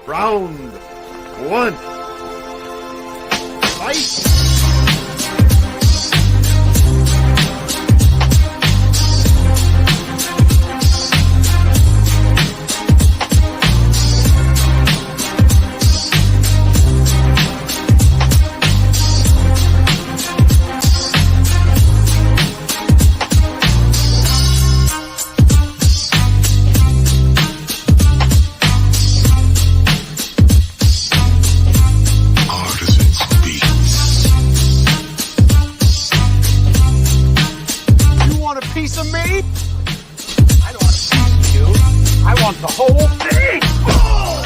Round one. Fight! Piece of me? I don't want a piece of you. I want the whole thing. Oh!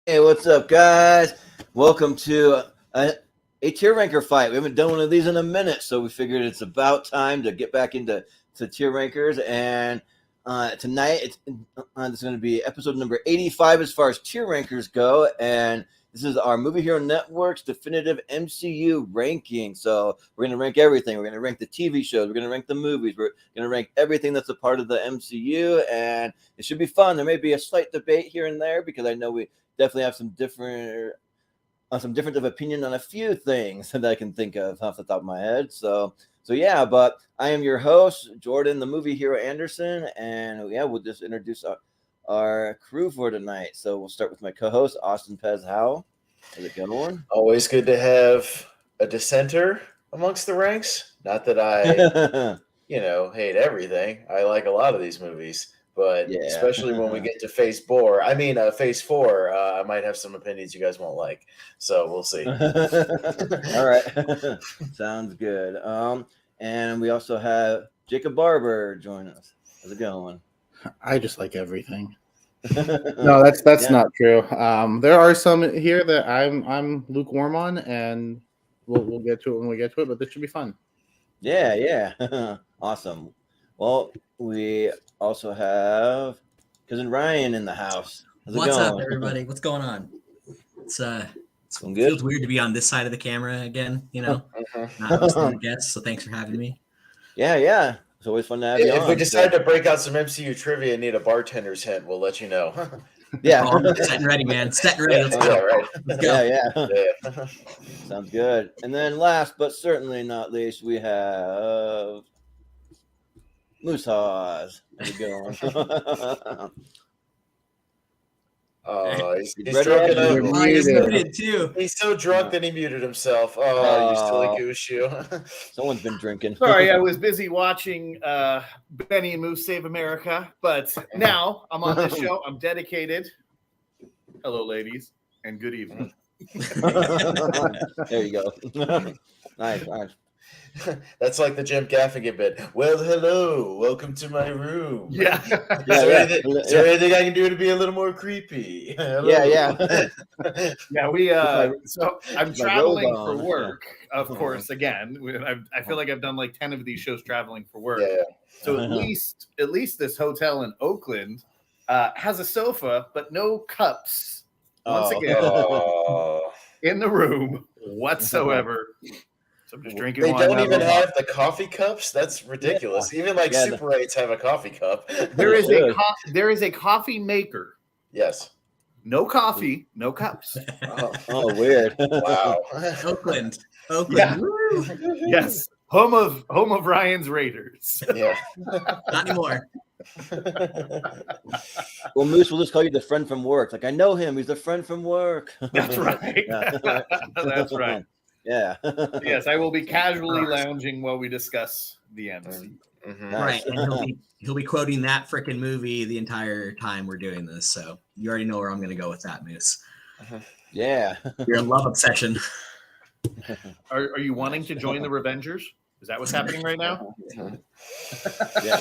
Hey, what's up, guys? Welcome to a tier ranker fight. We haven't done one of these in a minute, so we figured it's about time to get back into tier rankers. And tonight, this is going to be episode number 85 as far as tier rankers go. And this is our Movie Hero Network's definitive MCU ranking. So we're going to rank everything. We're going to rank the TV shows. We're going to rank the movies. We're going to rank everything that's a part of the MCU. And it should be fun. There may be a slight debate here and there because I know we definitely have some different of opinion on a few things that I can think of off the top of my head. So yeah, but I am your host, Jordan, the Movie Hero Anderson, and yeah, we'll just introduce our crew for tonight. So we'll start with my co-host, Austin Pez Howell. How's it going? Always good to have a dissenter amongst the ranks. Not that I, hate everything. I like a lot of these movies. But yeah. Especially when we get to phase 4, I might have some opinions you guys won't like. So we'll see. All right. Sounds good. And we also have Jacob Barber join us. How's it going? I just like everything. No, that's not true. There are some here that I'm lukewarm on, and we'll get to it when we get to it, but this should be fun. Yeah. Awesome. Well, we also have cousin Ryan in the house. What's up, everybody? What's going on? It's feels weird to be on this side of the camera again, not hosting the guests, so thanks for having me. Yeah. It's always fun to have you on. If we decide to break out some MCU trivia and need a bartender's hint, we'll let you know. Yeah. Set and ready, man. Set and ready. Let's go. Yeah, right. Let's go. Yeah. Sounds good. And then last but certainly not least, we have Moose Haas. How's it going? He's drunk enough. He's muted too. He's so drunk that he muted himself. Oh, you silly goose you. Someone's been drinking. Sorry, I was busy watching Benny and Moose Save America, but now I'm on this show. I'm dedicated. Hello, ladies, and good evening. There you go. Nice. That's like the Jim Gaffigan bit. Well, hello, welcome to my room. Yeah. Is there anything I can do to be a little more creepy? Hello. Yeah. Yeah, so I'm traveling for work, of course, again. I feel like I've done like 10 of these shows traveling for work. Yeah. So at least this hotel in Oakland has a sofa, but no cups. Once again, in the room whatsoever. So I'm just drinking. They don't even have the coffee cups. That's ridiculous. Yeah. Even like Super 8s have a coffee cup. There is a coffee maker. Yes. No coffee, no cups. Oh, weird. Wow. Oakland. Yeah. Yes. Home of Ryan's Raiders. Yeah. Not anymore. Well, Moose, we'll just call you the friend from work. Like, I know him. He's the friend from work. That's right. That's right. Yeah. Yes, I will be casually lounging while we discuss the MCU. Mm-hmm. Right, and he'll be quoting that freaking movie the entire time we're doing this. So you already know where I'm going to go with that, Moose. Yeah. Your love obsession. Are you wanting to join the Revengers? Is that what's happening right now? Yeah.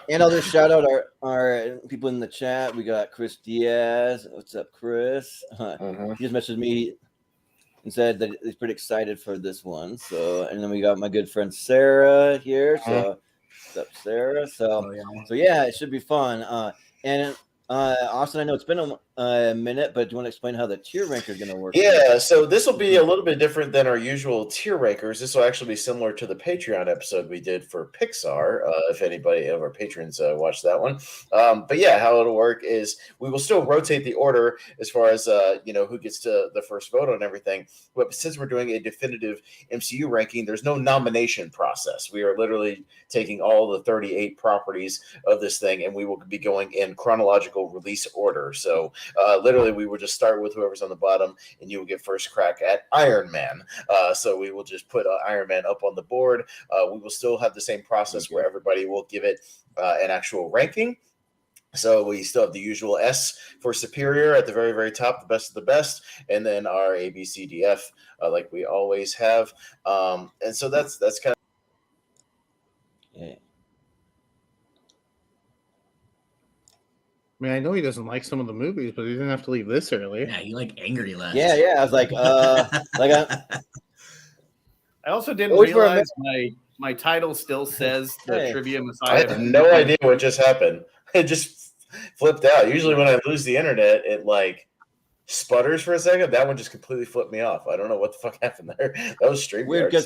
And I'll just shout out our people in the chat. We got Chris Diaz. What's up, Chris? He just messaged me and said that he's pretty excited for this one. So, and then we got my good friend Sarah here. So, what's up, Sarah? So yeah, it should be fun. And Austin, I know it's been a minute, but do you want to explain how the tier ranker is going to work? Yeah, so this will be a little bit different than our usual tier rankers. This will actually be similar to the Patreon episode we did for Pixar, if anybody of our patrons watched that one. But yeah, how it'll work is we will still rotate the order as far as who gets to the first vote on everything. But since we're doing a definitive MCU ranking, there's no nomination process. We are literally taking all the 38 properties of this thing, and we will be going in chronological release order. So literally, we will just start with whoever's on the bottom, and you will get first crack at Iron Man. So we will just put Iron Man up on the board. We will still have the same process where everybody will give it an actual ranking. So we still have the usual S for superior at the very, very top, the best of the best, and then our A, B, C, D, F, like we always have. And so that's kind of. Yeah. I mean, I know he doesn't like some of the movies, but he didn't have to leave this early. Yeah, he angry left. Yeah. I was like, I also didn't realize my title still says the Trivia Messiah. I have no idea what just happened. It just flipped out. Usually when I lose the internet, it like sputters for a second. That one just completely flipped me off. I don't know what the fuck happened there. That was straight weird. Yeah,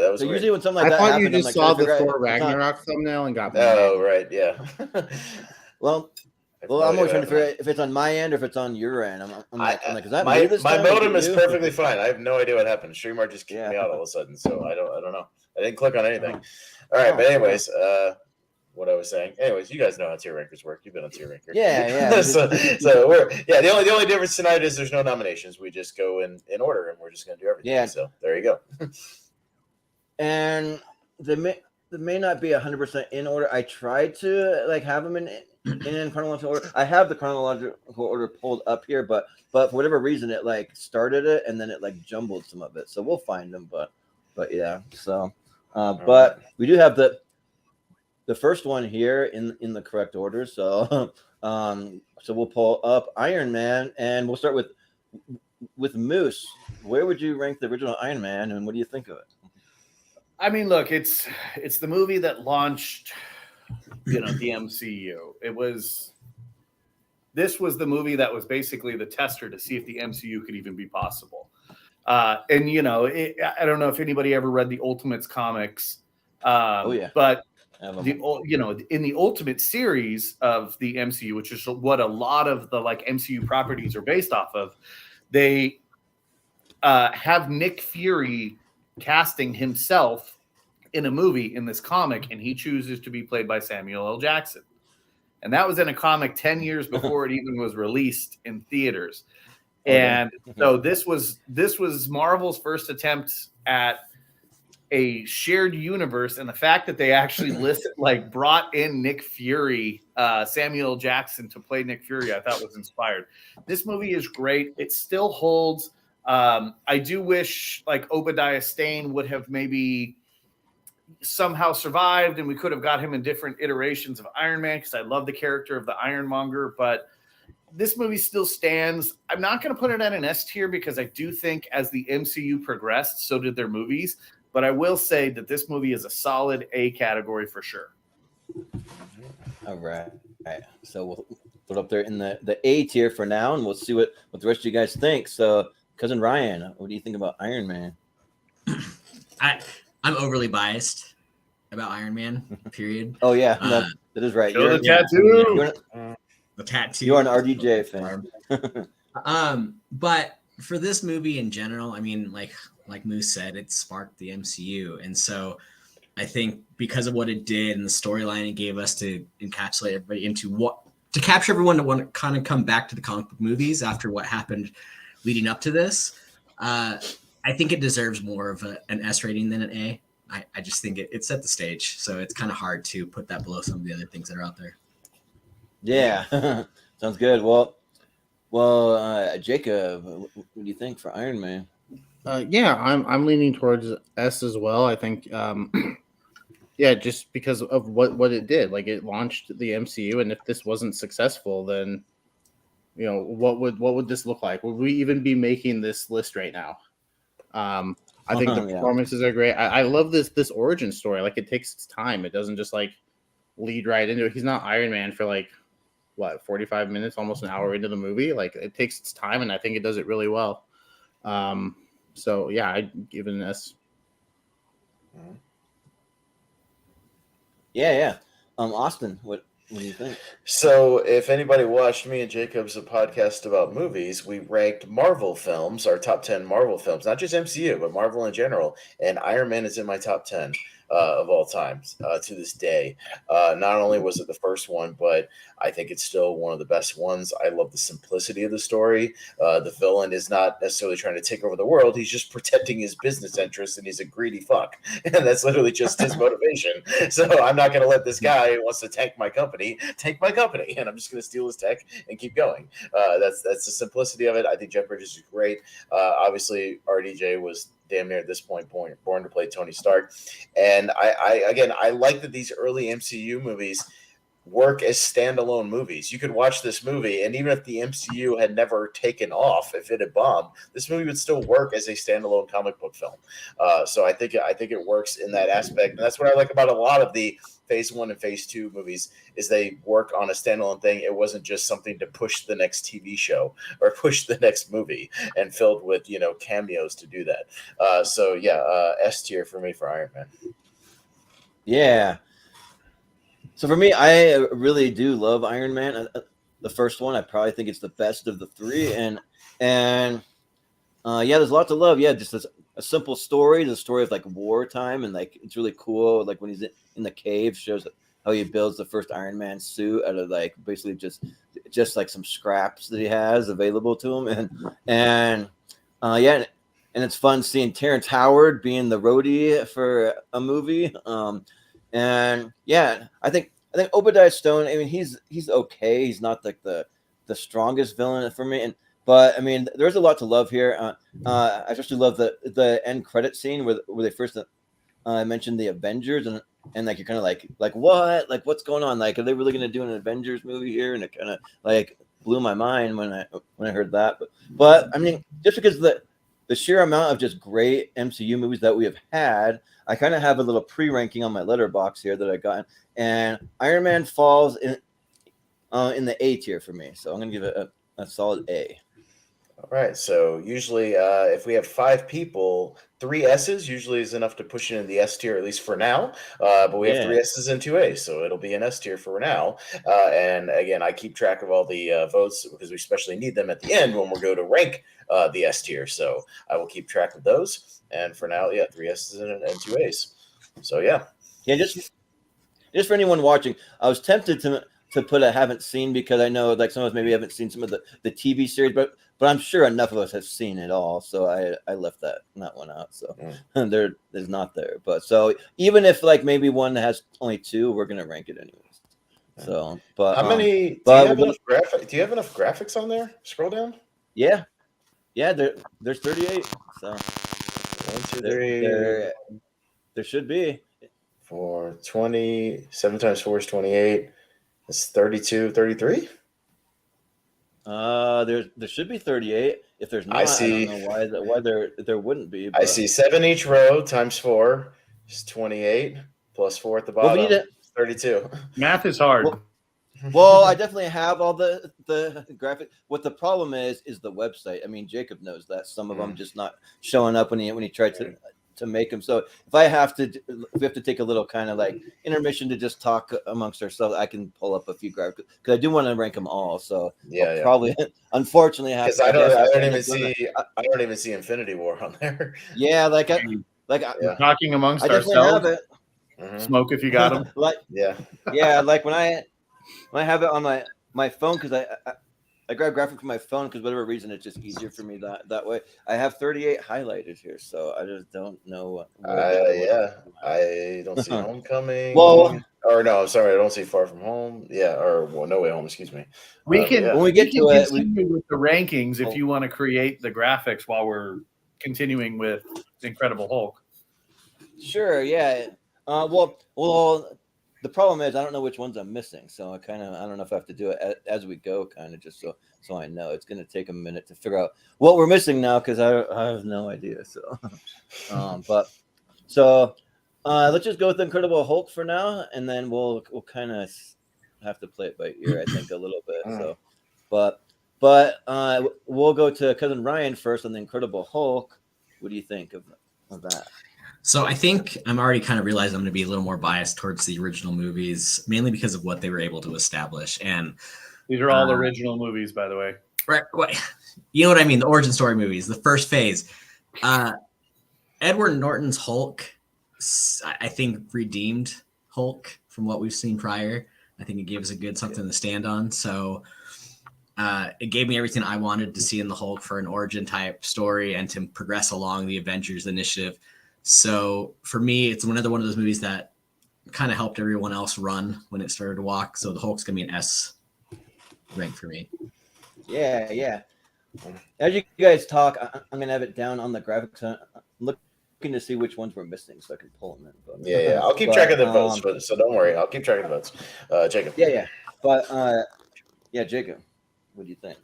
that was so weird. Usually when something like that I thought happened, you just saw the Thor Ragnarok thumbnail and got mad. Oh, right, yeah. Well, I'm always trying to figure out if it's on my end or if it's on your end. I'm like, is that my modem is perfectly fine. I have no idea what happened. Streamer just kicked me out all of a sudden, so I don't know. I didn't click on anything. All right, but anyways, what I was saying. Anyways, you guys know how tier rankers work. You've been on tier ranker. Yeah. so we're the only difference tonight is there's no nominations. We just go in order, and we're just gonna do everything. Yeah. So there you go. And they may not be 100% in order. I tried to have them in chronological order. I have the chronological order pulled up here, but for whatever reason it started it and then it jumbled some of it. So we'll find them, but yeah. So but we do have the first one here in the correct order. So so we'll pull up Iron Man, and we'll start with Moose. Where would you rank the original Iron Man, and what do you think of it? I mean, look, it's the movie that launched, the MCU. This was the movie that was basically the tester to see if the MCU could even be possible. And I don't know if anybody ever read the Ultimates comics. But in the Ultimate series of the MCU, which is what a lot of the MCU properties are based off of, they have Nick Fury casting himself in a movie in this comic, and he chooses to be played by Samuel L. Jackson. And that was in a comic 10 years before it even was released in theaters. And so this was Marvel's first attempt at a shared universe, and the fact that they actually brought in Nick Fury, Samuel Jackson, to play Nick Fury, I thought was inspired. This movie is great. It still holds. I do wish Obadiah Stane would have maybe somehow survived, and we could have got him in different iterations of Iron Man, because I love the character of the Ironmonger. But this movie still stands. I'm not going to put it at an S tier, because I do think as the MCU progressed, so did their movies. But I will say that this movie is a solid A category for sure. All right. So we'll put up there in the A tier for now, and we'll see what the rest of you guys think. So, Cousin Ryan, what do you think about Iron Man? I'm overly biased about Iron Man, period. Oh, yeah. That is right. You're the tattoo. The tattoo. You're an RDJ fan. But for this movie in general, I mean, like Moose said, it sparked the MCU. And so I think because of what it did and the storyline it gave us to encapsulate everybody to capture everyone to want to kind of come back to the comic book movies after what happened leading up to this, I think it deserves more of an S rating than an A. I just think it set the stage. So it's kind of hard to put that below some of the other things that are out there. Yeah. Sounds good. Well, Jacob, what do you think for Iron Man? I'm leaning towards S as well. I think Yeah, just because of what it did. Like it launched the MCU, and if this wasn't successful, then what would this look like? Would we even be making this list right now? I think the performances are great. I love this origin story. Like it takes its time. It doesn't just like lead right into it. He's not Iron Man for like 45 minutes, almost an hour into the movie. Like it takes its time, and I think it does it really well. So yeah, I'd give it an S. Yeah. Austin, what do you think? So, if anybody watched me and Jacob's podcast about movies, we ranked Marvel films, our top 10 Marvel films, not just MCU, but Marvel in general. And Iron Man is in my top 10 of all time to this day. Not only was it the first one, but I think it's still one of the best ones. I love the simplicity of the story. The villain is not necessarily trying to take over the world. He's just protecting his business interests, and he's a greedy fuck. And that's literally just his motivation. So I'm not going to let this guy who wants to tank my company take my company, and I'm just going to steal his tech and keep going. That's the simplicity of it. I think Jeff Bridges is great. Obviously, RDJ was damn near at this point born to play Tony Stark. And I like that these early MCU movies work as standalone movies. You could watch this movie, and even if the MCU had never taken off, if it had bombed, this movie would still work as a standalone comic book film. So I think it works in that aspect, and that's what I like about a lot of the Phase 1 and Phase 2 movies is they work on a standalone thing. It wasn't just something to push the next TV show or push the next movie and filled with cameos to do that. S tier for me for Iron Man. Yeah. So for me, I really do love Iron Man. The first one, I probably think it's the best of the three, and there's a lot to love. Yeah, just a simple story, the story of like wartime, and like it's really cool. Like when he's in the cave, shows how he builds the first Iron Man suit out of like basically just like some scraps that he has available to him, and it's fun seeing Terrence Howard being the roadie for a movie. I think Obadiah Stone. I mean, he's okay. He's not like the strongest villain for me, but I mean, there's a lot to love here. I especially love the end credit scene where they first mentioned the Avengers, and like you're kind of like what, like what's going on? Like, are they really going to do an Avengers movie here? And it kind of like blew my mind when I heard that. But I mean, just because the sheer amount of just great MCU movies that we have had, I kind of have a little pre-ranking on my letterbox here that I got, and Iron Man falls in the A tier for me. So I'm going to give it a solid A. All right. So usually if we have 5 people, 3 S's usually is enough to push it into the S tier, at least for now. But we have 3 S's and 2 A's, so it'll be an S tier for now. And again, I keep track of all the votes because we especially need them at the end when we go to rank the S tier. So I will keep track of those. And for now, 3 S's and 2 A's. So yeah. Just for anyone watching, I was tempted to put a haven't seen because I know like some of us maybe haven't seen some of the TV series, but I'm sure enough of us have seen it all. So I left that one out. So there's not there. But so even if like maybe one has only 2, we're gonna rank it anyways. So but how many do you have enough graphics on there? Scroll down. Yeah. There's 38. So 1, 2, 3. There should be. For 20, 7 times 4 is 28. It's 32, 33. There should be 38. If there's not, I don't know why there wouldn't be. But... I see 7 each row times 4 is 28 plus 4 at the bottom. Well, 32. Math is hard. Well, I definitely have all the graphic. What the problem is the website. I mean, Jacob knows that some of them just not showing up when he tried to make them. So if we have to take a little kind of like intermission to just talk amongst ourselves, I can pull up a few graphics because I do want to rank them all. So I'll probably unfortunately have because I don't even see Infinity War on there. Yeah, talking amongst ourselves. Have it. Smoke if you got them. Like when I have it on my phone because I grab graphic from my phone because whatever reason it's just easier for me that way. I have 38 highlighted here, so I just don't know. I don't see Homecoming. Well, or no, I'm sorry, I don't see Far From Home. No Way Home. Excuse me. We can when we get to continue with the rankings if you want to create the graphics while we're continuing with Incredible Hulk. Sure. Yeah. Well, the problem is I don't know which ones I'm missing, so I don't know if I have to do it as we go, kind of just so I know. It's going to take a minute to figure out what we're missing now because I have no idea. So, let's just go with Incredible Hulk for now, and then we'll kind of have to play it by ear, I think, a little bit. So, but we'll go to Cousin Ryan first on the Incredible Hulk. What do you think of that? So I think I'm already kind of realizing I'm going to be a little more biased towards the original movies, mainly because of what they were able to establish. And these are all original movies, by the way. Right. You know what I mean? The origin story movies, the first phase. Edward Norton's Hulk, I think, redeemed Hulk from what we've seen prior. I think it gave us a good something to stand on. So it gave me everything I wanted to see in the Hulk for an origin type story and to progress along the Avengers initiative. So for me, it's another one of those movies that kind of helped everyone else run when it started to walk. So the Hulk's going to be an S rank for me. Yeah. As you guys talk, I'm going to have it down on the graphics. I'm looking to see which ones we're missing so I can pull them in. But, yeah. I'll keep track of the votes, so don't worry. I'll keep track of the votes. Jacob. Yeah. But, Jacob, what do you think?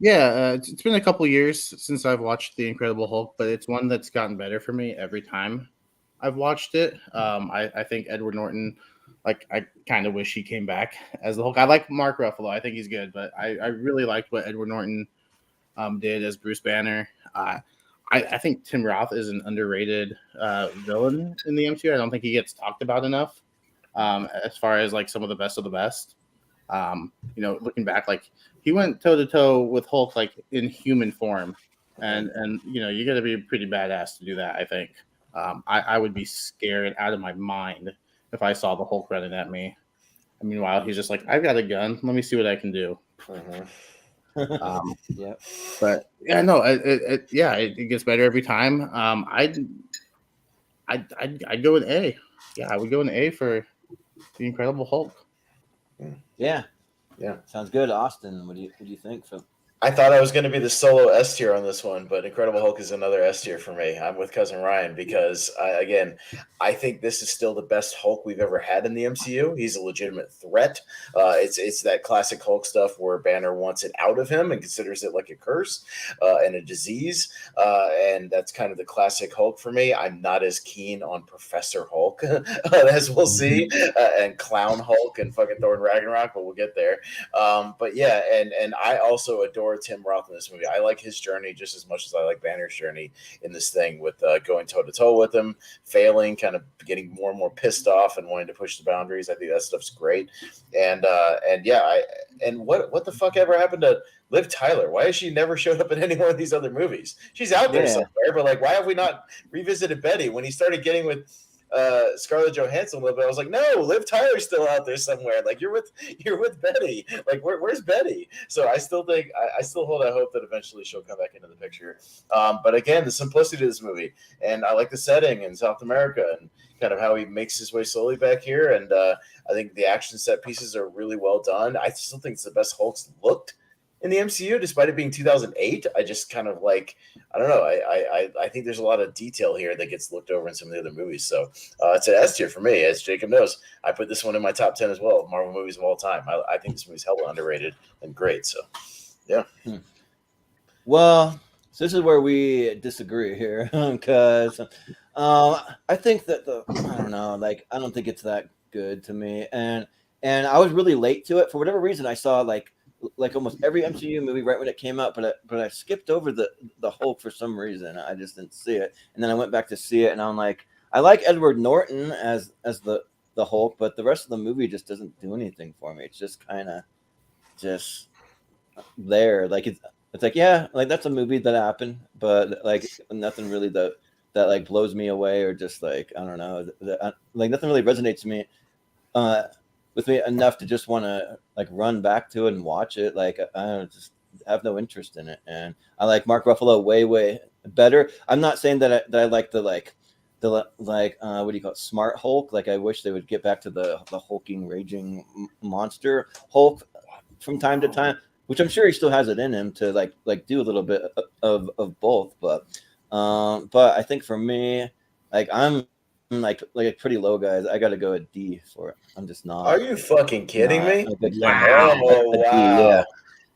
Yeah, it's been a couple years since I've watched The Incredible Hulk, but it's one that's gotten better for me every time I've watched it. I think Edward Norton, like, I kind of wish he came back as the Hulk. I like Mark Ruffalo. I think he's good, but I really liked what Edward Norton did as Bruce Banner. I think Tim Roth is an underrated villain in the MCU. I don't think he gets talked about enough as far as, like, some of the best of the best. Looking back, like, he went toe to toe with Hulk, like, in human form, and you got to be pretty badass to do that. I think I would be scared out of my mind if I saw the Hulk running at me. And meanwhile, he's just like, I've got a gun. Let me see what I can do. Yeah, but yeah, no, it gets better every time. I'd go with A. Yeah, I would go an A for The Incredible Hulk. Yeah. Sounds good. Austin, what do you think? I thought I was going to be the solo S tier on this one, but Incredible Hulk is another S tier for me. I'm with Cousin Ryan because, I think this is still the best Hulk we've ever had in the MCU. He's a legitimate threat. It's that classic Hulk stuff where Banner wants it out of him and considers it like a curse and a disease, and that's kind of the classic Hulk for me. I'm not as keen on Professor Hulk, as we'll see, and Clown Hulk and fucking Thor and Ragnarok, but we'll get there. But yeah, and I also adore Tim Roth in this movie. I like his journey just as much as I like Banner's journey in this thing with going toe-to-toe with him, failing, kind of getting more and more pissed off and wanting to push the boundaries. I think that stuff's great. And what the fuck ever happened to Liv Tyler? Why has she never showed up in any one of these other movies? She's out there somewhere, but, like, why have we not revisited Betty? When he started getting with Scarlett Johansson a little bit, I was like, no, Liv Tyler's still out there somewhere. Like, you're with Betty. Like, where's Betty? So I still think I still hold out hope that eventually she'll come back into the picture. But again, the simplicity of this movie, and I like the setting in South America and kind of how he makes his way slowly back here. And I think the action set pieces are really well done. I still think it's the best Hulk's looked in the MCU, despite it being 2008. I just kind of like, I don't know. I think there's a lot of detail here that gets looked over in some of the other movies. So it's an S tier for me. As Jacob knows, I put this one in my top 10 as well, Marvel movies of all time. I think this movie's hella underrated and great. So, yeah. Well, so this is where we disagree here because I think that I don't think it's that good to me. And I was really late to it. For whatever reason, I saw like almost every MCU movie right when it came out, but I skipped over the Hulk for some reason. I just didn't see it, and then I went back to see it, and I'm like, I like Edward Norton as the Hulk, but the rest of the movie just doesn't do anything for me. It's just kind of just there, like it's like, yeah, like that's a movie that happened, but like nothing really that like blows me away, or just like, I don't know, like nothing really resonates with me enough to just want to like run back to it and watch it. Like, I just have no interest in it. And I like Mark Ruffalo way better. I'm not saying that I like the what do you call it, smart Hulk. Like, I wish they would get back to the hulking, raging monster Hulk from time to time, which I'm sure he still has it in him to like do a little bit of both. But I think for me, like, I'm like a pretty low, guys. I got to go a D for it. I'm just not. Are you fucking kidding me? Wow. Oh, wow. D,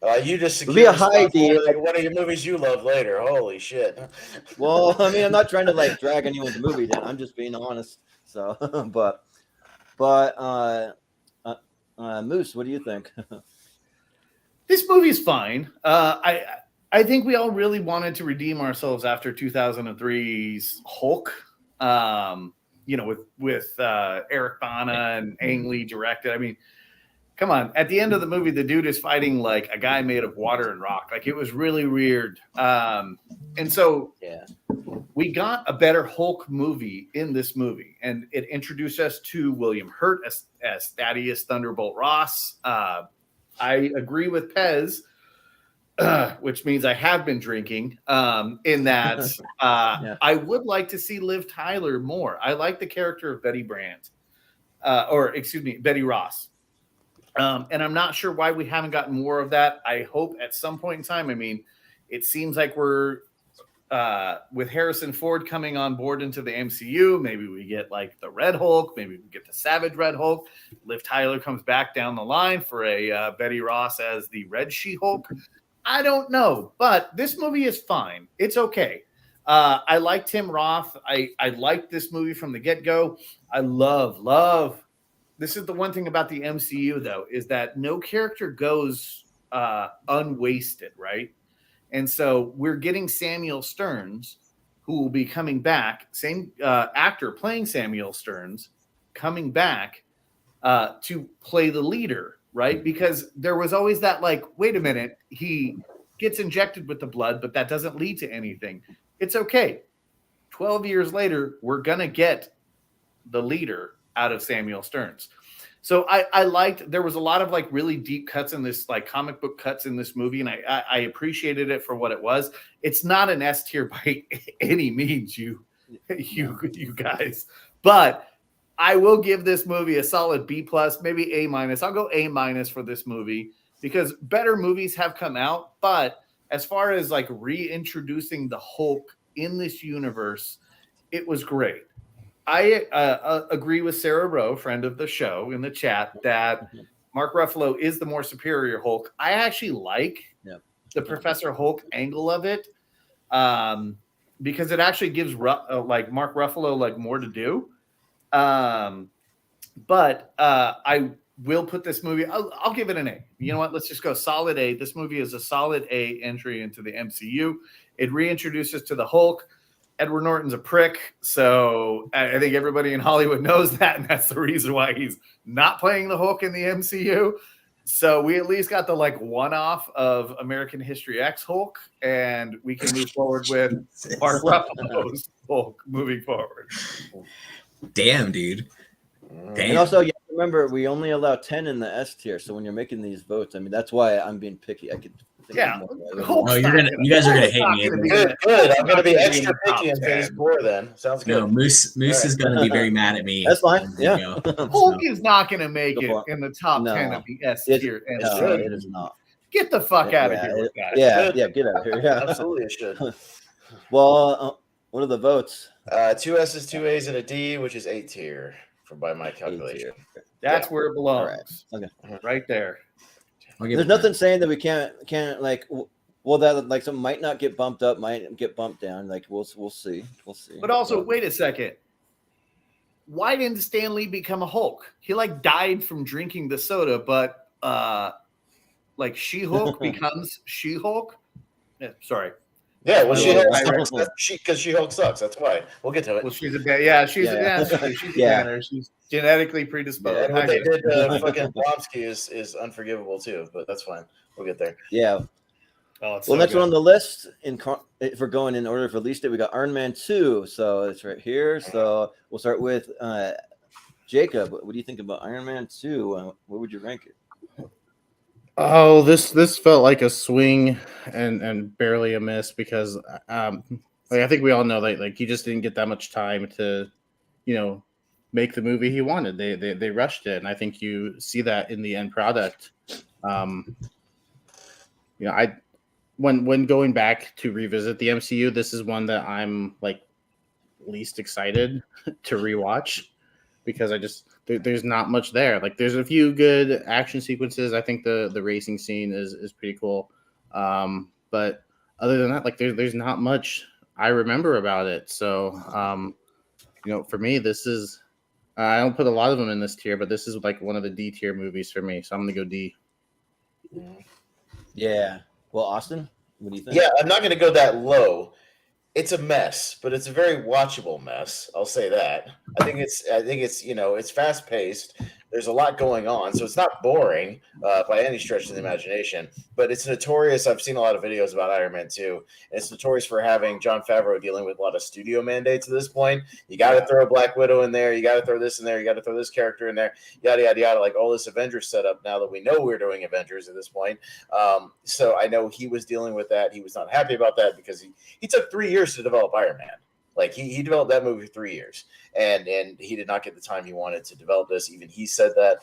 yeah. You just It'll be a secured high D. like one of your movies you love later. Holy shit. Well, I mean, I'm not trying to like drag anyone's movie down. I'm just being honest. So, but Moose, what do you think? This movie's fine. I think we all really wanted to redeem ourselves after 2003's Hulk. With Eric Bana and Ang Lee directed. I mean, come on. At the end of the movie, the dude is fighting like a guy made of water and rock. Like, it was really weird. And so we got a better Hulk movie in this movie. And it introduced us to William Hurt as Thaddeus Thunderbolt Ross. I agree with Pez, which means I have been drinking, in that I would like to see Liv Tyler more. I like the character of Betty Ross. And I'm not sure why we haven't gotten more of that. I hope at some point in time, I mean, it seems like we're with Harrison Ford coming on board into the MCU, maybe we get like the Red Hulk, maybe we get the Savage Red Hulk. Liv Tyler comes back down the line for a Betty Ross as the Red She-Hulk. I don't know, but this movie is fine. It's okay. I like Tim Roth. I liked this movie from the get-go. I love. This is the one thing about the MCU, though, is that no character goes unwasted, right? And so we're getting Samuel Stearns, who will be coming back, same actor playing Samuel Stearns, coming back to play the leader, right? Because there was always that, like, wait a minute, he gets injected with the blood, but that doesn't lead to anything. It's okay. 12 years later, we're going to get the leader out of Samuel Stearns. So I liked, there was a lot of like really deep cuts in this, like comic book cuts in this movie. And I appreciated it for what it was. It's not an S tier by any means, you guys, but I will give this movie a solid B plus, maybe A minus. I'll go A minus for this movie because better movies have come out. But as far as like reintroducing the Hulk in this universe, it was great. I agree with Sarah Rowe, friend of the show, in the chat that Mark Ruffalo is the more superior Hulk. I actually like the Professor Hulk angle of it because it actually gives like Mark Ruffalo like more to do. But I will put this movie. I'll give it an A. You know what? Let's just go solid A. This movie is a solid A entry into the MCU. It reintroduces to the Hulk. Edward Norton's a prick, so I think everybody in Hollywood knows that, and that's the reason why he's not playing the Hulk in the MCU. So we at least got the like one-off of American History X Hulk, and we can move forward with Mark Ruffalo's Hulk moving forward. Damn, dude. Damn. And also, remember, we only allow 10 in the S tier, so when you're making these votes, I mean, that's why I'm being picky. I could. You guys are gonna hate me. Good. I'm gonna be extra picky in phase 4 then. Sounds good. No, Moose is gonna be very mad at me. That's fine. Yeah. Hulk is not gonna make it in the top 10 of the S tier. It is not. Get the fuck out of here, guys. Yeah, get out of here. Yeah, absolutely, it should. Well, what are the votes? 2 S's, 2 A's, and a D, which is 8 tier, by my calculation. That's where it belongs. Right. Okay. Right there. There's nothing saying that we can't like. Well, that like some might not get bumped up, might get bumped down. Like we'll see. But also, wait a second. Why didn't Stan Lee become a Hulk? He like died from drinking the soda, but like She-Hulk becomes She-Hulk. Yeah, sorry. Yeah, well, because She-Hulk sucks. That's why. We'll get to it. Well, she's a banner. She's genetically predisposed. Yeah, and what they did fucking Blonsky is unforgivable too, but that's fine. We'll get there. Yeah. Next one on the list, if we're going in order of release date, we got Iron Man 2. So it's right here. So we'll start with Jacob. What do you think about Iron Man 2? What would you rank it? Oh, this felt like a swing and barely a miss because I think we all know that like he just didn't get that much time to, make the movie he wanted. They rushed it, and I think you see that in the end product. When going back to revisit the MCU, this is one that I'm like least excited to rewatch because there's not much there. Like there's a few good action sequences. I think the racing scene is pretty cool. But other than that, like there's not much I remember about it. So for me, this is I don't put a lot of them in this tier, but this is like one of the D tier movies for me. So I'm gonna go D. Yeah. Well, Austin, what do you think? Yeah, I'm not gonna go that low. It's a mess, but it's a very watchable mess. I'll say that. I think it's it's fast paced. There's a lot going on, so it's not boring by any stretch of the imagination. But it's notorious. I've seen a lot of videos about Iron Man 2, and it's notorious for having Jon Favreau dealing with a lot of studio mandates at this point. You got to throw Black Widow in there. You got to throw this in there. You got to throw this character in there. Yada yada yada. Like all this Avengers setup. Now that we know we're doing Avengers at this point, so I know he was dealing with that. He was not happy about that because he took 3 years to develop Iron Man. Like he developed that movie for 3 years, and he did not get the time he wanted to develop this. Even he said that.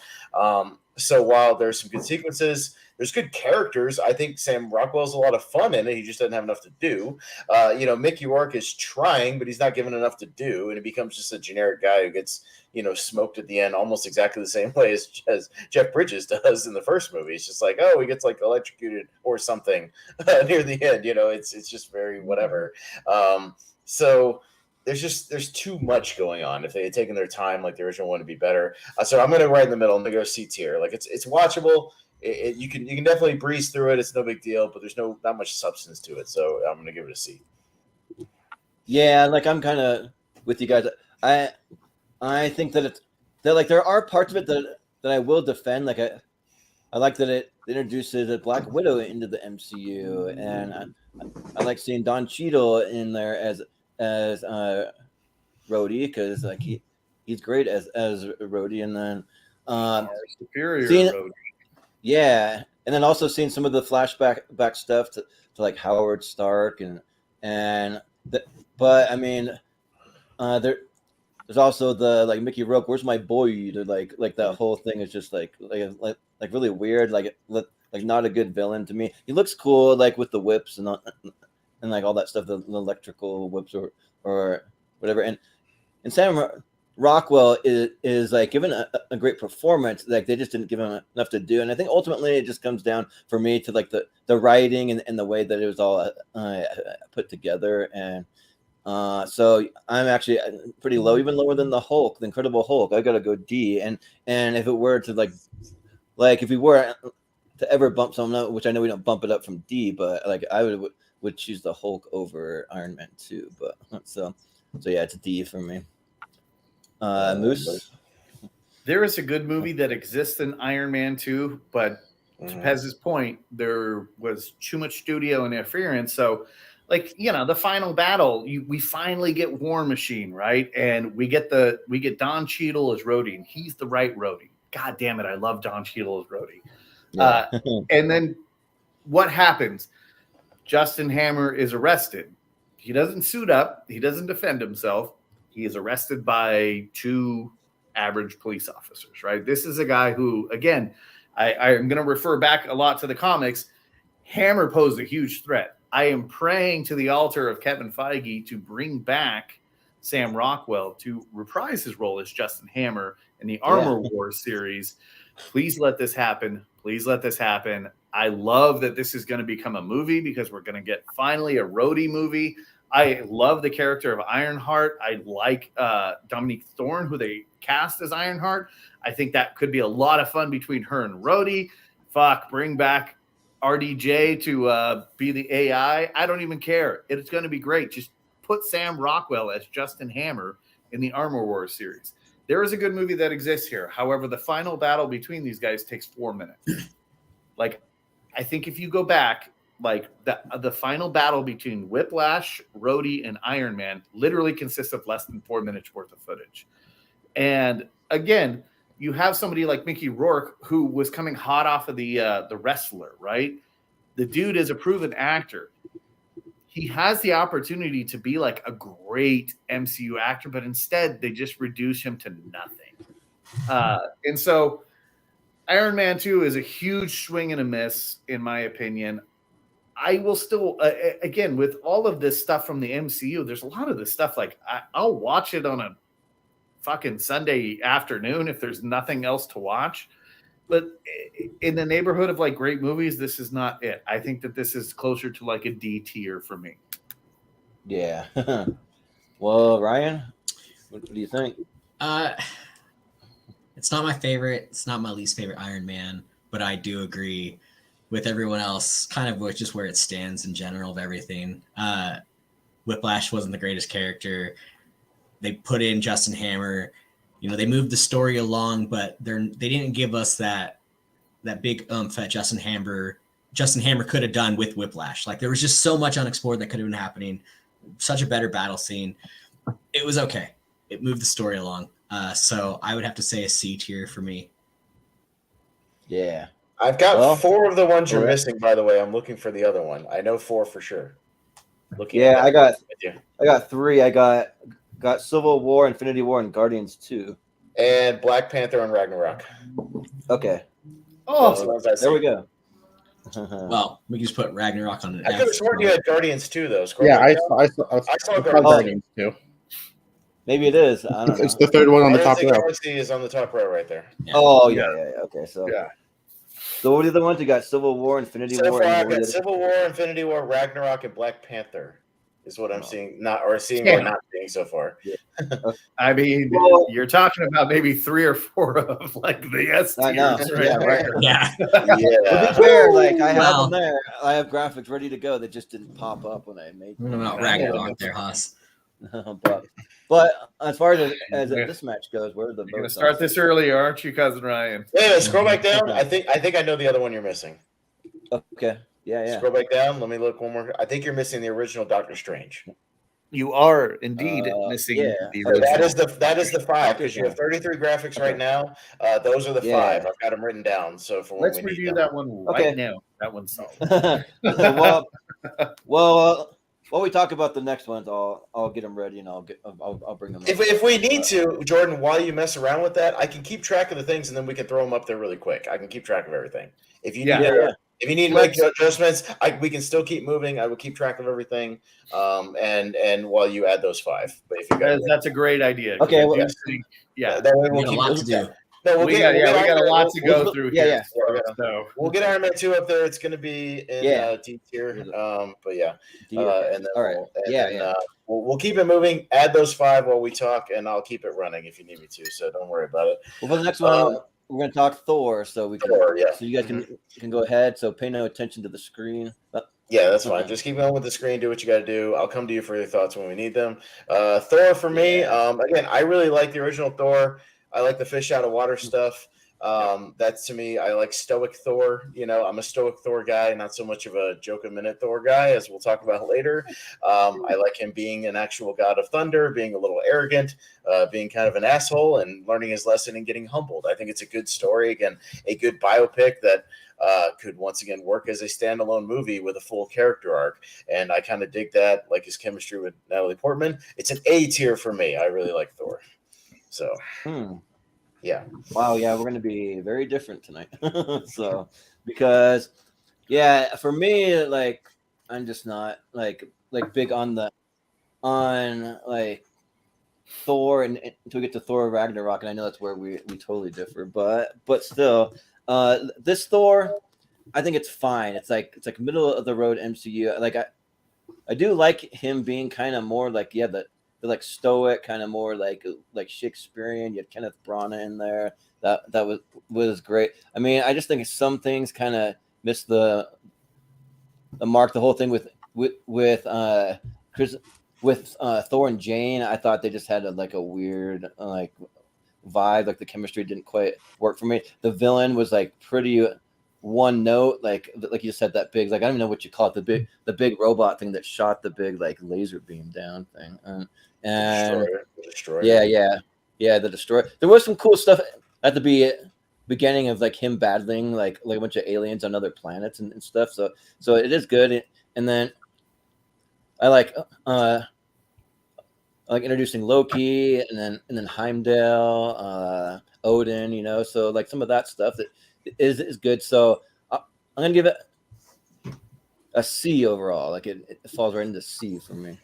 So while there's some good sequences, there's good characters. I think Sam Rockwell's a lot of fun in it. He just doesn't have enough to do. Mickey Rourke is trying, but he's not given enough to do, and it becomes just a generic guy who gets smoked at the end, almost exactly the same way as Jeff Bridges does in the first movie. It's just like, oh, he gets like electrocuted or something near the end. It's just very whatever. So there's too much going on. If they had taken their time, like the original one, to be better. So I'm gonna right in the middle. I'm gonna go C tier. Like it's watchable. You can definitely breeze through it. It's no big deal, but there's not much substance to it. So I'm gonna give it a C. Yeah, like I'm kind of with you guys. I think that like there are parts of it that I will defend. Like I like that it introduces a Black Widow into the MCU, and I like seeing Don Cheadle in there as Rhodey because like he's great as Rhodey, and then superior Rhodey. Yeah, and then also seeing some of the flashback stuff to like Howard Stark but I mean there's also the like Mickey Rourke, where's my boy? Like that whole thing is just like really weird, like not a good villain to me. He looks cool like with the whips and like all that stuff, the electrical whips or whatever. And Sam Rockwell is like given a great performance. Like they just didn't give him enough to do. And I think ultimately it just comes down for me to like the writing and the way that it was all put together. And so I'm actually pretty low, even lower than the Hulk, the Incredible Hulk. I gotta go D. And if it were to like if we were to ever bump something, which I know we don't bump it up from D, but like I would choose the Hulk over Iron Man 2. But so yeah, it's a D for me. Moose. There is a good movie that exists in Iron Man 2, but to Pez's point, there was too much studio interference. So, like, the final battle, we finally get War Machine, right? And we get Don Cheadle as Rhodey, and he's the right Rhodey. God damn it, I love Don Cheadle as Rhodey. Yeah. And then what happens? Justin Hammer is arrested. He doesn't suit up. He doesn't defend himself. He is arrested by 2 average police officers, right? This is a guy who, again, I'm going to refer back a lot to the comics. Hammer posed a huge threat. I am praying to the altar of Kevin Feige to bring back Sam Rockwell to reprise his role as Justin Hammer in the Armor Wars series. Please let this happen. Please let this happen. I love that this is going to become a movie because we're going to get finally a Rhodey movie. I love the character of Ironheart. I like Dominique Thorne, who they cast as Ironheart. I think that could be a lot of fun between her and Rhodey. Bring back RDJ to be the AI. I don't even care. It's going to be great. Just put Sam Rockwell as Justin Hammer in the Armor Wars series. There is a good movie that exists here. However, the final battle between these guys takes 4 minutes. Like, I think if you go back, like the final battle between Whiplash, Rhodey, and Iron Man literally consists of less than 4 minutes worth of footage. And again, you have somebody like Mickey Rourke who was coming hot off of the Wrestler, right? The dude is a proven actor. He has the opportunity to be like a great MCU actor, but instead they just reduce him to nothing. And so Iron Man 2 is a huge swing and a miss, in my opinion. I will still, again, with all of this stuff from the MCU, there's a lot of this stuff like I'll watch it on a fucking Sunday afternoon if there's nothing else to watch. But in the neighborhood of like great movies, this is not it. I think that this is closer to like a D tier for me. Yeah. Well, Ryan, what do you think? It's not my favorite. It's not my least favorite Iron Man, but I do agree with everyone else, kind of which is where it stands in general of everything. Whiplash wasn't the greatest character. They put in Justin Hammer. You know, they moved the story along, but they didn't give us that big oomph that Justin Hammer could have done with Whiplash. Like there was just so much unexplored that could have been happening. Such a better battle scene. It was okay. It moved the story along. So I would have to say a C tier for me. Yeah. I've got 4 of the ones you're missing, by the way. I'm looking for the other one. I know 4 for sure. I got 3. I got Civil War, Infinity War, and Guardians 2. And Black Panther and Ragnarok. Okay. Oh, there we go. Well, we can just put Ragnarok on it. I could have sworn you had Guardians 2, though. I saw Guardians 2. Maybe it is. I don't know. It's the third one on the top row. Galaxy is on the top row right there. Yeah. Oh, yeah. Okay, so. Yeah. So what are the other ones? You got Civil War, Infinity War. So far, I've got Civil War, Infinity War, Ragnarok, and Black Panther. Is what I'm seeing, or not seeing so far. Yeah. I mean, you're talking about maybe 3 or 4 of like the S tiers. I know. Right? Yeah. To be fair, like I have them there. I have graphics ready to go that just didn't pop up when I made them. No, Ragnarok there, Haas. but as far as this match goes, where are the You're gonna start this early, aren't you, cousin Ryan? Wait, scroll back down. I think I know the other one you're missing. Okay. Yeah. Scroll back down. Let me look one more. I think you're missing the original Doctor Strange. You are indeed missing the original. That is the 5 because you have 33 graphics right now. Those are the 5. I've got them written down. So for let's review that one right now. That one's solid. While we talk about the next ones, I'll get them ready and I'll bring them. If we need to, Jordan, while you mess around with that, I can keep track of the things and then we can throw them up there really quick. I can keep track of everything. If you need If you need to make adjustments, we can still keep moving. I will keep track of everything, and while you add those 5. But if you got that's a great idea. Okay, that way we'll keep a lot to do. No, we got a lot to go through here. So we'll get Iron Man 2 up there. It's going to be in D tier. But and then we'll keep it moving. Add those 5 while we talk, and I'll keep it running if you need me to. So don't worry about it. Well, for the next one. We're going to talk Thor, so we can. So you guys can go ahead. So pay no attention to the screen. Yeah, that's fine. Just keep going with the screen. Do what you got to do. I'll come to you for your thoughts when we need them. Thor for me. Again, I really like the original Thor. I like the fish out of water stuff. That's to me. I like stoic Thor. You know, I'm a stoic Thor guy, not so much of a joke a minute Thor guy, as we'll talk about later. I like him being an actual god of thunder, being a little arrogant, being kind of an asshole, and learning his lesson and getting humbled. I think it's a good story. Again, a good biopic that could once again work as a standalone movie with a full character arc. And I kind of dig that, like his chemistry with Natalie Portman. It's an A tier for me. I really like Thor. So. Yeah. Wow. Yeah, we're going to be very different tonight. So, because, for me, like, I'm just not like big on like Thor, and until we get to Thor Ragnarok, and I know that's where we totally differ, but still, this Thor, I think it's fine. It's like middle of the road MCU. Like I do like him being kind of more like the like stoic, kind of more like Shakespearean. You had Kenneth Branagh in there. That was great. I mean, I just think some things kind of missed the mark. The whole thing with Thor and Jane, I thought they just had a weird like vibe. Like the chemistry didn't quite work for me. The villain was like pretty one note, like you said, that big, like I don't even know what you call it, the big robot thing that shot the big like laser beam down thing, and the Destroyer. The Destroyer. There was some cool stuff at the beginning of like him battling like a bunch of aliens on other planets and stuff. So it is good, and then I like introducing Loki and then Heimdall, Odin, you know, so like some of that stuff that is good. So I'm gonna give it a C overall. Like it falls right into C for me.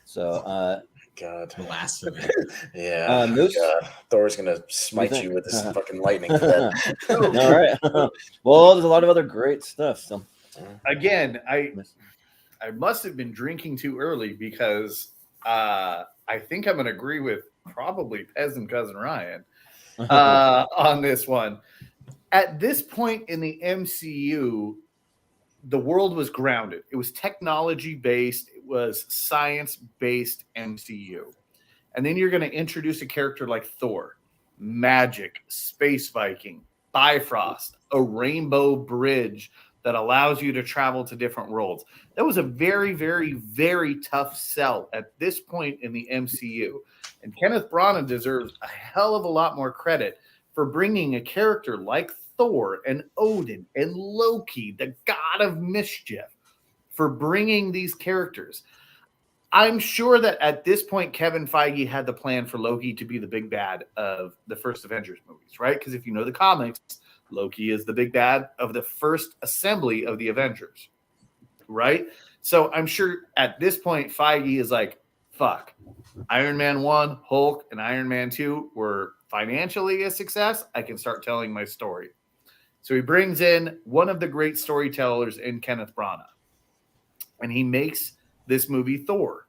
So, God, blasphemy. Yeah, Moose? God. Thor's gonna smite you with this fucking lightning for that. All right. Well, there's a lot of other great stuff. So again, I must have been drinking too early because I think I'm going to agree with probably Pez and Cousin Ryan on this one. At this point in the MCU, the world was grounded. It was technology based. It was science based MCU. And then you're going to introduce a character like Thor, magic, space Viking, Bifrost, a rainbow bridge that allows you to travel to different worlds. That was a very, very, very tough sell at this point in the MCU. And Kenneth Branagh deserves a hell of a lot more credit for bringing a character like Thor and Odin and Loki, the god of mischief, for bringing these characters. I'm sure that at this point, Kevin Feige had the plan for Loki to be the big bad of the first Avengers movies, right? Because if you know the comics, Loki is the big bad of the first assembly of the Avengers, right? So I'm sure at this point, Feige is like, fuck, Iron Man 1, Hulk, and Iron Man 2 were financially a success. I can start telling my story. So he brings in one of the great storytellers in Kenneth Branagh, and he makes this movie Thor,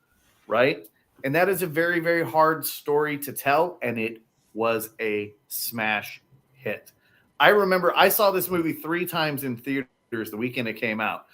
right? And that is a very, very hard story to tell, and it was a smash hit. I remember I saw this movie 3 times in theaters the weekend it came out.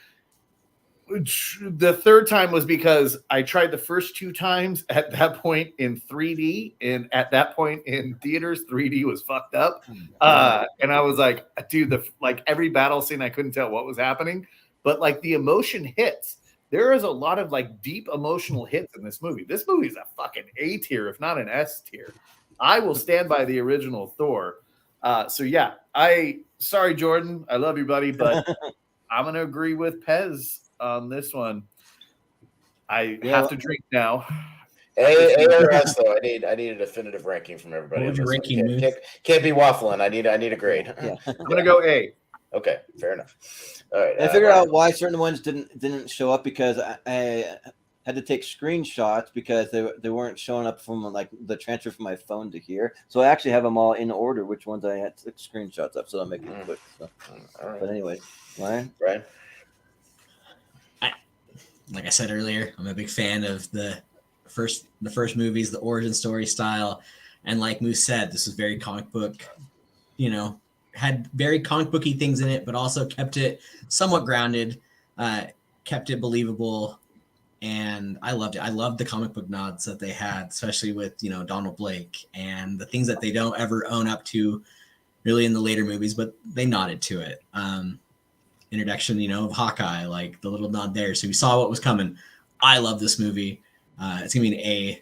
The third time was because I tried the first 2 times at that point in 3D, and at that point in theaters, 3D was fucked up. And I was like, dude, like every battle scene, I couldn't tell what was happening, but like the emotion hits. There is a lot of like deep emotional hits in this movie. This movie is a fucking A tier, if not an S tier. I will stand by the original Thor. So yeah, sorry, Jordan, I love you, buddy, but I'm gonna agree with Pez on this one. I have to drink now. A or S though. I need a definitive ranking from everybody. What would your ranking can't be waffling. I need a grade. Yeah. I'm gonna go A. Okay, fair enough. All right. I figured out why certain ones didn't show up because I had to take screenshots because they weren't showing up from like the transfer from my phone to here. So I actually have them all in order, which ones I had to take screenshots of, so I'll make it quick. So. All right. But anyway, Ryan? Like I said earlier, I'm a big fan of the first movies, the origin story style. And like Moose said, this was very comic book, had very comic booky things in it, but also kept it somewhat grounded, kept it believable. And I loved it. I loved the comic book nods that they had, especially with, Donald Blake and the things that they don't ever own up to really in the later movies, but they nodded to it. Introduction, of Hawkeye, like the little nod there. So we saw what was coming. I love this movie. It's going to be an A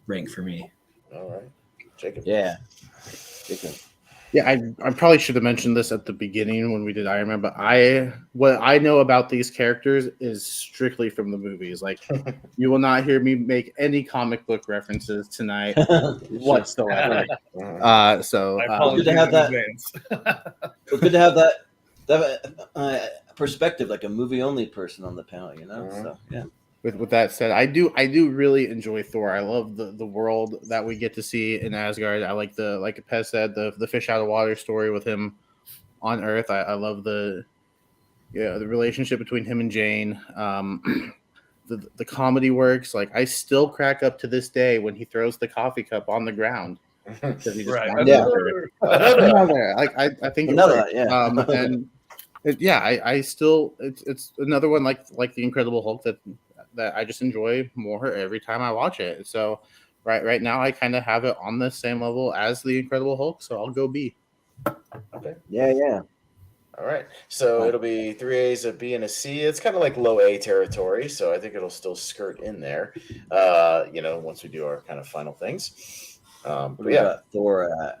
rank for me. All right. Jacob. Yeah. Jacob. Yeah, I probably should have mentioned this at the beginning when we did Iron Man, but what I know about these characters is strictly from the movies. Like, you will not hear me make any comic book references tonight whatsoever. So good to have that. Good to have that perspective, like a movie only person on the panel. So yeah. With that said, I do really enjoy Thor. I love the world that we get to see in Asgard. I like like Pez said, the fish out of water story with him on Earth. I love the relationship between him and Jane. The comedy works. Like, I still crack up to this day when he throws the coffee cup on the ground. Because he just Another. Like, I think another, I still it's another one like the Incredible Hulk that I just enjoy more every time I watch it. So right now I kind of have it on the same level as the Incredible Hulk, so I'll go B. Okay. Yeah. All right. So it'll be 3 A's, a B, and a C. It's kind of like low A territory, so I think it'll still skirt in there. Once we do our kind of final things. But yeah, Thor.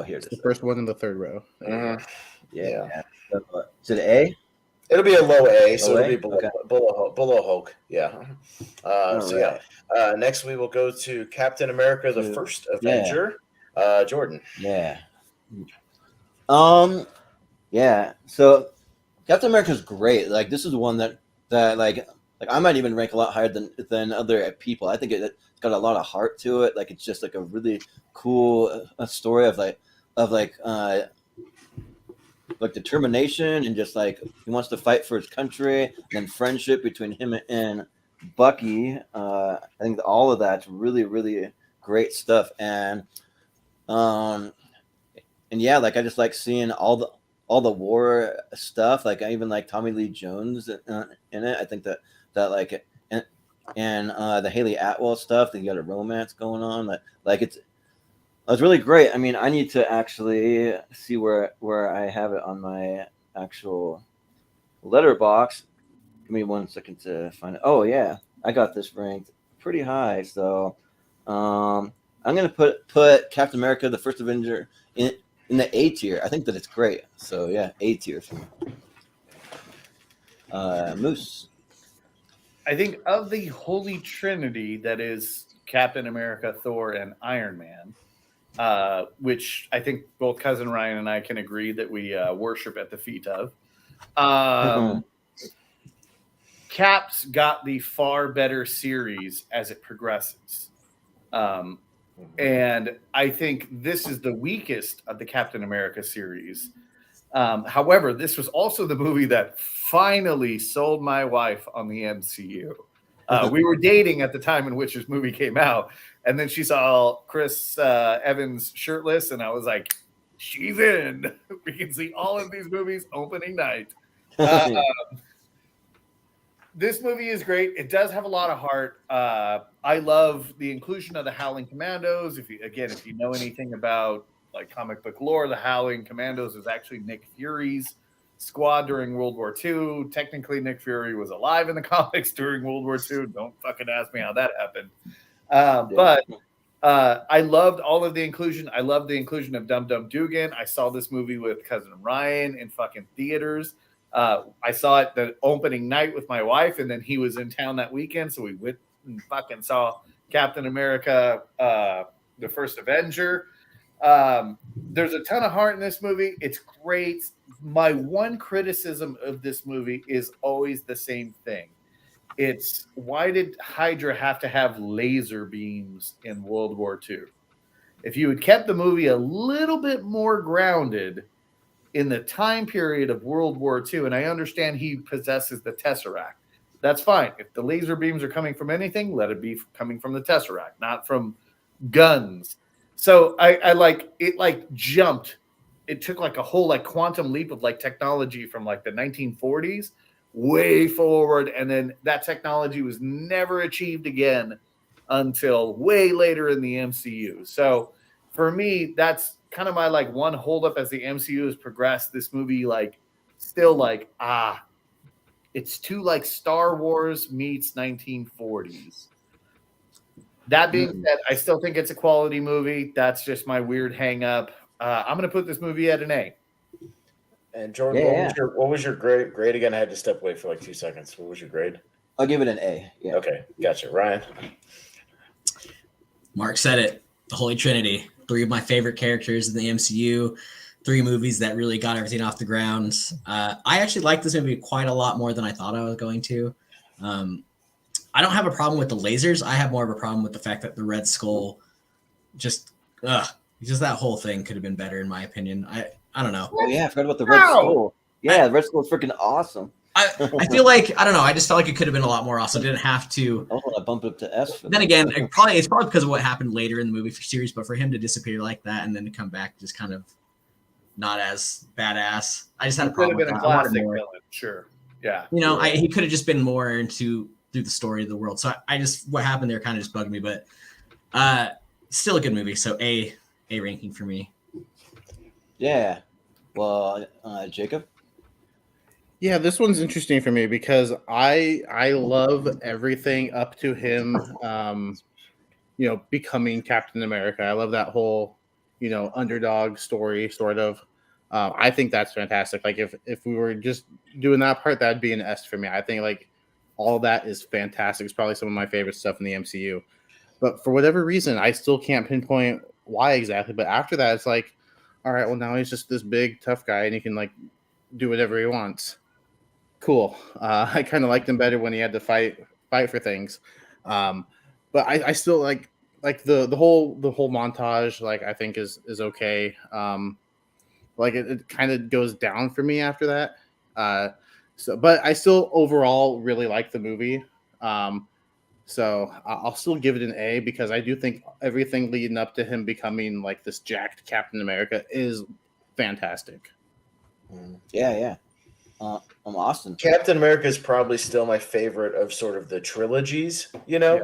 Here it is. The first one in the third row. Yeah. Is it A? It'll be a low A, so low it'll be A? below Hulk. Yeah. Next we will go to Captain America: The First Avenger. Jordan. Yeah. Yeah. So Captain America's great. Like this is one that like I might even rank a lot higher than other people. I think it's got a lot of heart to it. Like it's just like a really cool story of determination and just like he wants to fight for his country, and then friendship between him and Bucky. I think all of that's really, really great stuff. And yeah, like I just like seeing all the war stuff. Like I even like Tommy Lee Jones in it. I think that like and the Haley Atwell stuff. That you got a romance going on. Like it's really great. I mean, I need to actually see where I have it on my actual letterbox. Give me 1 second to find it. Oh yeah, I got this ranked pretty high. So I'm gonna put Captain America: The First Avenger in the A tier. I think that it's great. So yeah, A tier for me. Moose. I think of the holy trinity that is Captain America, Thor, and Iron Man, which I think both Cousin Ryan and I can agree that we worship at the feet of. Cap's got the far better series as it progresses. And I think this is the weakest of the Captain America series. However, this was also the movie that finally sold my wife on the MCU. We were dating at the time in which this movie came out, and then she saw Chris Evans shirtless, and I was like, she's in. We can see all of these movies opening night. This movie is great. It does have a lot of heart. I love the inclusion of the Howling Commandos. If you know anything about like comic book lore, the Howling Commandos is actually Nick Fury's squad during World War II. Technically, Nick Fury was alive in the comics during World War II. Don't fucking ask me how that happened. But I loved all of the inclusion. I loved the inclusion of Dum Dum Dugan. I saw this movie with Cousin Ryan in fucking theaters. I saw it the opening night with my wife, and then he was in town that weekend, so we went and fucking saw Captain America, the First Avenger. There's a ton of heart in this movie. It's great. My one criticism of this movie is always the same thing. It's why did Hydra have to have laser beams in World War II? If you had kept the movie a little bit more grounded in the time period of World War II, and I understand he possesses the Tesseract, that's fine. If the laser beams are coming from anything, let it be coming from the Tesseract, not from guns. So I like it, like jumped. It took like a whole like quantum leap of like technology from like the 1940s way forward, and then that technology was never achieved again until way later in the MCU. So for me, that's kind of my like one holdup as the MCU has progressed. This movie like still like it's too like Star Wars meets 1940s. That being said, I still think it's a quality movie. That's just my weird hang up. I'm going to put this movie at an A. And Jordan, what was your grade again? I had to step away for like 2 seconds. What was your grade? I'll give it an A. Yeah. Okay, gotcha. Ryan? Mark said it. The Holy Trinity. 3 of my favorite characters in the MCU. 3 movies that really got everything off the ground. I actually liked this movie quite a lot more than I thought I was going to. I don't have a problem with the lasers. I have more of a problem with the fact that the Red Skull just that whole thing could have been better in my opinion. I don't know. Oh yeah, I forgot about the Red Skull. Yeah, the Red Skull is freaking awesome. I feel like I don't know. I just felt like it could have been a lot more awesome. Didn't have to. I want to bump it up to S. Then again, it's probably because of what happened later in the movie series. But for him to disappear like that and then to come back just kind of not as badass, I just had a problem with that. Could have been a classic villain, sure. Yeah. You know, he could have just been more into through the story of the world. So I just what happened there kind of just bugged me. But still a good movie. So A ranking for me. Yeah. Well, Jacob. Yeah, this one's interesting for me because I love everything up to him, becoming Captain America. I love that whole, underdog story, sort of. I think that's fantastic. Like if we were just doing that part, that'd be an S for me. I think like all that is fantastic. It's probably some of my favorite stuff in the MCU. But for whatever reason, I still can't pinpoint why exactly. But after that, it's like, all right, well now he's just this big tough guy and he can like do whatever he wants. cool. I kind of liked him better when he had to fight for things. But I still like the whole montage. Like I think is okay. Like it kind of goes down for me after that. But I still overall really like the movie. So I'll still give it an A because I do think everything leading up to him becoming like this jacked Captain America is fantastic. Yeah. Austin. Captain America is probably still my favorite of sort of the trilogies,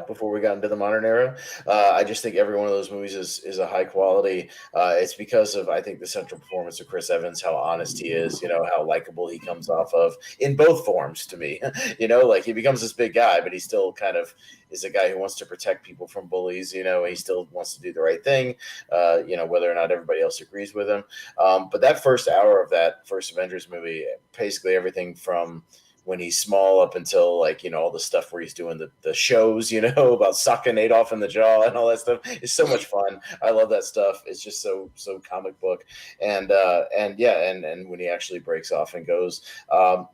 before we got into the modern era. I just think every one of those movies is a high quality. It's because of, I think, the central performance of Chris Evans, how honest he is, how likable he comes off of in both forms to me. Like he becomes this big guy, but he still kind of is a guy who wants to protect people from bullies, and he still wants to do the right thing, whether or not everybody else agrees with him. But that first hour of that first Avengers movie, basically everything from when he's small up until all the stuff where he's doing the shows, about sucking Adolf in the jaw and all that stuff is so much fun. I love that stuff. It's just so comic book. And when he actually breaks off and goes,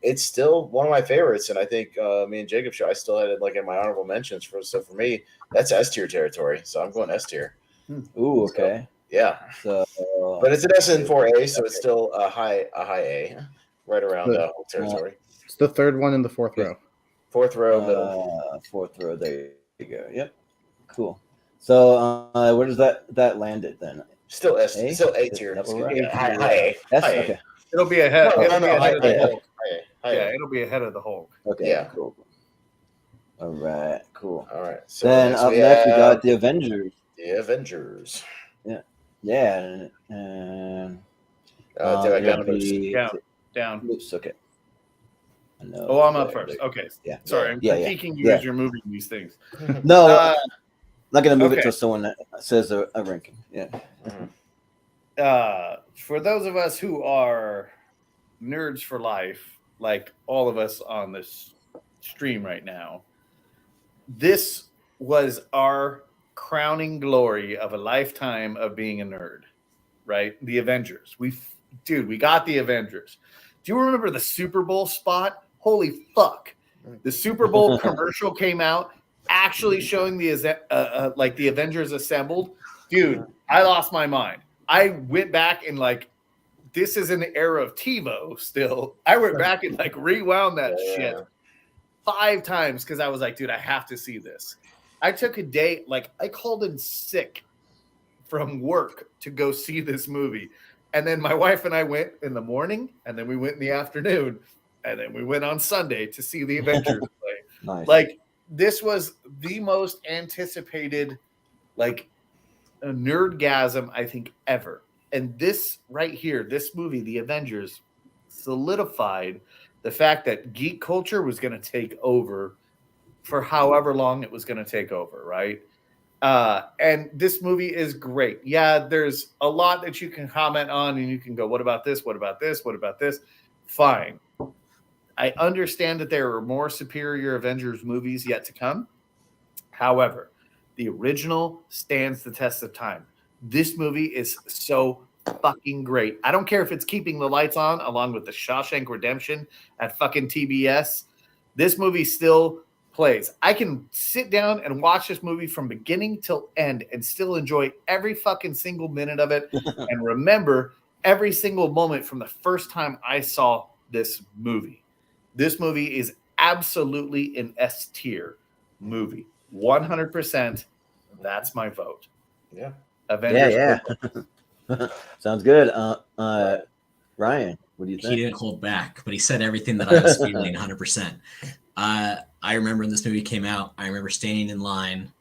it's still one of my favorites. And I think me and Jacob show, I still had it like in my honorable mentions so for me, that's S tier territory. So I'm going S tier. Ooh, okay. So, yeah. So, but it's an SN4A, so it's still a high A, right around the whole territory. It's the third one in the fourth row. Fourth row. Fourth row. There you go. Yep. Cool. So where does that land it then? Still S. A? Still A tier. High A. S? High A. Okay. It'll be ahead. No, It'll be ahead of the Hulk. High A. Yeah, it'll be ahead of the Hulk. Okay. Yeah. Cool. All right. Cool. All right. So then up next we got the Avengers. The Avengers. Yeah. Down. Oops, okay. Oh, I'm up first. Okay. Yeah. Sorry, I'm critiquing you as you're moving these things. No, not gonna move it till someone says a ranking. Yeah. For those of us who are nerds for life, like all of us on this stream right now, this was our crowning glory of a lifetime of being a nerd, right? The Avengers. We got the Avengers. Do you remember the Super Bowl spot? Holy fuck. The Super Bowl commercial came out actually showing the Avengers assembled. Dude, I lost my mind. I went back and this is in the era of TiVo still. I went back and rewound that shit 5 times because I was like, dude, I have to see this. I took a day, I called in sick from work to go see this movie. And then my wife and I went in the morning, and then we went in the afternoon, and then we went on Sunday to see the Avengers play. Nice. This was the most anticipated, a nerdgasm, I think, ever. And this right here, this movie, The Avengers, solidified the fact that geek culture was going to take over for however long it was going to take over, right? And this movie is great. Yeah, there's a lot that you can comment on, and you can go, what about this? What about this? What about this? Fine. I understand that there are more superior Avengers movies yet to come. However, the original stands the test of time. This movie is so fucking great. I don't care if it's keeping the lights on along with the Shawshank Redemption at fucking TBS. This movie still plays. I can sit down and watch this movie from beginning till end and still enjoy every fucking single minute of it and remember every single moment from the first time I saw this movie. This movie is absolutely an S tier movie. 100%. That's my vote. Yeah. Avengers. Yeah. Sounds good. Ryan, what do you think? He didn't hold back, but he said everything that I was feeling 100%. I remember when this movie came out, I remember standing in line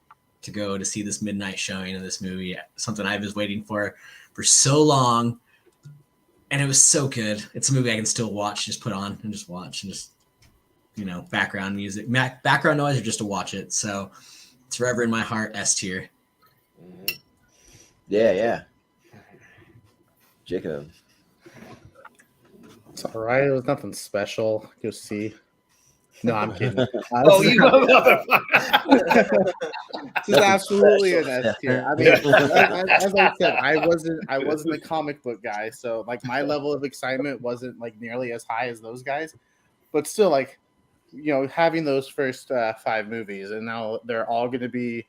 to go to see this midnight showing of this movie, something I was waiting for so long. And it was so good. It's a movie I can still watch, just put on and just watch and just, background music, background noise or just to watch it. So it's forever in my heart, S tier. Yeah. Jacob. It's all right. It was nothing special. Go see. No, I'm kidding. You This is absolutely an S tier. I mean, as I said, I wasn't a comic book guy, so my level of excitement wasn't nearly as high as those guys. but still, like, having those first 5 movies, and now they're all going to be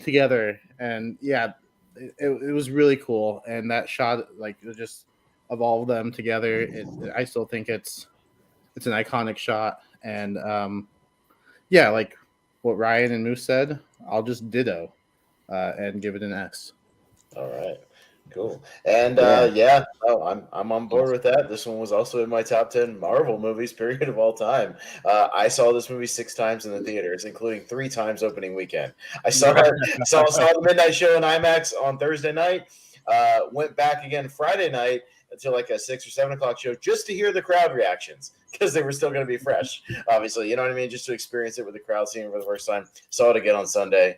together, and it was really cool. And that shot, like, just of all of them together, I still think it's an iconic shot. And like what Ryan and Moose said, I'll just ditto and give it an S. All right. Cool. And I'm on board with that. This one was also in my top 10 Marvel movies, period, of all time. I saw this movie 6 times in the theaters, including 3 times opening weekend. I saw the midnight show in IMAX on Thursday night. Went back again Friday night until like a 6 or 7 o'clock show just to hear the crowd reactions, because they were still going to be fresh, obviously. You know what I mean? Just to experience it with the crowd, seeing it for the first time. Saw it again on Sunday.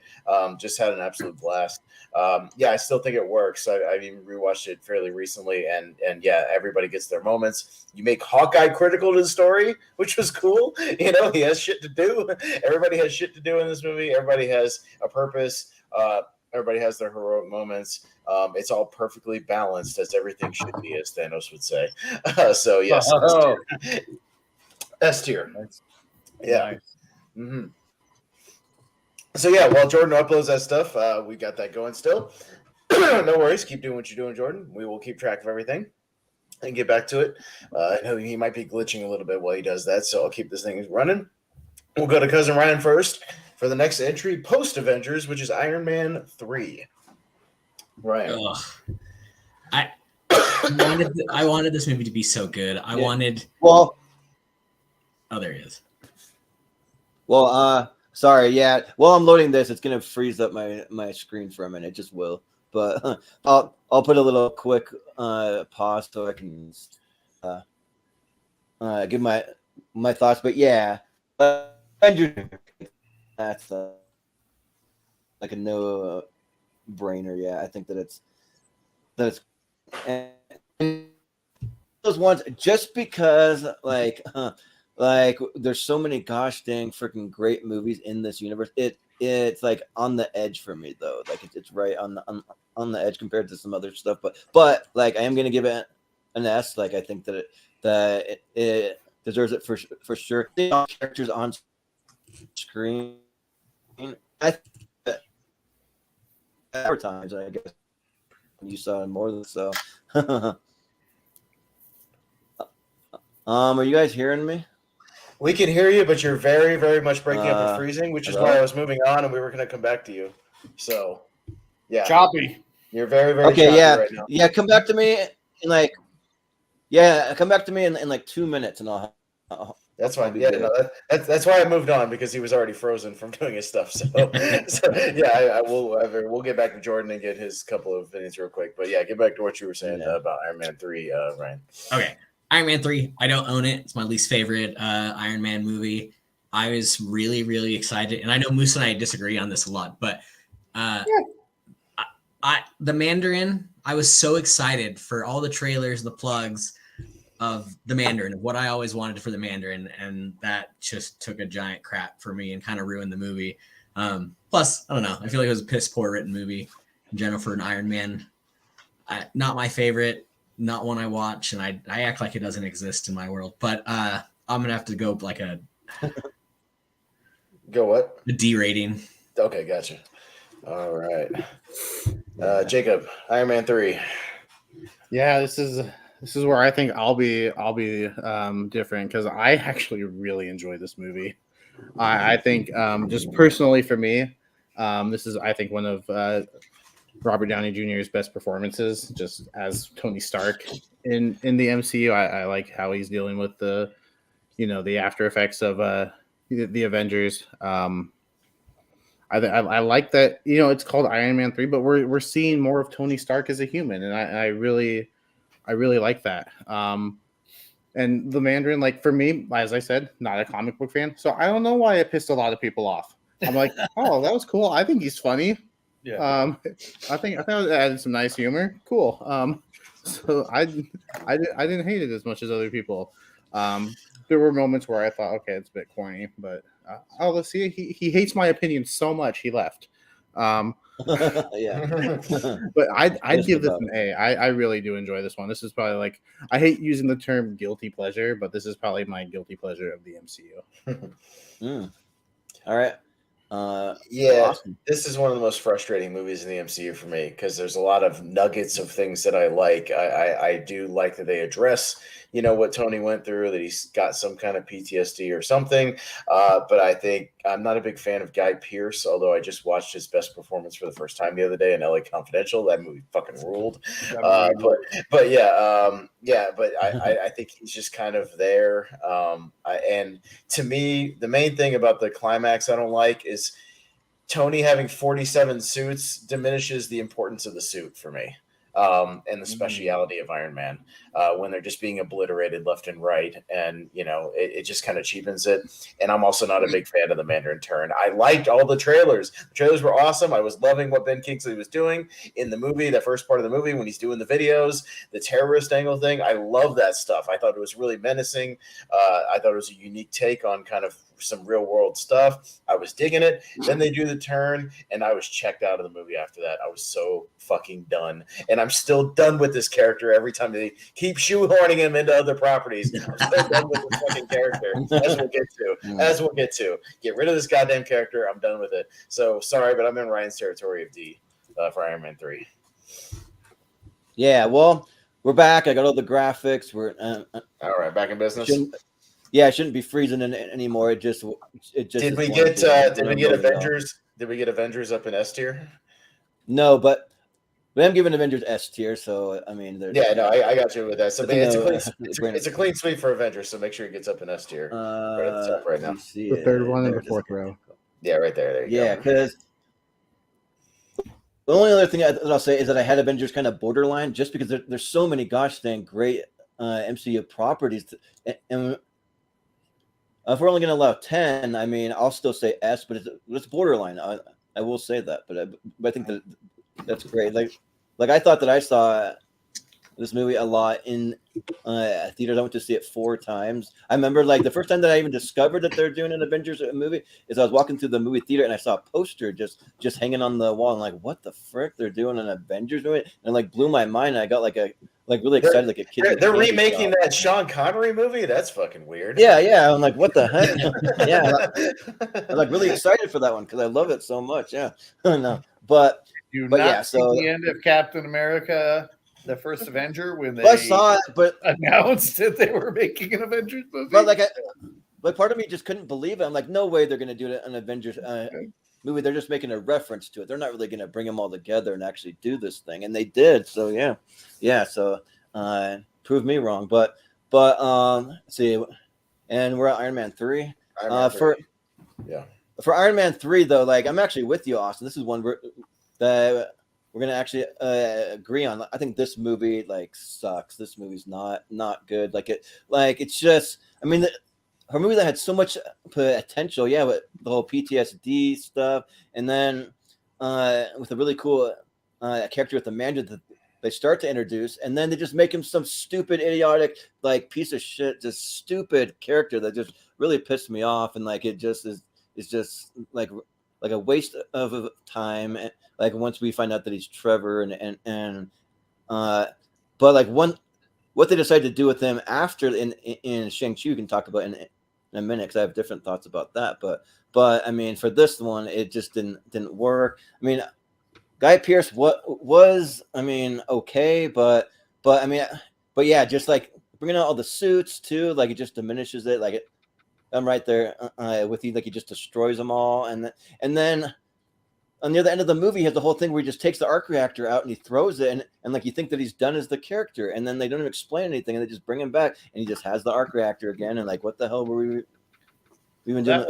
Just had an absolute blast. I still think it works. I've even rewatched it fairly recently, and everybody gets their moments. You make Hawkeye critical to the story, which was cool. He has shit to do. Everybody has shit to do in this movie. Everybody has a purpose. Everybody has their heroic moments. It's all perfectly balanced, as everything should be, as Thanos would say. So yes, S tier. Yeah. Nice. Mm-hmm. So while Jordan uploads that stuff, we got that going still. No worries. Keep doing what you're doing, Jordan. We will keep track of everything and get back to it. I know he might be glitching a little bit while he does that, so I'll keep this thing running. We'll go to Cousin Ryan first for the next entry post Avengers, which is Iron Man 3. Ryan. I wanted this movie to be so good. There he is. Well, sorry, yeah. While I'm loading this, it's gonna freeze up my screen for a minute. It just will. But I'll put a little quick pause so I can give my thoughts. But yeah, that's like a no brainer. Yeah, I think that's and those ones just because like there's so many gosh dang freaking great movies in this universe. It's like on the edge for me though. Like it's right on the edge compared to some other stuff. But like I am gonna give it an S. Like I think that it deserves it for sure. Characters on screen. I think that times I guess you saw it more than so. Are you guys hearing me? We can hear you, but you're very, very much breaking up and freezing, which is why I was moving on, and we were going to come back to you. So, yeah. Choppy. You're very, very choppy right now. Yeah, come back to me in like in 2 minutes, and I'll that's fine. Yeah, no, that's why I moved on, because he was already frozen from doing his stuff. So I will. We'll get back to Jordan and get his couple of minutes real quick. But yeah, get back to what you were saying about Iron Man 3, Ryan. Okay. Iron Man 3, I don't own it. It's my least favorite Iron Man movie. I was really, really excited. And I know Moose and I disagree on this a lot, but the Mandarin, I was so excited for all the trailers, the plugs of the Mandarin, of what I always wanted for the Mandarin. And that just took a giant crap for me and kind of ruined the movie. Plus, I don't know. I feel like it was a piss poor written movie in general for an Iron Man. Not my favorite. Not one I watch, and I act like it doesn't exist in my world. But I'm gonna have to go like a what? A D rating. Okay, gotcha. All right, Jacob, Iron Man 3. Yeah, this is where I think I'll be different, because I actually really enjoy this movie. I think just personally for me, this is I think one of Robert Downey Jr.'s best performances, just as Tony Stark in the MCU. I like how he's dealing with the after effects of the Avengers. I like that it's called Iron Man 3, but we're seeing more of Tony Stark as a human, and I really like that. And the Mandarin, like for me, as I said, not a comic book fan, so I don't know why it pissed a lot of people off. I'm like, oh, that was cool. I think he's funny. Yeah. I think it added some nice humor. Cool. So I didn't hate it as much as other people. There were moments where I thought, okay, it's a bit corny, but let's see. He hates my opinion so much he left. Yeah. But I'd give this an A. I really do enjoy this one. This is probably like, I hate using the term guilty pleasure, but this is probably my guilty pleasure of the MCU. All right. Yeah, awesome. This is one of the most frustrating movies in the MCU for me because there's a lot of nuggets of things that I like. I do like that they address, what Tony went through, that he's got some kind of PTSD or something. But I think I'm not a big fan of Guy Pearce, although I just watched his best performance for the first time the other day in LA Confidential. That movie fucking ruled. But I think he's just kind of there. And to me, the main thing about the climax I don't like is Tony having 47 suits diminishes the importance of the suit for me. And the speciality of Iron Man when they're just being obliterated left and right. And, it just kind of cheapens it. And I'm also not a big fan of the Mandarin turn. I liked all the trailers. The trailers were awesome. I was loving what Ben Kingsley was doing in the movie, the first part of the movie when he's doing the videos, the terrorist angle thing. I love that stuff. I thought it was really menacing. I thought it was a unique take on kind of some real world stuff. I was digging it. Then they do the turn, and I was checked out of the movie after that. I was so fucking done. And I'm still done with this character every time they keep shoehorning him into other properties. I'm still done with this fucking character, as we'll get to. Get rid of this goddamn character. I'm done with it. So sorry, but I'm in Ryan's territory of D for Iron Man 3. Yeah, well, we're back. I got all the graphics. We're all right, back in business. I shouldn't be freezing in anymore. It just did we get Avengers? Did we get Avengers up in S tier? No, but I'm giving Avengers S tier. So I mean, I got you with that. So it's a clean sweep for Avengers. So make sure it gets up in S tier. Right at the top right now. The third one in the fourth row. Yeah, right there. There you go. Because the only other thing that I'll say is that I had Avengers kind of borderline, just because there's so many gosh dang great MCU properties, and if we're only going to allow 10, I mean, I'll still say S, but it's borderline. I will say that, but I think that's great. Like I thought that I saw this movie a lot in theaters. I went to see it 4 times. I remember like the first time that I even discovered that they're doing an Avengers movie is I was walking through the movie theater and I saw a poster just hanging on the wall. And like, what the frick? They're doing an Avengers movie? And it like blew my mind. And I got really excited, like a kid. They're remaking that Sean Connery movie. That's fucking weird. Yeah. I'm like, what the heck? I'm like really excited for that one because I love it so much. Yeah, no, but so the end of Captain America, the first Avenger, when they I saw it, but announced that they were making an Avengers movie. But part of me just couldn't believe it. I'm like, no way they're going to do an Avengers movie. They're just making a reference to it. They're not really going to bring them all together and actually do this thing, and they did. So yeah. So prove me wrong, but let's see, and we're at Iron Man 3. For Iron Man 3 though, like I'm actually with you, Austin. This is one that we're gonna actually agree on. I think this movie like sucks. This movie's not good. It's just, I mean, her movie that had so much potential, with the whole PTSD stuff, and then with a really cool character with the Mandarin that they start to introduce, and then they just make him some stupid, idiotic, like piece of shit, just stupid character that just really pissed me off, and like it just is just like a waste of time. Like once we find out that he's Trevor, but like what they decided to do with him after in Shang-Chi, we can talk about in a minute because I have different thoughts about that. But I mean, for this one, it just didn't work. I mean, Guy Pearce was okay, but yeah, just like bringing out all the suits too, like it just diminishes it. Like I'm right there with you, like he just destroys them all, and then on the other end of the movie, he has the whole thing where he just takes the arc reactor out and he throws it, and like you think that he's done as the character, and then they don't even explain anything, and they just bring him back, and he just has the arc reactor again, and like what the hell were we even doing? That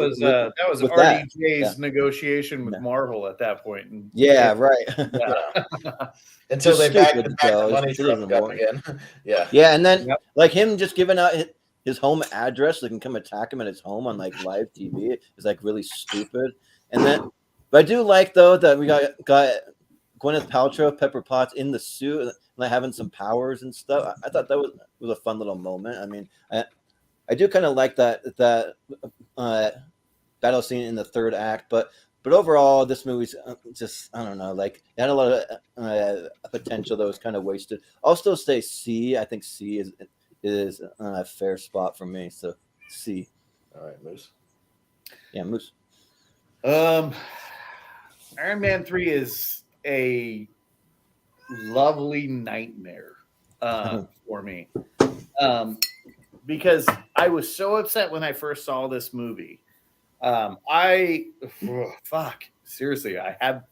was RDJ's negotiation with Marvel at that point. Right. Until they backed the money truck up again. Yeah, and then like him just giving out his home address so they can come attack him at his home on like live TV is like really stupid. And then, but I do like though that we got Gwyneth Paltrow, Pepper Potts in the suit, and like having some powers and stuff. I thought that was a fun little moment. I mean, I do kind of like that battle scene in the third act, but But overall, this movie's just, I don't know, like it had a lot of potential that was kind of wasted. I'll still say C. I think C is a fair spot for me. So C. All right, Moose. Yeah, Moose. Iron Man 3 is a lovely nightmare for me. Because I was so upset when I first saw this movie. Seriously, I have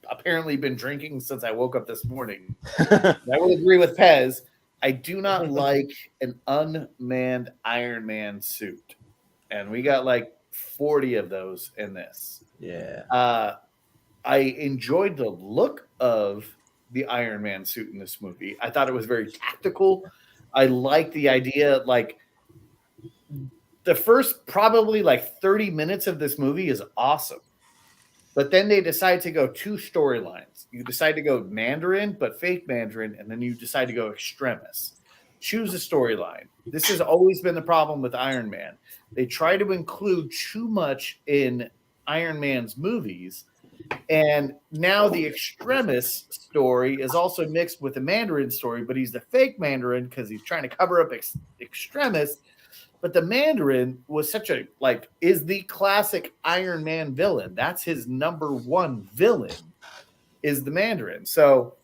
apparently been drinking since I woke up this morning. I will agree with Pez. I do not like an unmanned Iron Man suit. And we got like 40 of those in this. Yeah. I enjoyed the look of the Iron Man suit in this movie. I thought it was very tactical. I like the idea, like the first probably like 30 minutes of this movie is awesome. But then they decide to go two storylines. You decide to go Mandarin, but fake Mandarin, and then you decide to go extremist. Choose a storyline. This has always been the problem with Iron Man. They try to include too much in Iron Man's movies, and now the extremist story is also mixed with the Mandarin story, but he's the fake Mandarin because he's trying to cover up extremists. But the Mandarin was is the classic Iron Man villain. That's his number one villain, is the Mandarin. So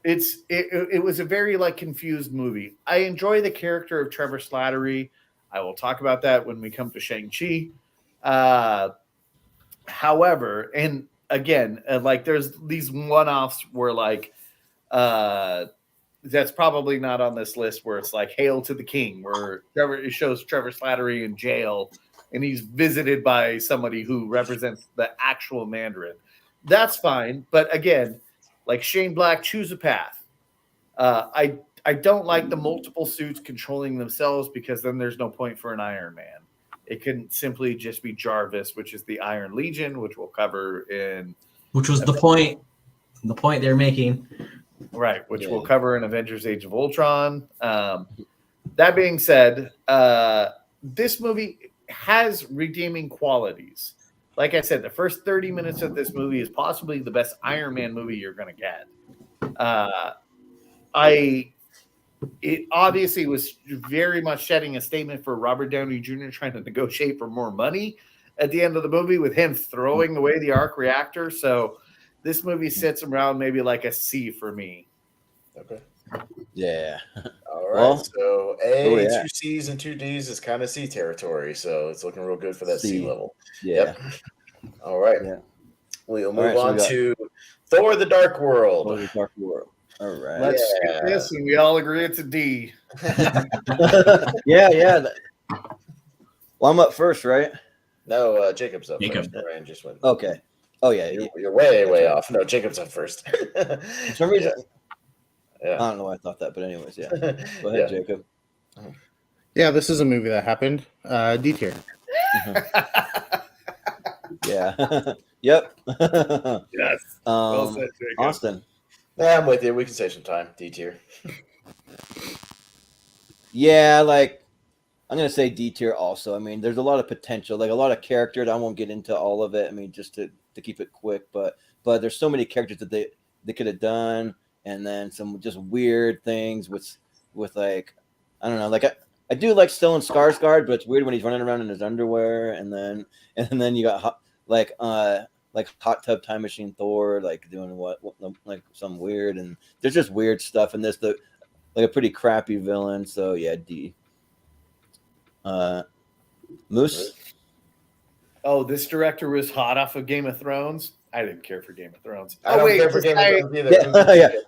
it was a very confused movie. I enjoy the character of Trevor Slattery. I will talk about that when we come to Shang-Chi. However, and again, there's these one-offs where that's probably not on this list, where it's like Hail to the King, where it shows Trevor Slattery in jail and he's visited by somebody who represents the actual Mandarin. That's fine. But again, like Shane Black, choose a path. I don't like the multiple suits controlling themselves, because then there's no point for an Iron Man. It couldn't simply just be Jarvis, which is the Iron Legion, which we'll cover in. Which was the point they're making. Right, which we'll cover in Avengers Age of Ultron. That being said, this movie has redeeming qualities. Like I said, the first 30 minutes of this movie is possibly the best Iron Man movie you're going to get. It obviously was very much setting a statement for Robert Downey Jr. trying to negotiate for more money at the end of the movie, with him throwing away the arc reactor. So this movie sits around maybe like a C for me. Okay. Yeah. All right. So two C's and two D's is kind of C territory. So it's looking real good for that C level. Yeah. Yep. All right. Yeah. We'll move on to Thor: The Dark World. Thor: The Dark World. All right. Let's skip this, and we all agree it's a D. Yeah. Well, I'm up first, right? No, Jacob's up Jacob. first. Ryan just went. Okay. Oh, yeah. You're way off. No, Jacob's up first. For some reason, yeah. I don't know why I thought that, but anyways, yeah. Go ahead, Jacob. Yeah, this is a movie that happened. D tier. Yeah. Yep. Yes. Well said, Jacob. Austin. Yeah, I'm with you. We can save some time. D tier. Yeah, I'm going to say D tier also. I mean, there's a lot of potential, a lot of characters. I won't get into all of it. I mean, just to keep it quick, but there's so many characters that they could have done, and then some just weird things with I don't know, I do like Stellan Skarsgård, but it's weird when he's running around in his underwear, and then you got Hot Tub Time Machine Thor, doing what some weird, and there's just weird stuff in this, a pretty crappy villain. So yeah, D. Moose. Oh, this director was hot off of Game of Thrones. I didn't care for Game of Thrones. I don't care for Game of Thrones either.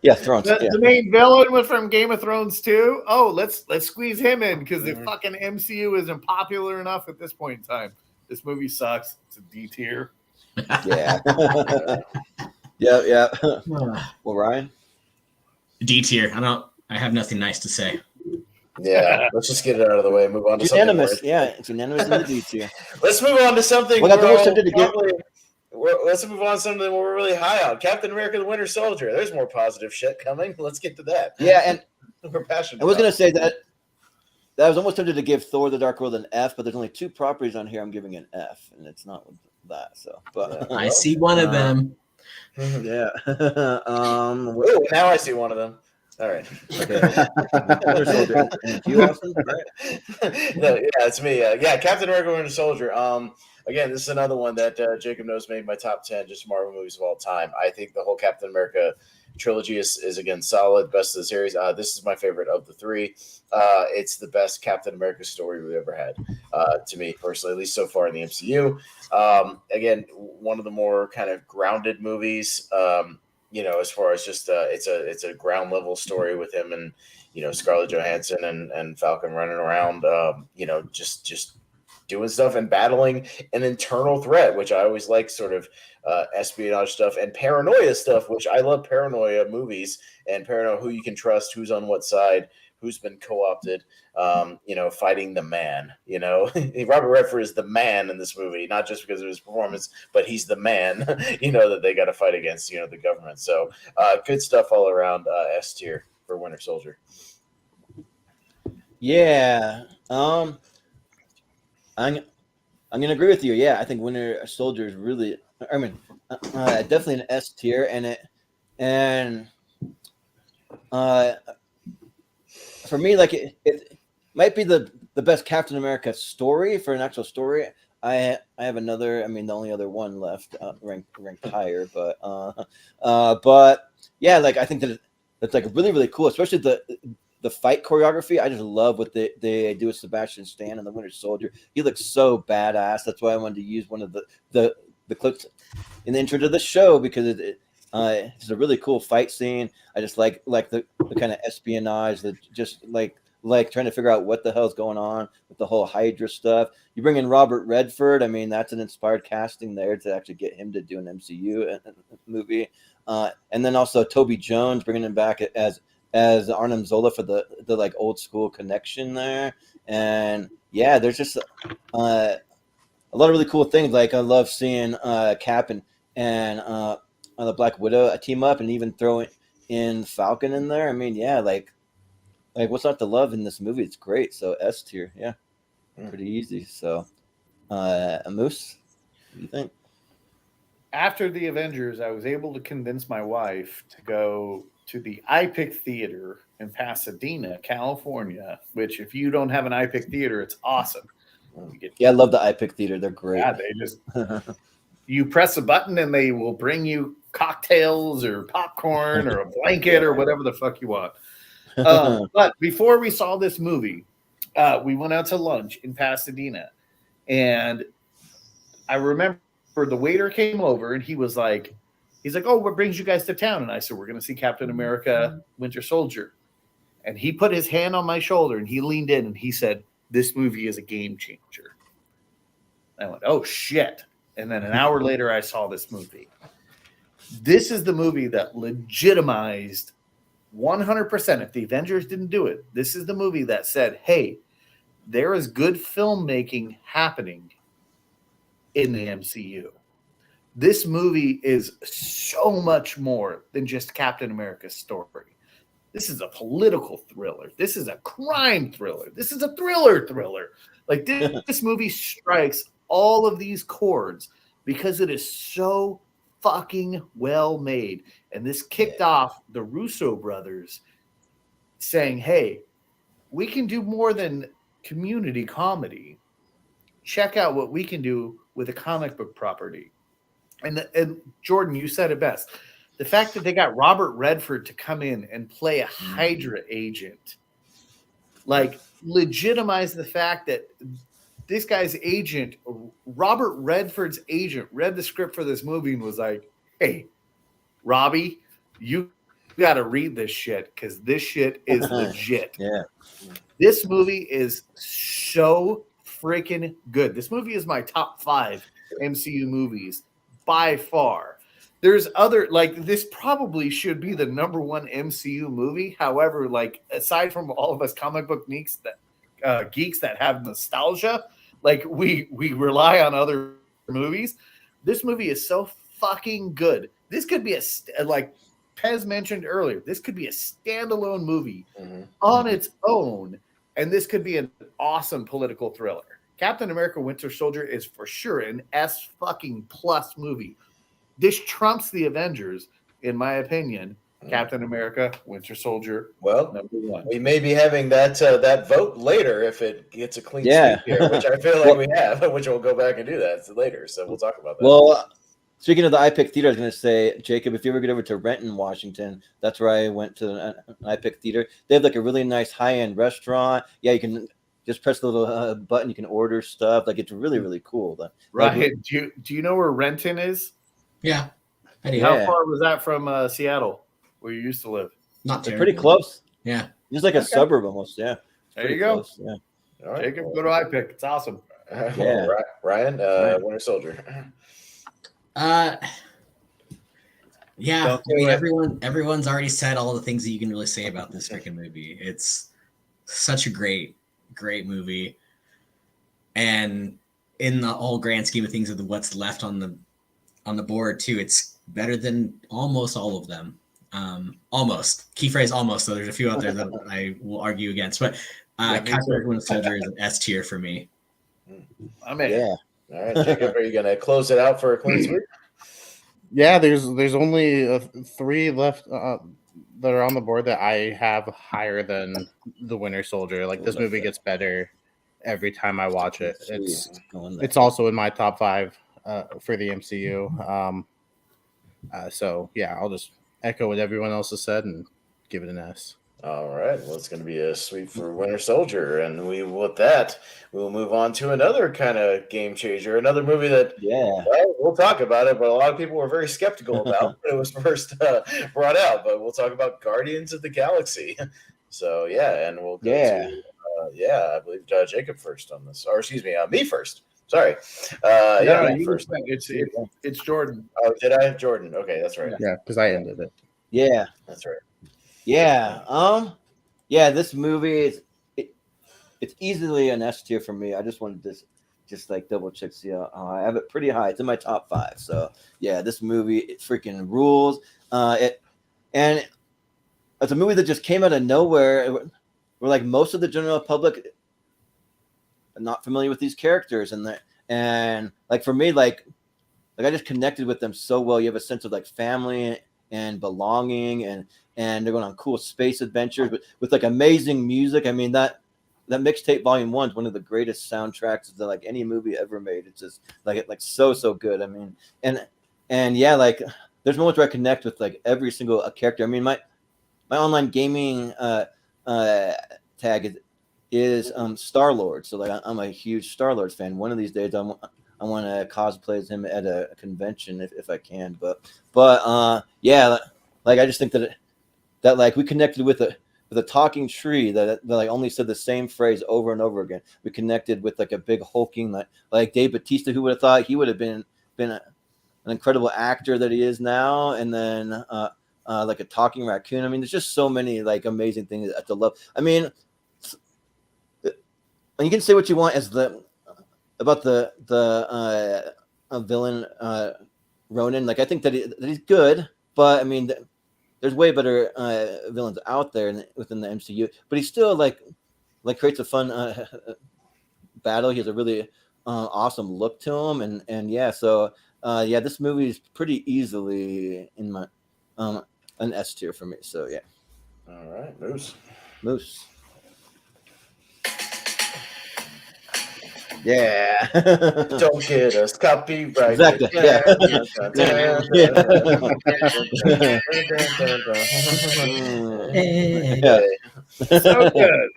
Yeah, Thrones. The main villain was from Game of Thrones too. Oh, let's squeeze him in, because the fucking MCU isn't popular enough at this point in time. This movie sucks. It's a D tier. Yeah. Yeah. Well, Ryan. D tier. I have nothing nice to say. Yeah, let's just get it out of the way and move on to unanimous. something. Yeah, it's unanimous in the D tier. Let's move on to something. Let's move on to something we're really high on. Captain America: The Winter Soldier. There's more positive shit coming. Let's get to that. Yeah, and we're passionate. I was going to say that I was almost tempted to give Thor: The Dark World an F, but there's only two properties on here I'm giving an F, and it's not that. So, but I see one of them. Yeah. Oh, now I see one of them. All right. Okay. Winter Soldier. And it's you, Austin? Right? No, yeah, it's me. Yeah, Captain America: Winter Soldier. Again, this is another one that Jacob knows made my top 10 just Marvel movies of all time. I think the whole Captain America trilogy is again solid, best of the series. This is my favorite of the three. It's the best Captain America story we've ever had, to me personally, at least so far in the MCU. Again, one of the more kind of grounded movies. As far as just it's a ground level story with him and Scarlett Johansson and Falcon running around, just doing stuff and battling an internal threat, which I always like, sort of espionage stuff and paranoia stuff, which I love. Paranoia movies and paranoia, who you can trust, who's on what side, who's been co-opted, fighting the man. Robert Redford is the man in this movie, not just because of his performance, but he's the man, that they got to fight against, the government. So good stuff all around. S tier for Winter Soldier. Yeah. I'm gonna agree with you. Yeah, I think Winter Soldier is really. I mean, definitely an S tier, and for me, like it might be the best Captain America story for an actual story. I have another. I mean, the only other one left, ranked higher, but yeah, like I think that it's like really really cool, especially the fight choreography. I just love what they do with Sebastian Stan and the Winter Soldier. He looks so badass. That's why I wanted to use one of the clips in the intro to the show, because it's a really cool fight scene. I just like the kind of espionage, that just like trying to figure out what the hell's going on with the whole Hydra stuff. You bring in Robert Redford. I mean, that's an inspired casting there to actually get him to do an MCU movie. And then also Toby Jones, bringing him back as Arnim Zola for the like old school connection there. And yeah, there's just a lot of really cool things. Like I love seeing Cap and the Black Widow team up, and even throwing in Falcon in there. I mean, yeah, like what's not to love in this movie? It's great. So S tier, yeah, pretty easy. So Moose, what do you think? After the Avengers, I was able to convince my wife to go to the iPic Theater in Pasadena, California, which if you don't have an iPic Theater, it's awesome. Yeah, I love the iPic Theater. They're great. Yeah, they just you press a button and they will bring you cocktails or popcorn or a blanket or whatever the fuck you want. But before we saw this movie, we went out to lunch in Pasadena, and I remember the waiter came over and he's like, "Oh, what brings you guys to town?" And I said, "We're going to see Captain America: Winter Soldier." And he put his hand on my shoulder and he leaned in and he said, "This movie is a game changer." I went, "Oh shit." And then an hour later, I saw this movie. This is the movie that legitimized 100%. If the Avengers didn't do it, this is the movie that said, hey, there is good filmmaking happening in the MCU. This movie is so much more than just Captain America's story. This is a political thriller. This is a crime thriller. This is a thriller. Like this movie strikes all of these chords because it is so fucking well made. And this kicked off the Russo brothers saying, hey, we can do more than community comedy. Check out what we can do with a comic book property. And Jordan, you said it best. The fact that they got Robert Redford to come in and play a Hydra agent, like, legitimized the fact that this guy's agent, Robert Redford's agent, read the script for this movie and was like, hey, Robbie, you got to read this shit because this shit is legit. Yeah. This movie is so freaking good. This movie is my top 5 MCU movies by far. There's other, like, this probably should be the number 1 MCU movie. However, like, aside from all of us comic book geeks that have nostalgia, like, we rely on other movies. This movie is so fucking good. This could be like Pez mentioned earlier, this could be a standalone movie on its own, and this could be an awesome political thriller. Captain America Winter Soldier is for sure an S fucking plus movie. This trumps the Avengers, in my opinion. Captain America Winter Soldier. Well, #1. We may be having that vote later if it gets a clean sweep here, which I feel like we have, which we'll go back and do that later. So we'll talk about that. Well, speaking of the iPic Theater, I was going to say, Jacob, if you ever get over to Renton, Washington, that's where I went to an iPic Theater. They have like a really nice high-end restaurant. Yeah, you can just press the little button. You can order stuff. Like, it's really, really cool. Ryan, like, do you know where Renton is? Yeah. How far was that from Seattle, where you used to live? Not terribly. Pretty close. Yeah. It's like a suburb almost. Yeah. There you go. Close. Yeah. All right. Jacob, go to iPic. It's awesome. Yeah. Ryan, Winter Soldier. Yeah, I mean, everyone's already said all the things that you can really say about this freaking movie. It's such a great movie, and in the whole grand scheme of things, of what's left on the board too, it's better than almost all of them. Almost, key phrase almost. So there's a few out there that I will argue against, but Captain America Winter Soldier is an S tier for me. I'm in. Yeah. All right, Jacob, are you gonna close it out for a clean sweep? Yeah, there's only 3 left that are on the board that I have higher than the Winter Soldier. Like, this movie gets better every time I watch it. It's also in my top 5 for the MCU. So yeah, I'll just echo what everyone else has said and give it an S. All right. Well, it's going to be a sweep for Winter Soldier, and with that, we'll move on to another kind of game changer, another movie that we'll talk about it, but a lot of people were very skeptical about when it was first brought out. But we'll talk about Guardians of the Galaxy. So and we'll go to I believe Jacob first on this, or excuse me, me first. Sorry. You first. It's Jordan. Oh, did I have Jordan? Okay, that's right. Yeah, because I ended it. Yeah, that's right. Yeah. This movie it's easily an S tier for me. I just wanted to just like double check. See, I have it pretty high. It's in my top 5. So yeah, this movie it freaking rules. It's a movie that just came out of nowhere. Where like most of the general public are not familiar with these characters, and like for me, like I just connected with them so well. You have a sense of like family and belonging, and they're going on cool space adventures with like amazing music. I mean, that mixtape volume 1 is one of the greatest soundtracks that like any movie ever made. It's just like so good. I mean, and yeah, like there's moments where I connect with like every single character. I mean, my online gaming tag is Star-Lord. So like I'm a huge Star-Lord fan. One of these days I want to cosplay as him at a convention if I can. But yeah, like I just think that like we connected with a talking tree that like only said the same phrase over and over again. We connected with like a big hulking like Dave Bautista. Who would have thought he would have been an incredible actor that he is now, and then like a talking raccoon. I mean, there's just so many like amazing things to love. I mean, and you can say what you want about the villain Ronan. Like I think that he's good, but I mean, there's way better villains out there within the MCU. But he still like creates a fun battle. He has a really awesome look to him, and yeah. So this movie is pretty easily in my an S tier for me. So yeah. All right, Moose. Yeah. Don't get us copyright. Exactly. Yeah. So good.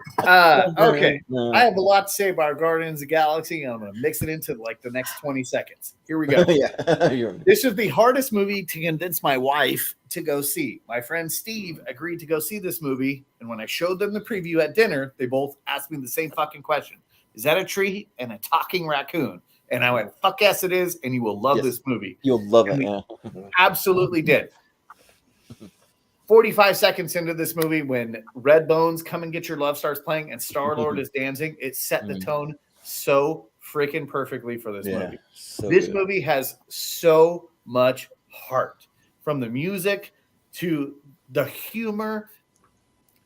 Okay. I have a lot to say about Guardians of the Galaxy, and I'm going to mix it into like the next 20 seconds. Here we go. This is the hardest movie to convince my wife to go see. My friend Steve agreed to go see this movie, and when I showed them the preview at dinner, they both asked me the same fucking question. Is that a tree and a talking raccoon? And I went, fuck yes, it is. And you will love this movie. You'll love it. Yeah. Absolutely did. 45 seconds into this movie, when Red Bones Come and Get Your Love starts playing and Star-Lord is dancing, it set the tone so freaking perfectly for this movie. So this movie has so much heart. From the music to the humor.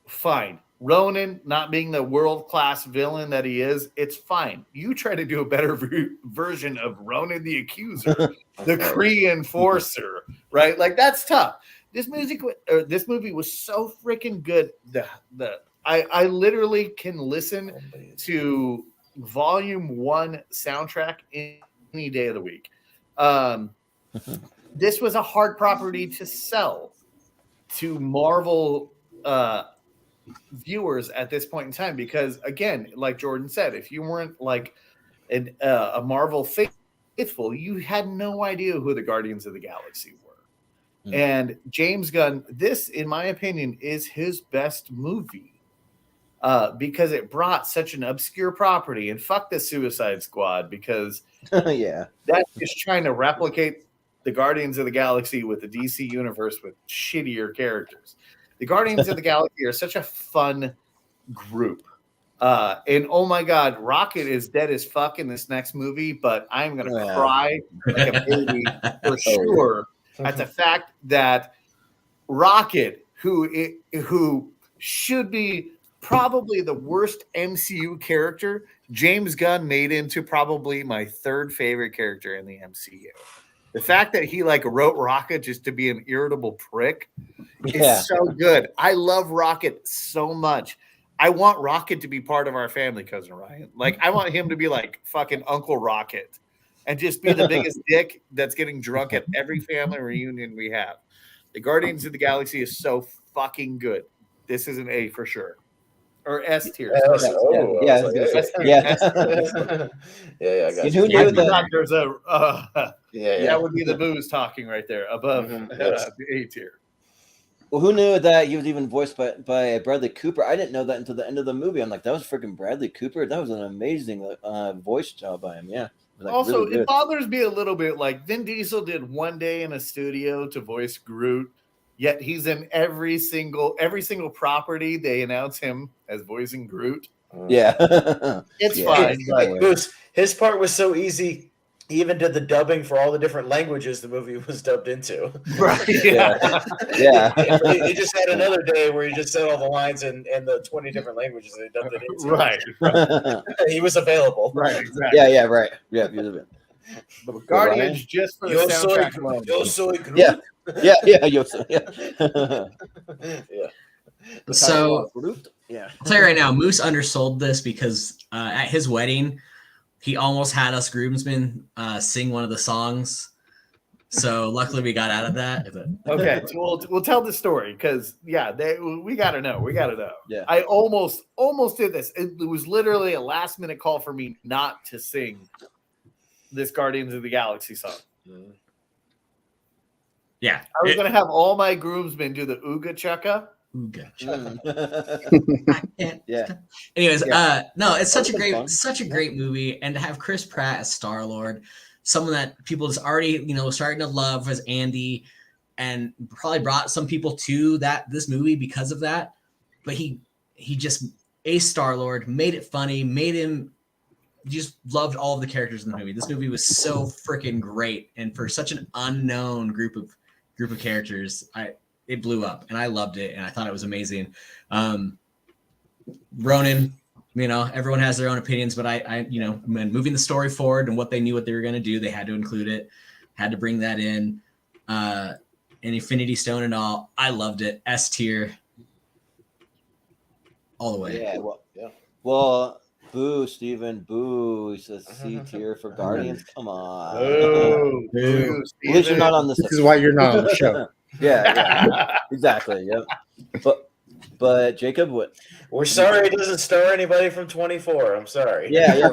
Fine. Ronan not being the world-class villain that he is, it's fine. You try to do a better version of Ronan the Accuser, the Kree Enforcer, right? Like, that's tough. This movie was so freaking good. I literally can listen to Volume 1 soundtrack any day of the week. This was a hard property to sell to Marvel viewers at this point in time because, again, like Jordan said, if you weren't like a Marvel faithful, you had no idea who the Guardians of the Galaxy were. And James Gunn, this, in my opinion, is his best movie because it brought such an obscure property. And fuck the Suicide Squad, because that's just trying to replicate the Guardians of the Galaxy with the DC universe with shittier characters. The Guardians of the Galaxy are such a fun group. And oh my God, Rocket is dead as fuck in this next movie, but I'm going to cry like a baby for sure at the fact that Rocket, who should be probably the worst MCU character, James Gunn made into probably my third favorite character in the MCU. The fact that he like wrote Rocket just to be an irritable prick is so good. I love Rocket so much. I want Rocket to be part of our family, Cousin Ryan. Like, I want him to be like fucking Uncle Rocket and just be the biggest dick that's getting drunk at every family reunion we have. The Guardians of the Galaxy is so fucking good. This is an A for sure. Or S tier. I got you. Who knew that there's a that would be the booze talking right there above the A tier. Well, who knew that he was even voiced by Bradley Cooper? I didn't know that until the end of the movie. I'm like, that was freaking Bradley Cooper. That was an amazing voice job by him. Yeah. Like, also, really it bothers me a little bit. Like, Vin Diesel did one day in a studio to voice Groot, yet he's in every single property. They announce him as voicing Groot. Yeah, it's fine. But his part was so easy. He even did the dubbing for all the different languages the movie was dubbed into. Right. Yeah. He just had another day where he just said all the lines in the 20 different languages they dubbed it into. Right. He was available. Right. Exactly. Yeah. Right. Yeah. But Guardians just for the soundtrack alone. Yo soy Groot. Yeah. So I'll tell you right now, Moose undersold this because at his wedding, he almost had us groomsmen sing one of the songs. So luckily we got out of that. Okay, so we'll tell the story because we gotta know. Yeah. I almost did this. It was literally a last minute call for me not to sing this Guardians of the Galaxy song. Yeah. I was gonna have all my groomsmen do the Ooga Chukka. Yeah. Anyways, no, it's such a great movie, and to have Chris Pratt as Star-Lord, someone that people just already, starting to love as Andy, and probably brought some people to this movie because of that. But he just Star-Lord, made it funny, made him just loved all of the characters in the movie. This movie was so freaking great, and for such an unknown group of characters, it blew up, and I loved it, and I thought it was amazing. Ronan, everyone has their own opinions, but I when moving the story forward and what they knew what they were going to do, they had to include it, had to bring that in. And Infinity Stone and all, I loved it. S tier, all the way. Yeah. Well, boo, Steven, boo. He says C tier for Guardians. Come on. Boo, at least you're not on this. This is why you're not on the show. Yeah. Exactly. Yep. But Jacob, what? We're sorry it doesn't star anybody from 24. I'm sorry. Yeah.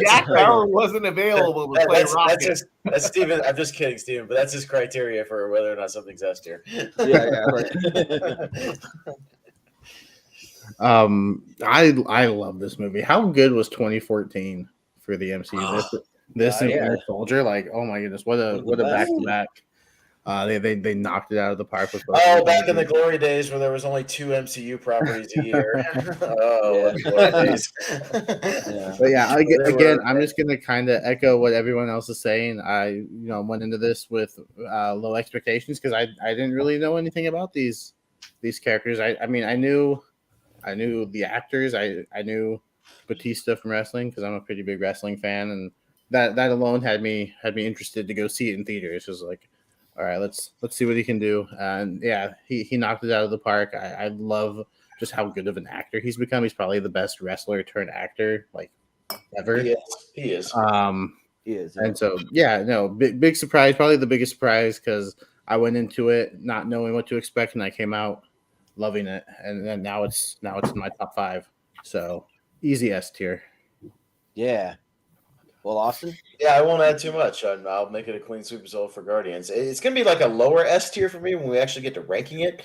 Jack Bauer wasn't available to play Rocket. That's Steven. I'm just kidding, Steven, but that's his criteria for whether or not something's S tier. Yeah. Right. I love this movie. How good was 2014 for the MCU? This and Soldier, like, oh my goodness, what a back to back. They knocked it out of the park with both. Oh, back in the glory days where there was only 2 MCU properties a year. Glory days. But again, I'm just gonna kind of echo what everyone else is saying. I went into this with low expectations because I didn't really know anything about these these characters. I mean, I knew the actors. I knew Batista from wrestling because I'm a pretty big wrestling fan, and that alone had me interested to go see it in theaters. It was like, all right, let's see what he can do. And yeah, he knocked it out of the park. I love just how good of an actor he's become. He's probably the best wrestler turned actor like ever. He is. He is. And so yeah, no, big surprise. Probably the biggest surprise because I went into it not knowing what to expect, and I came out loving it. And then now it's in my top 5. So easy S tier. Yeah. Well, Austin? Yeah, I won't add too much. I'll make it a clean sweep result for Guardians. It's going to be like a lower S tier for me when we actually get to ranking it,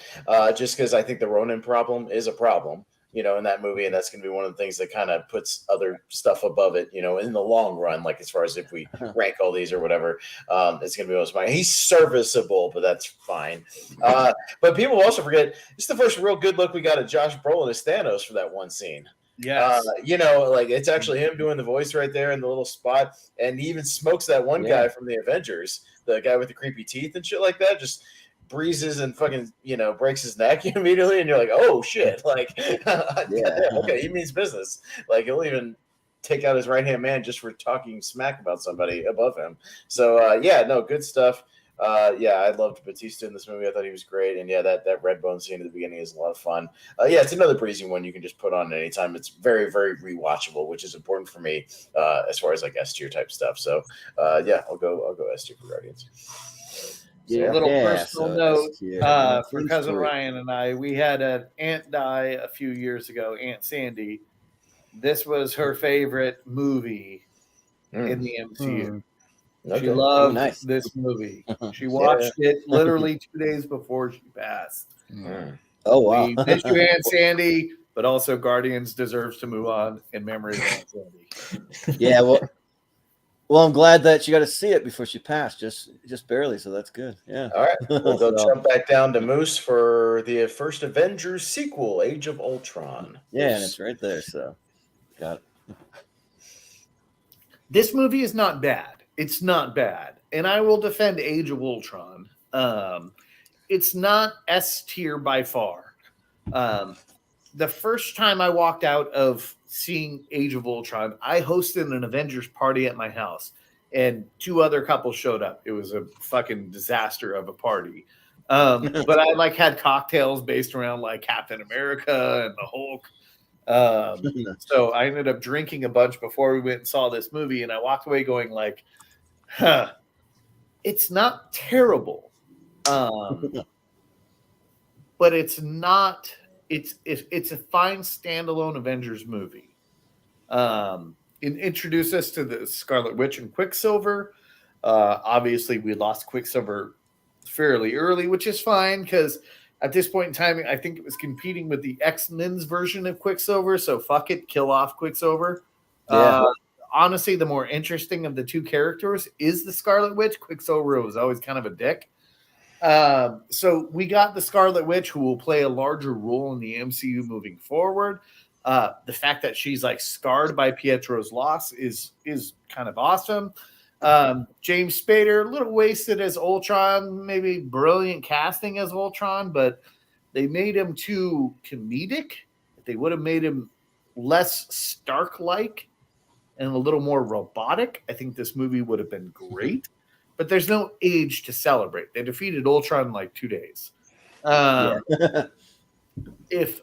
just because I think the Ronin problem is a problem, in that movie, and that's going to be one of the things that kind of puts other stuff above it, in the long run, like as far as if we rank all these or whatever, it's going to be most fine. He's serviceable, but that's fine. But people also forget, it's the first real good look we got at Josh Brolin as Thanos for that one scene. Yes. Like it's actually him doing the voice right there in the little spot. And he even smokes that one guy from the Avengers, the guy with the creepy teeth and shit like that, just breezes and fucking, breaks his neck immediately. And you're like, oh shit. Like, okay, he means business. Like he'll even take out his right-hand man just for talking smack about somebody above him. So good stuff. I loved Batista in this movie. I thought he was great. And that red bone scene at the beginning is a lot of fun. It's another breezy one you can just put on anytime. It's very, very rewatchable, which is important for me as far as like S tier type stuff. So I'll go S tier for Guardians. A little personal note for cousin Ryan and I. We had an aunt die a few years ago, Aunt Sandy. This was her favorite movie in the MCU. Okay. She loved this movie. She watched it literally 2 days before she passed. Oh, wow. We miss you, Aunt Sandy, but also Guardians deserves to move on in memory of Aunt Sandy. Yeah, well, I'm glad that she got to see it before she passed, just barely, so that's good. Yeah. All right. We'll go jump back down to Moose for the first Avengers sequel, Age of Ultron. Yeah, and it's right there, so got it. This movie is not bad. It's not bad. And I will defend Age of Ultron. It's not S tier by far. The first time I walked out of seeing Age of Ultron, I hosted an Avengers party at my house, and 2 other couples showed up. It was a fucking disaster of a party. But I had cocktails based around like Captain America and the Hulk. So I ended up drinking a bunch before we went and saw this movie, and I walked away going like, it's not terrible, but it's not. It's a fine standalone Avengers movie. Introduce us to the Scarlet Witch and Quicksilver. Obviously, we lost Quicksilver fairly early, which is fine because at this point in time, I think it was competing with the X-Men's version of Quicksilver. So fuck it, kill off Quicksilver. Yeah. Honestly, the more interesting of the 2 characters is the Scarlet Witch. Quicksilver was always kind of a dick. So we got the Scarlet Witch, who will play a larger role in the MCU moving forward. The fact that she's like scarred by Pietro's loss is kind of awesome. James Spader, a little wasted as Ultron, maybe brilliant casting as Ultron, but they made him too comedic. If they would have made him less Stark-like and a little more robotic, I think this movie would have been great. But there's no age to celebrate. They defeated Ultron in like 2 days. If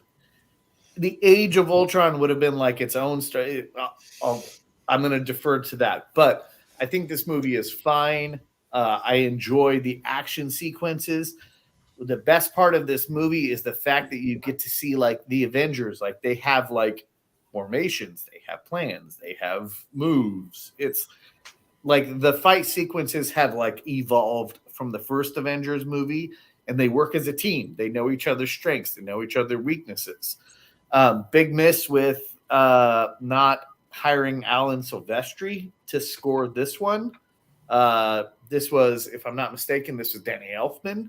the Age of Ultron would have been like its own story, I'm going to defer to that. But I think this movie is fine. I enjoy the action sequences. The best part of this movie is the fact that you get to see like the Avengers. Like they have like formations, they have plans, they have moves. It's like the fight sequences have like evolved from the first Avengers movie, and they work as a team. They know each other's strengths, they know each other's weaknesses. Big miss with not hiring Alan Silvestri to score this one. This was, if I'm not mistaken, this was Danny Elfman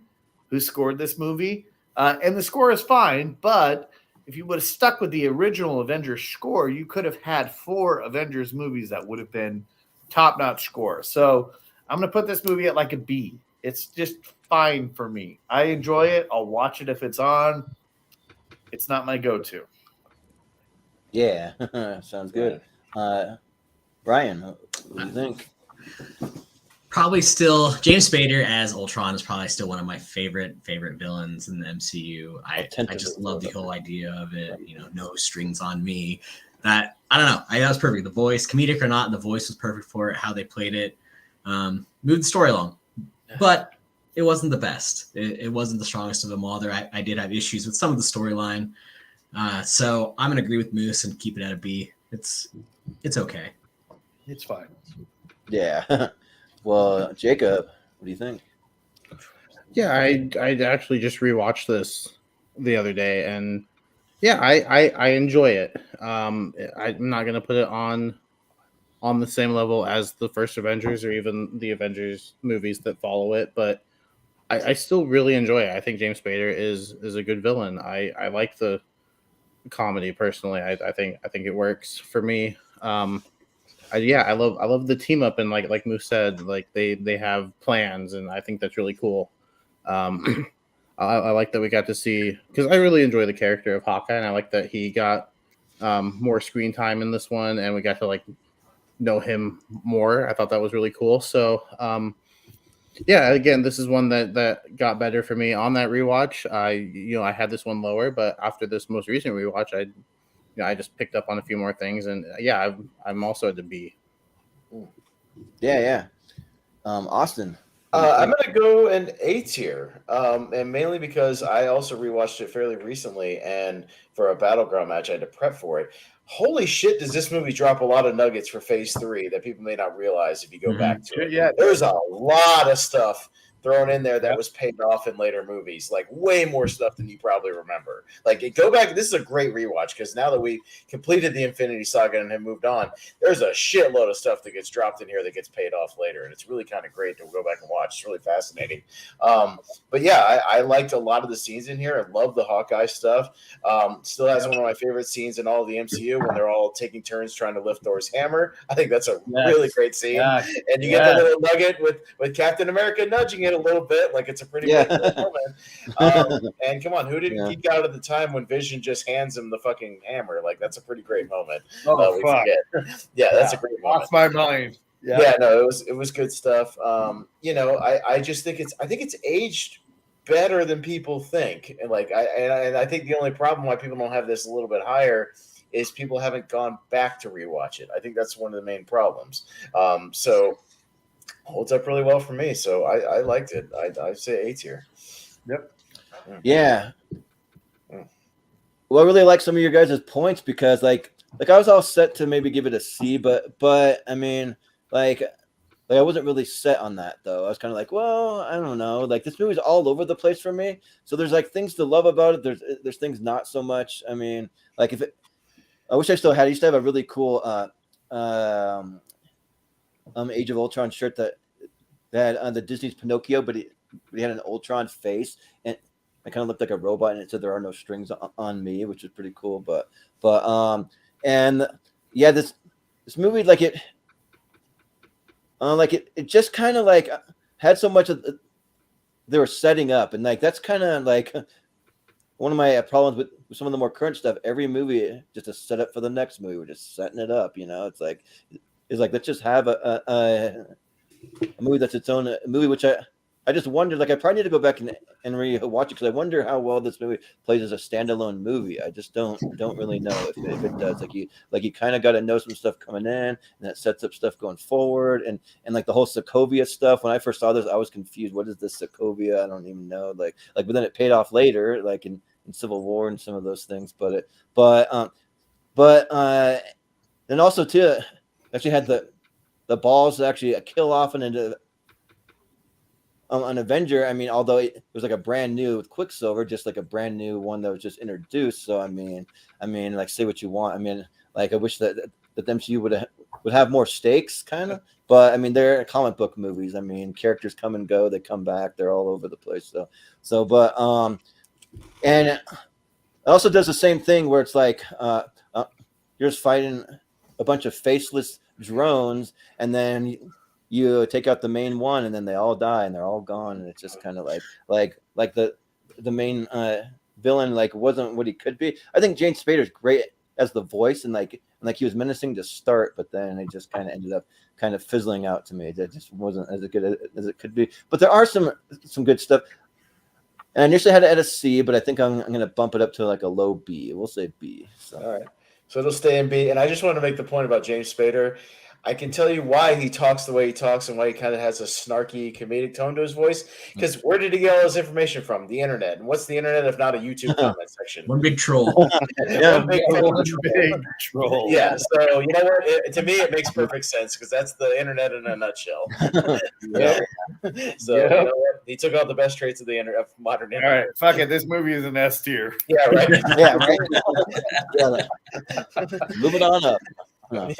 who scored this movie. And the score is fine, but if you would have stuck with the original Avengers score, you could have had 4 Avengers movies that would have been top-notch score. So I'm going to put this movie at like a B. It's just fine for me. I enjoy it. I'll watch it if it's on. It's not my go-to. Yeah, sounds good. Brian, what do you think? Probably still James Spader as Ultron is probably still one of my favorite villains in the MCU. I just love the whole idea of it. No strings on me. That I don't know. That was perfect. The voice, comedic or not, the voice was perfect for it. How they played it, moved the story along, but it wasn't the best. It wasn't the strongest of them all. I did have issues with some of the storyline. So I'm gonna agree with Moose and keep it at a B. It's okay. It's fine. Yeah. Well, Jacob, what do you think? Yeah, I actually just rewatched this the other day, and yeah, I enjoy it. I'm not gonna put it on the same level as the first Avengers or even the Avengers movies that follow it, but I still really enjoy it. I think James Spader is a good villain. I like the comedy personally. I think it works for me. I love the team up, and like Moose said, like they have plans, and I think that's really cool. I like that we got to see, because I really enjoy the character of Hawkeye, and I like that he got more screen time in this one, and we got to know him more. I thought that was really cool. So yeah, again, this is one that got better for me on that rewatch. I had this one lower, but after this most recent rewatch, I just picked up on a few more things, and yeah, I'm also at the B. Yeah. Austin. I'm gonna go an A tier, and mainly because I also rewatched it fairly recently, and for a Battleground match, I had to prep for it. Holy shit! Does this movie drop a lot of nuggets for Phase 3 that people may not realize if you go back to it? Yeah, there's a lot of stuff thrown in there that was paid off in later movies, like way more stuff than you probably remember. Go back. This is a great rewatch because now that we completed the Infinity Saga and have moved on, there's a shitload of stuff that gets dropped in here that gets paid off later, and it's really kind of great to go back and watch. It's really fascinating. But yeah, I liked a lot of the scenes in here. I love the Hawkeye stuff. Still has one of my favorite scenes in all of the MCU when they're all taking turns trying to lift Thor's hammer. I think that's a really great scene. And you get that little nugget with Captain America nudging it a little bit, like it's a pretty great moment. And come on, who didn't geek out at the time when Vision just hands him the fucking hammer? Like that's a pretty great moment. Oh, fuck. That's a great moment. Lost my mind. No, it was good stuff. I just think it's aged better than people think, and I think the only problem why people don't have this a little bit higher is people haven't gone back to rewatch it. I think that's one of the main problems. So holds up really well for me. So I liked it. I say A tier. Yep. Yeah. Well, I really like some of your guys' points because I was all set to maybe give it a C, but I mean, I wasn't really set on that though. I was kind of like, well, I don't know. This movie's all over the place for me. So there's things to love about it. There's things not so much. I mean, I wish I still had. I used to have a really cool Age of Ultron shirt that had the Disney's Pinocchio, but he had an Ultron face, and I kind of looked like a robot, and it said there are no strings on me, which is pretty cool. But and yeah, this movie it just kind of had so much of they were setting up, and that's kind of one of my problems with some of the more current stuff. Every movie just a setup for the next movie. We're just setting it up, it's let's just have a movie that's its own movie, which I just wondered, I probably need to go back and re-watch it because I wonder how well this movie plays as a standalone movie. I just don't really know if it does. You kind of got to know some stuff coming in, and that sets up stuff going forward, and the whole Sokovia stuff. When I first saw this, I was confused. What is this Sokovia? I don't even know. But then it paid off later, in Civil War and some of those things. But then also too, actually had the balls to actually kill off an Avenger. I mean, although it was a brand new with Quicksilver, just a brand new one that was just introduced. So I mean, say what you want. I mean, I wish that the MCU would have more stakes, kind of. But I mean, they're comic book movies. I mean, characters come and go, they come back, they're all over the place. And it also does the same thing where it's you're just fighting a bunch of faceless drones, and then you take out the main one, and then they all die, and they're all gone, and it's just kind of like the main villain like wasn't what he could be. I think James Spader's great as the voice, and like he was menacing to start, but then it just kind of ended up kind of fizzling out to me. That just wasn't as good as it could be. But there are some good stuff. And I initially had it at a C, but I think I'm going to bump it up to like a low B. We'll say B. So. All right. So it'll stay in B. And I just want to make the point about James Spader. I can tell you why he talks the way he talks and why he kind of has a snarky comedic tone to his voice. Because where did he get all his information from? The internet. And what's the internet if not a YouTube comment section? One big troll. One big troll. Yeah. So you know what? To me, it makes perfect sense because that's the internet in a nutshell. Yep. So you know what? He took all the best traits of the of modern internet. All right, fuck it. This movie is an S tier. Yeah. Right. Yeah. Right. Yeah. Move it on up. Yeah.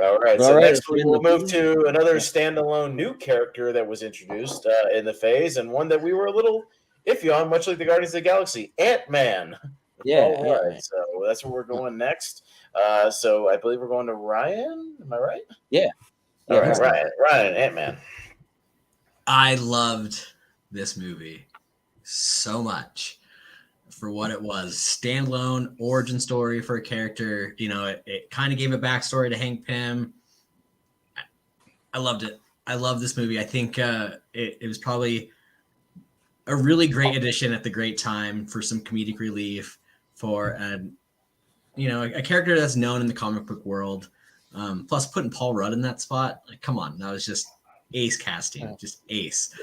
All right. So next we'll move to another standalone new character that was introduced in the phase, and one that we were a little iffy on, much like the Guardians of the Galaxy, Ant-Man. Yeah. All right. So that's where we're going next. So I believe we're going to Ryan. Am I right? Yeah. All right, Ryan, Ant-Man. I loved this movie so much for what it was. Standalone origin story for a character. You know, it kind of gave a backstory to Hank Pym. I loved it. I love this movie. I think it was probably a really great addition at the great time for some comedic relief for a character that's known in the comic book world. Plus putting Paul Rudd in that spot, like, come on, that was just ace casting, just ace.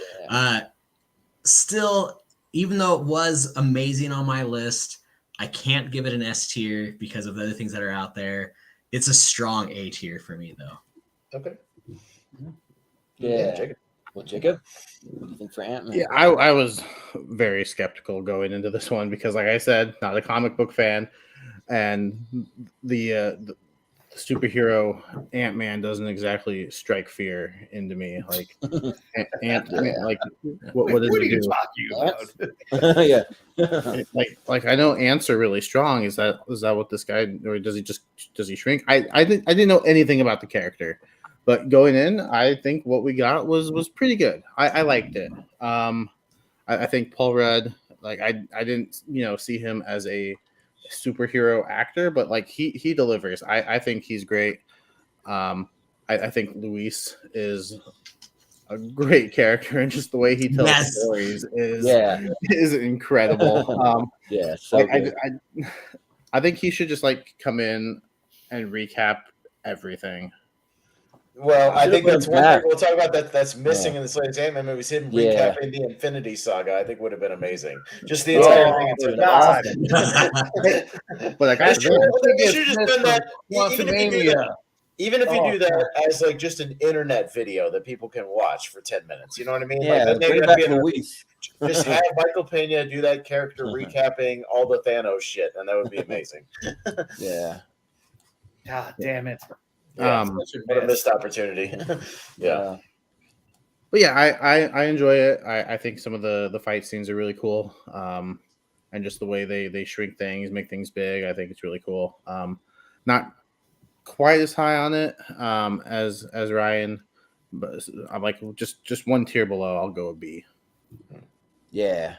Still, even though it was amazing on my list, I can't give it an S tier because of the other things that are out there. It's a strong A tier for me, though. Okay. Yeah. Jacob. Well, Jacob, what do you think for Ant-Man? Yeah, I was very skeptical going into this one because, like I said, not a comic book fan, and the superhero Ant-Man doesn't exactly strike fear into me. Like Ant-Man, like what does he do? Talking about? Yeah. like I know ants are really strong. Is that what this guy, or does he shrink? I didn't know anything about the character, but going in, I think what we got was pretty good. I liked it. I think Paul Rudd, like I didn't see him as a superhero actor, but like he delivers. I think he's great. I think Luis is a great character, and just the way he tells stories is incredible. So like, I think he should just like come in and recap everything. Well, I think that's one thing we'll talk about that's missing in this latest Ant-Man movie. Him recapping the Infinity Saga, I think would have been amazing. Just the entire thing. It's awesome. But like, I should just done that. Even if you do that as like just an internet video that people can watch for 10 minutes, you know what I mean? Yeah, like, just have Michael Pena do that character recapping all the Thanos shit, and that would be amazing. Yeah. God damn it. Yeah, what a missed opportunity. Yeah. But yeah, I enjoy it. I think some of the fight scenes are really cool. And just the way they shrink things, make things big, I think it's really cool. Not quite as high on it as Ryan, but I'm like just one tier below. I'll go a B. Yeah.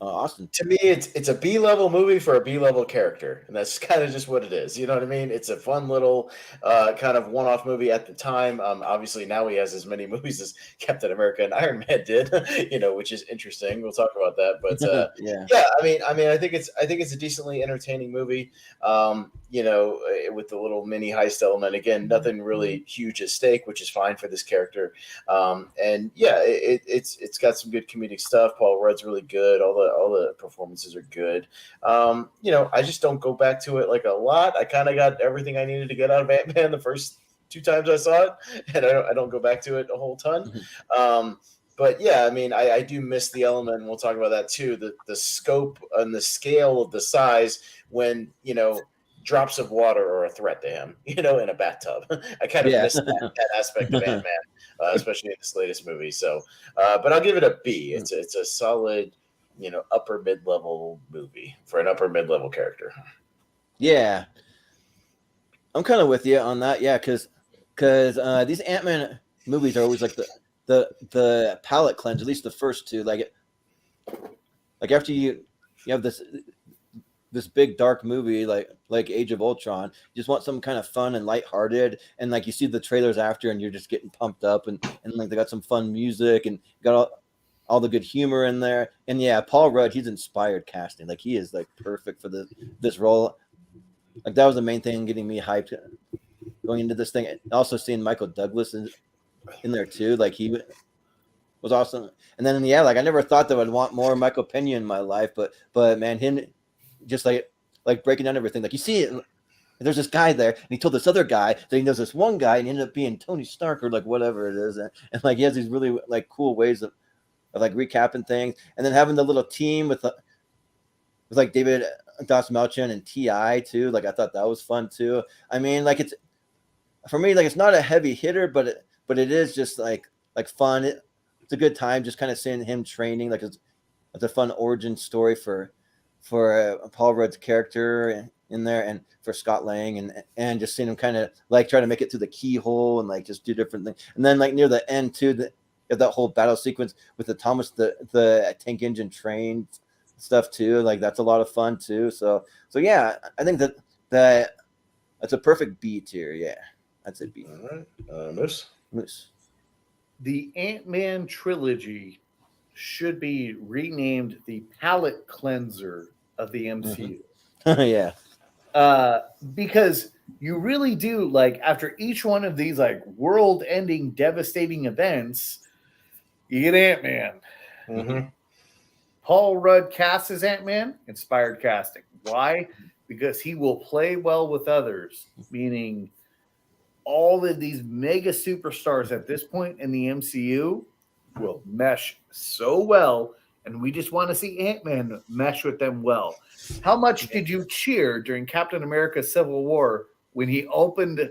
Austin. To me, it's a B-level movie for a B-level character, and that's kind of just what it is. You know what I mean? It's a fun little kind of one-off movie at the time. Obviously, now he has as many movies as Captain America and Iron Man did, which is interesting. We'll talk about that, but yeah. I mean, I think it's a decently entertaining movie. With the little mini heist element. Again, nothing really huge at stake, which is fine for this character. And yeah, it's got some good comedic stuff. Paul Rudd's really good. All the performances are good. I just don't go back to it like a lot. I kind of got everything I needed to get out of Ant-Man the first 2 times I saw it, and I don't go back to it a whole ton. But yeah, I mean, I do miss the element, and we'll talk about that too. The scope and the scale of the size when drops of water are a threat to him, in a bathtub. I kind of miss that aspect of Ant-Man, especially in this latest movie. So, but I'll give it a B. It's a solid, upper mid-level movie for an upper mid-level character. Yeah. I'm kind of with you on that. Yeah, because these Ant-Man movies are always like the palate cleanse. At least the first two, like after you have this big dark movie like Age of Ultron, you just want some kind of fun and lighthearted, and like you see the trailers after, and you're just getting pumped up, and like they got some fun music and got all the good humor in there. And yeah, Paul Rudd, he's inspired casting. Like he is like perfect for this role. Like that was the main thing getting me hyped going into this thing. Also seeing Michael Douglas in there too, like he was awesome. And then yeah, like I never thought that I'd want more Michael Pena in my life, but man, him just like breaking down everything. Like you see it, there's this guy there, and he told this other guy that he knows this one guy, and he ended up being Tony Stark or like whatever it is, and like he has these really like cool ways of like recapping things, and then having the little team with like David M.H.N and T.I. too. Like I thought that was fun too. I mean, like it's for me, like it's not a heavy hitter, but it is just like fun. It's a good time just kind of seeing him training. Like it's a fun origin story for Paul Rudd's character in there, and for Scott Lang, and just seeing him kind of like try to make it through the keyhole and like just do different things. And then like near the end too, that whole battle sequence with the tank engine train stuff too. Like that's a lot of fun too. So yeah, I think that that's a perfect B tier. Yeah, I'd say B. All right, Moose. The Ant-Man trilogy should be renamed the palate cleanser of the MCU. Yeah. Because you really do, like, after each one of these like world-ending devastating events, you get Ant-Man. Mm-hmm. Paul Rudd casts as Ant-Man, inspired casting. Why? Because he will play well with others, meaning all of these mega superstars at this point in the MCU will mesh so well, and we just want to see Ant-Man mesh with them well. How much did you cheer during Captain America Civil War when he opened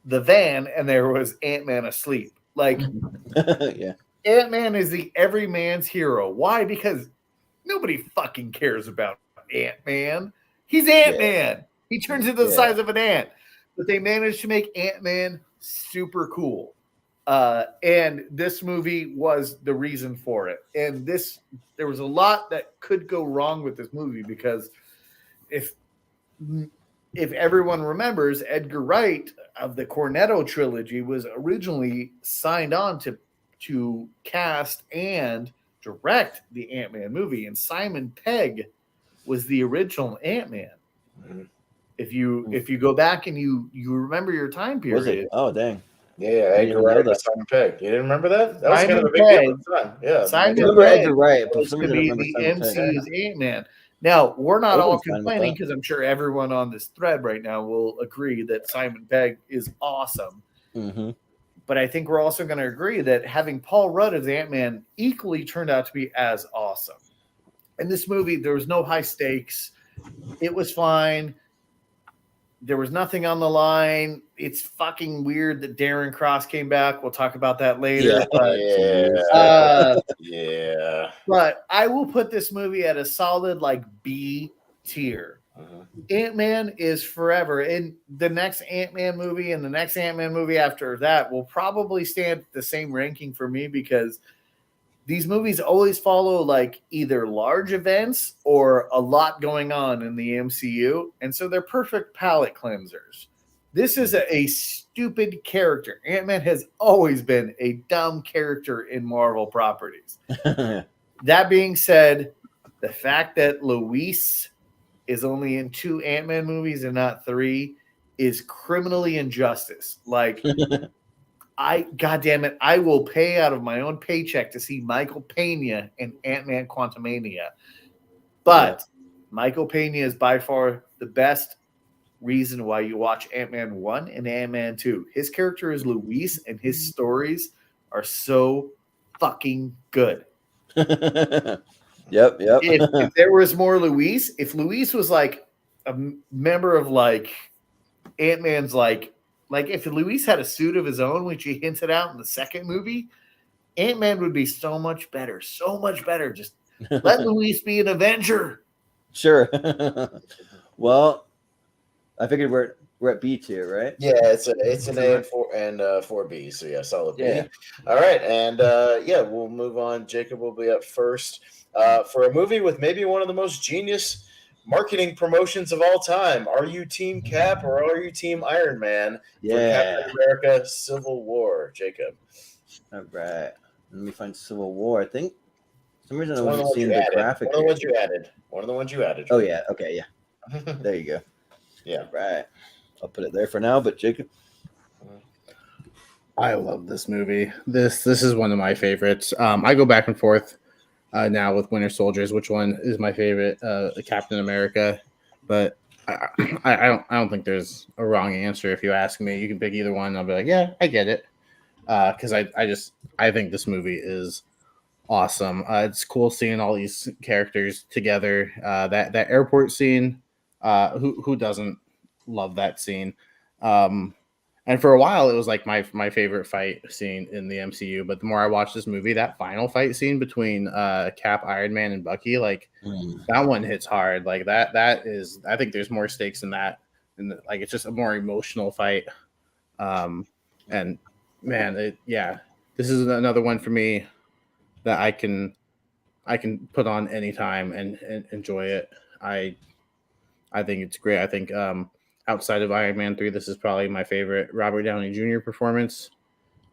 the van and there was Ant-Man asleep? Like, yeah. Ant-Man is the everyman's hero. Why? Because nobody fucking cares about Ant-Man. He's Ant-Man. Yeah. He turns into the size of an ant. But they managed to make Ant-Man super cool. And this movie was the reason for it. And there was a lot that could go wrong with this movie, because if everyone remembers, Edgar Wright of the Cornetto trilogy was originally signed on to cast and direct the Ant-Man movie, and Simon Pegg was the original Ant-Man. Mm-hmm. If you go back and you remember your time period. Was it? Oh, dang. Yeah, Edgar Wright and Simon Pegg. You didn't remember that? That was kind of a big deal at the time. Yeah. Simon remember Pegg Edgar Wright, was to be the MCU's Ant-Man. Now, we're not all complaining, because I'm sure everyone on this thread right now will agree that Simon Pegg is awesome. Mm-hmm. But I think we're also going to agree that having Paul Rudd as Ant-Man equally turned out to be as awesome. In this movie, there was no high stakes. It was fine. There was nothing on the line. It's fucking weird that Darren Cross came back. We'll talk about that later. Yeah. But I will put this movie at a solid like B tier. Uh-huh. Ant-Man is forever. And the next Ant-Man movie and the next Ant-Man movie after that will probably stand at the same ranking for me, because these movies always follow like either large events or a lot going on in the MCU. And so they're perfect palate cleansers. This is a stupid character. Ant-Man has always been a dumb character in Marvel properties. That being said, the fact that Luis is only in 2 Ant-Man movies and not 3 is criminally injustice. Like, goddamn it, I will pay out of my own paycheck to see Michael Pena in Ant-Man Quantumania. But Michael Pena is by far the best reason why you watch Ant-Man 1 and Ant-Man 2. His character is Luis, and his stories are so fucking good. Yep. If there was more Luis, if Luis was like a member of like Ant-Man's like if Luis had a suit of his own, which he hinted out in the second movie, Ant-Man would be so much better. So much better. Just let Luis be an Avenger. Sure. Well, I figured we're at B tier, right? Yeah, it's an A and 4B. So yeah, solid B. Yeah. All right, and yeah, we'll move on. Jacob will be up first for a movie with maybe one of the most genius marketing promotions of all time. Are you Team Cap or are you Team Iron Man for Captain America: Civil War? Jacob. All right. Let me find Civil War. I think for some reason It's I one of the wasn't ones seeing you the added. graphic. One of the ones you added. One of the ones you added. Oh yeah. Okay. Yeah. There you go. Yeah. All right. I'll put it there for now. But Jacob. I love this movie. This is one of my favorites. I go back and forth now with Winter Soldiers. Which one is my favorite? Captain America, but I don't think there's a wrong answer. If you ask me, you can pick either one. I'll be like, yeah, I get it. Because I think this movie is awesome. It's cool seeing all these characters together. That airport scene. Who doesn't love that scene? And for a while, it was like my favorite fight scene in the MCU. But the more I watch this movie, that final fight scene between Cap, Iron Man, and Bucky, like that one hits hard. Like that is, I think there's more stakes in that, and like it's just a more emotional fight. And man, this is another one for me that I can put on anytime and enjoy it. I think it's great. I think outside of Iron Man 3, this is probably my favorite Robert Downey Jr. performance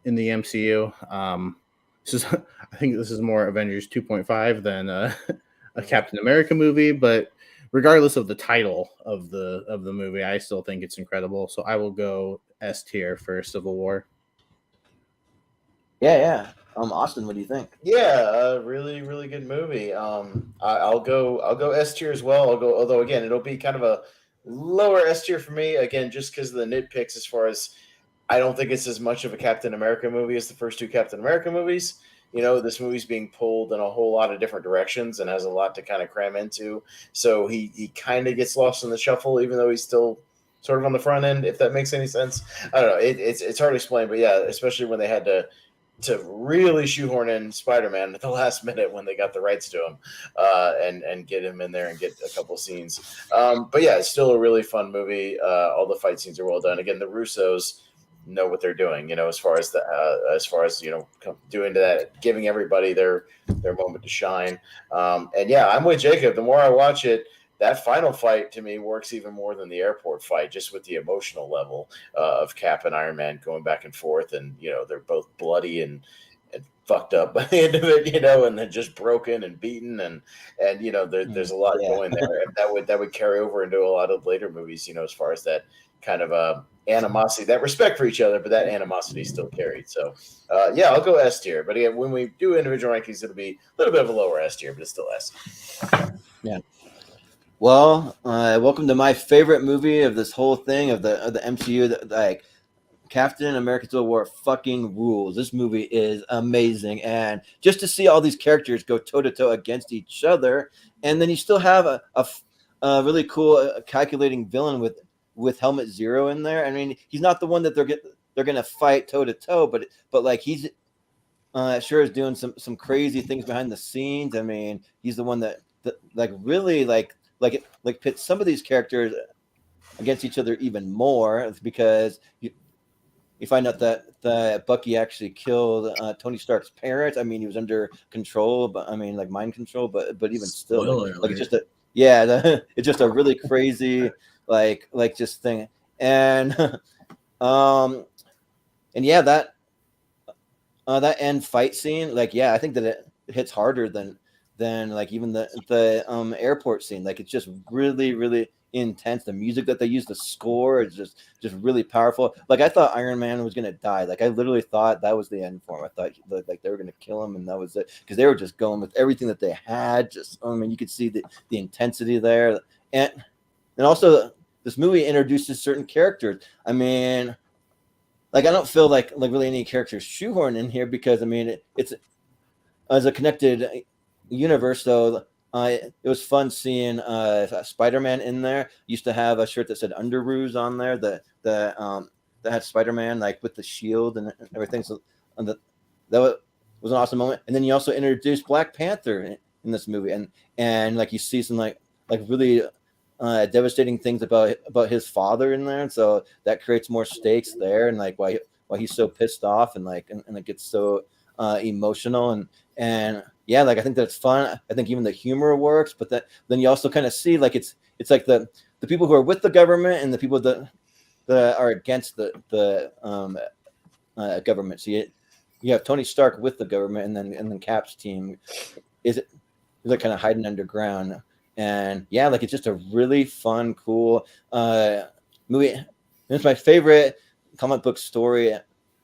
in the MCU. I think this is more Avengers 2.5 than a Captain America movie, but regardless of the title of the movie, I still think it's incredible. So I will go S tier for Civil War. Yeah. Austin, what do you think? Yeah, really, really good movie. I'll go S tier as well. Although again, it'll be kind of a lower S tier for me. Again, just because of the nitpicks. As far as I don't think it's as much of a Captain America movie as the first two Captain America movies. You know, this movie's being pulled in a whole lot of different directions and has a lot to kind of cram into. So he kind of gets lost in the shuffle, even though he's still sort of on the front end. If that makes any sense, I don't know. It's hard to explain, but yeah, especially when they had to really shoehorn in Spider-Man at the last minute when they got the rights to him and get him in there and get a couple scenes. But yeah, it's still a really fun movie. All the fight scenes are well done. Again, the Russos know what they're doing, you know, as far as you know, doing that, giving everybody their moment to shine. And yeah, I'm with Jacob. The more I watch it, that final fight to me works even more than the airport fight, just with the emotional level of Cap and Iron Man going back and forth. And, you know, they're both bloody and fucked up by the end of it, you know, and then just broken and beaten. And you know, there's a lot going there. And that would carry over into a lot of later movies, you know, as far as that kind of animosity, that respect for each other, but that animosity still carried. So, yeah, I'll go S tier. But again, when we do individual rankings, it'll be a little bit of a lower S tier, but it's still S. Yeah. Well, welcome to my favorite movie of this whole thing of the MCU. Like Captain America: Civil War fucking rules. This movie is amazing, and just to see all these characters go toe to toe against each other, and then you still have a really cool calculating villain with Helmet Zero in there. I mean, he's not the one that they're gonna fight toe to toe, but like he's sure is doing some crazy things behind the scenes. I mean, he's the one that like really like pits some of these characters against each other even more, because you find out that Bucky actually killed Tony Stark's parents. I mean, he was under control, but I mean, like mind control, but even still, like it's just it's just a really crazy like just thing. And yeah, that end fight scene, like, yeah, I think that it hits harder than like even the airport scene. Like, it's just really, really intense. The music that they use, the score is just really powerful. Like, I thought Iron Man was gonna die. Like, I literally thought that was the end for him. I thought like they were gonna kill him and that was it, because they were just going with everything that they had. Just, I mean, you could see the intensity there. And also this movie introduces certain characters. I mean, like, I don't feel like really any characters shoehorned in here, because I mean it's as a connected universe. So it was fun seeing Spider-Man in there. Used to have a shirt that said Underoos on there that had Spider-Man like with the shield and everything. So that was an awesome moment. And then you also introduced Black Panther in this movie, and like you see some like really devastating things about his father in there, and so that creates more stakes there, and like why he's so pissed off, and like and it gets so emotional, and yeah, like I think that's fun. I think even the humor works, but then you also kind of see like it's like the people who are with the government and the people that are against the government. So you have Tony Stark with the government, and then Cap's team they're kind of hiding underground. And yeah, like it's just a really fun, cool movie. It's my favorite comic book story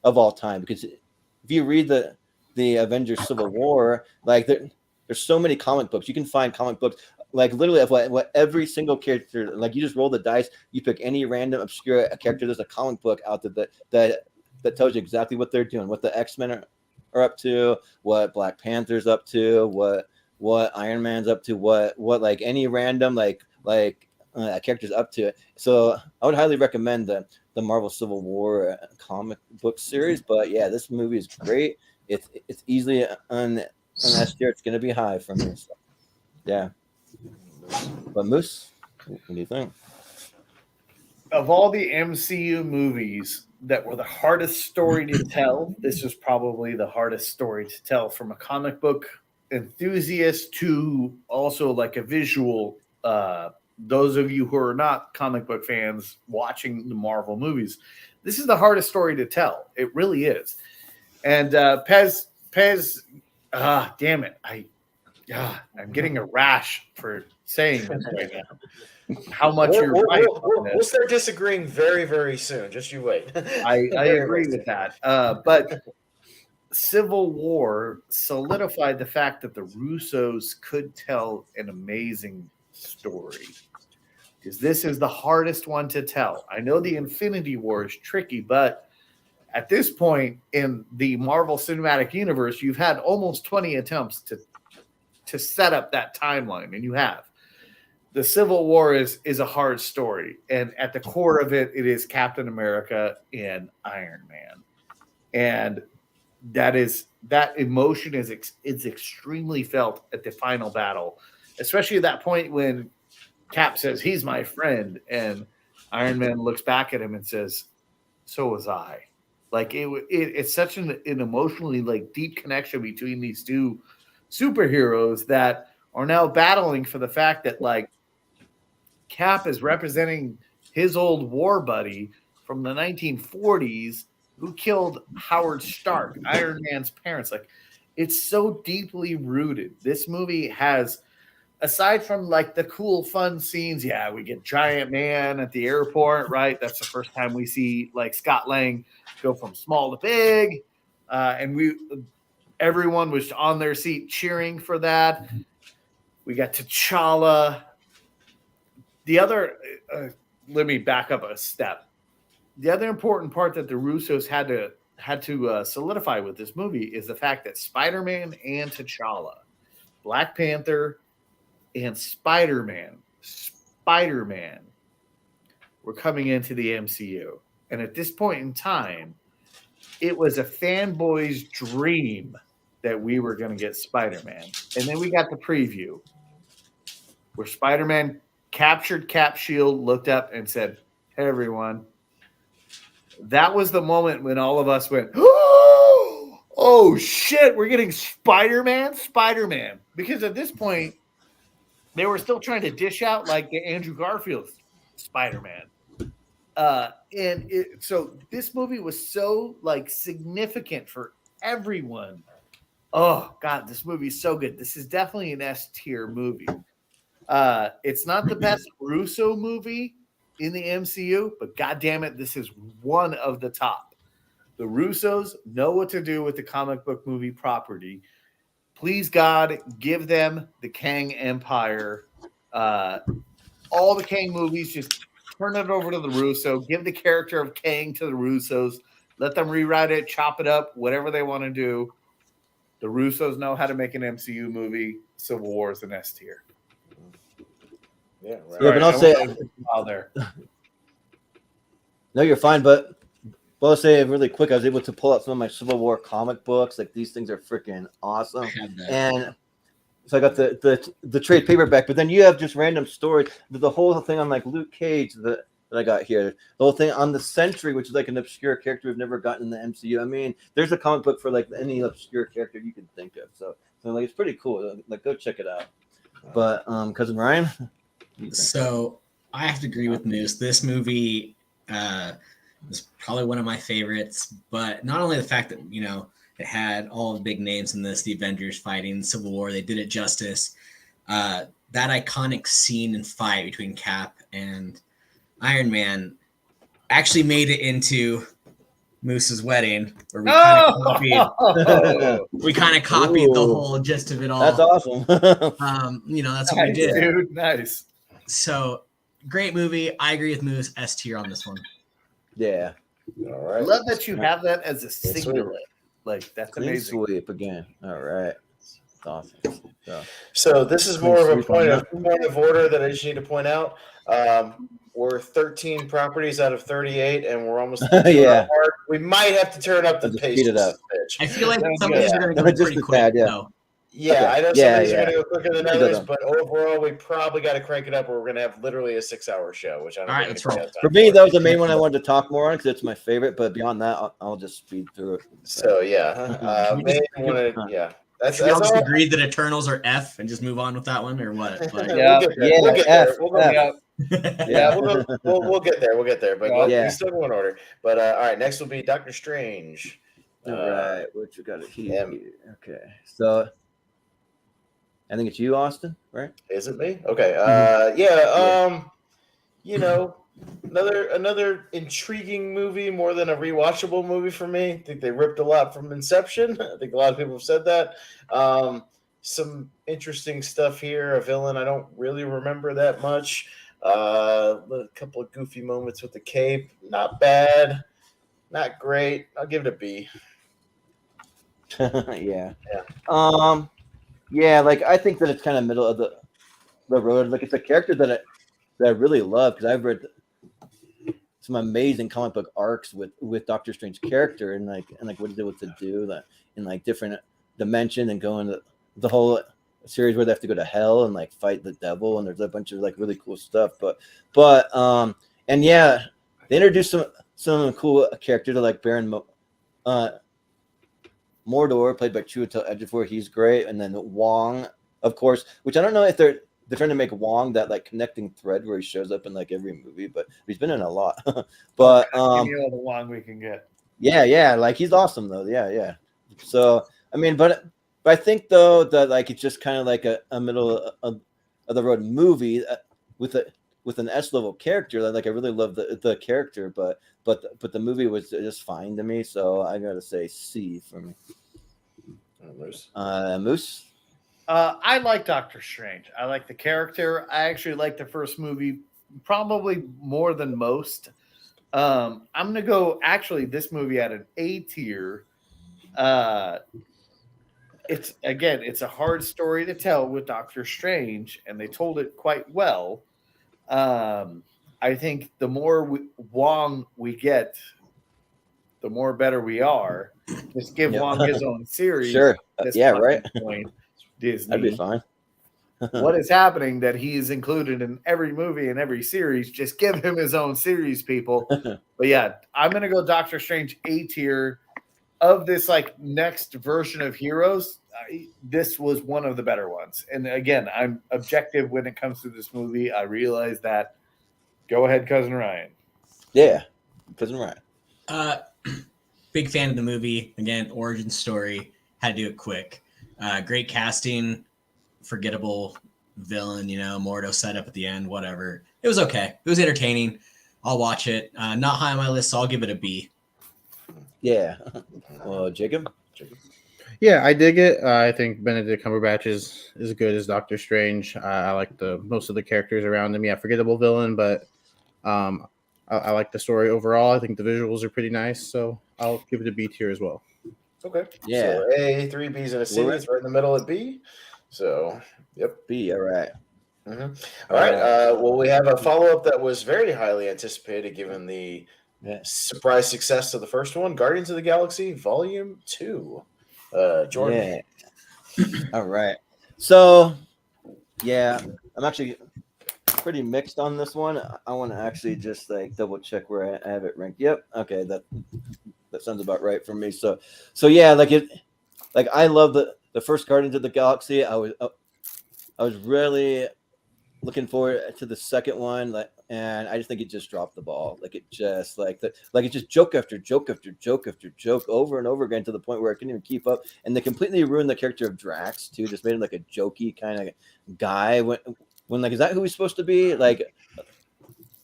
of all time, because if you read the Avengers Civil War, like there's so many comic books. You can find comic books like literally of what every single character, like you just roll the dice, you pick any random obscure character. There's a comic book out there that tells you exactly what they're doing, what the X-Men are up to, what Black Panther's up to, what Iron Man's up to, what like any random like character's up to. So I would highly recommend the Marvel Civil War comic book series. But yeah, this movie is great. It's easily on S tier. It's going to be high for me. So, yeah. But Moose, what do you think? Of all the MCU movies that were the hardest story to tell, this was probably the hardest story to tell, from a comic book enthusiast to also like a visual. Those of you who are not comic book fans watching the Marvel movies, this is the hardest story to tell. It really is. And Pez, damn it, I'm getting a rash for saying this right now. How much you're right. We'll start disagreeing very, very soon. Just you wait. I agree with that. But Civil War solidified the fact that the Russos could tell an amazing story, because this is the hardest one to tell. I know the Infinity War is tricky, but at this point in the Marvel Cinematic Universe, you've had almost 20 attempts to set up that timeline, and you have. The Civil War is a hard story, and at the core of it, it is Captain America and Iron Man, and that emotion is extremely felt at the final battle, especially at that point when Cap says he's my friend, and Iron Man looks back at him and says, "So was I." Like it's such an emotionally like deep connection between these two superheroes that are now battling for the fact that like Cap is representing his old war buddy from the 1940s who killed Howard Stark, Iron Man's parents. Like, it's so deeply rooted. This movie has, aside from like the cool, fun scenes, yeah, we get Giant Man at the airport, right? That's the first time we see like Scott Lang go from small to big, and everyone was on their seat cheering for that. We got T'Challa. The other, let me back up a step. The other important part that the Russos had to solidify with this movie is the fact that Spider-Man and T'Challa, Black Panther, and Spider-Man were coming into the MCU. And at this point in time, it was a fanboy's dream that we were going to get Spider-Man. And then we got the preview where Spider-Man captured Cap's shield, looked up, and said, "Hey, everyone." That was the moment when all of us went, "Oh, shit, we're getting Spider-Man? Because at this point, they were still trying to dish out like the Andrew Garfield Spider-Man. So this movie was so like significant for everyone. Oh, God, this movie is so good. This is definitely an S-tier movie. It's not the best Russo movie in the MCU, but God damn it, this is one of the top. The Russos know what to do with the comic book movie property. Please, God, give them the Kang Empire. All the Kang movies, just turn it over to the Russo. Give the character of Kang to the Russos. Let them rewrite it, chop it up, whatever they want to do. The Russos know how to make an MCU movie. Civil War is an S tier. Yeah, right. Yeah, but I'll say there. No, you're fine. But I'll say really quick. I was able to pull out some of my Civil War comic books. Like these things are freaking awesome. So I got the trade paperback, but then you have just random stories. The whole thing on like Luke Cage that I got here. The whole thing on the Sentry, which is like an obscure character we've never gotten in the MCU. I mean, there's a comic book for like any obscure character you can think of. So like it's pretty cool. Like go check it out. But cousin Ryan. So I have to agree with Moose. This movie was probably one of my favorites, but not only the fact that, you know, it had all the big names in this, the Avengers fighting Civil War, they did it justice. That iconic scene and fight between Cap and Iron Man actually made it into Moose's wedding, where we kind of copied the whole gist of it all. That's awesome. You know, that's what we did. Dude, nice. So great movie. I agree with Moose. S tier on this one. Yeah. All right. Love that you have that as a singular. Like that's Clean amazing. sweep again. All right. That's awesome. So this is more of a point of order that I just need to point out. We're 13 properties out of 38, and we're almost yeah. We might have to turn up the pace. Speed it up. I feel like some of these are going to go pretty quick. Tad, yeah. Okay. I know some of these are going to go quicker than others, but overall, we probably got to crank it up, or we're going to have literally a 6-hour show. Which I don't. All right, let's roll. For me, that was the main one I wanted to talk more on because it's my favorite. But beyond that, I'll just speed through it. So yeah, That's we all just all. agreed that Eternals are F and just move on with that one, or what? Like, we'll get there. We'll get there. Yeah, we'll get there. We'll get there. But yeah. we still go in order. But all right, next will be Doctor Strange. All right, what you got here? Okay, so I think it's you, Austin, right? Is it me? Okay. You know, another intriguing movie, more than a rewatchable movie for me. I think they ripped a lot from Inception. I think a lot of people have said that. Some interesting stuff here. A villain I don't really remember that much. A couple of goofy moments with the cape. Not bad. Not great. I'll give it a B. Yeah. Yeah, like I think that it's kind of middle of the road. Like it's a character that I really love because I've read some amazing comic book arcs with Doctor Strange's character and like what he's able to do that in like different dimension and go into the whole series where they have to go to hell and like fight the devil and there's a bunch of like really cool stuff. But and yeah, they introduced some cool character to like Baron Mordor, played by Chiwetel Ejiofor. He's great, and then Wong, of course, which I don't know if they're trying to make Wong that like connecting thread where he shows up in like every movie, but he's been in a lot. But give me all the Wong we can get. Yeah, like he's awesome though. Yeah. So I mean, but I think though that like it's just kind of like a middle of the road movie with an S-level character. Like I really love the character, but the movie was just fine to me. So I gotta say C for me. Moose. I like Doctor Strange. I like the character. I actually like the first movie probably more than most. I'm gonna go actually this movie at an A tier. It's a hard story to tell with Doctor Strange, and they told it quite well. I think the more Wong we get, the more better we are. Just give Wong his own series. Sure. Yeah, right. Point, Disney. That'd be fine. What is happening that he's included in every movie and every series? Just give him his own series, people. But yeah, I'm going to go Doctor Strange A tier. Of this like next version of heroes, this was one of the better ones. And again, I'm objective when it comes to this movie. I realize that. Go ahead, Cousin Ryan. Yeah, Cousin Ryan. Big fan of the movie. Again, origin story. Had to do it quick. Great casting. Forgettable villain, Mordo setup at the end, whatever. It was okay. It was entertaining. I'll watch it. Not high on my list, so I'll give it a B. Yeah. Well, Jacob? Yeah, I dig it. I think Benedict Cumberbatch is good as Doctor Strange. I like most of the characters around him. Yeah, forgettable villain, but I like the story overall. I think the visuals are pretty nice, so I'll give it a B tier as well. Okay. Yeah. So A, 3 Bs and a C. It's right in the middle at B. So, yep. B, all right. Mm-hmm. All right. Well, we have a follow-up that was very highly anticipated given the surprise success of the first one, Guardians of the Galaxy Volume 2. Jordan. Yeah. All right. So, yeah, I'm actually pretty mixed on this one. I want to actually just like double check where I have it ranked. Yep. Okay, that sounds about right for me. So yeah, like I love the first Guardians of the Galaxy. I was really looking forward to the second one, and I just think it just dropped the ball. Like it just it just joke after joke after joke after joke over and over again to the point where I couldn't even keep up. And they completely ruined the character of Drax too. Just made him like a jokey kind of guy. When like, is that who he's supposed to be? Like,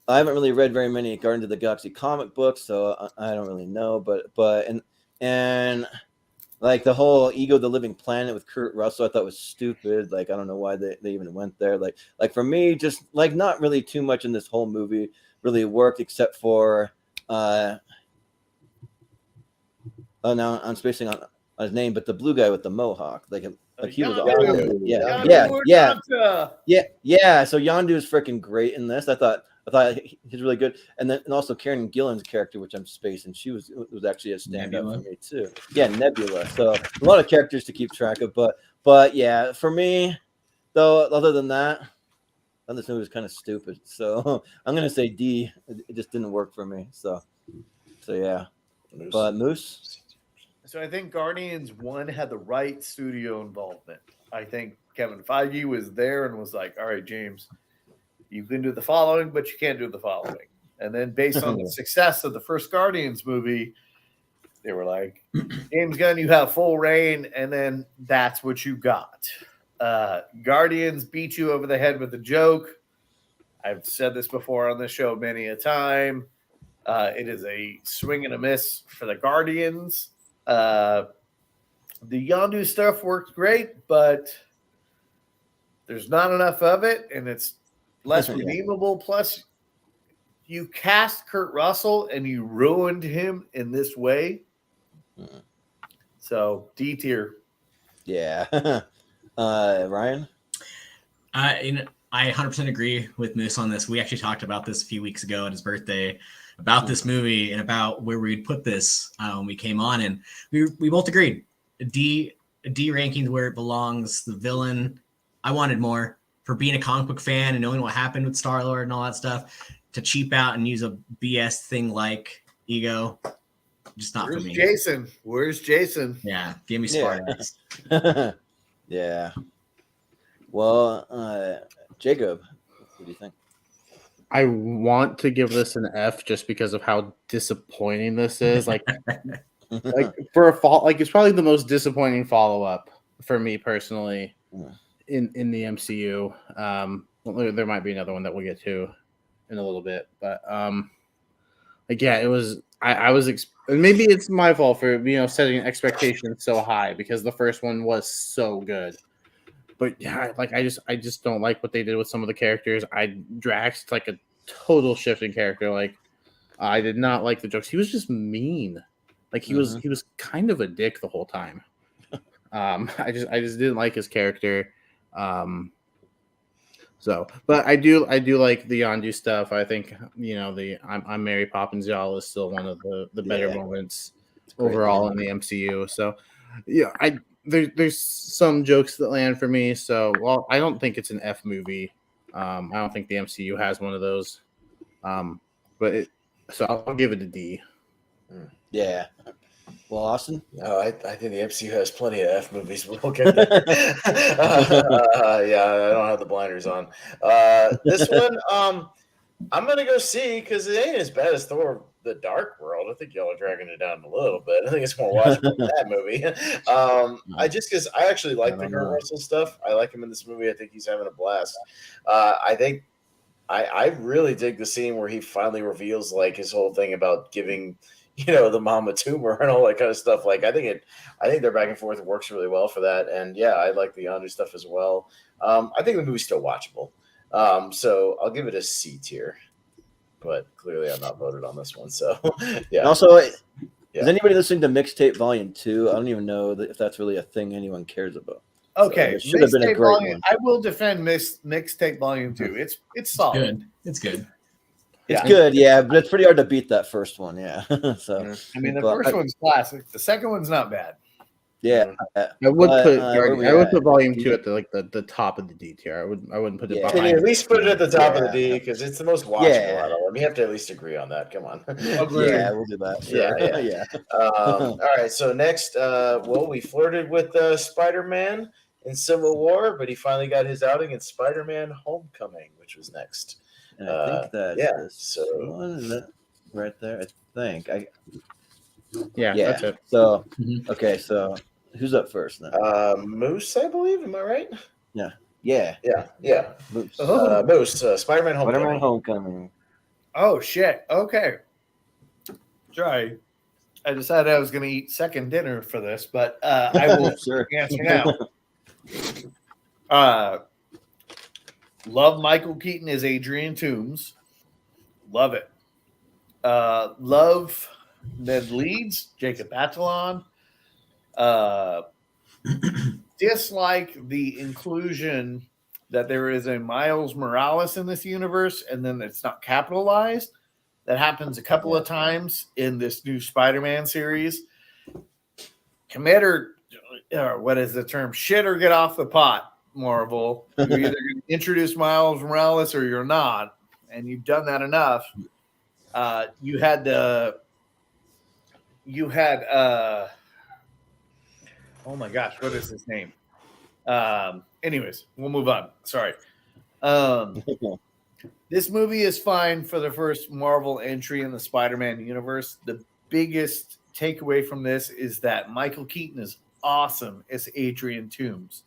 I haven't really read very many Guardians of the Galaxy comic books, so I don't really know. But and like the whole Ego the Living Planet with Kurt Russell, I thought was stupid. Like, I don't know why they even went there. Like for me, just like not really too much in this whole movie really worked except for now I'm spacing on his name, but the blue guy with the mohawk, like he was awesome. Yeah. So Yondu is freaking great in this. I thought he's really good, and also Karen Gillan's character, which I'm spacing, she was actually a stand-up for me too. Yeah, Nebula. So a lot of characters to keep track of, but yeah, for me though, other than that, this movie was kind of stupid. So I'm gonna say D. It just didn't work for me. So yeah. But Moose. So I think Guardians 1 had the right studio involvement. I think Kevin Feige was there and was like, all right, James, you can do the following, but you can't do the following. And then based on the success of the first Guardians movie, they were like, James Gunn, you have full reign, and then that's what you got. Guardians beat you over the head with a joke. I've said this before on the show many a time. It is a swing and a miss for the Guardians. The Yondu stuff worked great, but there's not enough of it, and it's less redeemable. Plus, you cast Kurt Russell and you ruined him in this way. So D tier. Yeah. Ryan? I 100% agree with Moose on this. We actually talked about this a few weeks ago at his birthday about this movie and about where we'd put this when we came on, and we both agreed. D rankings where it belongs. The villain, I wanted more. For being a comic book fan and knowing what happened with Star-Lord and all that stuff, to cheap out and use a BS thing like Ego, just not for me. Where's Jason? Yeah, give me Spartans. Yeah. Well, Jacob, what do you think? I want to give this an F just because of how disappointing this is. Like for a fall, like it's probably the most disappointing follow-up for me personally in the MCU. There might be another one that we'll get to in a little bit, but it was. I was maybe it's my fault for setting expectations so high because the first one was so good. But yeah, like I just don't like what they did with some of the characters. Drax, like a total shifting character. Like I did not like the jokes. He was just mean. Like he was kind of a dick the whole time. I just didn't like his character. But I do like the Yondu stuff. I think the I'm Mary Poppins y'all is still one of the better moments overall in the MCU. So yeah, there's some jokes that land for me. So I don't think it's an F movie. I don't think the MCU has one of those. So I'll give it a D. Yeah. Well, Austin? No, I think the MCU has plenty of F movies, but we'll get there. Yeah, I don't have the blinders on. This one, I'm going to go see because it ain't as bad as Thor the Dark World. I think y'all are dragging it down a little bit. I think it's more watchable than that movie. Because I actually like the Kurt Russell stuff. I like him in this movie. I think he's having a blast. I think I really dig the scene where he finally reveals like his whole thing about giving the mom a tumor and all that kind of stuff. Like I think their back and forth works really well for that. And yeah, I like the Yondu stuff as well. I think the movie's still watchable. So I'll give it a C tier. But clearly I'm not voted on this one. So yeah. And also, is anybody listening to Mixtape Volume 2? I don't even know if that's really a thing anyone cares about. Okay, so have been a great one. I will defend Mixtape Volume 2. It's solid. It's good. It's good, yeah, but it's pretty hard to beat that first one, yeah. So I mean, the first one's classic. The second one's not bad. Yeah, I would put I would put Volume 2 at the top of the D tier. I wouldn't put it behind. Can you at least put it at the top of the D because it's the most watchable out of them? We have to at least agree on that. Come on. Yeah, we'll do that. Sure. Yeah. All right. So next, we flirted with Spider-Man in Civil War, but he finally got his outing in Spider-Man: Homecoming, which was next. And I think that's one. Is that right there? I think. That's it. So okay, so who's up first then? Moose, I believe. Am I right? Yeah. Moose. Moose. Spider-Man: Homecoming. Spider-Man: Homecoming. Oh shit. Okay. Sorry. I decided I was going to eat second dinner for this, but I will answer now. Love Michael Keaton as Adrian Toomes. Love it. Love Ned Leeds, Jacob Batalon. Dislike the inclusion that there is a Miles Morales in this universe and then it's not capitalized. That happens a couple of times in this new Spider-Man series. Commit or what is the term? Shit or get off the pot, Marvel. You're either going to introduce Miles Morales or you're not, and you've done that enough. You had oh my gosh, what is his name? Anyways, we'll move on. Sorry. This movie is fine for the first Marvel entry in the Spider-Man universe. The biggest takeaway from this is that Michael Keaton is awesome as Adrian Toomes.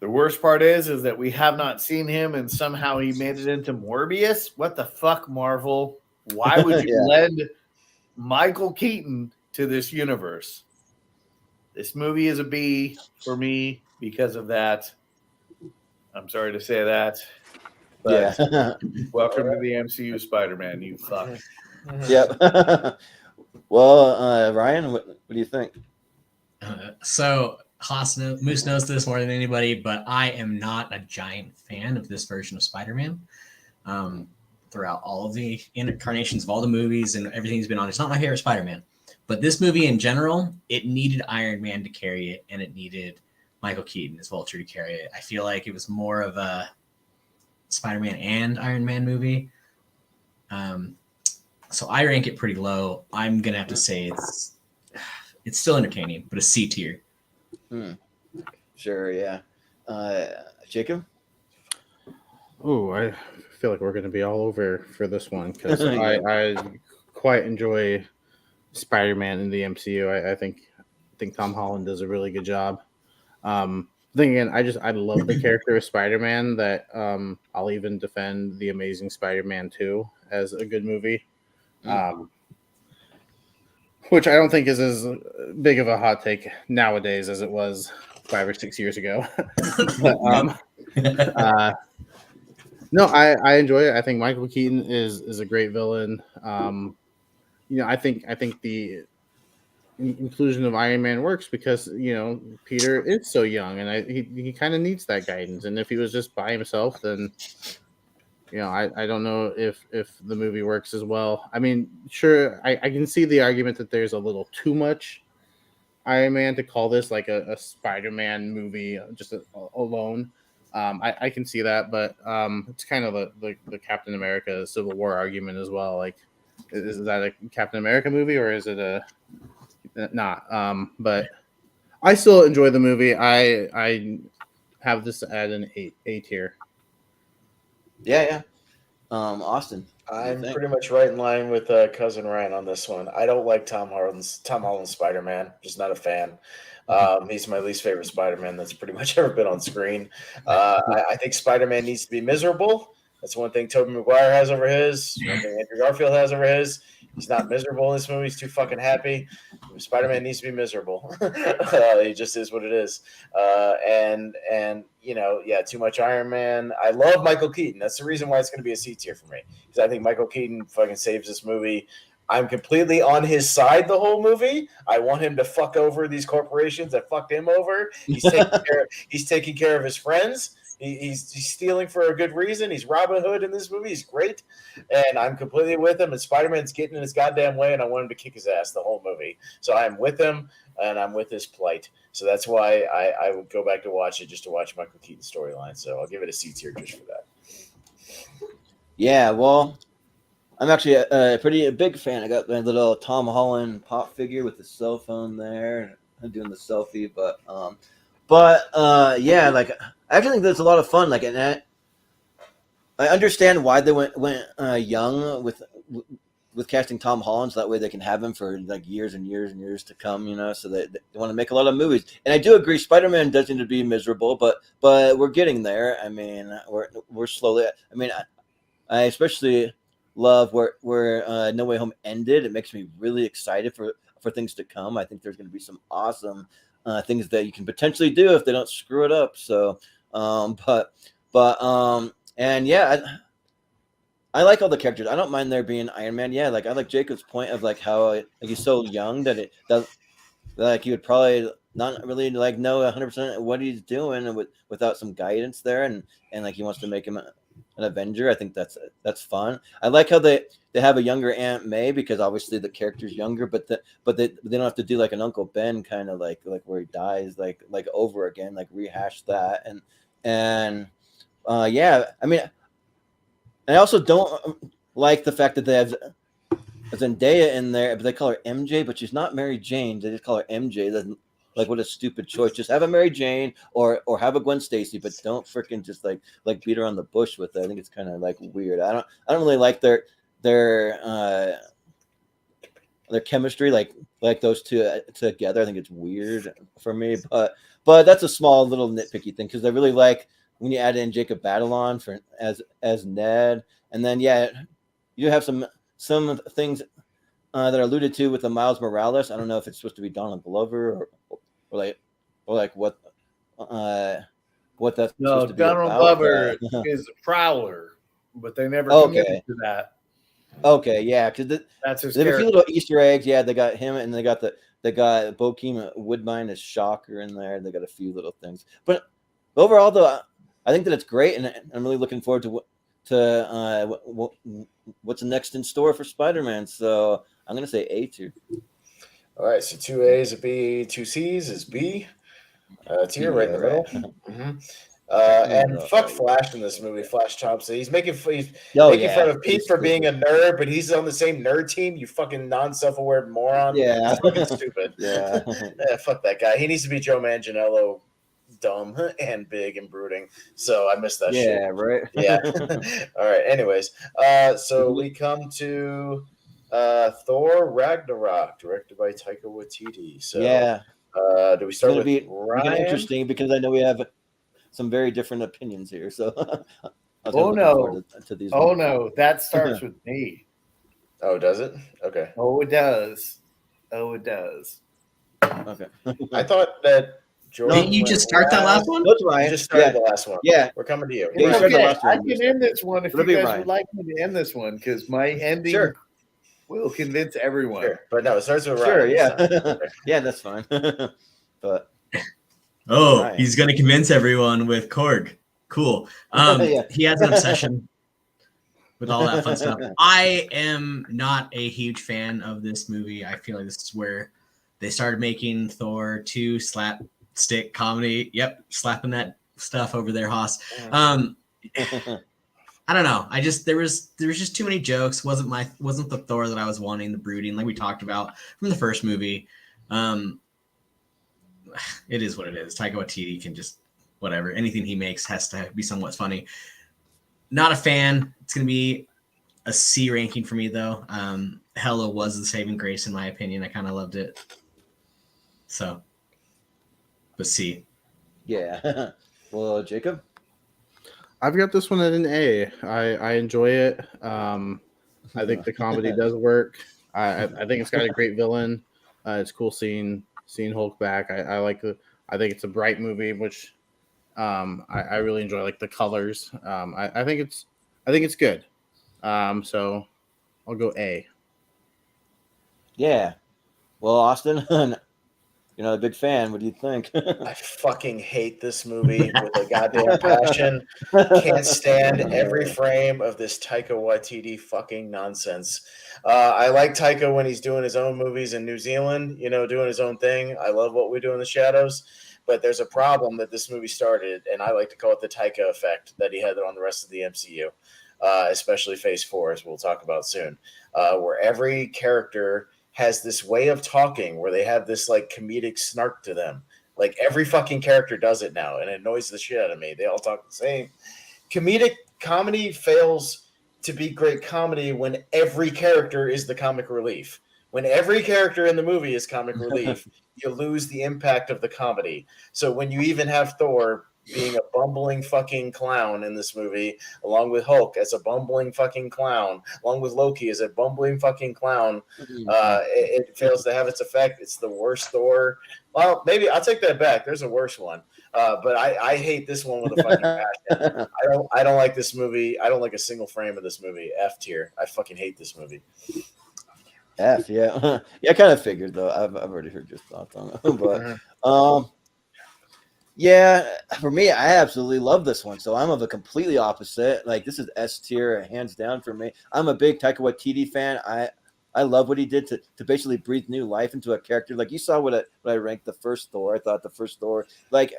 The worst part is that we have not seen him, and somehow he made it into Morbius. What the fuck, Marvel? Why would you lend Michael Keaton to this universe? This movie is a B for me because of that. I'm sorry to say that. But welcome to the MCU Spider-Man, you fuck. Yep. Well, Ryan, what do you think? So Haas Moose knows this more than anybody, but I am not a giant fan of this version of Spider-Man. Throughout all of the incarnations of all the movies and everything he's been on, it's not my favorite Spider-Man. But this movie in general, it needed Iron Man to carry it, and it needed Michael Keaton as Vulture to carry it. I feel like it was more of a Spider-Man and Iron Man movie. So I rank it pretty low. I'm going to have to say it's still entertaining, but a C tier. Sure, yeah. Jacob? Oh, I feel like we're going to be all over for this one because I quite enjoy Spider-Man in the MCU. I think Tom Holland does a really good job. Then again, I love the character of Spider-Man. That I'll even defend the Amazing Spider-Man 2 as a good movie, which I don't think is as big of a hot take nowadays as it was 5 or 6 years ago. But, no, I enjoy it. I think Michael Keaton is a great villain. I think the inclusion of Iron Man works because Peter is so young and he kind of needs that guidance. And if he was just by himself, then I don't know if the movie works as well. I mean, sure, I can see the argument that there's a little too much Iron Man to call this like a Spider-Man movie just alone. I can see that, but it's kind of the Captain America Civil War argument as well. Like, is that a Captain America movie or is it not? But I still enjoy the movie. I have this at an A tier. Yeah. Austin, I'm pretty much right in line with cousin Ryan on this one. I don't like Tom Holland's Spider-Man. Just not a fan. He's my least favorite Spider-Man that's pretty much ever been on screen. I think Spider-Man needs to be miserable. That's one thing Tobey Maguire has over his. One thing Andrew Garfield has over his. He's not miserable in this movie. He's too fucking happy. Spider-Man needs to be miserable. He just is what it is. Too much Iron Man. I love Michael Keaton. That's the reason why it's going to be a C tier for me. Because I think Michael Keaton fucking saves this movie. I'm completely on his side the whole movie. I want him to fuck over these corporations that fucked him over. He's taking care of his friends. He's stealing for a good reason. He's Robin Hood in this movie. He's great, and I'm completely with him. And Spider-Man's getting in his goddamn way, and I want him to kick his ass the whole movie. So I'm with him, and I'm with his plight. So that's why I would go back to watch it just to watch Michael Keaton's storyline. So I'll give it a C tier just for that. Yeah, well, I'm actually a big fan. I got my little Tom Holland pop figure with the cell phone there. I'm doing the selfie, yeah, like I actually think that's a lot of fun. Like, and I understand why they went young with casting Tom Holland, so that way they can have him for like years and years and years to come. You know, so they want to make a lot of movies. And I do agree, Spider-Man does seem to be miserable, but we're getting there. I mean, we're slowly. I mean, I especially love where No Way Home ended. It makes me really excited for things to come. I think there's going to be some awesome things that you can potentially do if they don't screw it up. So, and yeah, I like all the characters. I don't mind there being Iron Man. Yeah, like I like Jacob's point of like how like he's so young that it does like you would probably not really like know 100% what he's doing and without some guidance there, and like he wants to make him an Avenger. I think that's fun. I like how they have a younger Aunt May, because obviously the character's younger, but they don't have to do like an Uncle Ben kind of like where he dies like over again, like rehash that. And yeah, I mean, I also don't like the fact that they have Zendaya in there, but they call her MJ, but she's not Mary Jane. They just call her MJ. Like, what a stupid choice. Just have a Mary Jane or have a Gwen Stacy, but don't freaking just like beat her on the bush with it. I think it's kind of like weird. I don't really like their chemistry, like those two together. I think it's weird for me, but that's a small little nitpicky thing, because I really like when you add in Jacob Batalon as Ned, and then yeah, you have some things that are alluded to with the Miles Morales. I don't know if it's supposed to be Donald Glover or what that's supposed to be Donald about. Glover is a Prowler, but they never committed to that. Okay, yeah, because that's his. They have a few little Easter eggs. Yeah, they got him, and they got Bokeem Woodbine as Shocker in there. They got a few little things, but overall, though, I think that it's great, and I'm really looking forward to what's next in store for Spider-Man. So I'm gonna say A tier. All right, so 2 A's, a B, 2 C's is B tier, right in the middle. Mm-hmm. And fuck Flash in this movie. Flash Thompson. He's making fun of Pete for being a nerd, but he's on the same nerd team. You fucking non-self-aware moron. Yeah, he's fucking stupid. Yeah. Fuck that guy. He needs to be Joe Manganiello, dumb and big and brooding. So I missed that shit. Yeah, right. Yeah. All right. Anyways, so we come to Thor Ragnarok, directed by Taika Waititi. So yeah. Do we start with Ryan? Interesting, because I know we have some very different opinions here. So to these no, that starts with me. Oh, does it? Okay. Oh, it does. Okay. I thought that Jordan. Didn't you just start that last one? That's right. You just started the last one. Yeah. We're coming to you. Yeah, okay. I can end this one if you guys would like me to end this one, because my ending will convince everyone. Sure. But no, it starts with Ryan. Sure, yeah. Yeah, that's fine. But he's gonna convince everyone with Korg. Cool. He has an obsession with all that fun stuff. I am not a huge fan of this movie. I feel like this is where they started making Thor 2 slapstick comedy. Yep, slapping that stuff over there, Haas. I don't know. There was just too many jokes. Wasn't the Thor that I was wanting, the brooding, like we talked about from the first movie. It is what it is. Taika Waititi can just whatever. Anything he makes has to be somewhat funny. Not a fan. It's gonna be a C ranking for me though. Hella was the saving grace in my opinion. I kind of loved it. So, but C. Yeah. Well, Jacob, I've got this one at an A. I enjoy it. I think the comedy does work. I think it's got a great villain. It's cool seeing Hulk back. I think it's a bright movie, which I really enjoy. Like the colors. I think it's good. So I'll go A. Yeah. Well, Austin, you're not a big fan. What do you think? I fucking hate this movie with a goddamn passion. Can't stand every frame of this Taika Waititi fucking nonsense. I like Taika when he's doing his own movies in New Zealand, doing his own thing. I love What We Do in the Shadows. But there's a problem that this movie started, and I like to call it the Taika effect that he had on the rest of the MCU, especially Phase 4, as we'll talk about soon, where every character has this way of talking where they have this like comedic snark to them. Like every fucking character does it now, and it annoys the shit out of me. They all talk the same. Comedy fails to be great comedy when every character is the comic relief. When every character in the movie is comic relief, you lose the impact of the comedy. So when you even have Thor being a bumbling fucking clown in this movie, along with Hulk as a bumbling fucking clown, along with Loki as a bumbling fucking clown, it fails to have its effect. It's the worst Thor. Well, maybe I'll take that back. There's a worse one. But I hate this one with a fucking passion. I don't like this movie. I don't like a single frame of this movie. F tier. I fucking hate this movie. F, yeah. Yeah, I kind of figured, though. I've already heard your thoughts on it. But, yeah, for me, I absolutely love this one. So I'm of a completely opposite. Like, this is S tier, hands down for me. I'm a big Taika Waititi fan. I love what he did to basically breathe new life into a character. Like, you saw what I ranked the first Thor. I thought the first Thor, like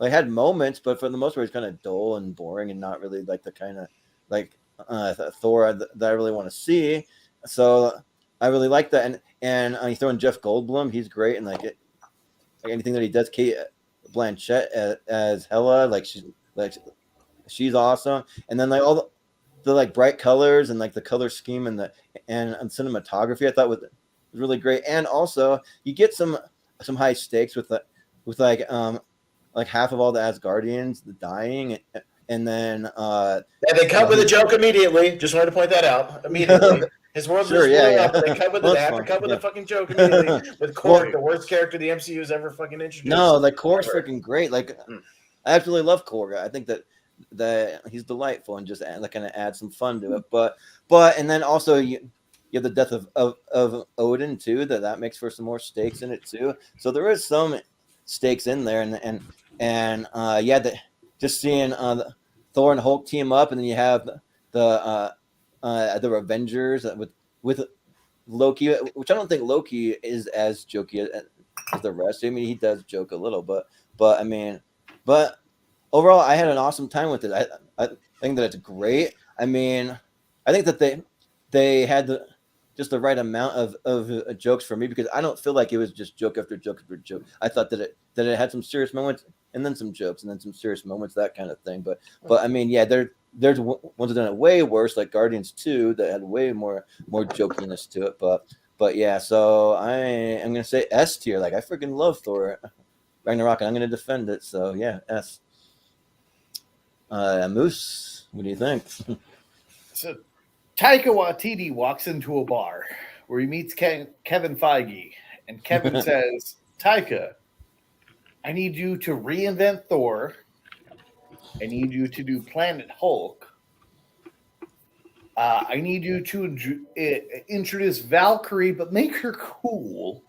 had moments, but for the most part, it's kind of dull and boring and not really like the kind of like Thor that I really want to see. So I really like that, and you throw in Jeff Goldblum, he's great, and like anything that he does, Kate Blanchett as Hela, she's awesome, and then like all the like bright colors and like the color scheme and cinematography, I thought was really great, and also you get some high stakes with like half of all the Asgardians dying, and then they cut with a joke immediately. Just wanted to point that out immediately. His world just blew up. They cut with They have to cut with a fucking joke immediately. With Korg, the worst character the MCU has ever fucking introduced. No, like Korg's freaking great. Like I absolutely love Korg. I think that he's delightful and just kind of add some fun to it. But and then also you have the death of Odin too. That makes for some more stakes in it too. So there is some stakes in there, and just seeing Thor and Hulk team up, and then you have the Avengers with Loki, which I don't think Loki is as jokey as the rest. I mean, he does joke a little, but overall, I had an awesome time with it. I think that it's great. I mean, I think that they had just the right amount of jokes for me, because I don't feel like it was just joke after joke after joke. I thought that it had some serious moments and then some jokes and then some serious moments, that kind of thing. But I mean, yeah, there's ones that done it way worse, like Guardians 2, that had way more jokiness to it. But yeah, so I am gonna say S tier. Like, I freaking love Thor Ragnarok, and I'm gonna defend it. So yeah, S. Moose, what do you think? So Taika Waititi walks into a bar where he meets Kevin Feige, and Kevin says, Taika, I need you to reinvent Thor. I need you to do Planet Hulk. I need you to introduce Valkyrie, but make her cool.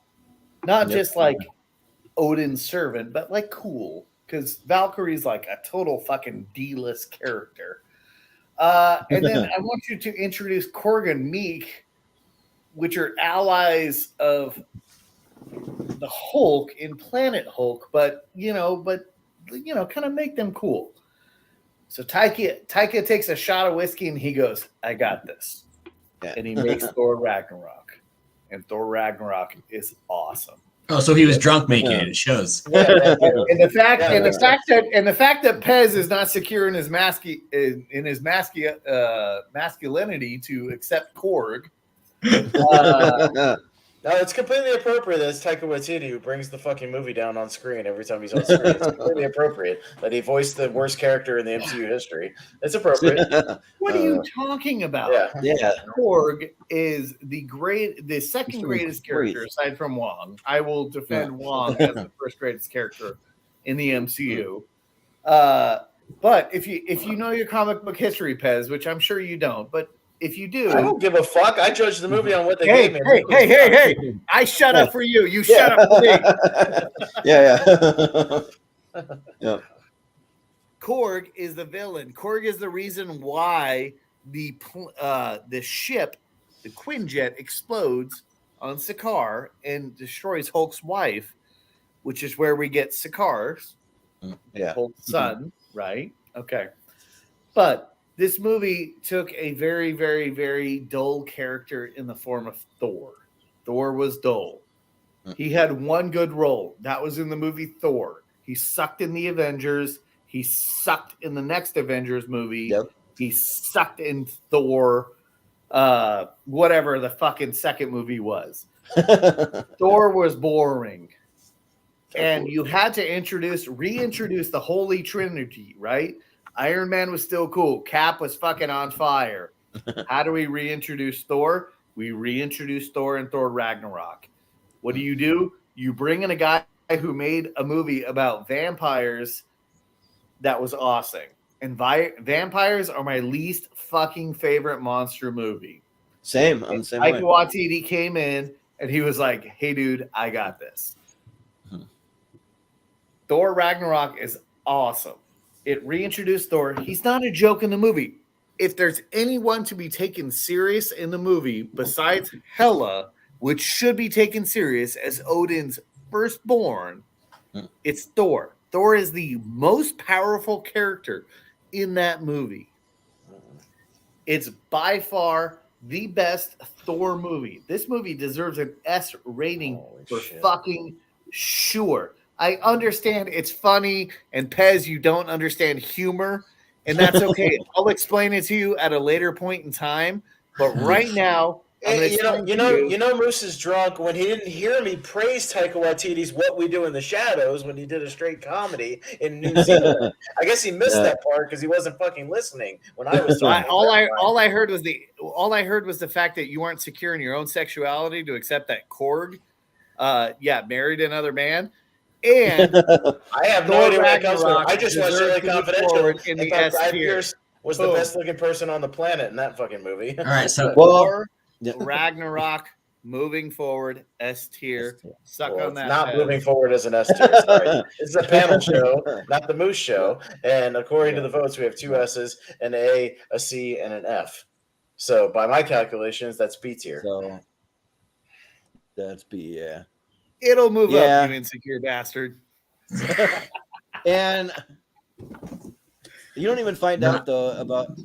Not just like Odin's servant, but like cool. Because Valkyrie's like a total fucking D-list character. And then I want you to introduce Korg and Meek, which are allies of the Hulk in Planet Hulk, but kind of make them cool. So Taika takes a shot of whiskey and he goes, I got this. Yeah. And he makes Thor Ragnarok. And Thor Ragnarok is awesome. Oh, so he was drunk making it. It shows. Yeah, and the fact that Pez is not secure in his masculinity to accept Korg. No, it's completely appropriate that it's Taika Waititi who brings the fucking movie down on screen every time he's on screen. It's completely appropriate that he voiced the worst character in the MCU history. It's appropriate. What are you talking about? Yeah. Korg is the second greatest character aside from Wong. I will defend Wong as the first greatest character in the MCU. But if you know your comic book history, Pez, which I'm sure you don't, but if you do, I don't give a fuck. I judge the movie on what they gave me. Hey! I shut up for you. You shut up for me. Yeah. Yeah. Korg is the villain. Korg is the reason why the ship, the Quinjet, explodes on Sakaar and destroys Hulk's wife, which is where we get Sakaar's Hulk's son, right? Okay. But this movie took a very, very, very dull character in the form of Thor. Thor was dull. He had one good role. That was in the movie Thor. He sucked in the Avengers. He sucked in the next Avengers movie. Yep. He sucked in Thor, whatever the fucking second movie was. Thor was boring. And you had to reintroduce the Holy Trinity, right? Iron Man was still cool. Cap was fucking on fire. How do we reintroduce Thor? We reintroduce Thor in Thor Ragnarok. What do? You bring in a guy who made a movie about vampires that was awesome. And vampires are my least fucking favorite monster movie. Same. I'm the same way. Taika Waititi came in and he was like, hey, dude, I got this. Thor Ragnarok is awesome. It reintroduced Thor. He's not a joke in the movie. If there's anyone to be taken serious in the movie besides Hela, which should be taken serious as Odin's firstborn, it's Thor. Thor is the most powerful character in that movie. It's by far the best Thor movie. This movie deserves an S rating fucking sure. I understand it's funny, and Pez, you don't understand humor, and that's okay. I'll explain it to you at a later point in time. But right now, Moose is drunk when he didn't hear me praise Taika Waititi's "What We Do in the Shadows" when he did a straight comedy in New Zealand. I guess he missed that part because he wasn't fucking listening when I was talking. All I heard was the fact that you weren't secure in your own sexuality to accept that Korg, married another man. And I have no idea what comes from. I just watched Really Confidential and thought Guy Pearce was the best looking person on the planet in that fucking movie. All right, so Ragnarok moving forward, S tier. Suck on that. Not moving forward as an S tier. Sorry, it's a panel show, not the Moose show. And according to the votes, we have 2 S's, an A, a C, and an F. So by my calculations, that's B tier. So that's B, yeah. It'll move up, you insecure bastard. And you don't even find out though about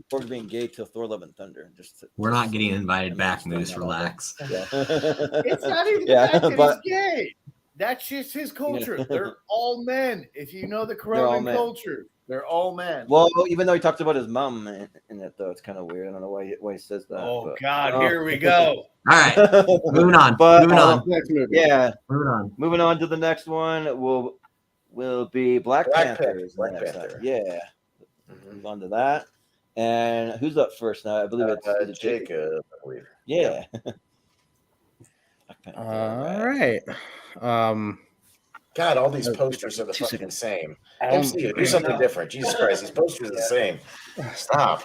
Korg being gay till Thor: Love and Thunder. We're not getting invited back, Moose. Relax. Yeah. It's not even the fact that he's gay. That's just his culture. They're all men. If you know the Corona culture, they're all men. Well, even though he talks about his mom in it, though, it's kind of weird. I don't know why he says that. Oh, God, here we go. All right, moving on. Moving on to the next one will be Black Panther. Yeah. Move on to that. And who's up first now? I believe it's Jacob. Yeah. All right. God, all these posters are the fucking same. MCU, do something different. Jesus Christ, these posters are the same. Stop.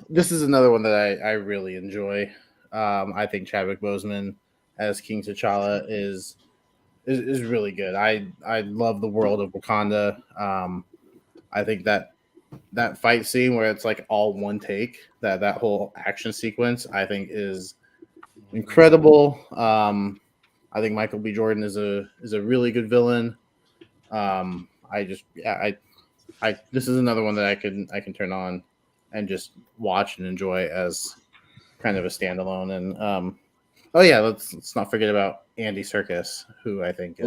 This is another one that I really enjoy. I think Chadwick Boseman as King T'Challa is really good. I love the world of Wakanda. I think that fight scene where it's like all one take, that whole action sequence, I think is incredible. I think Michael B. Jordan is a really good villain. This is another one that I can turn on and just watch and enjoy as kind of a standalone. And let's not forget about Andy Serkis, who I think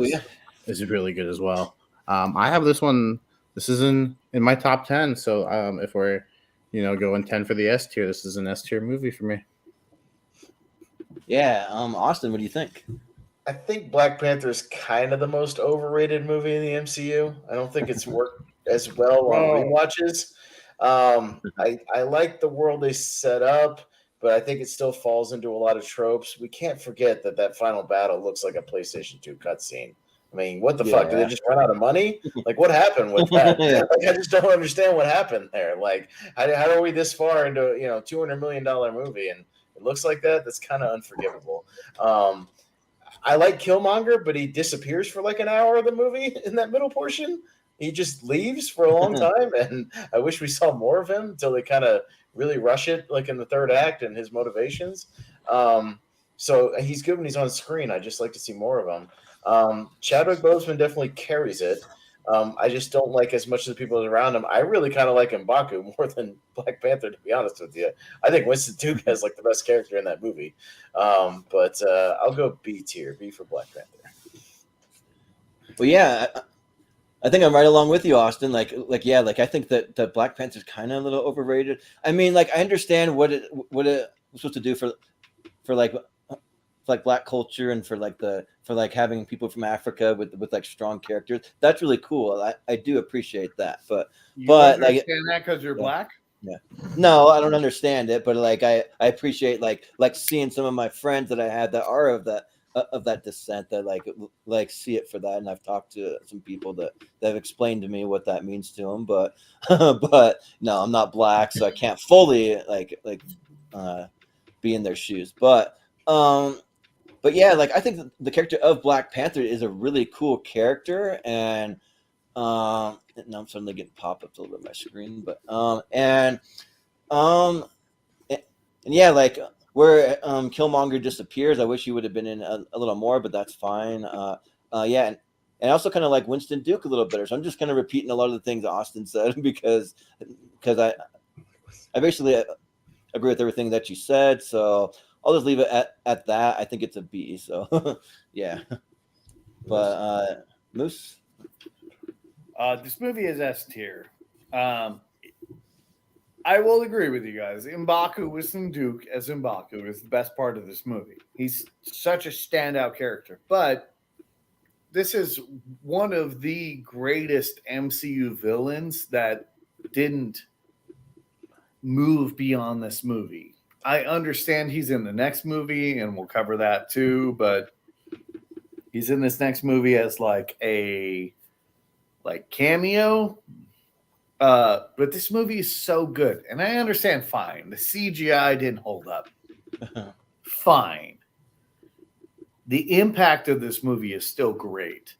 is really good as well. I have this one. This is in my top 10. So if we're going 10 for the S tier, this is an S tier movie for me. Yeah. Austin, what do you think? I think Black Panther is kind of the most overrated movie in the MCU. I don't think it's worked as well on rewatches. I like the world they set up, but I think it still falls into a lot of tropes. We can't forget that final battle looks like a PlayStation 2 cutscene. I mean, what the fuck? Did they just run out of money? Like, what happened with that? Like, I just don't understand what happened there. Like, how are we this far into $200 million movie and it looks like that? That's kind of unforgivable. I like Killmonger, but he disappears for like an hour of the movie in that middle portion. He just leaves for a long time, and I wish we saw more of him until they kind of really rush it, like in the third act and his motivations. So he's good when he's on screen. I just like to see more of him. Chadwick Boseman definitely carries it. I just don't like as much of the people around him. I really kind of like M'Baku more than Black Panther, to be honest with you. I think Winston Duke has like the best character in that movie. But I'll go B tier, B for Black Panther. Well, yeah, I think I'm right along with you, Austin. Like, I think that the Black Panther's kind of a little overrated. I mean, like, I understand what it was supposed to do for like Black culture and for having people from Africa with like strong characters. That's really cool. I do appreciate that. But understand that because you're Black? Yeah. No, I don't understand it, but like I appreciate like seeing some of my friends that I had that are of that descent that like see it for that, and I've talked to some people that have explained to me what that means to them, but no, I'm not Black, so I can't fully be in their shoes, but yeah, like I think the character of Black Panther is a really cool character, and now I'm suddenly getting pop-ups all over my screen, but and yeah, like where Killmonger disappears, I wish he would have been in a little more, but that's fine. Yeah, and I also kind of like Winston Duke a little better, so I'm just kind of repeating a lot of the things Austin said because I basically agree with everything that you said, so I'll just leave it at that. I think it's a B, so yeah. But Moose? This movie is S tier. I will agree with you guys. M'Baku, Winston Duke as M'Baku is the best part of this movie. He's such a standout character. But this is one of the greatest MCU villains that didn't move beyond this movie. I understand he's in the next movie, and we'll cover that too, but he's in this next movie as like a cameo. But this movie is so good, and I understand fine. The CGI didn't hold up. Fine. The impact of this movie is still great.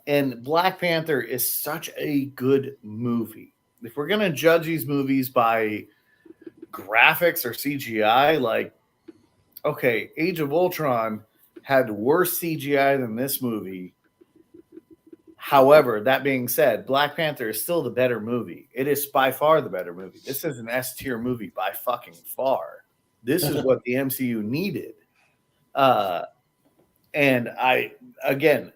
And Black Panther is such a good movie. If we're going to judge these movies by graphics or CGI, like, okay, Age of Ultron had worse CGI than this movie. However, that being said, Black Panther is still the better movie. It is by far the better movie. This is an S tier movie by fucking far. This is what the MCU needed. And I, again,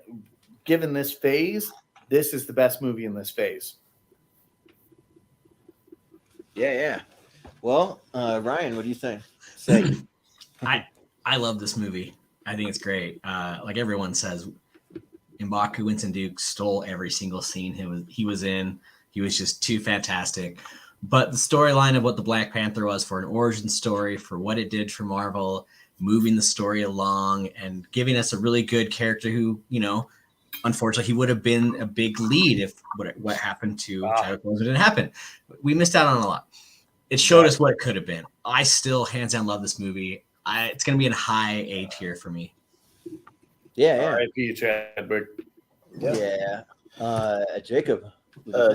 given this phase, this is the best movie in this phase. Yeah. Well, Ryan, what do you think? Say. I love this movie. I think it's great. Like everyone says, M'Baku, Winston Duke stole every single scene he was in. He was just too fantastic. But the storyline of what the Black Panther was for an origin story, for what it did for Marvel, moving the story along and giving us a really good character who, unfortunately, he would have been a big lead if what happened to Chadwick Boseman didn't happen. We missed out on a lot. It showed us what it could have been. I still, hands down, love this movie. It's going to be in high A tier for me. Yeah. R.I.P. Chadwick. Yeah. Jacob.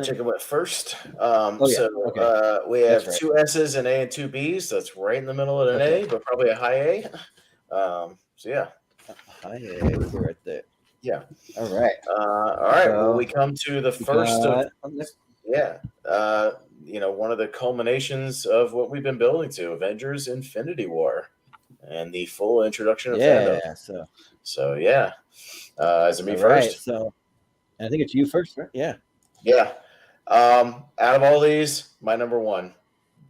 Jacob went first. We have two S's, an A, and two B's. So that's right in the middle of an A, but probably a high A. So yeah. High A, we'll go right there. Yeah. All right. Well, we come to the first of one of the culminations of what we've been building to, Avengers: Infinity War, and the full introduction of fandom. So yeah. Is it me first? Right, so I think it's you first, right? Yeah. Yeah. Out of all these, my number one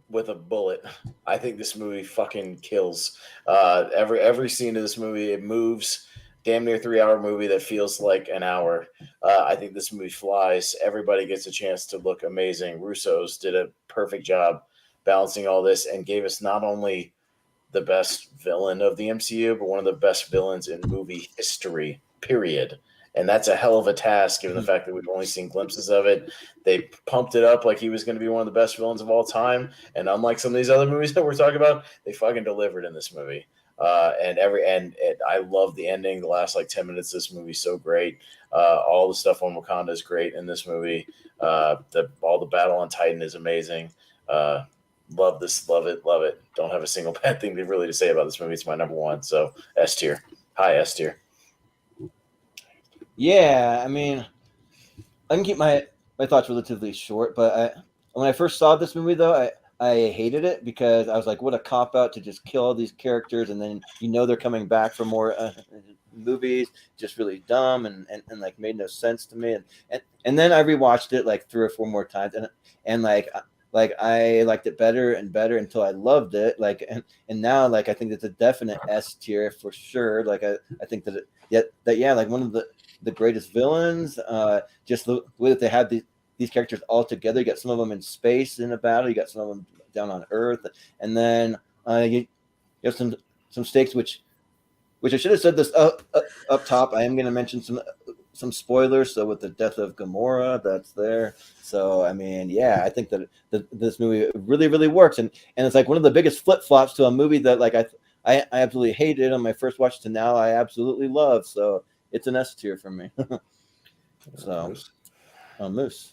with a bullet. I think this movie fucking kills. Every scene of this movie, it moves. Damn near 3-hour movie that feels like an hour. I think this movie flies. Everybody gets a chance to look amazing. Russo's did a perfect job balancing all this and gave us not only the best villain of the MCU, but one of the best villains in movie history, period. And that's a hell of a task, given the fact that we've only seen glimpses of it. They pumped it up like he was going to be one of the best villains of all time. And unlike some of these other movies that we're talking about, they fucking delivered in this movie. And I love the ending. The last like 10 minutes of this movie is so great. All the stuff on Wakanda is great in this movie. All the battle on Titan is amazing. Love this, love it. Don't have a single bad thing to say about this movie. It's my number one. So S tier, high S tier. Yeah, I mean, I can keep my thoughts relatively short, but when I first saw this movie, though, I hated it because I was like, what a cop out to just kill all these characters, and then they're coming back for more movies. Just really dumb and like made no sense to me. And then I rewatched it like 3 or 4 more times, and like I liked it better and better until I loved it. Like and now like I think it's a definite S tier for sure. Like I think that like one of the greatest villains. Just the way that they have these characters all together. You got some of them in space in a battle. You got some of them down on Earth, and then you have some stakes which I should have said this up top. I am going to mention some spoilers. So with the death of Gamora, that's there. So I mean, yeah, I think that this movie really, really works, and it's like one of the biggest flip flops to a movie that like I absolutely hated on my first watch to now I absolutely love. So it's an S tier for me. So, Moose.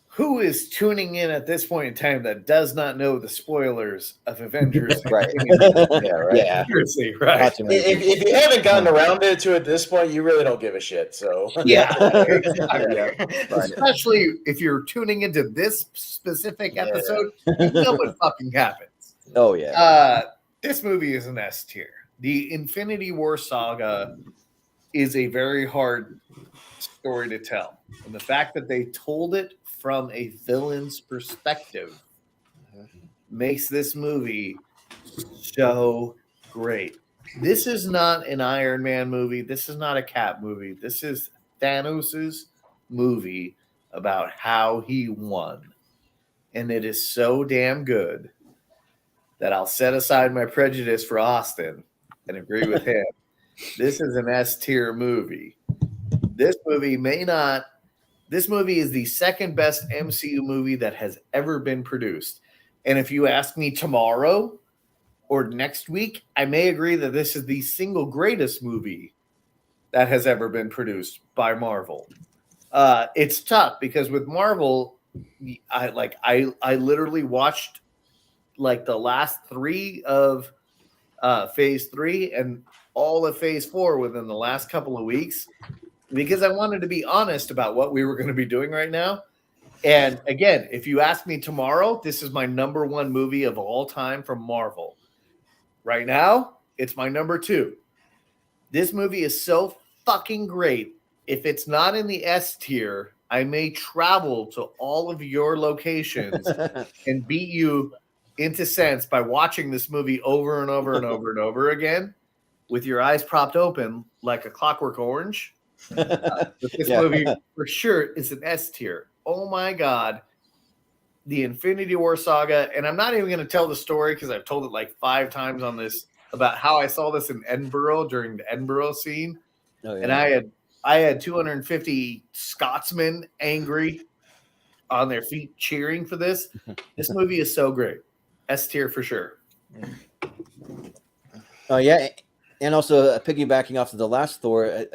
Who is tuning in at this point in time that does not know the spoilers of Avengers? Right. Yeah, right. Yeah. Seriously, right. If you haven't gotten around to at this point, you really don't give a shit. So yeah, exactly. Yeah. Especially if you're tuning into this specific episode, you know what fucking happens. Oh yeah. This movie is an S tier. The Infinity War saga is a very hard story to tell. And the fact that they told it from a villain's perspective makes this movie so great. This is not an Iron Man movie. This is not a Cap movie. This is Thanos's movie about how he won. And it is so damn good that I'll set aside my prejudice for Austin and agree with him. This is an S tier movie. This movie is the second best MCU movie that has ever been produced. And if you ask me tomorrow or next week, I may agree that this is the single greatest movie that has ever been produced by Marvel. It's tough because with Marvel, I literally watched like the last 3 of phase 3 and all of phase 4 within the last couple of weeks because I wanted to be honest about what we were going to be doing right now. And again, if you ask me tomorrow, this is my number 1 movie of all time from Marvel. Right now, it's my number 2. This movie is so fucking great. If it's not in the S tier, I may travel to all of your locations and beat you into sense by watching this movie over and over and over and over again with your eyes propped open like a Clockwork Orange. But this movie for sure is an S tier. Oh my God. The Infinity War saga. And I'm not even going to tell the story because I've told it like 5 times on this about how I saw this in Edinburgh during the Edinburgh scene. Oh, yeah. And I had 250 Scotsmen angry on their feet cheering for this. This movie is so great. S tier for sure. Oh yeah, and also piggybacking off of the last Thor,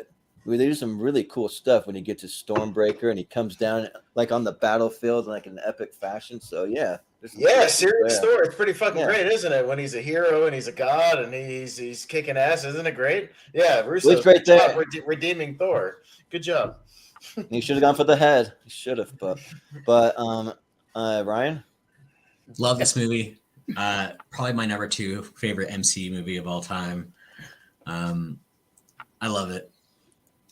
they do some really cool stuff when he gets his Stormbreaker and he comes down like on the battlefield like in an epic fashion. So yeah, serious Thor. It's pretty fucking great, isn't it? When he's a hero and he's a god and he's kicking ass, isn't it great? Yeah, Russo's great there. Redeeming Thor. Good job. He should have gone for the head. He should have, but Ryan. Love this movie. Probably my number 2 favorite MCU movie of all time. I love it.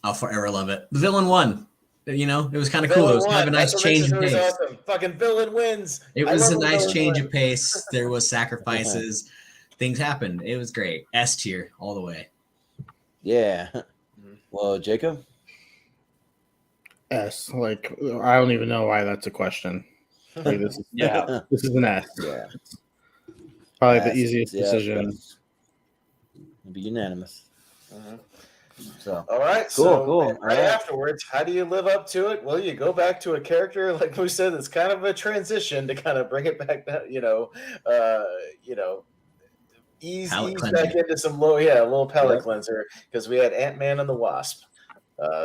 I'll forever love it. The villain won. You know, it was kind of cool. It was kind of a nice change of pace. Awesome. Fucking villain wins. It was a nice change of pace. There was sacrifices. Things happened. It was great. S tier all the way. Yeah. Well, Jacob? S. Like, I don't even know why that's a question. Like, this is an S. Yeah. Probably the easiest decision. It'll be unanimous. So all right, cool. Right afterwards, how do you live up to it? Well, you go back to a character like we said, that's kind of a transition to kind of bring it back down. Ease back into some a little palate cleanser because we had Ant-Man and the Wasp.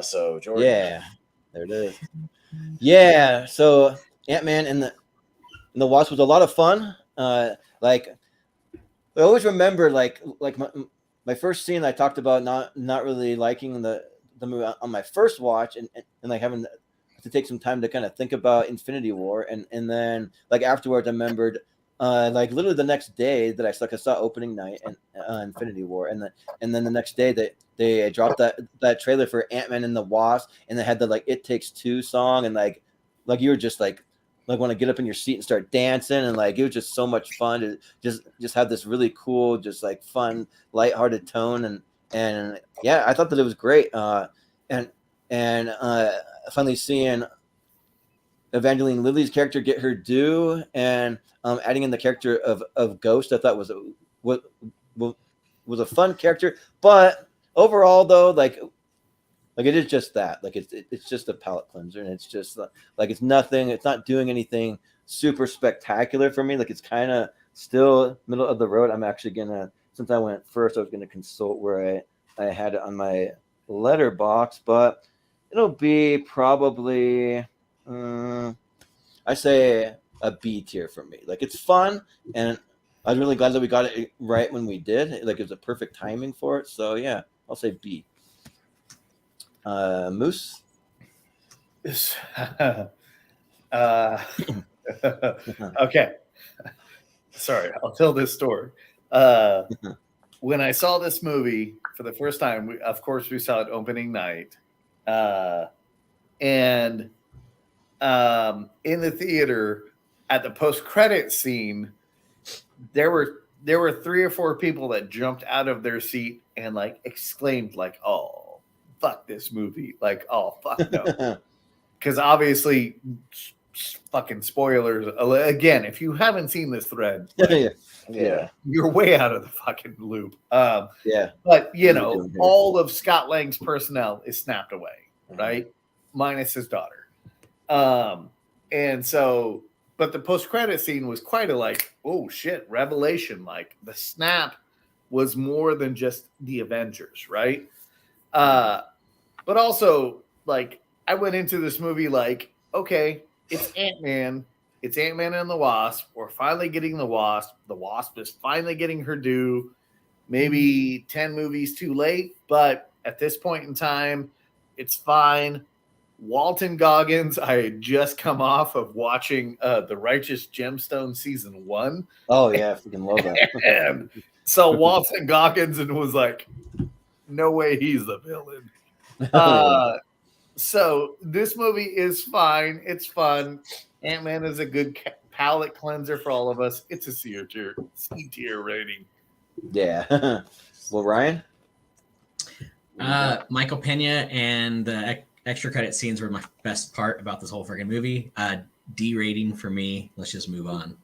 So Jordan, there it is. Yeah, so Ant-Man and the Wasp was a lot of fun. Like I always remember, like my first scene I talked about not really liking the movie on my first watch, and like having to take some time to kind of think about Infinity War, and then like afterwards I remembered. Like literally the next day that I saw opening night and Infinity War, and then the next day that they dropped that trailer for Ant-Man and the Wasp, and they had the like It Takes Two song, and like you were just like want to get up in your seat and start dancing, and like it was just so much fun to just have this really cool, just like fun, lighthearted tone, and yeah, I thought that it was great. And finally seeing Evangeline Lilly's character get her due, and adding in the character of Ghost, I thought was a fun character. But overall, though, like it is just that, like it's just a palate cleanser, and it's just like it's nothing. It's not doing anything super spectacular for me. Like it's kind of still middle of the road. I'm actually gonna, since I went first, I was gonna consult where I had it on my letterbox, but it'll be probably. I say a B tier for me. Like it's fun, and I'm really glad that we got it right when we did. Like it was a perfect timing for it. So yeah, I'll say B. Moose. Okay. Sorry, I'll tell this story. When I saw this movie for the first time, of course we saw it opening night, and. In the theater at the post-credit scene, there were 3 or 4 people that jumped out of their seat and like exclaimed like, "Oh, fuck this movie!" Like, "Oh, fuck no," because obviously, fucking spoilers again. If you haven't seen this thread, like, you're way out of the fucking loop. But all of Scott Lang's personnel is snapped away, right? Minus his daughter. And so, but the post-credit scene was quite a like, oh shit, revelation. Like the snap was more than just the Avengers, right? But also, like, I went into this movie like, okay, it's Ant-Man. It's Ant-Man and the Wasp. We're finally getting the Wasp. The Wasp is finally getting her due. Maybe 10 movies too late, but at this point in time, it's fine. Walton Goggins, I had just come off of watching The Righteous Gemstone season 1. Oh yeah, I freaking love that. And so Walton Goggins and was like, no way he's the villain. So this movie is fine. It's fun. Ant-Man is a good palate cleanser for all of us. It's a C tier rating. Yeah. Well, Ryan? Michael Pena and the extra credit scenes were my best part about this whole freaking movie. D rating for me. Let's just move on.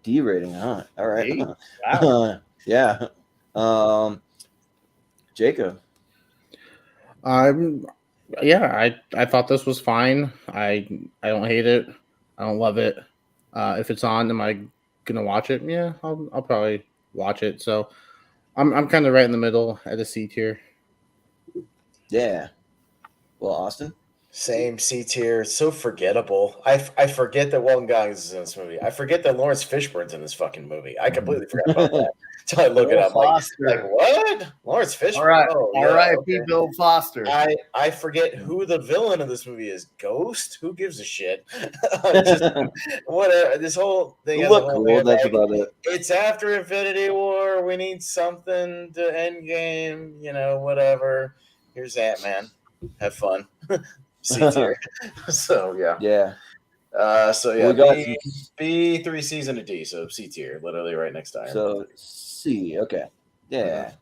D rating, huh? All right. Hey, wow. Yeah. Jacob. I thought this was fine. I don't hate it. I don't love it. If it's on, am I gonna watch it? Yeah, I'll probably watch it. So I'm kind of right in the middle at a C tier. Yeah. Well, Austin? Same C tier. It's so forgettable. I forget that Walton Goggins is in this movie. I forget that Lawrence Fishburne's in this fucking movie. I completely forgot about that. So I look it up. Like what? Lawrence Fishburne? All right. R.I.P. Bill Foster. I forget who the villain of this movie is. Ghost? Who gives a shit? Whatever. This whole thing. Look cool. That's about it. It's after Infinity War. We need something to Endgame. Whatever. Here's Ant-Man. Have fun. C tier. So yeah. We got B 3 C's and a D, so C tier, literally right next time. So C, okay. Yeah.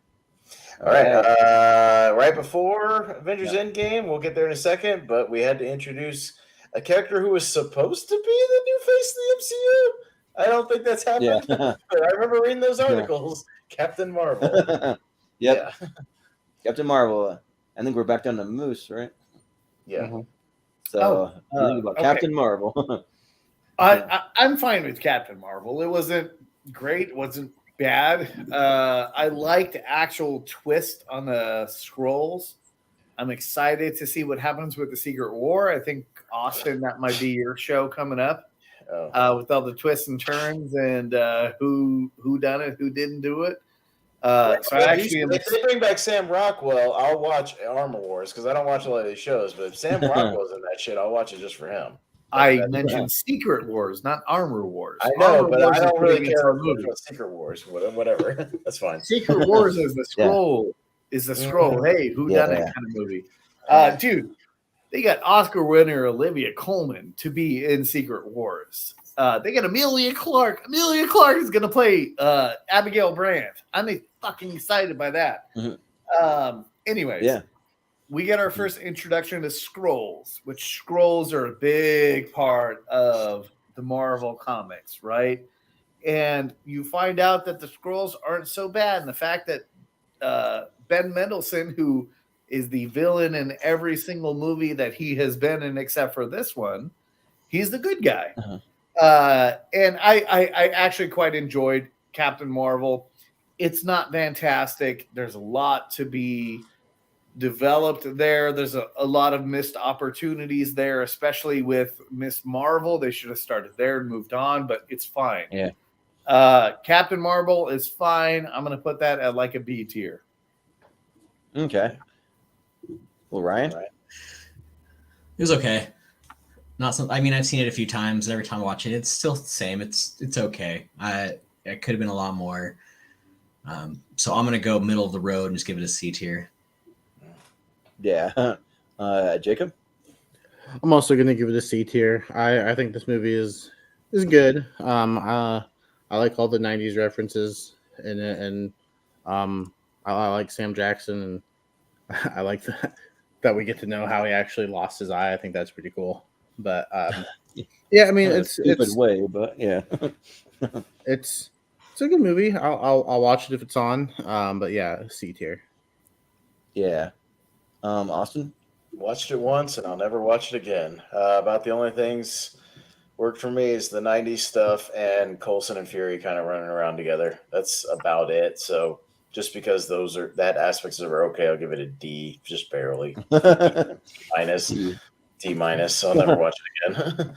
All right. Right before Avengers Endgame, we'll get there in a second, but we had to introduce a character who was supposed to be the new face of the MCU. I don't think that's happened. Yeah. But I remember reading those articles. Captain Marvel. Yep. Captain Marvel. I think we're back down to Moose, right? Yeah. Mm-hmm. So you think about okay. Captain Marvel. I'm fine with Captain Marvel. It wasn't great. It wasn't bad. I liked the actual twist on the scrolls. I'm excited to see what happens with the Secret War. I think, Austin, that might be your show coming up with all the twists and turns and who done it, who didn't do it. So I actually if they bring back Sam Rockwell, I'll watch Armor Wars because I don't watch a lot of these shows. But if Sam Rockwell's in that shit, I'll watch it just for him. I mentioned Secret Wars, not Armor Wars. I know, Armor but Wars I don't really care about Secret Wars. Whatever, that's fine. Secret Wars is the scroll. Is the scroll? Hey, who done it kind of movie? Dude, they got Oscar winner Olivia Colman to be in Secret Wars. They got Amelia Clark. Amelia Clark is going to play Abigail Brand. I'm fucking excited by that. Mm-hmm. Anyways, we get our first introduction to Skrulls, which Skrulls are a big part of the Marvel comics, right? And you find out that the Skrulls aren't so bad. And the fact that Ben Mendelsohn, who is the villain in every single movie that he has been in except for this one, he's the good guy. And I actually quite enjoyed Captain Marvel. It's not fantastic. There's a lot to be developed there. There's a lot of missed opportunities there, especially with Miss Marvel. They should have started there and moved on, but it's fine. Captain Marvel is fine. I'm going to put that at like a B tier. Okay. Well, Ryan? It was okay. Not something. I mean, I've seen it a few times. Every time I watch it, it's still the same. It's okay. It could have been a lot more. So I'm gonna go middle of the road and just give it a C tier. Yeah. Jacob? I'm also gonna give it a C tier. I think this movie is good. I like all the '90s references in it, and I like Sam Jackson, and I like that we get to know how he actually lost his eye. I think that's pretty cool. But yeah, I mean, it's way, but yeah, it's a good movie. I'll watch it if it's on. But yeah, C tier. Yeah. Austin? Watched it once and I'll never watch it again. About the only things worked for me is the 90s stuff and Coulson and Fury kind of running around together. That's about it. So just because that aspects are okay, I'll give it a D, just barely. D minus. I'll never watch it again.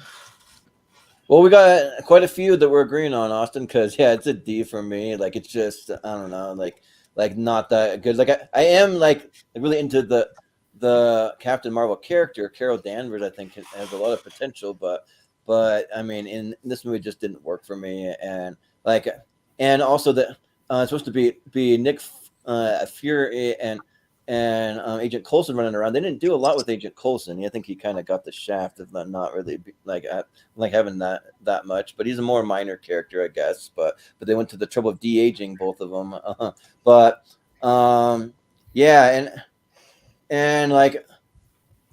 Well, we got quite a few that we're agreeing on, Austin, because yeah, it's a D for me. Like, it's just, I don't know, like not that good. Like I am like really into the Captain Marvel character. Carol Danvers, I think, has a lot of potential, but I mean, in this movie, it just didn't work for me. And also that it's supposed to be Nick Fury and Agent Coulson running around. They didn't do a lot with Agent Coulson. I think he kind of got the shaft of not really having that much. But he's a more minor character, I guess. But they went to the trouble of de-aging both of them. Yeah, and like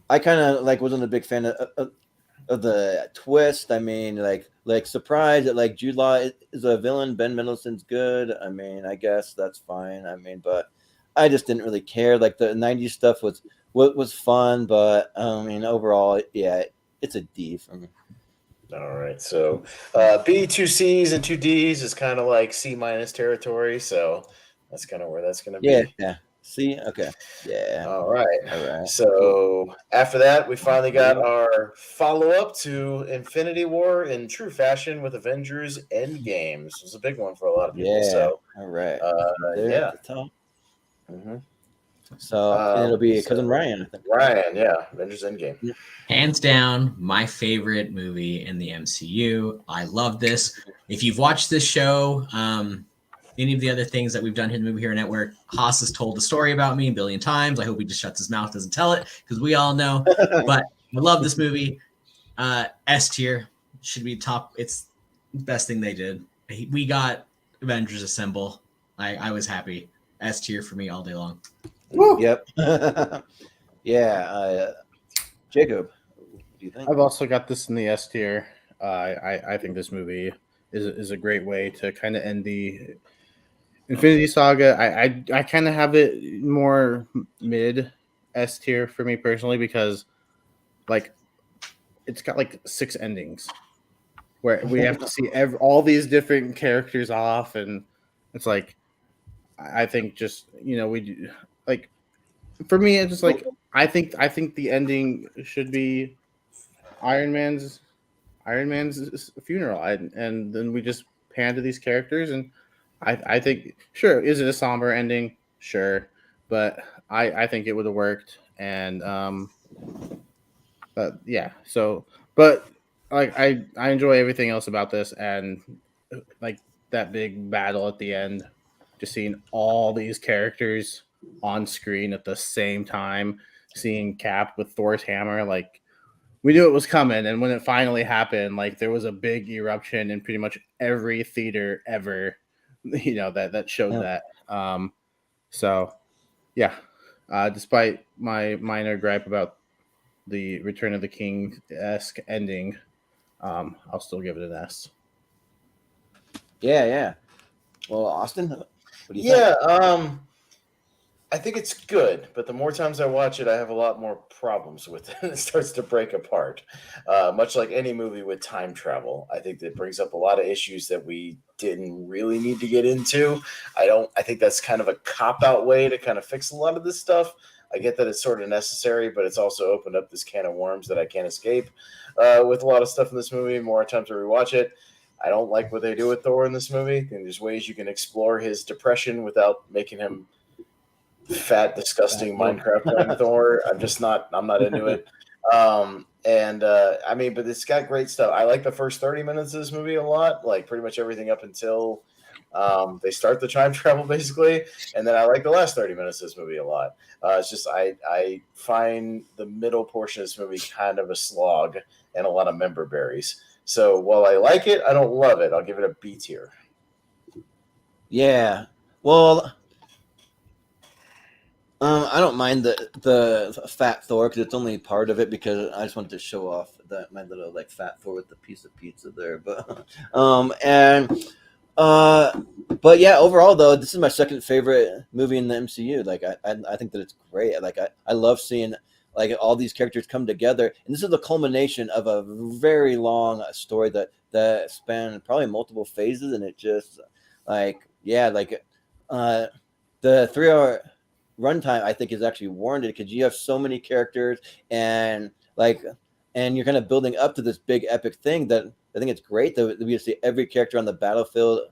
I kind of wasn't a big fan of the twist. I mean, like surprised that like Jude Law is a villain. Ben Mendelsohn's good. I mean, I guess that's fine. I mean, but I just didn't really care. Like the 90s stuff was fun, but I mean, overall, yeah, it's a D for me. All right, so B, 2 C's and 2 D's is kind of like C minus territory. So that's kind of where that's going to be. Yeah. See, okay, yeah. All right. So after that, we finally got our follow-up to Infinity War in true fashion with Avengers Endgame. This was a big one for a lot of people. Yeah. So all right. Yeah. Mm-hmm. So it'll be cousin Ryan. I think. Ryan, yeah, Avengers Endgame. Hands down, my favorite movie in the MCU. I love this. If you've watched this show, any of the other things that we've done here in the Movie Hero Network, Haas has told the story about me a billion times. I hope he just shuts his mouth, doesn't tell it, because we all know. But I love this movie. S tier should be top. It's the best thing they did. We got Avengers Assemble. I was happy. S tier for me all day long. Woo! Yep. Yeah. Jacob, what do you think? I've also got this in the S tier. I think this movie is a great way to kind of end the Infinity Saga, I kind of have it more mid S tier for me personally because like it's got like 6 endings where we have to see all these different characters off, and it's like I think just we do, like for me it's just like I think the ending should be Iron Man's funeral, and then we just pan to these characters, and I think sure, is it a somber ending? Sure, but I think it would have worked, and yeah. So, but like I enjoy everything else about this, and like that big battle at the end, just seeing all these characters on screen at the same time, seeing Cap with Thor's hammer, like we knew it was coming, and when it finally happened, like there was a big eruption in pretty much every theater ever, that showed that. So yeah, despite my minor gripe about the Return of the King-esque ending, I'll still give it an S. Yeah. Well, Austin, what do you think? I think it's good, but the more times I watch it, I have a lot more problems with it. It starts to break apart. Much like any movie with time travel, I think that brings up a lot of issues that we didn't really need to get into. I think that's kind of a cop-out way to kind of fix a lot of this stuff. I get that it's sort of necessary, but it's also opened up this can of worms that I can't escape with a lot of stuff in this movie. The more times I rewatch it, I don't like what they do with Thor in this movie. And there's ways you can explore his depression without making him fat, disgusting Minecraft playing Thor. I'm not into it. I mean, but it's got great stuff. I like the first 30 minutes of this movie a lot, like pretty much everything up until they start the time travel, basically. And then I like the last 30 minutes of this movie a lot. It's just I find the middle portion of this movie kind of a slog and a lot of member berries. So while I like it, I don't love it. I'll give it a B tier. Yeah. Well, I don't mind the fat Thor because it's only part of it, because I just wanted to show off my little like fat Thor with the piece of pizza there. But but yeah, overall though, this is my second favorite movie in the MCU. Like I think that it's great. Like I love seeing like all these characters come together, and this is the culmination of a very long story that spanned probably multiple phases, and it just the 3 hour runtime I think is actually warranted because you have so many characters, and you're kind of building up to this big epic thing that I think it's great that we see every character on the battlefield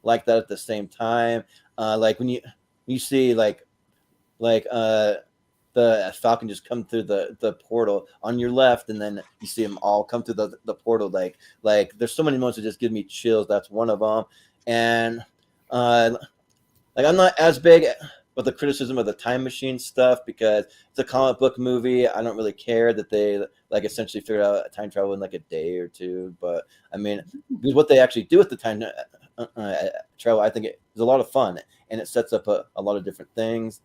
like that at the same time. Like when you see the Falcon just come through the portal on your left, and then you see them all come through the portal. Like there's so many moments that just give me chills. That's one of them. And I'm not as big with the criticism of the time machine stuff because it's a comic book movie. I don't really care that they essentially figured out time travel in like a day or two. But I mean, what they actually do with the time travel, I think it is a lot of fun, and it sets up a lot of different things.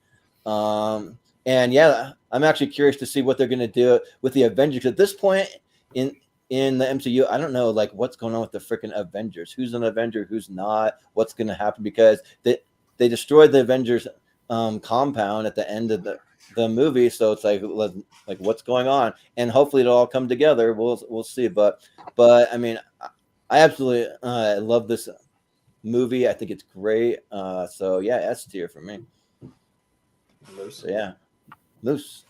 And yeah, I'm actually curious to see what they're going to do with the Avengers. At this point in the MCU, I don't know like what's going on with the freaking Avengers. Who's an Avenger? Who's not? What's going to happen? Because they destroyed the Avengers compound at the end of the movie, so it's like what's going on? And hopefully it'll all come together. We'll see. But I mean, I absolutely love this movie. I think it's great. So yeah, S tier for me. So yeah. Moose.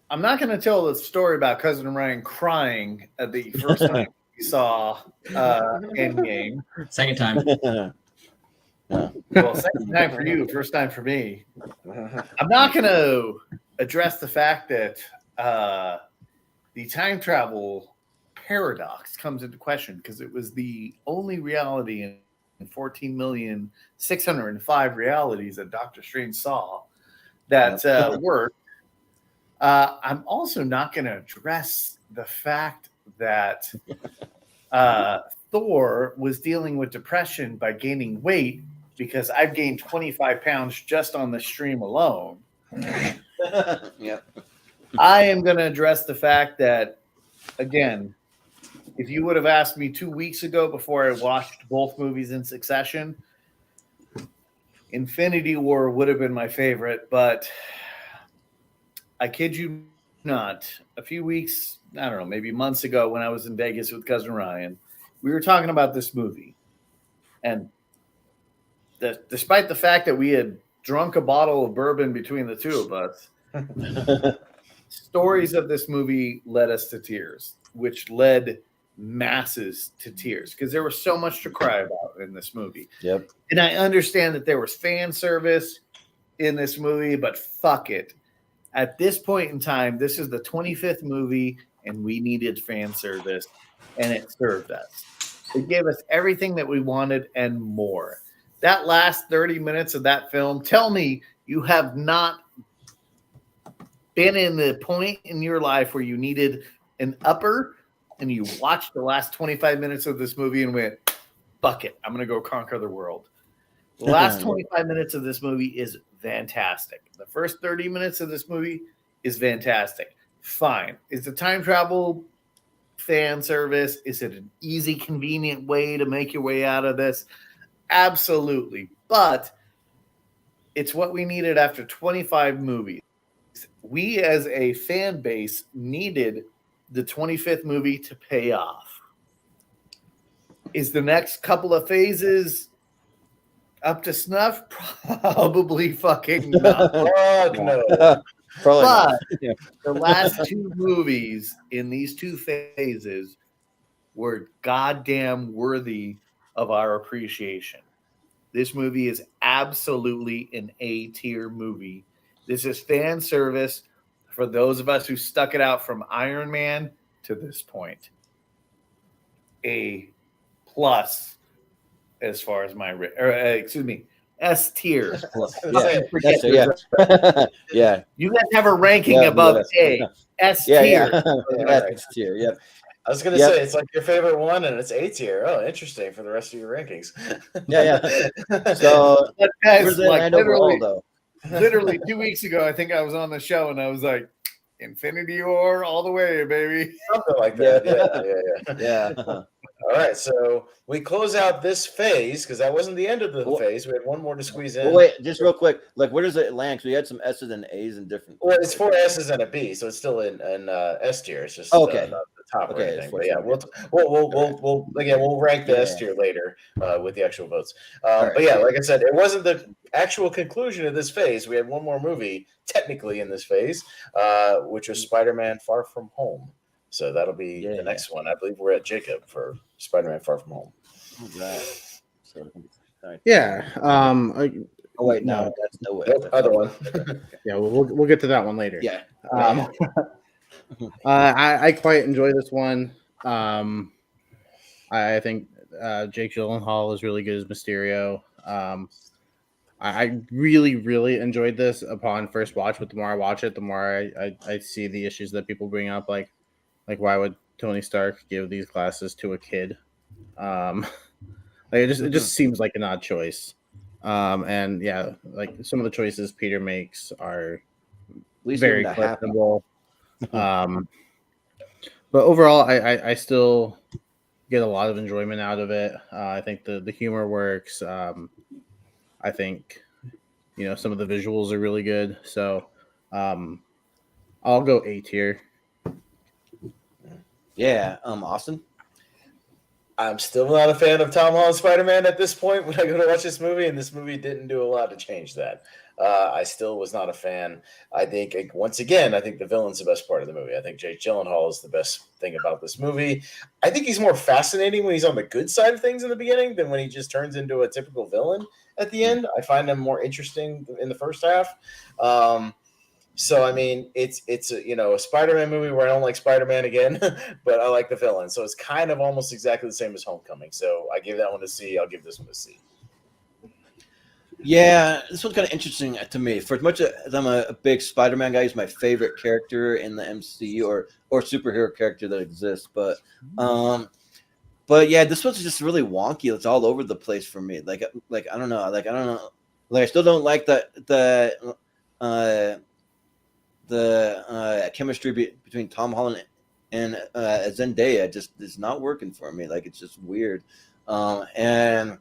I'm not going to tell the story about Cousin Ryan crying at the first time we saw Endgame. Second time. Well, second time for you, first time for me. I'm not going to address the fact that the time travel paradox comes into question because it was the only reality in 14,605 realities that Doctor Strange saw that worked. I'm also not going to address the fact that Thor was dealing with depression by gaining weight because I've gained 25 pounds just on the stream alone. Yep. I am going to address the fact that, again, if you would have asked me 2 weeks ago before I watched both movies in succession, Infinity War would have been my favorite, but I kid you not, a few weeks, I don't know, maybe months ago when I was in Vegas with cousin Ryan, we were talking about this movie. And despite the fact that we had drunk a bottle of bourbon between the two of us, stories of this movie led us to tears, which led masses to tears because there was so much to cry about in this movie. Yep. And I understand that there was fan service in this movie, but fuck it. At this point in time, this is the 25th movie, and we needed fan service, and it served us. It gave us everything that we wanted and more. That last 30 minutes of that film, tell me you have not been in the point in your life where you needed an upper and you watched the last 25 minutes of this movie and went, fuck it, I'm going to go conquer the world. The last 25 minutes of this movie is fantastic. The first 30 minutes of this movie is fantastic. Fine. Is the time travel fan service? Is it an easy, convenient way to make your way out of this? Absolutely. But it's what we needed after 25 movies. We as a fan base needed the 25th movie to pay off. Is the next couple of phases up to snuff? Probably fucking not. No. But the last two movies in these two phases were goddamn worthy of our appreciation. This movie is absolutely an A-tier movie. This is fan service for those of us who stuck it out from Iron Man to this point. A plus as far as my S tier. Yeah. You guys have a ranking above A. S tier. S tier. Yep. I was gonna say it's like your favorite one, and it's A tier. Oh, interesting for the rest of your rankings. So where's like literally 2 weeks ago, I think I was on the show and I was like, Infinity War all the way, baby. Something like that. Yeah. All right, so we close out this phase because that wasn't the end of the phase. We had one more to squeeze in. Well, wait, just real quick. Like, where does it land? So we had some S's and A's and different. Well, it's 4 S's and a B, so it's still in S tier. It's just not the top or anything. But yeah, we'll rank the S tier later with the actual votes. But yeah, like I said, it wasn't the actual conclusion of this phase. We had one more movie technically in this phase, which was Spider-Man: Far From Home. So that'll be the next one. I believe we're at Jacob for Spider-Man: Far From Home. All right. So, yeah. Oh wait, no, that's no way. Other one. Yeah, we'll get to that one later. Yeah. I quite enjoy this one. I think Jake Gyllenhaal is really good as Mysterio. I really, really enjoyed this upon first watch, but the more I watch it, the more I see the issues that people bring up, like why would Tony Stark give these glasses to a kid? It just seems like an odd choice. And yeah, like some of the choices Peter makes are very questionable. But overall, I still get a lot of enjoyment out of it. I think the humor works. I think some of the visuals are really good. So I'll go A tier. Yeah, Austin. I'm still not a fan of Tom Holland's Spider-Man at this point when I go to watch this movie, and this movie didn't do a lot to change that. I still was not a fan. I think, once again, the villain's the best part of the movie. I think Jake Gyllenhaal is the best thing about this movie. I think he's more fascinating when he's on the good side of things in the beginning than when he just turns into a typical villain at the end. I find him more interesting in the first half. So, I mean, it's a Spider-Man movie where I don't like Spider-Man again, but I like the villain. So it's kind of almost exactly the same as Homecoming. So I gave that one a C. I'll give this one a C. Yeah, this one's kind of interesting to me. For as much as I'm a big Spider-Man guy, he's my favorite character in the MCU or superhero character that exists. But yeah, this one's just really wonky. It's all over the place for me. Like I don't know. Like I still don't like the chemistry between Tom Holland and Zendaya just is not working for me. Like, it's just weird. And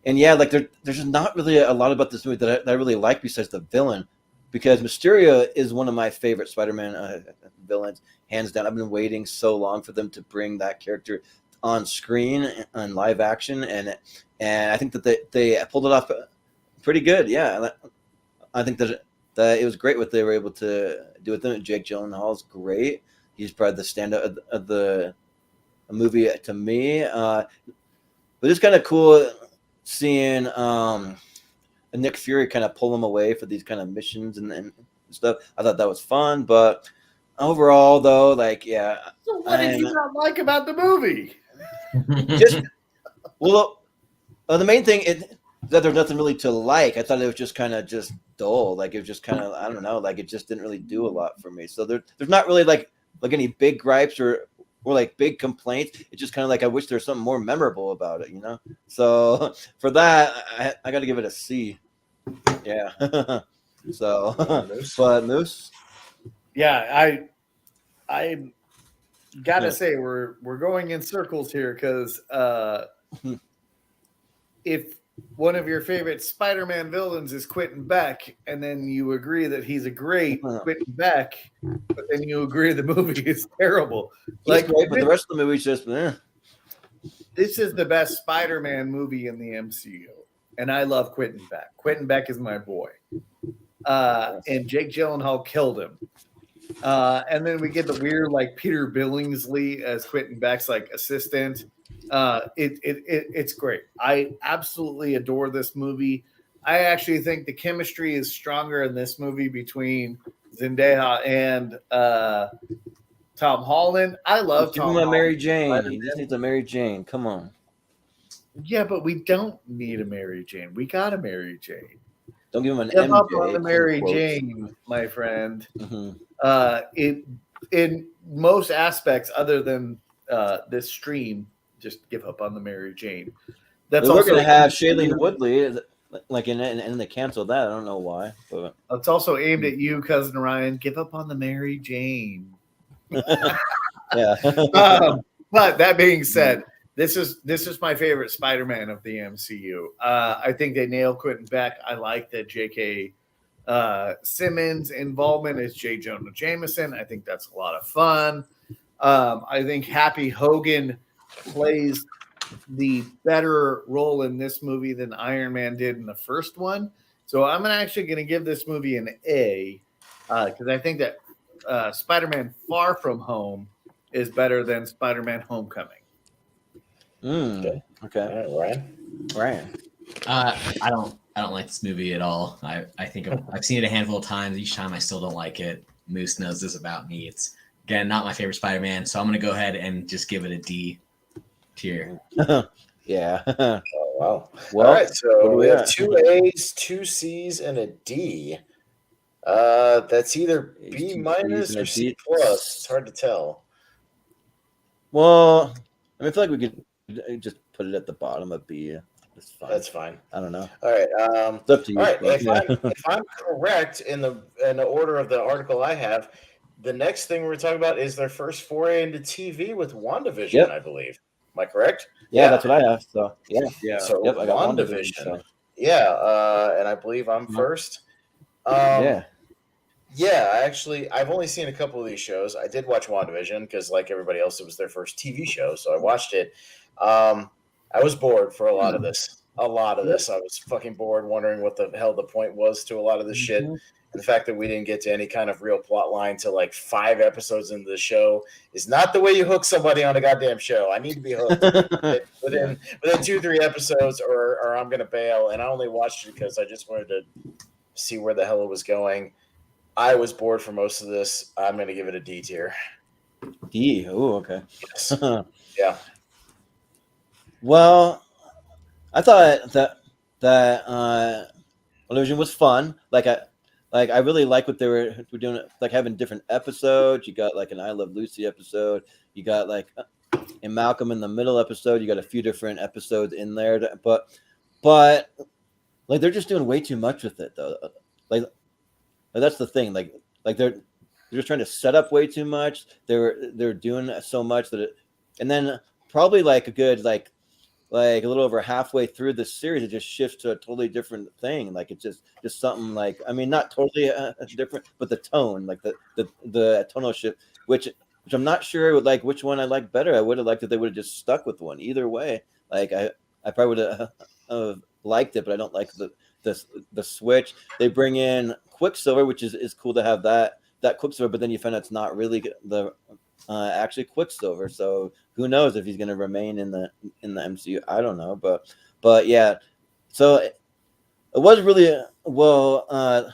yeah, like there's just not really a lot about this movie that I really like besides the villain, because Mysterio is one of my favorite Spider-Man villains, hands down. I've been waiting so long for them to bring that character on screen on live action, and I think that they pulled it off pretty good. Yeah, I think that it was great what they were able to do with them. Jake Gyllenhaal's great. He's probably the standout of the movie to me. But it's kind of cool seeing Nick Fury kind of pull him away for these kind of missions and stuff. I thought that was fun, but overall, though, like, yeah. So what did you not like about the movie? Just the main thing is that there's nothing really to like. I thought it was just kind of just dull. Like it was just kind of, I don't know, like it just didn't really do a lot for me. So there's not really like any big gripes or like big complaints. It's just kind of like I wish there was something more memorable about it, you know. So for that, I got to give it a C. Yeah. So, but Moose. Yeah, I gotta say we're going in circles here because if one of your favorite Spider-Man villains is Quentin Beck, and then you agree that he's a great Quentin Beck, but then you agree the movie is terrible. He's great, but the rest of the movie's just This is the best Spider-Man movie in the MCU, and I love Quentin Beck. Quentin Beck is my boy, and Jake Gyllenhaal killed him. And then we get the weird like Peter Billingsley as Quentin Beck's like assistant. It's great. I absolutely adore this movie. I actually think the chemistry is stronger in this movie between Zendaya and Tom Holland. I love Tom Holland. Mary Jane. He just needs a Mary Jane. Come on. Yeah, but we don't need a Mary Jane. We got a Mary Jane. Don't give him an Give MJ. up on the Mary Jane, my friend. Mm-hmm. In most aspects, other than this stream, just give up on the Mary Jane. That's we're going to have Shailene Woodley, like, and they canceled that. I don't know why. But it's also aimed at you, cousin Ryan. Give up on the Mary Jane. Yeah. But that being said, this is my favorite Spider-Man of the MCU. I think they nailed Quentin Beck. I like that J.K. Simmons' involvement as J. Jonah Jameson. I think that's a lot of fun. I think Happy Hogan plays the better role in this movie than Iron Man did in the first one. So I'm actually going to give this movie an A because I think that Spider-Man Far From Home is better than Spider-Man Homecoming. Okay. Ryan. I don't like this movie at all. I think I've seen it a handful of times. Each time I still don't like it. Moose knows this about me. It's, again, not my favorite Spider-Man, so I'm going to go ahead and just give it a D tier. Yeah. Oh, wow. Well, all right, so we have 2 A's, 2 C's, and a D. That's either B minus or C plus. It's hard to tell. Well, I mean, I feel like we could just put it at the bottom of B. That's fine. I don't know. All right. It's up to you. All right. If I'm correct in the order of the article I have, the next thing we're talking about is their first foray into TV with WandaVision, I believe. Am I correct? Yeah, that's what I have. So yeah. So I got WandaVision. So. Yeah, and I believe I'm first. Yeah, I've only seen a couple of these shows. I did watch WandaVision because, like everybody else, it was their first TV show, so I watched it. I was bored for a lot of this. I was fucking bored, wondering what the hell the point was to a lot of this shit. And the fact that we didn't get to any kind of real plot line to like 5 episodes into the show is not the way you hook somebody on a goddamn show. I need to be hooked within 2-3 episodes, or I'm gonna bail. And I only watched it because I just wanted to see where the hell it was going. I was bored for most of this. I'm gonna give it a D tier. D. Oh, okay. Yes. Yeah. Well, I thought that WandaVision was fun. I really like what they were doing, like having different episodes. You got like an I Love Lucy episode. You got like a Malcolm in the Middle episode. You got a few different episodes in there, but like they're just doing way too much with it though. Like that's the thing. Like they're just trying to set up way too much. They're doing so much and then probably like a good like like a little over halfway through the series, it just shifts to a totally different thing. Like it's just something like, I mean, not totally different, but the tone, like the tonal shift, which I'm not sure like which one I like better. I would have liked if they would have just stuck with one. Either way, like I probably would have liked it, but I don't like the switch. They bring in Quicksilver, which is cool to have that Quicksilver, but then you find out it's not really the actually Quicksilver. So who knows if he's going to remain in the MCU? I don't know, but yeah. So it was really well.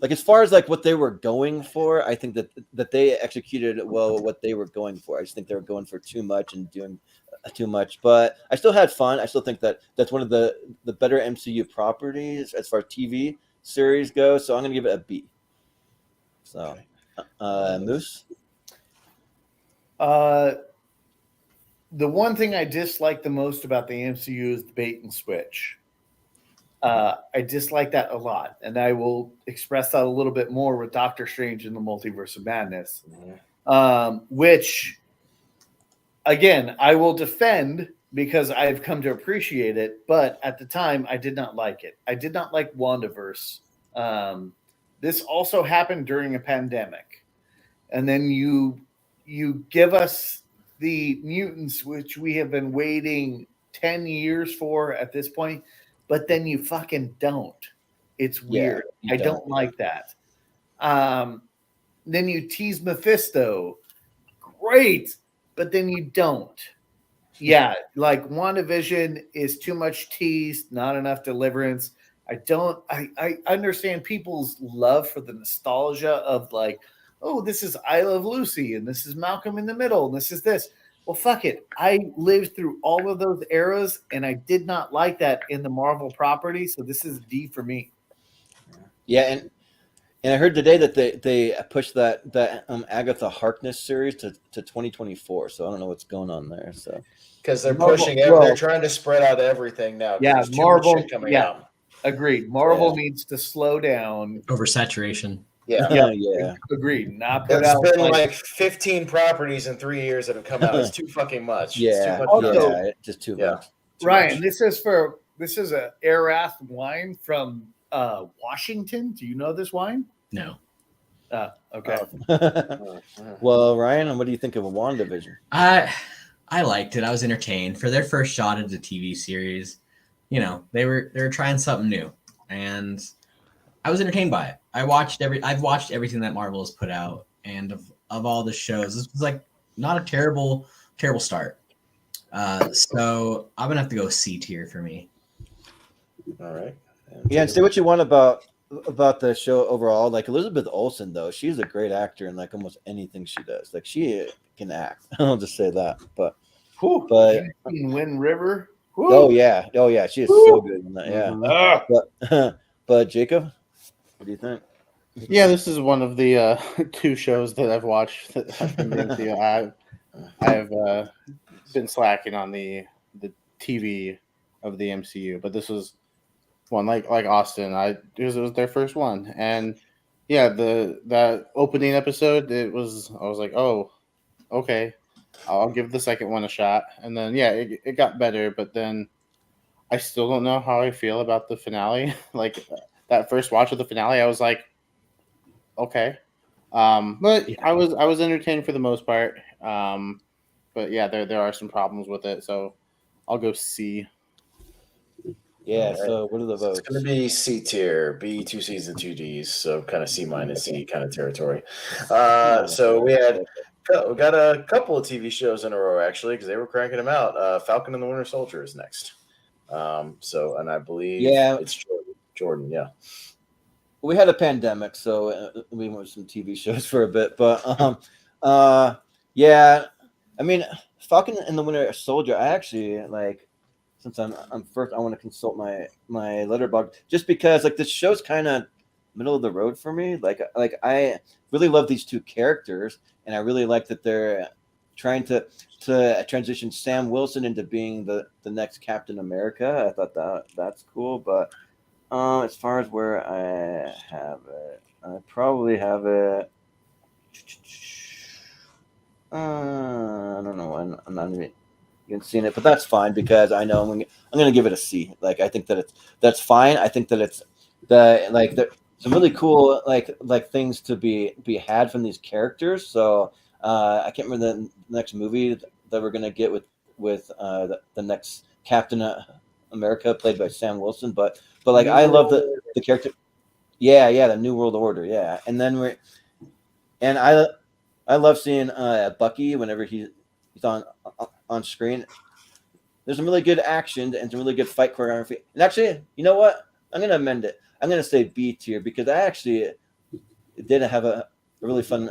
Like as far as like what they were going for, I think that they executed well what they were going for. I just think they were going for too much and doing too much, but I still had fun. I still think that's one of the better MCU properties as far as TV series goes. So I'm gonna give it a B. So, Moose. The one thing I dislike the most about the MCU is the bait and switch. I dislike that a lot, and I will express that a little bit more with Doctor Strange in the Multiverse of Madness, which, again, I will defend because I've come to appreciate it, but at the time, I did not like it. I did not like WandaVerse. This also happened during a pandemic, and then you give us the mutants, which we have been waiting 10 years for at this point, but then you fucking don't. It's weird. I don't like that. Then you tease Mephisto. Great, but then you don't. Yeah, like WandaVision is too much tease, not enough deliverance. I understand people's love for the nostalgia of like, oh, this is I Love Lucy, and this is Malcolm in the Middle, and this is this. Well, fuck it. I lived through all of those eras, and I did not like that in the Marvel property, so this is D for me. Yeah, and I heard today that they pushed that Agatha Harkness series to 2024. So I don't know what's going on there. So because they're pushing it, they're trying to spread out everything now. Yeah, there's too Marvel much shit coming out. Agreed. Marvel needs to slow down. Oversaturation. Yeah. Agreed. Not put There's out been like 15 properties in 3 years that have come out. It's too fucking much. Yeah, it's too much. Also, just too much. Ryan, this is a Arath wine from Washington. Do you know this wine? No. Okay. Well, Ryan, what do you think of WandaVision? I liked it. I was entertained for their first shot at the TV series. You know, they were trying something new, and I was entertained by it. I've watched everything that Marvel has put out, and of all the shows, this was like not a terrible start. So I'm gonna have to go C tier for me. All right. And say what you want about the show overall. Like Elizabeth Olsen, though, she's a great actor in like almost anything she does. Like she can act. I'll just say that. But Wind River. Whew. Oh yeah, she is so good in that. Yeah. Mm-hmm. But Jacob, what do you think? Yeah, this is one of the 2 shows that I've watched that have been into. I've been slacking on the TV of the MCU, but this was one like Austin. It was their first one, and yeah, that opening episode, I was like, oh, okay, I'll give the second one a shot, and then it got better, but then I still don't know how I feel about the finale. Like that first watch of the finale, I was like, okay, but I was entertained for the most part. But yeah, there are some problems with it, so I'll go C. Yeah. Right. So what are the votes? It's going to be C tier, B, 2 C's and 2 D's, so kind of C minus C kind of territory. So we got a couple of TV shows in a row actually because they were cranking them out. Falcon and the Winter Soldier is next. And I believe it's Jordan. Yeah. We had a pandemic, so we went with some TV shows for a bit, but yeah. I mean, Falcon and the Winter Soldier. I actually like. Since I'm first, I want to consult my Letterboxd just because like this show's kind of middle of the road for me. Like I really love these 2 characters, and I really like that they're trying to transition Sam Wilson into being the next Captain America. I thought that's cool, but as far as where I have it, I probably have it. I don't know. I'm not even. You haven't seen it, but that's fine because I know I'm going to give it a C. Like I think that that's fine. I think that it's some really cool like things to be had from these characters. So I can't remember the next movie that we're going to get with the next Captain America played by Sam Wilson, but like I love the character. Yeah, the New World Order. Yeah, and then I love seeing Bucky whenever he's on screen. There's some really good action and some really good fight choreography. And actually, you know what? I'm gonna amend it. I'm gonna say B tier because I actually did have a really fun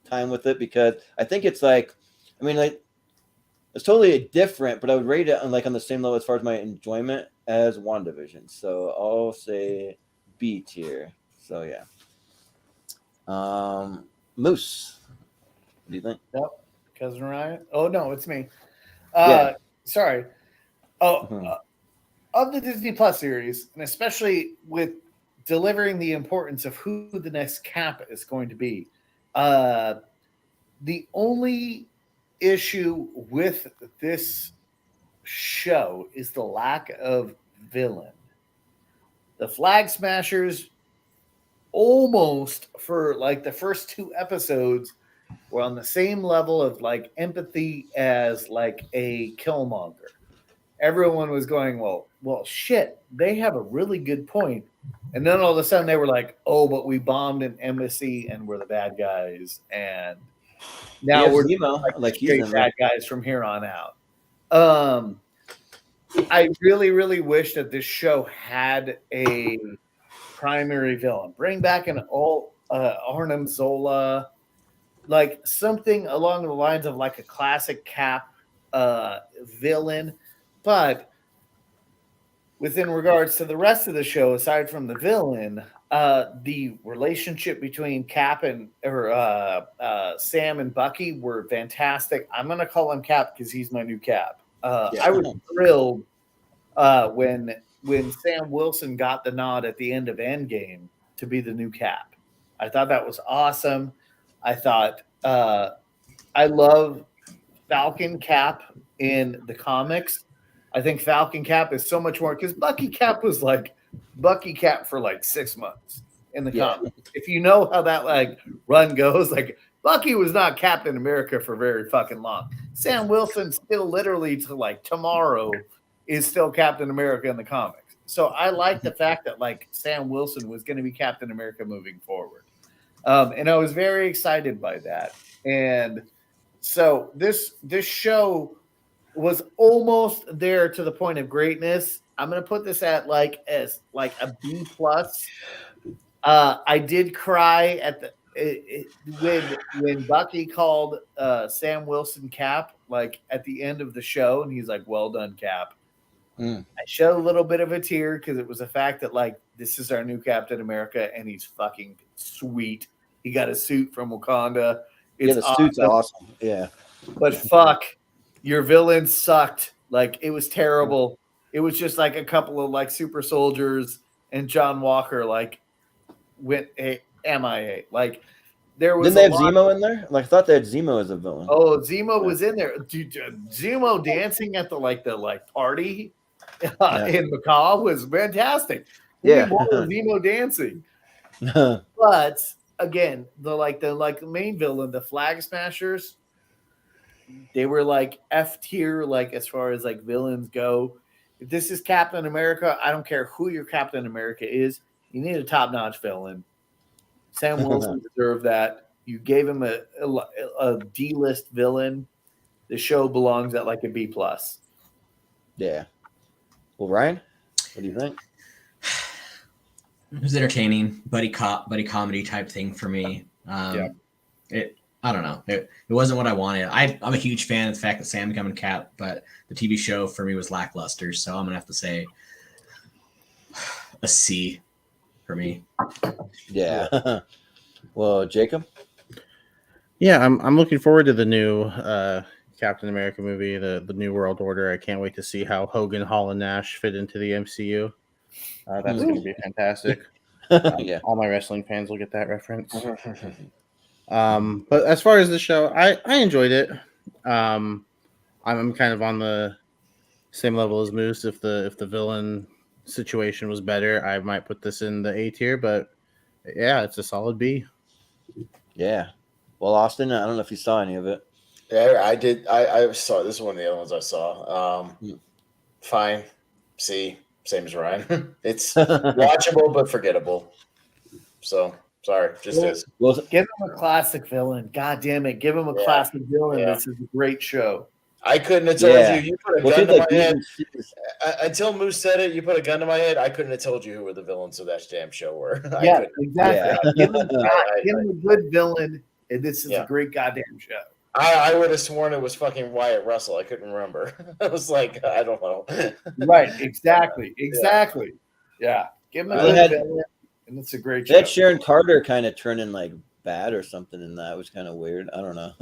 time with it because I think it's like, I mean, like it's totally different, but I would rate it on the same level as far as my enjoyment as WandaVision. So I'll say B tier. So yeah. Moose, what do you think? Yep. Cousin Ryan. Oh no, it's me. Sorry. Of the Disney Plus series, and especially with delivering the importance of who the next Cap is going to be, the only issue with this show is the lack of villain. The Flag Smashers almost for like the first 2 episodes were on the same level of like empathy as like a Killmonger. Everyone was going, well, shit, they have a really good point. And then all of a sudden they were like, oh, but we bombed an embassy and we're the bad guys. And now we're like straight bad guys from here on out. I really, really wish that this show had a primary villain. Bring back an Arnim Zola, like something along the lines of like a classic Cap villain. But within regards to the rest of the show, aside from the villain, the relationship between Cap and Sam and Bucky were fantastic. I'm going to call him Cap because he's my new Cap. I was thrilled when Sam Wilson got the nod at the end of Endgame to be the new Cap. I thought that was awesome. I thought I love Falcon Cap in the comics. I think Falcon Cap is so much more because Bucky Cap was like Bucky Cap for like 6 months in the comics. If you know how that like run goes, like Bucky was not Captain America for very fucking long. Sam Wilson still literally to like tomorrow is still Captain America in the comics. So I like the fact that like Sam Wilson was going to be Captain America moving forward. And I was very excited by that. And so this show was almost there to the point of greatness. I'm going to put this at as a B plus. I did cry at when Bucky called Sam Wilson Cap, like at the end of the show, and he's like, "Well done, Cap." I shed a little bit of a tear because it was the fact that like this is our new Captain America, and he's fucking sweet. He got a suit from Wakanda. The suit's awesome. Yeah, but fuck, your villain sucked. Like it was terrible. It was just like a couple of like super soldiers and John Walker like went MIA. Like there was. Didn't they have Zemo in there? Like I thought they had Zemo as a villain. Oh, Zemo was in there. Dude, Zemo dancing at the party in Macau was fantastic. Zemo dancing. But again, the main villain, the Flag Smashers, they were like F tier, like as far as like villains go. If this is Captain America, I don't care who your Captain America is. You need a top-notch villain. Sam Wilson deserved that. You gave him a D-list villain. The show belongs at like a B plus. Yeah. Well, Ryan, what do you think? It was entertaining, buddy comedy type thing for me. I don't know. It wasn't what I wanted. I'm a huge fan of the fact that Sam becoming Cap, but the TV show for me was lackluster. So I'm gonna have to say a C for me. Yeah. Well, Jacob. Yeah, I'm looking forward to the new Captain America movie, the New World Order. I can't wait to see how Hogan, Hall, and Nash fit into the MCU. That's going to be fantastic. Yeah. All my wrestling fans will get that reference. But as far as the show, I enjoyed it. I'm kind of on the same level as Moose. If the villain situation was better, I might put this in the A tier. But yeah, it's a solid B. Yeah. Well, Austin, I don't know if you saw any of it. Yeah, I did. I saw this is one of the other ones I saw. Fine. C. Same as Ryan. It's watchable but forgettable. So sorry, just is. Well, Give him a classic villain. God damn it. Give him a classic villain. Yeah. This is a great show. I couldn't have told you. You put a gun to my head. Until Moose said it, you put a gun to my head. I couldn't have told you who were the villains of that damn show were. Yeah, exactly. Give him a good villain, and this is a great goddamn show. I would have sworn it was fucking Wyatt Russell. I couldn't remember. I was like, I don't know. Right, exactly. Yeah. Give him a good villain, and it's a great show. That Sharon Carter kind of turning like bad or something in that was kind of weird. I don't know.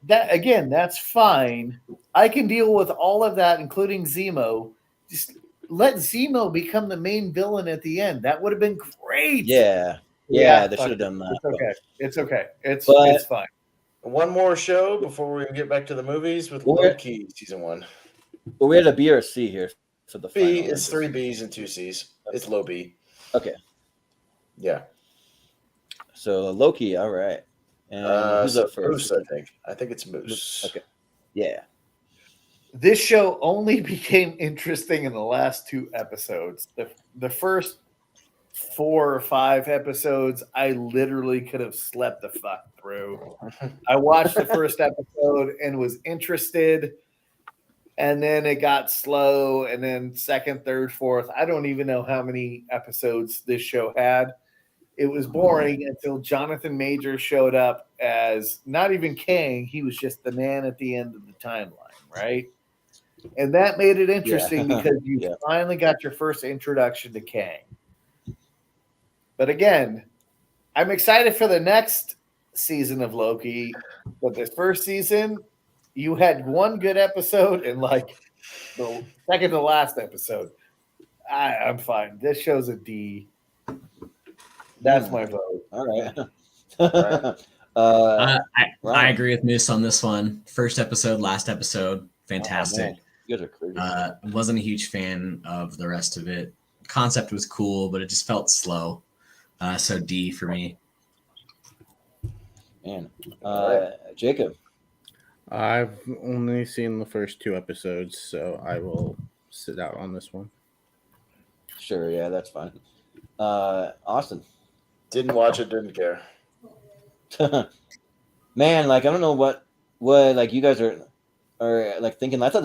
That again, that's fine. I can deal with all of that, including Zemo. Just let Zemo become the main villain at the end. That would have been great. Yeah, they should have done that. It's okay. It's fine. One more show before we get back to the movies with Loki season 1. Well, we had a B or a C here for the B. It's 3 B's and 2 C's. It's low B. Okay. Yeah. So Loki, all right. And who's up first? Moose, I think it's Moose. Okay. Yeah. This show only became interesting in the last 2 episodes. The first 4 or 5 episodes, I literally could have slept the fuck through. I watched the first episode and was interested, and then it got slow, and then second, third, fourth. I don't even know how many episodes this show had. It was boring until Jonathan Majors showed up as not even Kang. He was just the man at the end of the timeline, right? And that made it interesting because you finally got your first introduction to Kang. But again, I'm excited for the next season of Loki. But this first season, you had one good episode and like the second to last episode. I'm fine. This show's a D. That's my vote. All right. I agree with Moose on this one. First episode, last episode, fantastic. You guys are crazy. Wasn't a huge fan of the rest of it. Concept was cool, but it just felt slow. So D for me. Man, Jacob. I've only seen the first 2 episodes, so I will sit out on this one. Sure, yeah, that's fine. Austin. Didn't watch it, didn't care. Man, like I don't know what like you guys are like thinking. I thought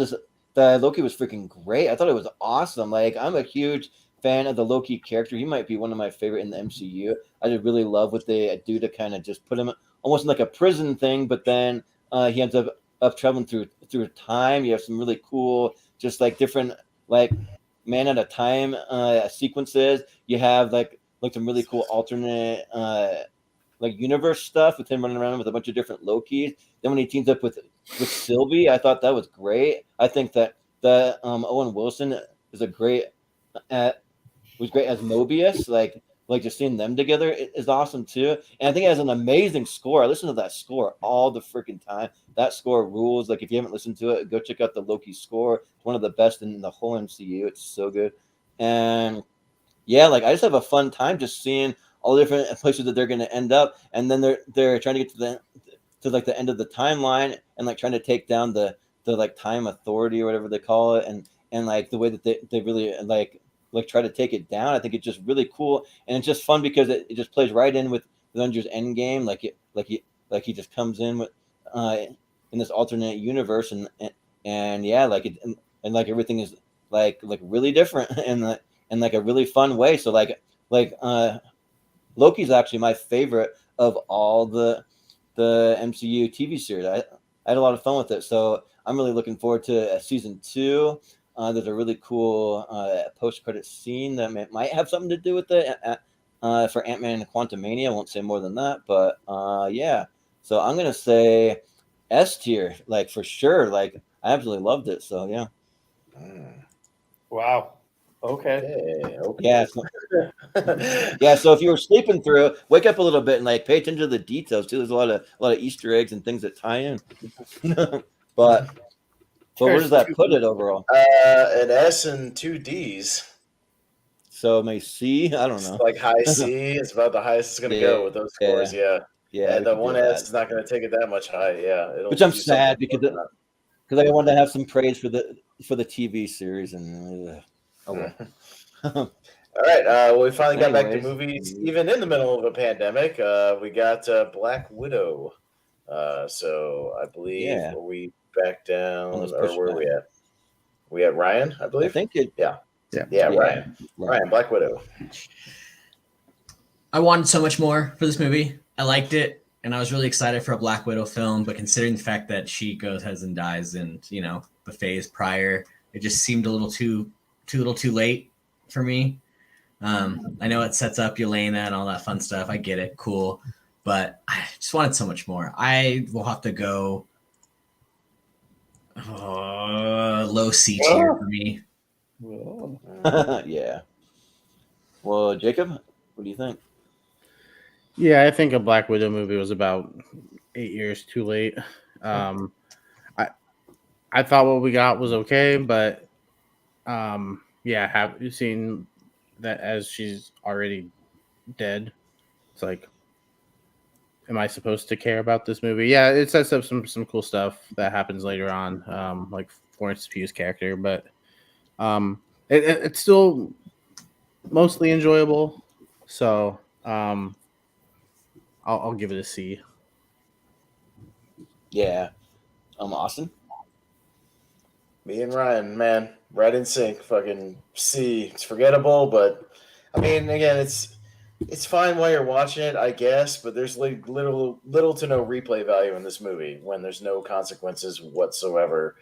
the Loki was freaking great. I thought it was awesome. Like I'm a huge fan of the Loki character. He might be one of my favorite in the MCU. I just really love what they do to kind of just put him almost in like a prison thing, but then he ends up traveling through time. You have some really cool, just like different like man at a time sequences. You have like some really cool alternate like universe stuff with him running around with a bunch of different Lokis. Then when he teams up with Sylvie, I thought that was great. I think that the Owen Wilson is was great as Mobius. Like just seeing them together is awesome too. And I think it has an amazing score. I listen to that score all the freaking time. That score rules. Like if you haven't listened to it, go check out the Loki score. It's one of the best in the whole MCU. It's so good. And yeah, like I just have a fun time just seeing all the different places that they're going to end up, and then they're trying to get to like the end of the timeline and like trying to take down the like time authority or whatever they call it, and like the way that they really like try to take it down. I think it's just really cool, and it's just fun because it just plays right in with Avengers Endgame. Like he just comes in with in this alternate universe, and yeah, like it and like everything is like really different and like a really fun way. So like Loki's actually my favorite of all the MCU TV series. I had a lot of fun with it, so I'm really looking forward to season 2. There's a really cool post-credit scene that might have something to do with it for Ant-Man and Quantumania. I won't say more than that, but yeah. So I'm gonna say S tier, like for sure. Like I absolutely loved it. So yeah. Wow. Okay. Yeah. Yeah. So if you were sleeping through it, wake up a little bit and like pay attention to the details too. There's a lot of Easter eggs and things that tie in. But where does that put it overall? An S and 2 D's. So maybe C. I don't know. It's like high C. It's about the highest it's going to go with those scores. Yeah. Yeah. And the 1S is not going to take it that much high. Yeah. Which I'm sad because I wanted to have some praise for the TV series and. All right. Well, we finally got back to movies, even in the middle of a pandemic. We got Black Widow. So I believe are we back down, or where are we at? We at Ryan, I believe. I think it. Yeah, Ryan, Black Widow. I wanted so much more for this movie. I liked it, and I was really excited for a Black Widow film. But considering the fact that she goes ahead and dies, and the phase prior, it just seemed a little too late for me. I know it sets up Yelena and all that fun stuff. I get it, cool, but I just wanted so much more. I will have to go low C tier for me. Yeah. Well, Jacob, what do you think? Yeah, I think a Black Widow movie was about 8 years too late. I thought what we got was okay, but have you seen that as she's already dead? It's like, am I supposed to care about this movie? Yeah, it sets up some cool stuff that happens later on, like Florence Pugh's character, but it's still mostly enjoyable. So I'll give it a C. Yeah. Austin? Me and Ryan, man, right in sync. Fucking C. It's forgettable, but I mean, again, it's fine while you're watching it, I guess, but there's like little to no replay value in this movie when there's no consequences whatsoever,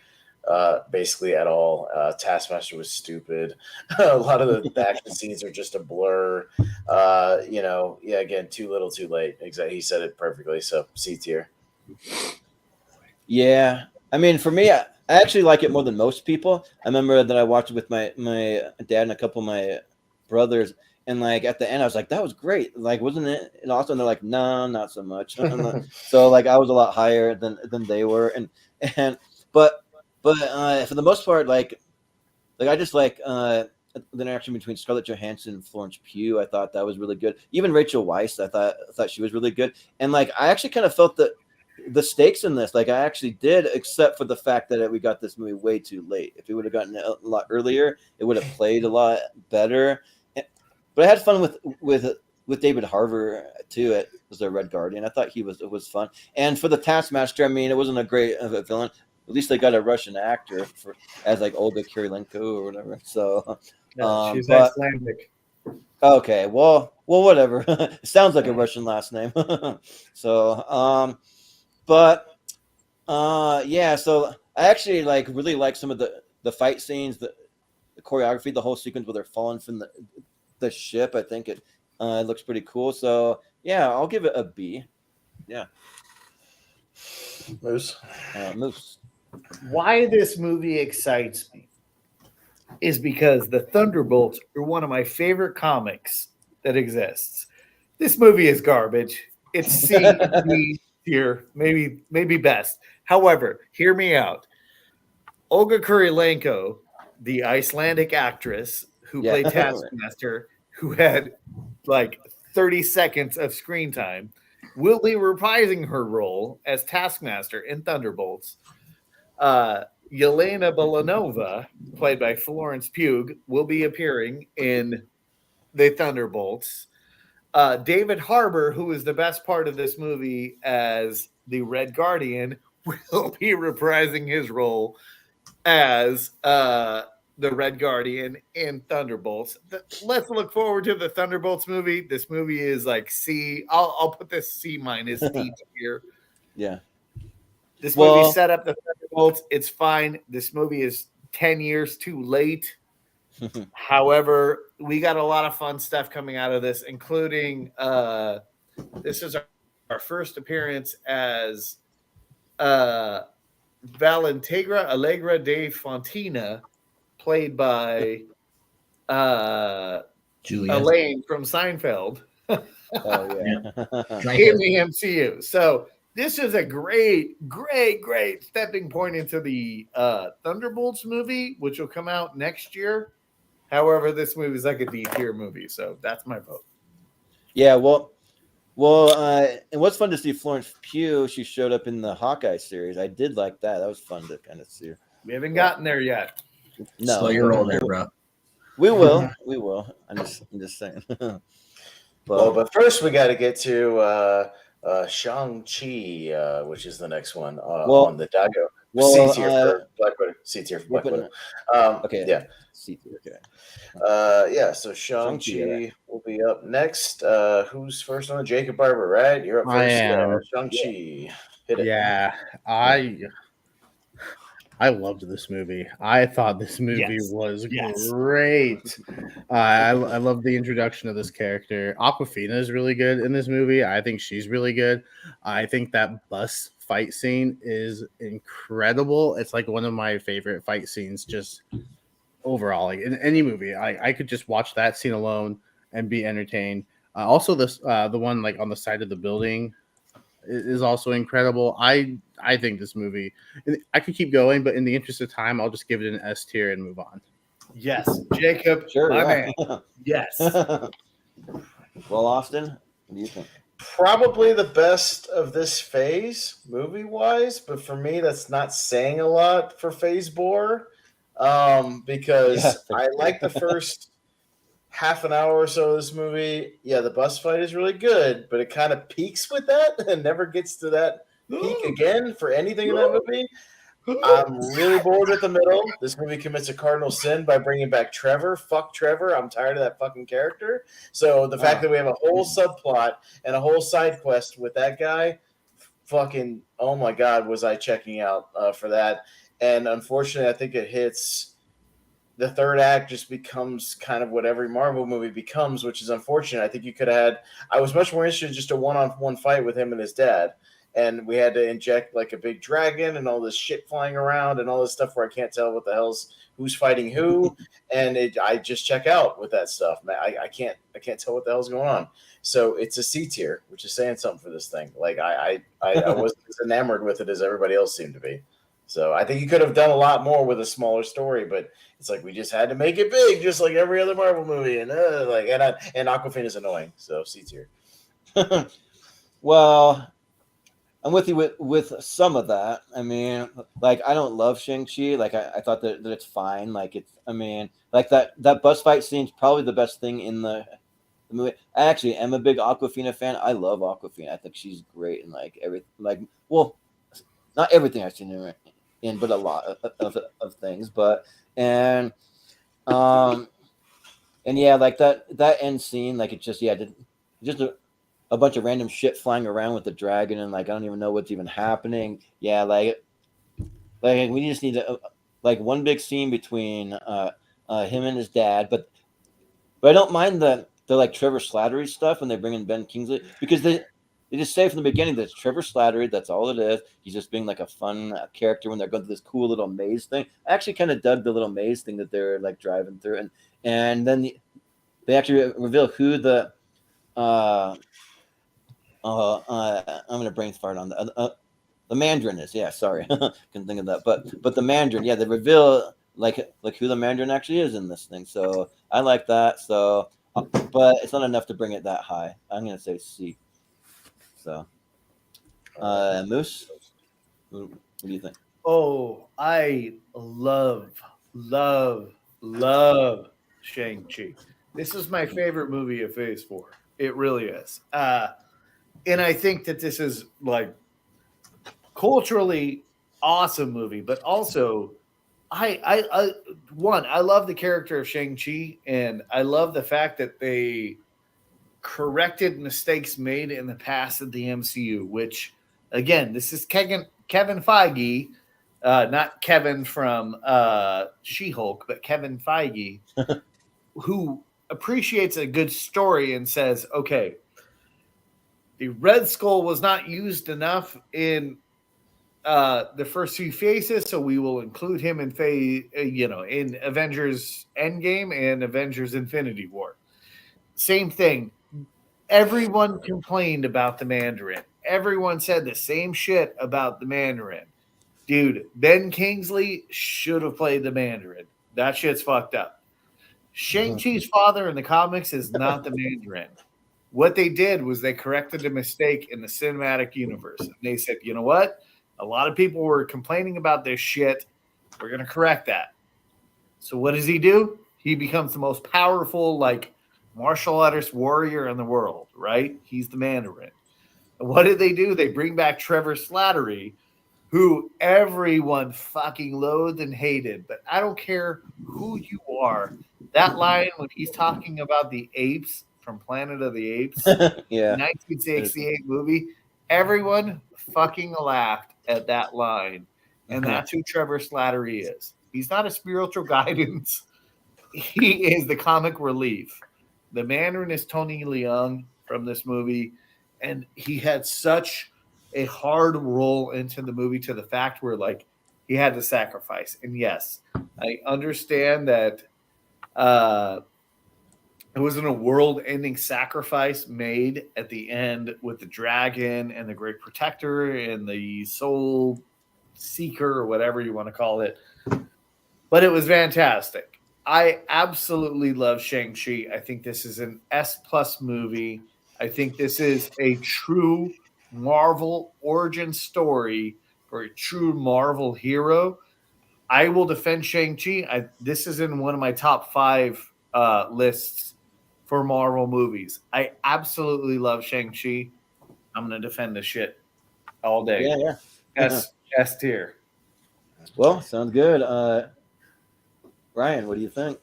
basically at all. Taskmaster was stupid. A lot of the action scenes are just a blur. Again, too little, too late. Exactly, he said it perfectly. So C tier. Yeah, I mean, for me, I actually like it more than most people. I remember that I watched it with my dad and a couple of my brothers. And like at the end, I was like, "That was great!" Like, wasn't it awesome? And they're like, "No, not so much." So like, I was a lot higher than they were, but for the most part, like I just like the interaction between Scarlett Johansson and Florence Pugh. I thought that was really good. Even Rachel Weisz, I thought she was really good. And like, I actually kind of felt the stakes in this. Like, I actually did, except for the fact that we got this movie way too late. If we would have gotten it a lot earlier, it would have played a lot better. But I had fun with David Harbour too as the Red Guardian. I thought he was fun. And for the Taskmaster, I mean, it wasn't a great villain. At least they got a Russian actor as like Olga Kurylenko or whatever. So she's Icelandic. Okay, well, whatever. It sounds like a Russian last name. So yeah. So I actually really like some of the fight scenes, the choreography, the whole sequence where they're falling from the ship. I think it looks pretty cool. So yeah, I'll give it a B. Yeah. Moose. Why this movie excites me is because the Thunderbolts are one of my favorite comics that exists. This movie is garbage. It's C, D tier, maybe best. However, hear me out. Olga Kurylenko, the Icelandic actress who played Taskmaster, who had like 30 seconds of screen time, will be reprising her role as Taskmaster in Thunderbolts. Yelena Belanova, played by Florence Pugh, will be appearing in the Thunderbolts. David Harbour, who is the best part of this movie as the Red Guardian, will be reprising his role as the Red Guardian in Thunderbolts. Let's look forward to the Thunderbolts movie. This movie is like C. I'll put this C- D tier. Yeah. This movie set up the Thunderbolts. It's fine. This movie is 10 years too late. However, we got a lot of fun stuff coming out of this, including this is our first appearance as Valentegra Allegra de Fontina, played by Julia. Elaine from Seinfeld Oh yeah. in the MCU. So this is a great stepping point into the Thunderbolts movie, which will come out next year. However, this movie is like a D tier movie, so that's my vote. Yeah, well, and what's fun to see Florence Pugh. She showed up in the Hawkeye series. I did like that. That was fun to kind of see her. We haven't gotten there yet. No, slow your roll there, bro. We will. I'm just saying. But first we got to get to Shang-Chi, which is the next one on the Dago. C tier for Black Widow. C tier for Black Widow. Okay. Yeah. C tier. Okay. Yeah. So Shang-Chi will be up next. Who's first on? Jacob Barber, right? You're up first. I am. Shang-Chi. Hit it. Yeah. I loved this movie. I thought this movie was great. I love the introduction of this character. Awkwafina is really good in this movie. I think she's really good. I think that bus fight scene is incredible. It's like one of my favorite fight scenes just overall. Like in any movie, I could just watch that scene alone and be entertained. Also, this the one like on the side of the building is also incredible. I think this movie, I could keep going, but in the interest of time, I'll just give it an S tier and move on. Yes, Jacob, my man. Yes. Well, Austin, what do you think? Probably the best of this phase, movie-wise, but for me, that's not saying a lot for Phase 4, because I like the first half an hour or so of this movie. Yeah, the bus fight is really good, but it kind of peaks with that and never gets to that peak again for anything in that movie. I'm really bored at the middle. This movie commits a cardinal sin by bringing back Trevor. Fuck Trevor. I'm tired of that fucking character. So the fact that we have a whole subplot and a whole side quest with that guy, fucking, oh my God, was I checking out for that. And unfortunately, I think it hits... The third act just becomes kind of what every Marvel movie becomes, which is unfortunate. I think you could have had... I was much more interested in just a one-on-one fight with him and his dad. And we had to inject like a big dragon and all this shit flying around and all this stuff where I can't tell what the hell's who's fighting who. And I just check out with that stuff, man. I can't tell what the hell's going on. So it's a C tier, which is saying something for this thing. Like I wasn't as enamored with it as everybody else seemed to be. So I think you could have done a lot more with a smaller story, but it's like we just had to make it big, just like every other Marvel movie. And and Aquafina is annoying, so C tier. Well, I'm with you with some of that. I mean, like I don't love Shang-Chi. Like I thought that it's fine. Like it's, I mean, like that bus fight scene is probably the best thing in the movie. I actually am a big Aquafina fan. I love Aquafina. I think she's great in like everything. Like, well, not everything I've seen her in, but a lot of things. But and yeah, like that end scene, like it's just a bunch of random shit flying around with the dragon, and like I don't even know what's even happening. Yeah, like we just need like one big scene between him and his dad, but I don't mind the like Trevor Slattery stuff when they bring in Ben Kingsley, because they just say from the beginning that it's Trevor Slattery. That's all it is. He's just being like a fun character when they're going through this cool little maze thing. I actually kind of dug the little maze thing that they're like driving through, and then they actually reveal who the I'm gonna brain fart on the Mandarin is. Yeah, sorry, couldn't think of that. But the Mandarin, yeah, they reveal like who the Mandarin actually is in this thing. So I like that. So, but it's not enough to bring it that high. I'm gonna say C. So, Moose, what do you think? Oh, I love Shang-Chi. This is my favorite movie of Phase 4. It really is. And I think that this is like culturally awesome movie, but also I love the character of Shang-Chi, and I love the fact that they corrected mistakes made in the past of the MCU, which again, this is Kevin Feige, not Kevin from She-Hulk, but Kevin Feige, who appreciates a good story and says, okay, the Red Skull was not used enough in the first few phases, so we will include him in in Avengers Endgame and Avengers Infinity War. Same thing. Everyone complained about the Mandarin. Everyone said the same shit about the Mandarin. Dude, Ben Kingsley should have played the Mandarin. That shit's fucked up. Shang-Chi's father in the comics is not the Mandarin. What they did was they corrected a mistake in the cinematic universe. And they said, you know what? A lot of people were complaining about this shit. We're going to correct that. So what does he do? He becomes the most powerful, martial artist warrior in the world, right? He's the Mandarin. And what did they do? They bring back Trevor Slattery, who everyone fucking loathed and hated. But I don't care who you are. That line when he's talking about the apes from Planet of the Apes, yeah, 1968 movie, everyone fucking laughed at that line. And that's who Trevor Slattery is. He's not a spiritual guidance. He is the comic relief. The Mandarin is Tony Leung from this movie, and he had such a hard role into the movie to the fact where he had to sacrifice. And yes, I understand that it wasn't a world-ending sacrifice made at the end with the dragon and the Great Protector and the Soul Seeker or whatever you want to call it. But it was fantastic. I absolutely love Shang-Chi. I think this is an S+ movie. I think this is a true Marvel origin story for a true Marvel hero. I will defend Shang-Chi. This is in one of my top 5 lists for Marvel movies. I absolutely love Shang-Chi. I'm going to defend this shit all day. Yeah. S tier. Well, sounds good. Ryan, what do you think?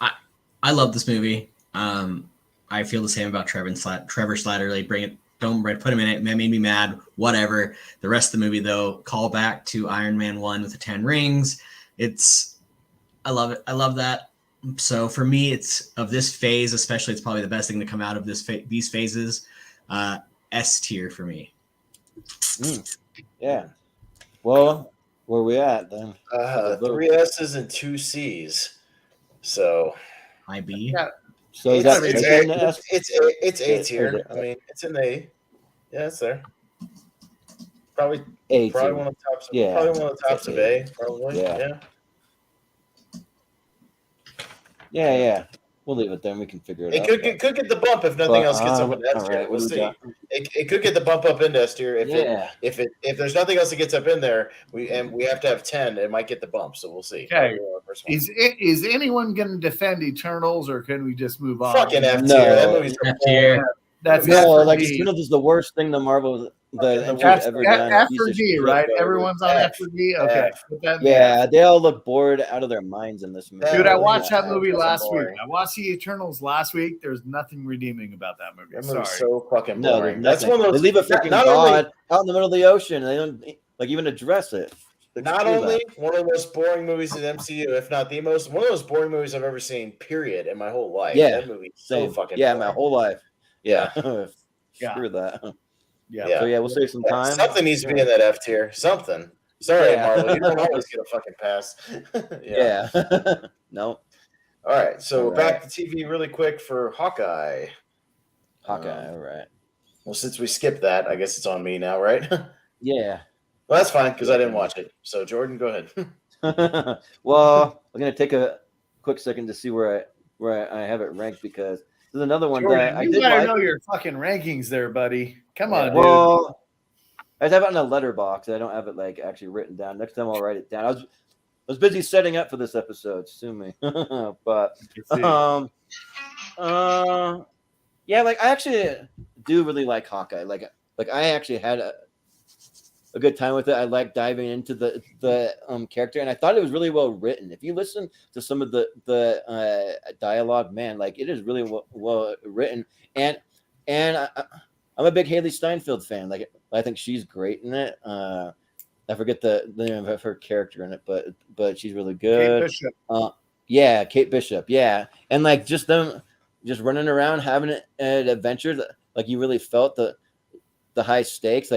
I love this movie. I feel the same about Trevor Slattery. Don't put him in it. That made me mad. Whatever. The rest of the movie, though, call back to Iron Man 1 with the 10 rings. I love it. I love that. So for me, it's of this phase, especially, it's probably the best thing to come out of these phases. S tier for me. Yeah. Well, where are we at then? 3 S's and 2 C's. So High B. Yeah. So is that it's A tier. I mean, it's in the yeah, it's there. Probably A probably tier. one of the tops. Yeah. Probably one of the tops of A. Probably. Yeah. We'll leave it there. We can figure it out. It could get the bump if nothing else gets up in S tier. Right, we'll see. It could get the bump up into S tier if there's nothing else that gets up in there. We have to have 10. It might get the bump. So we'll see. Okay. Is anyone going to defend Eternals, or can we just move on? Fucking F tier. No. That movie's F tier. That's Eternals is the worst thing the Marvel MCU's ever done. F for G, right? Everyone's on F for G. Okay. They all look bored out of their minds in this movie. Dude, I watched that movie last week. I watched the Eternals last week. There's nothing redeeming about that movie. That movie's so fucking boring. That's one of those. They leave a freaking god out in the middle of the ocean. They don't even address it. Not only one of the most boring movies in MCU, if not the most, one of those boring movies I've ever seen. Period. In my whole life. Yeah, that movie's so fucking. Yeah, boring. my whole life. Yeah. Screw that. Yeah. So we'll save some time. Something needs to be in that F tier. Something. Sorry, Marvel. You don't always get a fucking pass. No. All right. So back to TV really quick for Hawkeye. All right. Well, since we skipped that, I guess it's on me now, right? Yeah. Well, that's fine because I didn't watch it. So Jordan, go ahead. Well, I'm gonna take a quick second to see where I have it ranked because there's another one Jordan, that I you did better know your fucking rankings there, buddy. Come on, dude. Well, I have it in a letterbox. I don't have it actually written down. Next time I'll write it down. I was busy setting up for this episode. Sue me. But I actually do really like Hawkeye. Like I actually had a good time with it. I like diving into the character, and I thought it was really well written. If you listen to some of the dialogue, man, it is really well written. And I'm a big Haley Steinfeld fan. I think she's great in it. I forget the name of her character in it, but she's really good. Kate Bishop. Kate Bishop. Yeah, and just them just running around having an adventure. You really felt the high stakes.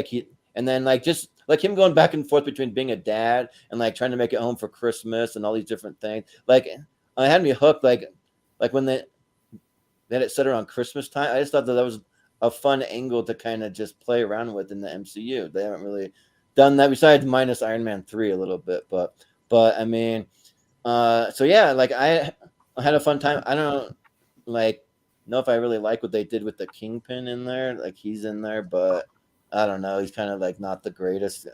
And then just like him going back and forth between being a dad and like trying to make it home for Christmas and all these different things. Like it had me hooked. Like when they had it set around Christmas time, I just thought that was a fun angle to kind of just play around with in the MCU. They haven't really done that besides minus Iron Man 3 a little bit, but I mean, so yeah, like I had a fun time. I don't like know if I really like what they did with the Kingpin in there. Like he's in there, but I don't know. He's kind of like not the greatest.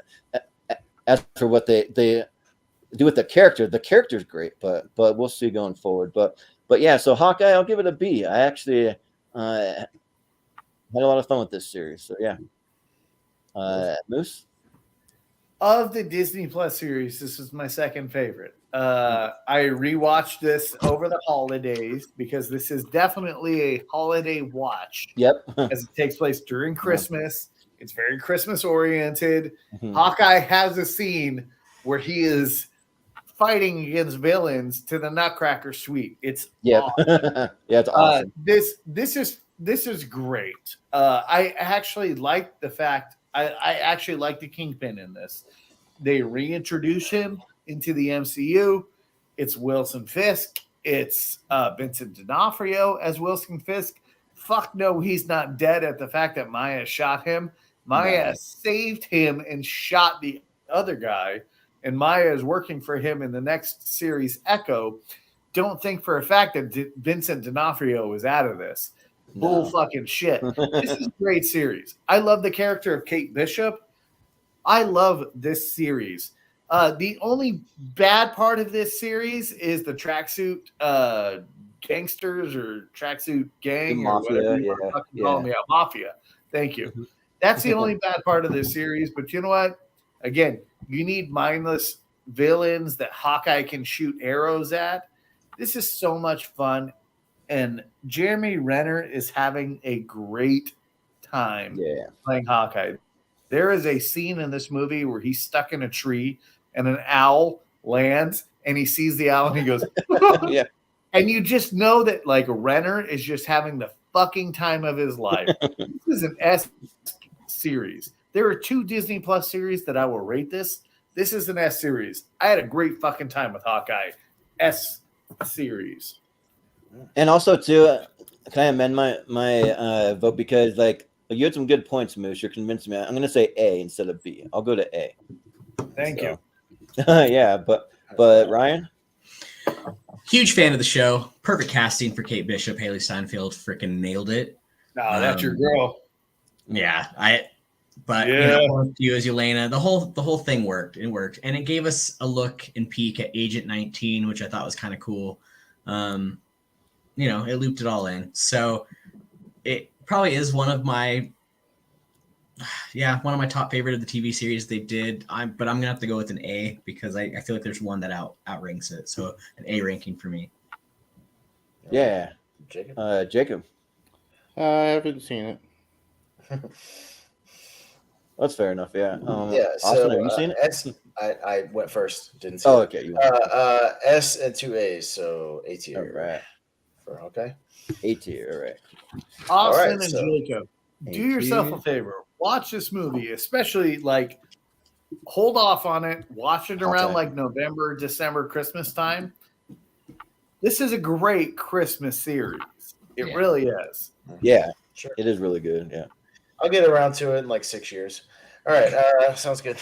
As for what they do with the character's great, but we'll see going forward. But yeah, so Hawkeye, I'll give it a B. I actually had a lot of fun with this series. So yeah, Moose. Of the Disney Plus series, this is my second favorite. I rewatched this over the holidays because this is definitely a holiday watch. Yep. As it takes place during Christmas. It's very Christmas oriented. Mm-hmm. Hawkeye has a scene where he is fighting against villains to the Nutcracker Suite. It's awesome. Yeah, it's awesome. This is great. I actually like the fact I actually like the Kingpin in this. They reintroduce him into the MCU. It's Wilson Fisk. It's Vincent D'Onofrio as Wilson Fisk. Fuck no, he's not dead at the fact that Maya shot him. Maya saved him and shot the other guy. And Maya is working for him in the next series, Echo. Don't think for a fact that Vincent D'Onofrio is out of this. Bull fucking shit. This is a great series. I love the character of Kate Bishop. I love this series. The only bad part of this series is the tracksuit gangsters or tracksuit gang or whatever you want to call them. Yeah, mafia. Thank you. That's the only bad part of this series. But you know what? Again, you need mindless villains that Hawkeye can shoot arrows at. This is so much fun. And Jeremy Renner is having a great time playing Hawkeye. There is a scene in this movie where he's stuck in a tree and an owl lands and he sees the owl and he goes, yeah. And you just know that like Renner is just having the fucking time of his life. This is an S series. There are 2 Disney Plus series that I will rate this. This is an S series. I had a great fucking time with Hawkeye. S series. And also too, can I amend my vote because like you had some good points, Moose. You're convincing me. I'm going to say A instead of B. I'll go to A. Thank you. Yeah, but Ryan, huge fan of the show. Perfect casting for Kate Bishop. Haley Steinfeld freaking nailed it. No, that's your girl. Yeah, But you know, you as Yelena, the whole thing worked. It worked, and it gave us a look and peek at Agent 19, which I thought was kind of cool. You know, it looped it all in. So it probably is one of my top favorite of the TV series they did. But I'm gonna have to go with an A because I feel like there's one that outranks it. So an A ranking for me. Yeah, Jacob. I haven't seen it. That's fair enough. Yeah. Austin, have you seen it? S. I went first. Didn't see. Okay. You S and 2 A's. So A tier. All right. Okay. A tier. All right. Austin and Jacob, do yourself a favor. Watch this movie, especially like hold off on it. Watch it around like November, December, Christmas time. This is a great Christmas series. It really is. Yeah. Sure. It is really good. Yeah. I'll get around to it in like 6 years. All right. Sounds good.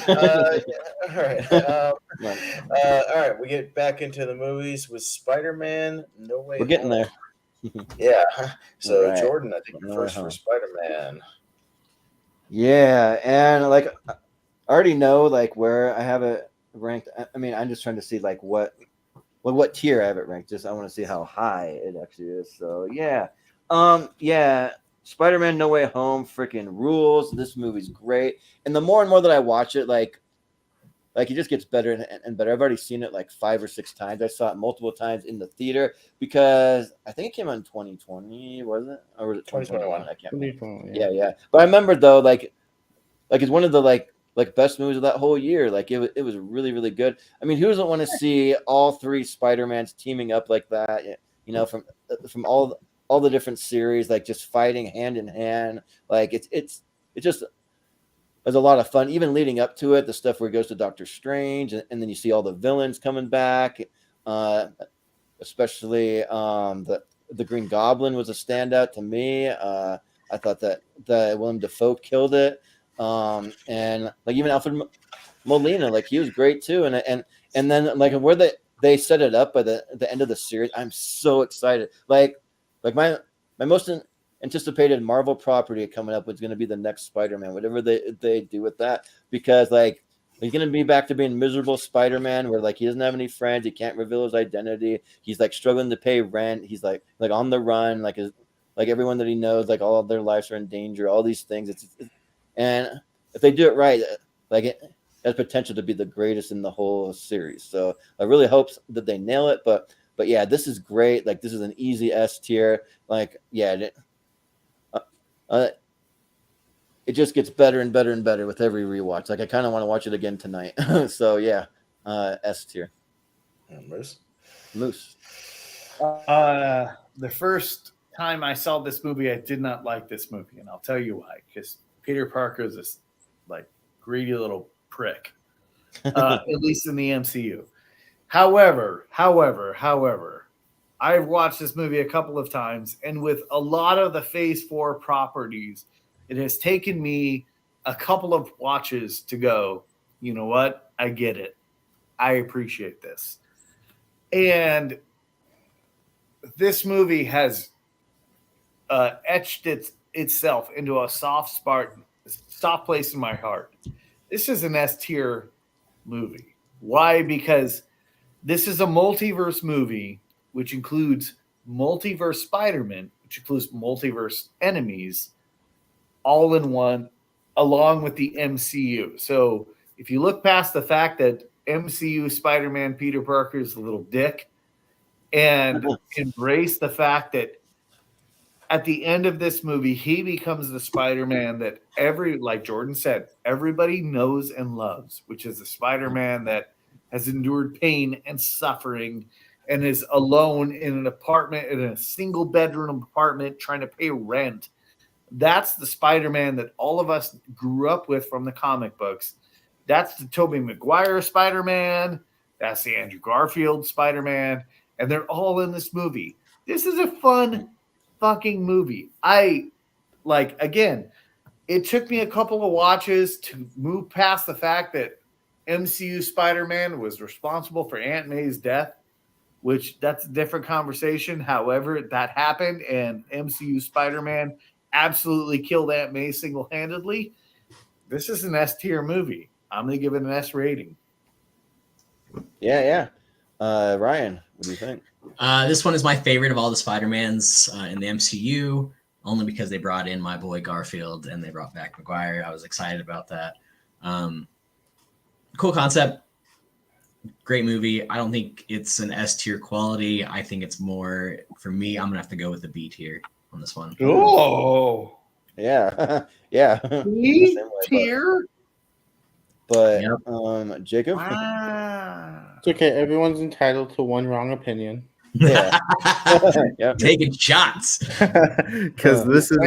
All right. All right. We get back into the movies with Spider-Man. No Way We're getting there. Yeah. So, right. Jordan, I think you're first for Spider-Man. Yeah. And like, I already know like where I have it ranked. I mean, I'm just trying to see like what tier I have it ranked. Just I want to see how high it actually is. So, yeah. Yeah. Spider-Man No Way Home freaking rules. This movie's great. And the more and more that I watch it, like it just gets better and better. I've already seen it like 5 or 6 times. I saw it multiple times in the theater because I think it came out in 2020, was it? Or was it 2021? I can't remember. Yeah. But I remember though, like it's one of the like best movies of that whole year. Like it was really, really good. I mean, who doesn't want to see all 3 Spider-Mans teaming up like that? You know, from all the different series, like just fighting hand in hand. Like it's just was a lot of fun, even leading up to it. The stuff where he goes to Doctor Strange, and then you see all the villains coming back. Especially the Green Goblin was a standout to me. I thought that Willem Dafoe killed it, and like even Alfred Molina, like he was great too. And then like where they set it up by the end of the series, I'm so excited. Like my most anticipated Marvel property coming up was going to be the next Spider-Man, whatever they do with that, because like he's going to be back to being miserable Spider-Man where like he doesn't have any friends, he can't reveal his identity, he's like struggling to pay rent, he's like on the run, like everyone that he knows, like all of their lives are in danger, all these things. And if they do it right, like it has potential to be the greatest in the whole series. So I really hope that they nail it. But yeah, this is great. Like this is an easy S tier. Like yeah, it just gets better and better and better with every rewatch. Like I kind of want to watch it again tonight. So yeah, S tier. Moose. The first time I saw this movie, I did not like this movie, and I'll tell you why. Because Peter Parker is this like greedy little prick, at least in the MCU. However, I've watched this movie a couple of times, and with a lot of the Phase 4 properties, it has taken me a couple of watches to go, you know what? I get it. I appreciate this. And this movie has etched itself into a soft place in my heart. This is an S tier movie. Why? Because this is a multiverse movie, which includes multiverse Spider-Man, which includes multiverse enemies, all in one, along with the MCU. So if you look past the fact that MCU Spider-Man Peter Parker is a little dick, and embrace the fact that at the end of this movie, he becomes the Spider-Man that like Jordan said, everybody knows and loves, which is the Spider-Man that has endured pain and suffering and is alone in an apartment, in a single bedroom apartment, trying to pay rent. That's the Spider-Man that all of us grew up with from the comic books. That's the Tobey Maguire Spider-Man. That's the Andrew Garfield Spider-Man. And they're all in this movie. This is a fun fucking movie. Again, it took me a couple of watches to move past the fact that MCU Spider-Man was responsible for Aunt May's death, which that's a different conversation. However, that happened, and MCU Spider-Man absolutely killed Aunt May single-handedly. This is an S tier movie. I'm going to give it an S rating. Yeah. Ryan, what do you think? This one is my favorite of all the Spider-Mans in the MCU, only because they brought in my boy Garfield and they brought back Maguire. I was excited about that. Cool concept. Great movie. I don't think it's an S tier quality. I think it's more, for me, I'm going to have to go with the B tier on this one. Oh. Yeah. Yeah. B tier? But yep. Jacob? It's okay. Everyone's entitled to one wrong opinion. Yeah. Yep. Taking shots. Because this is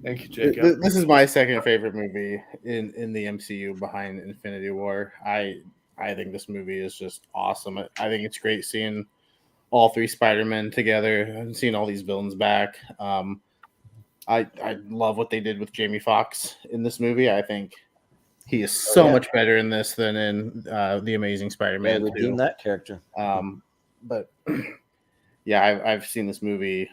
Thank you, Jacob. This is my second favorite movie in the MCU behind Infinity War. I think this movie is just awesome. I think it's great seeing all three Spider-Men together and seeing all these villains back. I love what they did with Jamie Foxx in this movie. I think he is so much better in this than in The Amazing Spider-Man. Yeah, redeem that character. But yeah, I've seen this movie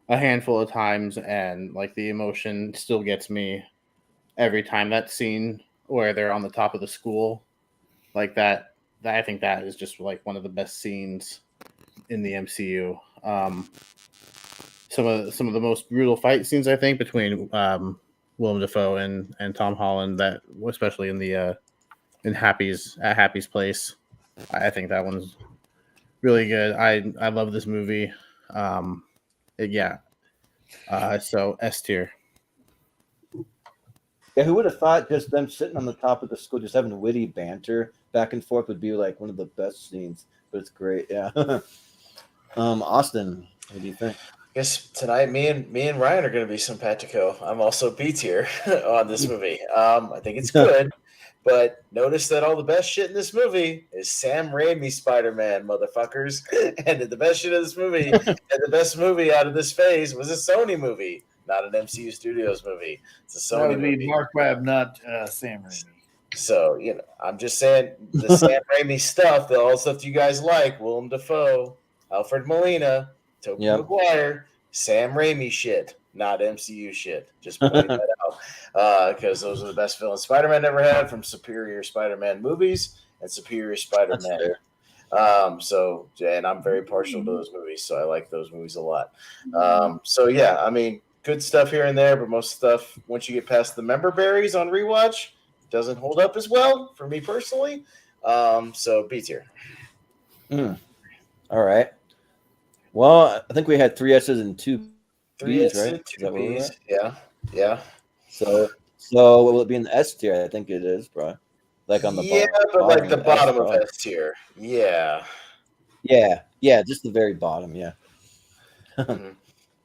a handful of times, and like the emotion still gets me every time. That scene where they're on the top of the school, like that I think that is just like one of the best scenes in the MCU. Some of the most brutal fight scenes, I think, between Willem Dafoe and Tom Holland, that especially in the in Happy's place. I think that one's really good. I love this movie. So S tier. Yeah, who would have thought just them sitting on the top of the school, just having witty banter back and forth would be like one of the best scenes. But it's great. Yeah. Austin, what do you think? guess tonight me and Ryan are going to be simpatico. I'm also B tier on this movie. I think it's good, but notice that all the best shit in this movie is Sam Raimi Spider-Man, motherfuckers. And the best shit of this movie and the best movie out of this phase was a Sony movie, not an MCU Studios movie. It's a Sony movie. Mark Webb, not Sam Raimi. So, I'm just saying the Sam Raimi stuff, all the stuff you guys like, Willem Dafoe, Alfred Molina, Tobey Maguire, Sam Raimi shit, not MCU shit. Just pointing that out because those are the best villains Spider-Man ever had from superior Spider-Man movies and superior Spider-Man. And I'm very partial to those movies, so I like those movies a lot. Good stuff here and there, but most stuff, once you get past the member berries on rewatch, doesn't hold up as well for me personally. So B tier. All right. Well, I think we had 3 S's and 2 B's, right? And 2 B's. Yeah. So what will it be in the S tier? I think it is, bro. Like on the bottom. Yeah, but like the bottom of S tier. Yeah. Yeah, just the very bottom. Yeah.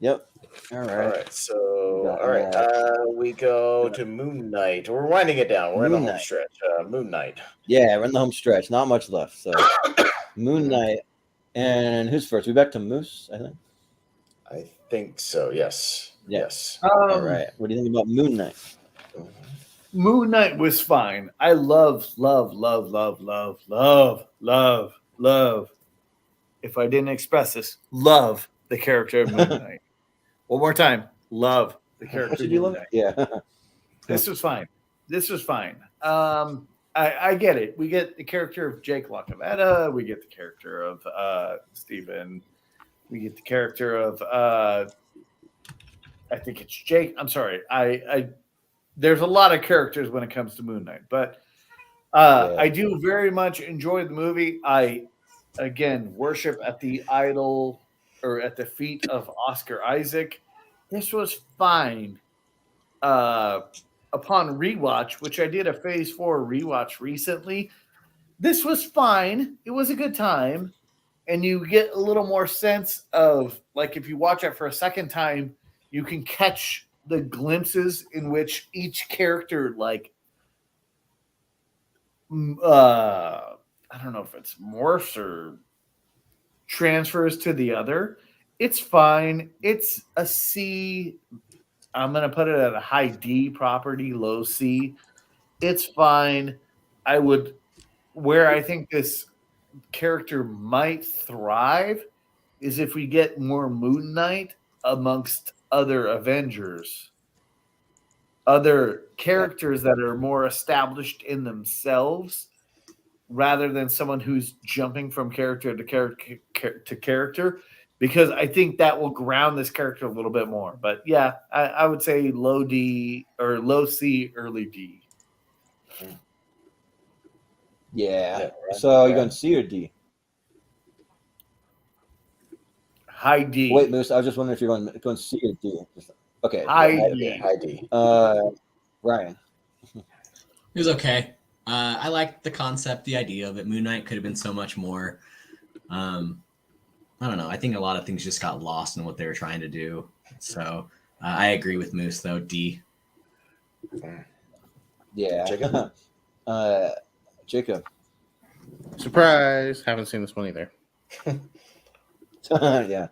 Yep. All right. So, we go to Moon Knight. We're winding it down. We're in the home stretch. Moon Knight. Yeah, we're in the home stretch. Not much left. So, Moon Knight. And who's first? We back to Moose, I think. I think so. Yes. Yeah. Yes. All right. What do you think about Moon Knight? Moon Knight was fine. I love. If I didn't express this, love the character of Moon Knight. One more time, love the character of Moon Knight. Yeah. This was fine. I get it. We get the character of Jake LaCavetta. We get the character of Steven. We get the character of I think it's Jake. I'm sorry. I there's a lot of characters when it comes to Moon Knight, but I do very much enjoy the movie. I again worship at the idol or at the feet of Oscar Isaac. This was fine. Upon rewatch, which I did a Phase 4 rewatch recently, this was fine. It was a good time. And you get a little more sense of, like, if you watch it for a second time, you can catch the glimpses in which each character, like, I don't know if it's morphs or transfers to the other. It's fine. It's a C. I'm going to put it at a high D property, low C. It's fine. Where I think this character might thrive is if we get more Moon Knight amongst other Avengers, other characters that are more established in themselves, rather than someone who's jumping from character to character. Because I think that will ground this character a little bit more. But yeah, I would say low D or low C, early D. Yeah. Right. So you're going C or D? High D. Wait, Moose, I was just wondering if you're going C or D. Okay. High D. High D. Ryan. It was okay. I liked the concept, the idea of it. Moon Knight could have been so much more. I don't know. I think a lot of things just got lost in what they were trying to do. So I agree with Moose, though. D. Yeah. Jacob. Surprise. Haven't seen this one either. Yeah.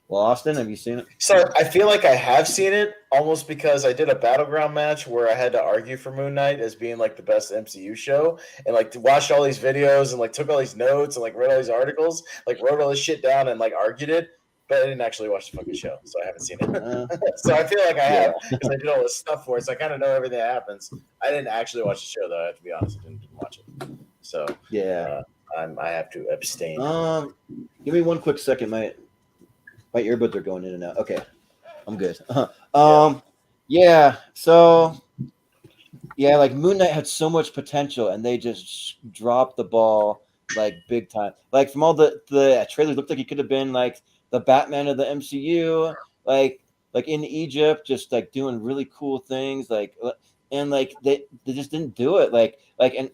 Well, Austin, have you seen it? So I feel like I have seen it almost because I did a Battleground match where I had to argue for Moon Knight as being like the best MCU show, and like watched all these videos and like took all these notes and like read all these articles, like wrote all this shit down and like argued it, but I didn't actually watch the fucking show, so I haven't seen it. So I feel like I have because I did all this stuff for it, so I kind of know everything that happens. I didn't actually watch the show though. I have to be honest, I didn't watch it. So yeah, I have to abstain. Give me one quick second, My earbuds are going in and out. Okay, I'm good. Yeah. So, yeah, like Moon Knight had so much potential, and they just dropped the ball like big time. Like from all the trailers, looked like he could have been like the Batman of the MCU, like in Egypt, just like doing really cool things. And they just didn't do it. And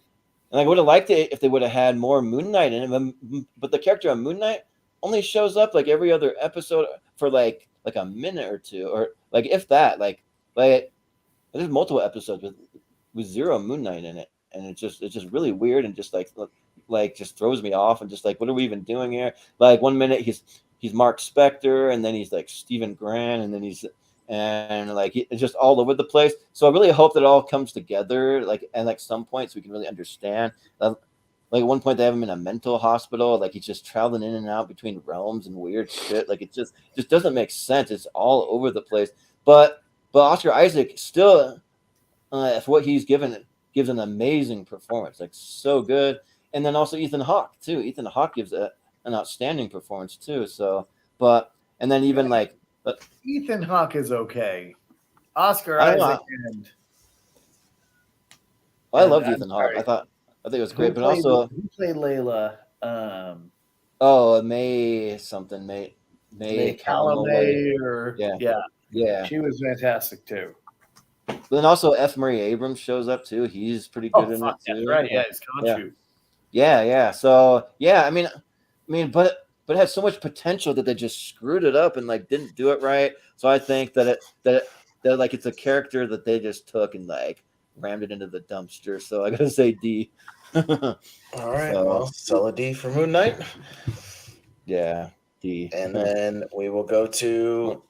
I would have liked it if they would have had more Moon Knight in it. But the character of Moon Knight only shows up like every other episode for like a minute or two, or like if that. Like there's multiple episodes with zero Moon Knight in it, and it's just really weird and just like just throws me off and just like, what are we even doing here? Like one minute he's Mark Spector, and then he's like Stephen Grant, and then and like it's just all over the place. So I really hope that it all comes together, like, and like some points we can really understand. Like at one point they have him in a mental hospital, like he's just traveling in and out between realms and weird shit. Like it just doesn't make sense. It's all over the place. But Oscar Isaac still, for what he's given, gives an amazing performance, like so good. And then also Ethan Hawke too. Ethan Hawke gives an outstanding performance too. So, and then even like Ethan Hawke is okay. Oscar Isaac I loved Ethan Hawke. I think it was great, but also who played Layla? May Calamay, or yeah, she was fantastic too. But then also F. Murray Abrams shows up too. He's pretty good in it too. Right, yeah, he's Khonshu. Yeah. So I mean, but it had so much potential that they just screwed it up and like didn't do it right. So I think that like it's a character that they just took and like rammed it into the dumpster. So I gotta say D. All right, well, solid D for Moon Knight. Yeah, D. And then we will go to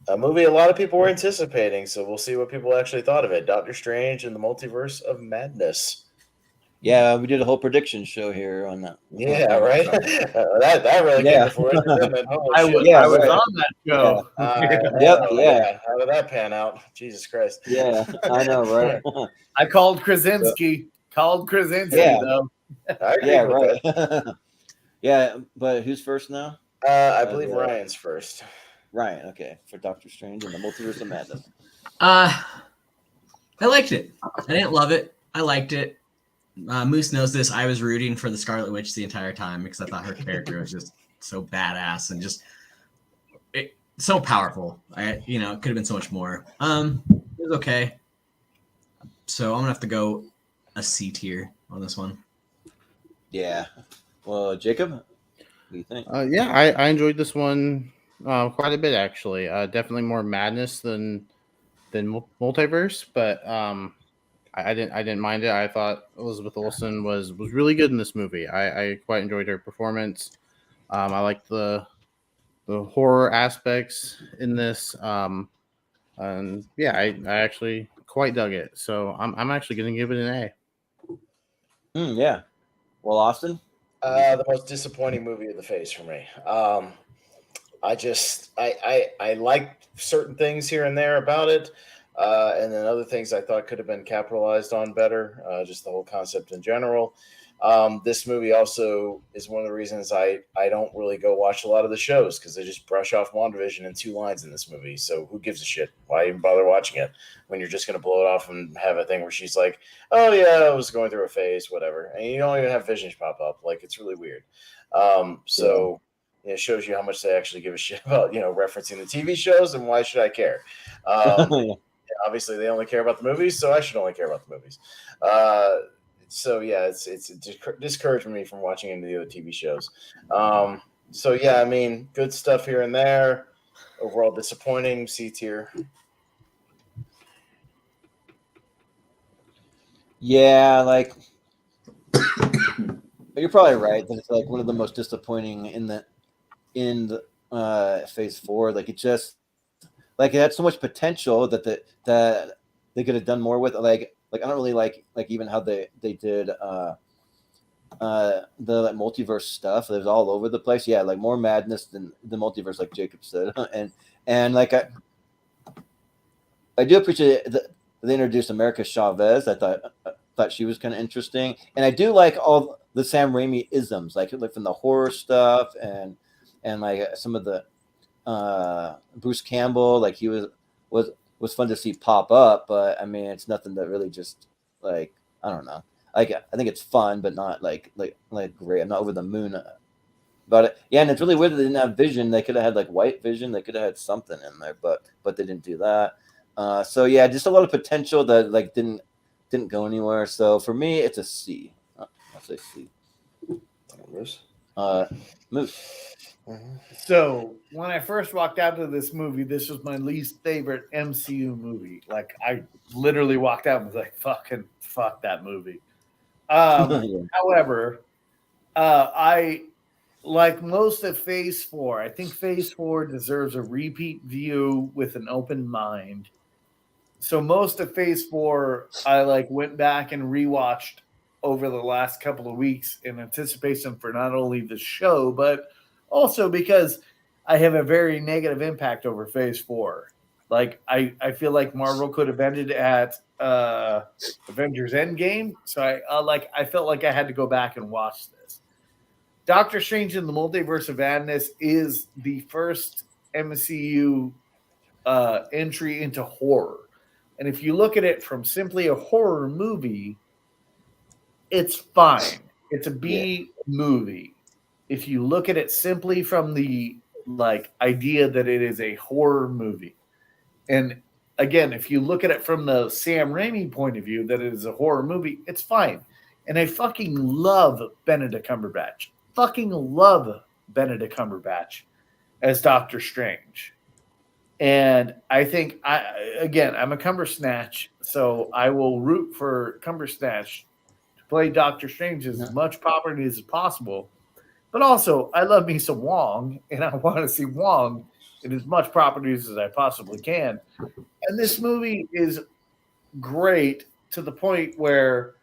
a movie a lot of people were anticipating, so we'll see what people actually thought of it. Doctor Strange and the Multiverse of Madness. Yeah, we did a whole prediction show here on that. Yeah, right. that really came before it. I was on that show. Yeah. How did that pan out? Jesus Christ. Yeah, I know, right? I called Krasinski. Though. Yeah, right. Yeah, but who's first now? I believe Ryan's first. Ryan, okay, for Doctor Strange and the Multiverse of Madness. I liked it. I didn't love it. I liked it. Moose knows this. I was rooting for the Scarlet Witch the entire time because I thought her character was just so badass and just so powerful. It could have been so much more. It was okay. So I'm gonna have to go a C tier on this one. Yeah. Well, Jacob, what do you think? Yeah, I enjoyed this one quite a bit actually. Definitely more madness than multiverse, but I didn't mind it. I thought Elizabeth Olsen was really good in this movie. I quite enjoyed her performance. I liked the horror aspects in this. And yeah, I actually quite dug it. So I'm actually going to give it an A. Yeah. Well, Austin? The most disappointing movie of the phase for me. I liked certain things here and there about it. And then other things I thought could have been capitalized on better, just the whole concept in general. This movie also is one of the reasons I don't really go watch a lot of the shows because they just brush off WandaVision in 2 lines in this movie. So who gives a shit? Why even bother watching it when you're just going to blow it off and have a thing where she's like, oh, yeah, I was going through a phase, whatever. And you don't even have visions pop up. Like, it's really weird. So it shows you how much they actually give a shit about, referencing the TV shows, and why should I care? Obviously, they only care about the movies, so I should only care about the movies. So yeah, it's discouraging me from watching any of the other TV shows. So yeah, I mean, good stuff here and there. Overall, disappointing. C tier. Yeah, like you're probably right that it's like one of the most disappointing in the phase 4. Like it just it had so much potential that they could have done more with it. Like I don't really like even how they did the multiverse stuff. It was all over the place. Yeah, like more madness than the multiverse, like Jacob said. and like I do appreciate that they introduced America Chavez. I thought she was kind of interesting, and I do like all the Sam Raimi isms, like from the horror stuff and like some of the Bruce Campbell. Like he was fun to see pop up, but I mean, it's nothing that really just like, I don't know. Like, I think it's fun, but not like great. I'm not over the moon about it. Yeah, and it's really weird that they didn't have Vision. They could have had like White Vision. They could have had something in there, but they didn't do that. So yeah, just a lot of potential that like didn't go anywhere. So for me, it's a C. I'll say C. Moose. So when I first walked out of this movie, this was my least favorite MCU movie. Like I literally walked out and was like, fuck that movie. However, I like most of Phase 4. I think Phase 4 deserves a repeat view with an open mind. So most of Phase 4, I like went back and rewatched over the last couple of weeks in anticipation for not only the show, but also because I have a very negative impact over Phase 4. Like I feel like Marvel could have ended at Avengers Endgame, so I felt like I had to go back and watch this. Doctor Strange in the Multiverse of Madness is the first MCU entry into horror. And if you look at it from simply a horror movie, it's fine. It's a B movie. If you look at it simply from the like idea that it is a horror movie. And again, if you look at it from the Sam Raimi point of view that it is a horror movie, it's fine. And I fucking love Benedict Cumberbatch. Fucking love Benedict Cumberbatch as Doctor Strange. And I think I'm a Cumbersnatch, so I will root for Cumbersnatch to play Doctor Strange as much property as possible. But also, I love me some Wong, and I want to see Wong in as much properties as I possibly can. And this movie is great to the point where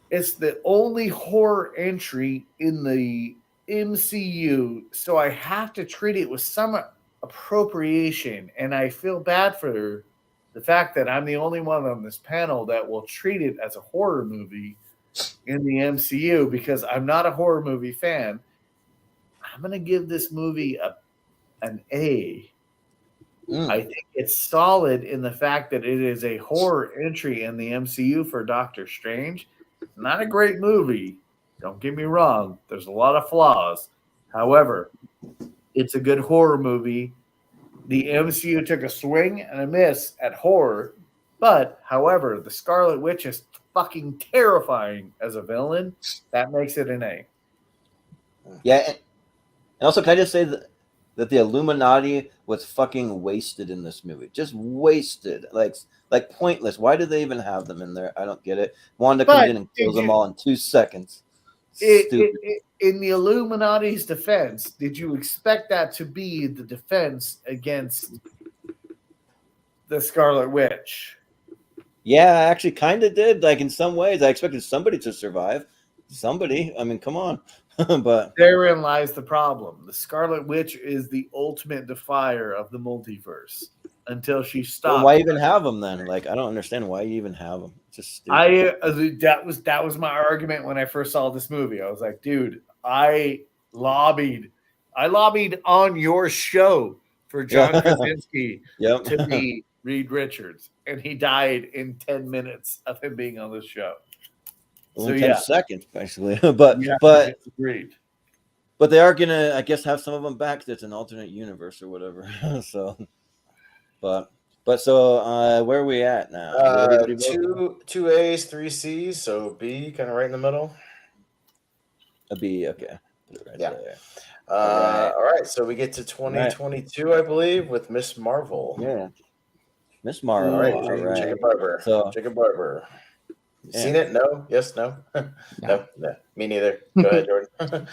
it's the only horror entry in the MCU, so I have to treat it with some appropriation, and I feel bad for the fact that I'm the only one on this panel that will treat it as a horror movie in the MCU because I'm not a horror movie fan. I'm going to give this movie an A. I think it's solid in the fact that it is a horror entry in the MCU for Doctor Strange. Not a great movie. Don't get me wrong. There's a lot of flaws. However, it's a good horror movie. The MCU took a swing and a miss at horror. But, however, the Scarlet Witch is fucking terrifying as a villain. That makes it an A. Yeah. And also, can I just say that the Illuminati was fucking wasted in this movie? Just wasted. Like pointless. Why do they even have them in there? I don't get it. Wanda comes in and kills them all in 2 seconds. In the Illuminati's defense, did you expect that to be the defense against the Scarlet Witch? Yeah, I actually kind of did. Like in some ways, I expected somebody to survive. Somebody. I mean, come on. But therein lies the problem. The Scarlet Witch is the ultimate defier of the multiverse until she stops. Well, why even have them then? Like, I don't understand why you even have them. It's just stupid. That was my argument when I first saw this movie. I was like, dude, I lobbied on your show for John Krasinski to be Reed Richards, and he died in 10 minutes of him being on the show. So 10 seconds, basically. but agreed. But they are gonna, I guess, have some of them back. That's an alternate universe or whatever. So, but so where are we at now? Two A's, 3 C's, so B, kind of right in the middle. A B, okay. There. All right. So we get to 2022, I believe, with Miss Marvel. Yeah, Miss Marvel. All right. Jacob Barber. Jacob Barber. Seen it? No. Yes. No. No. Me neither. Go ahead, Jordan.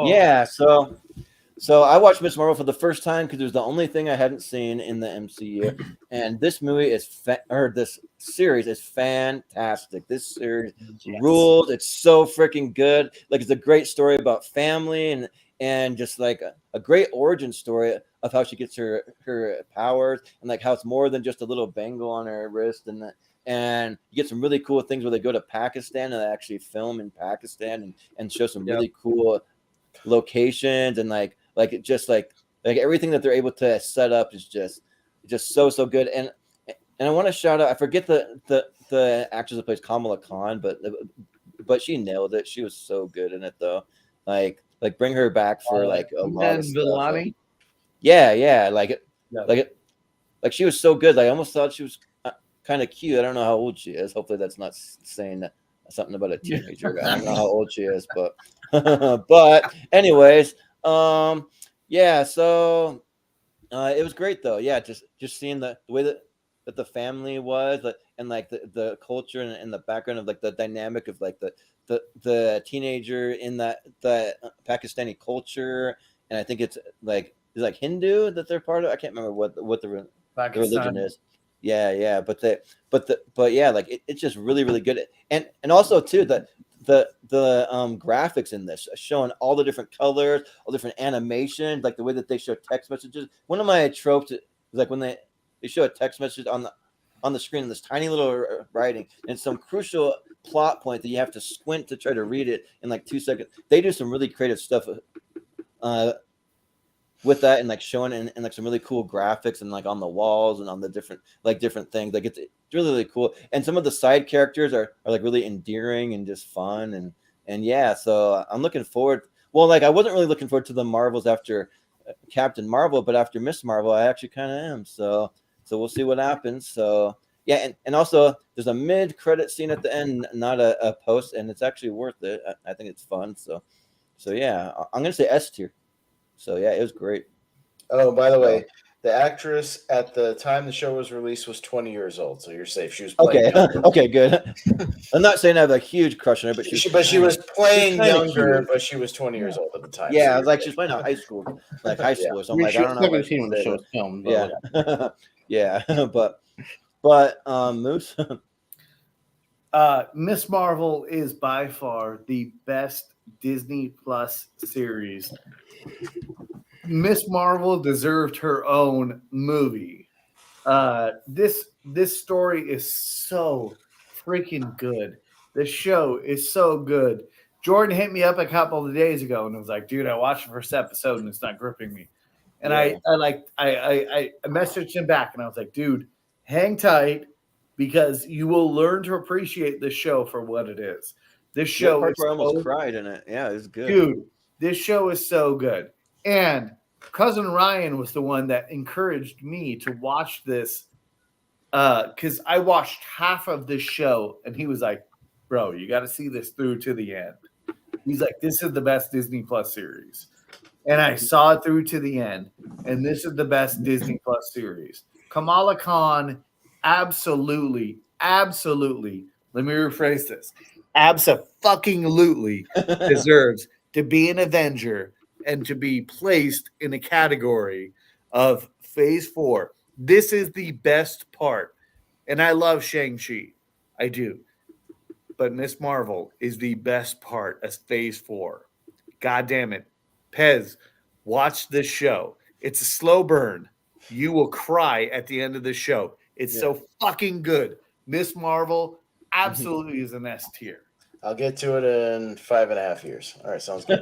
Yeah. So I watched Miss Marvel for the first time because it was the only thing I hadn't seen in the MCU, and this movie this series is fantastic. This series rules. It's so freaking good. Like it's a great story about family and just like a great origin story of how she gets her powers and like how it's more than just a little bangle on her wrist and you get some really cool things where they go to Pakistan and they actually film in Pakistan and show some really cool locations and like everything that they're able to set up is just so good. And I want to shout out, I forget the actress that plays Kamala Khan, but she nailed it. She was so good in it though. Like bring her back for like a lot of stuff. Yeah, like she was so good. Like I almost thought she was kind of cute. I don't know how old she is. Hopefully that's not saying something about a teenager. I don't know how old she is, but But anyways, yeah. So it was great though. Yeah, just seeing the way that the family was, and like the culture and the background of like the dynamic of like the teenager in the Pakistani culture, and I think it's like Hindu that they're part of. I can't remember what the religion is. Yeah, but yeah, like it's just really really good, and also too the graphics in this showing all the different colors, all different animations, like the way that they show text messages. One of my tropes is like when they show a text message on the screen in this tiny little writing, and some crucial plot point that you have to squint to try to read it in like 2 seconds. They do some really creative stuff with that, and like showing it in like some really cool graphics and like on the walls and on the different things. Like it's really really cool, and some of the side characters are like really endearing and just fun, and yeah. So I'm looking forward. Well, like I wasn't really looking forward to the Marvels after Captain Marvel, but after Miss Marvel, I actually kind of am. So we'll see what happens. So yeah, and also there's a mid-credit scene at the end, not a post, and it's actually worth it. I think it's fun. So yeah, I'm gonna say S tier. So yeah, it was great. Oh, by the way, the actress at the time the show was released was 20 years old, so you're safe. She was playing younger. Okay, good. I'm not saying I have a huge crush on her, but she was playing younger, but she was 20 years old at the time. Yeah, so like she's playing high school, like high school. So I'm like, I don't know. 17 when the show was filmed. Yeah, yeah, but Moose. Miss Marvel is by far the best Disney Plus series. Miss Marvel deserved her own movie. This story is so freaking good. This show is so good. Jordan hit me up a couple of days ago and was like, dude, I watched the first episode and it's not gripping me. And I messaged him back and I was like, dude, hang tight because you will learn to appreciate this show for what it is. This show is I almost cried in it. Yeah, it was good. Dude, this show is so good. And Cousin Ryan was the one that encouraged me to watch this because I watched half of this show and he was like, bro, you got to see this through to the end. He's like, this is the best Disney Plus series. And I saw it through to the end. And this is the best Disney Plus series. Kamala Khan, absolutely, let me rephrase this. Abso-fucking-lutely deserves to be an Avenger and to be placed in a category of Phase 4. This is the best part. And I love Shang-Chi. I do. But Miss Marvel is the best part as Phase 4. God damn it. Pez, watch this show. It's a slow burn. You will cry at the end of the show. It's so fucking good. Miss Marvel absolutely is an S tier. I'll get to it in 5.5 years. All right, sounds good.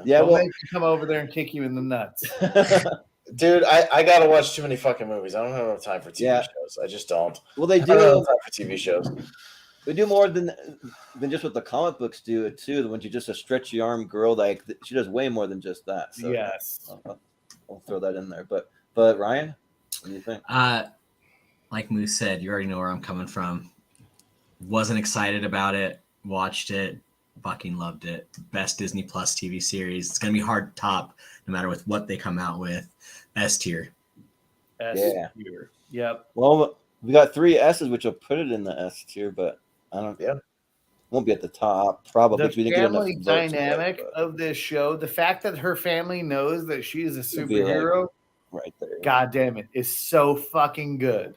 Yeah, we'll make you come over there and kick you in the nuts. Dude, I gotta watch too many fucking movies. I don't have enough time for TV shows. I just don't. Well, they do. I don't have enough time for TV shows. They do more than just what the comic books do too. When she's just a stretchy arm girl, like she does way more than just that. So yes, I'll throw that in there. But Ryan, what do you think? Like Moose said, you already know where I'm coming from. Wasn't excited about it. Watched it. Fucking loved it. Best Disney Plus TV series. It's gonna be hard to top, no matter with what they come out with. S tier. S tier. Yep. Well, we got 3 S's, which will put it in the S tier, but I don't. Yeah. Won't be at the top, probably. The family dynamic of this show, the fact that her family knows that she is a superhero, right there. God damn it, is so fucking good.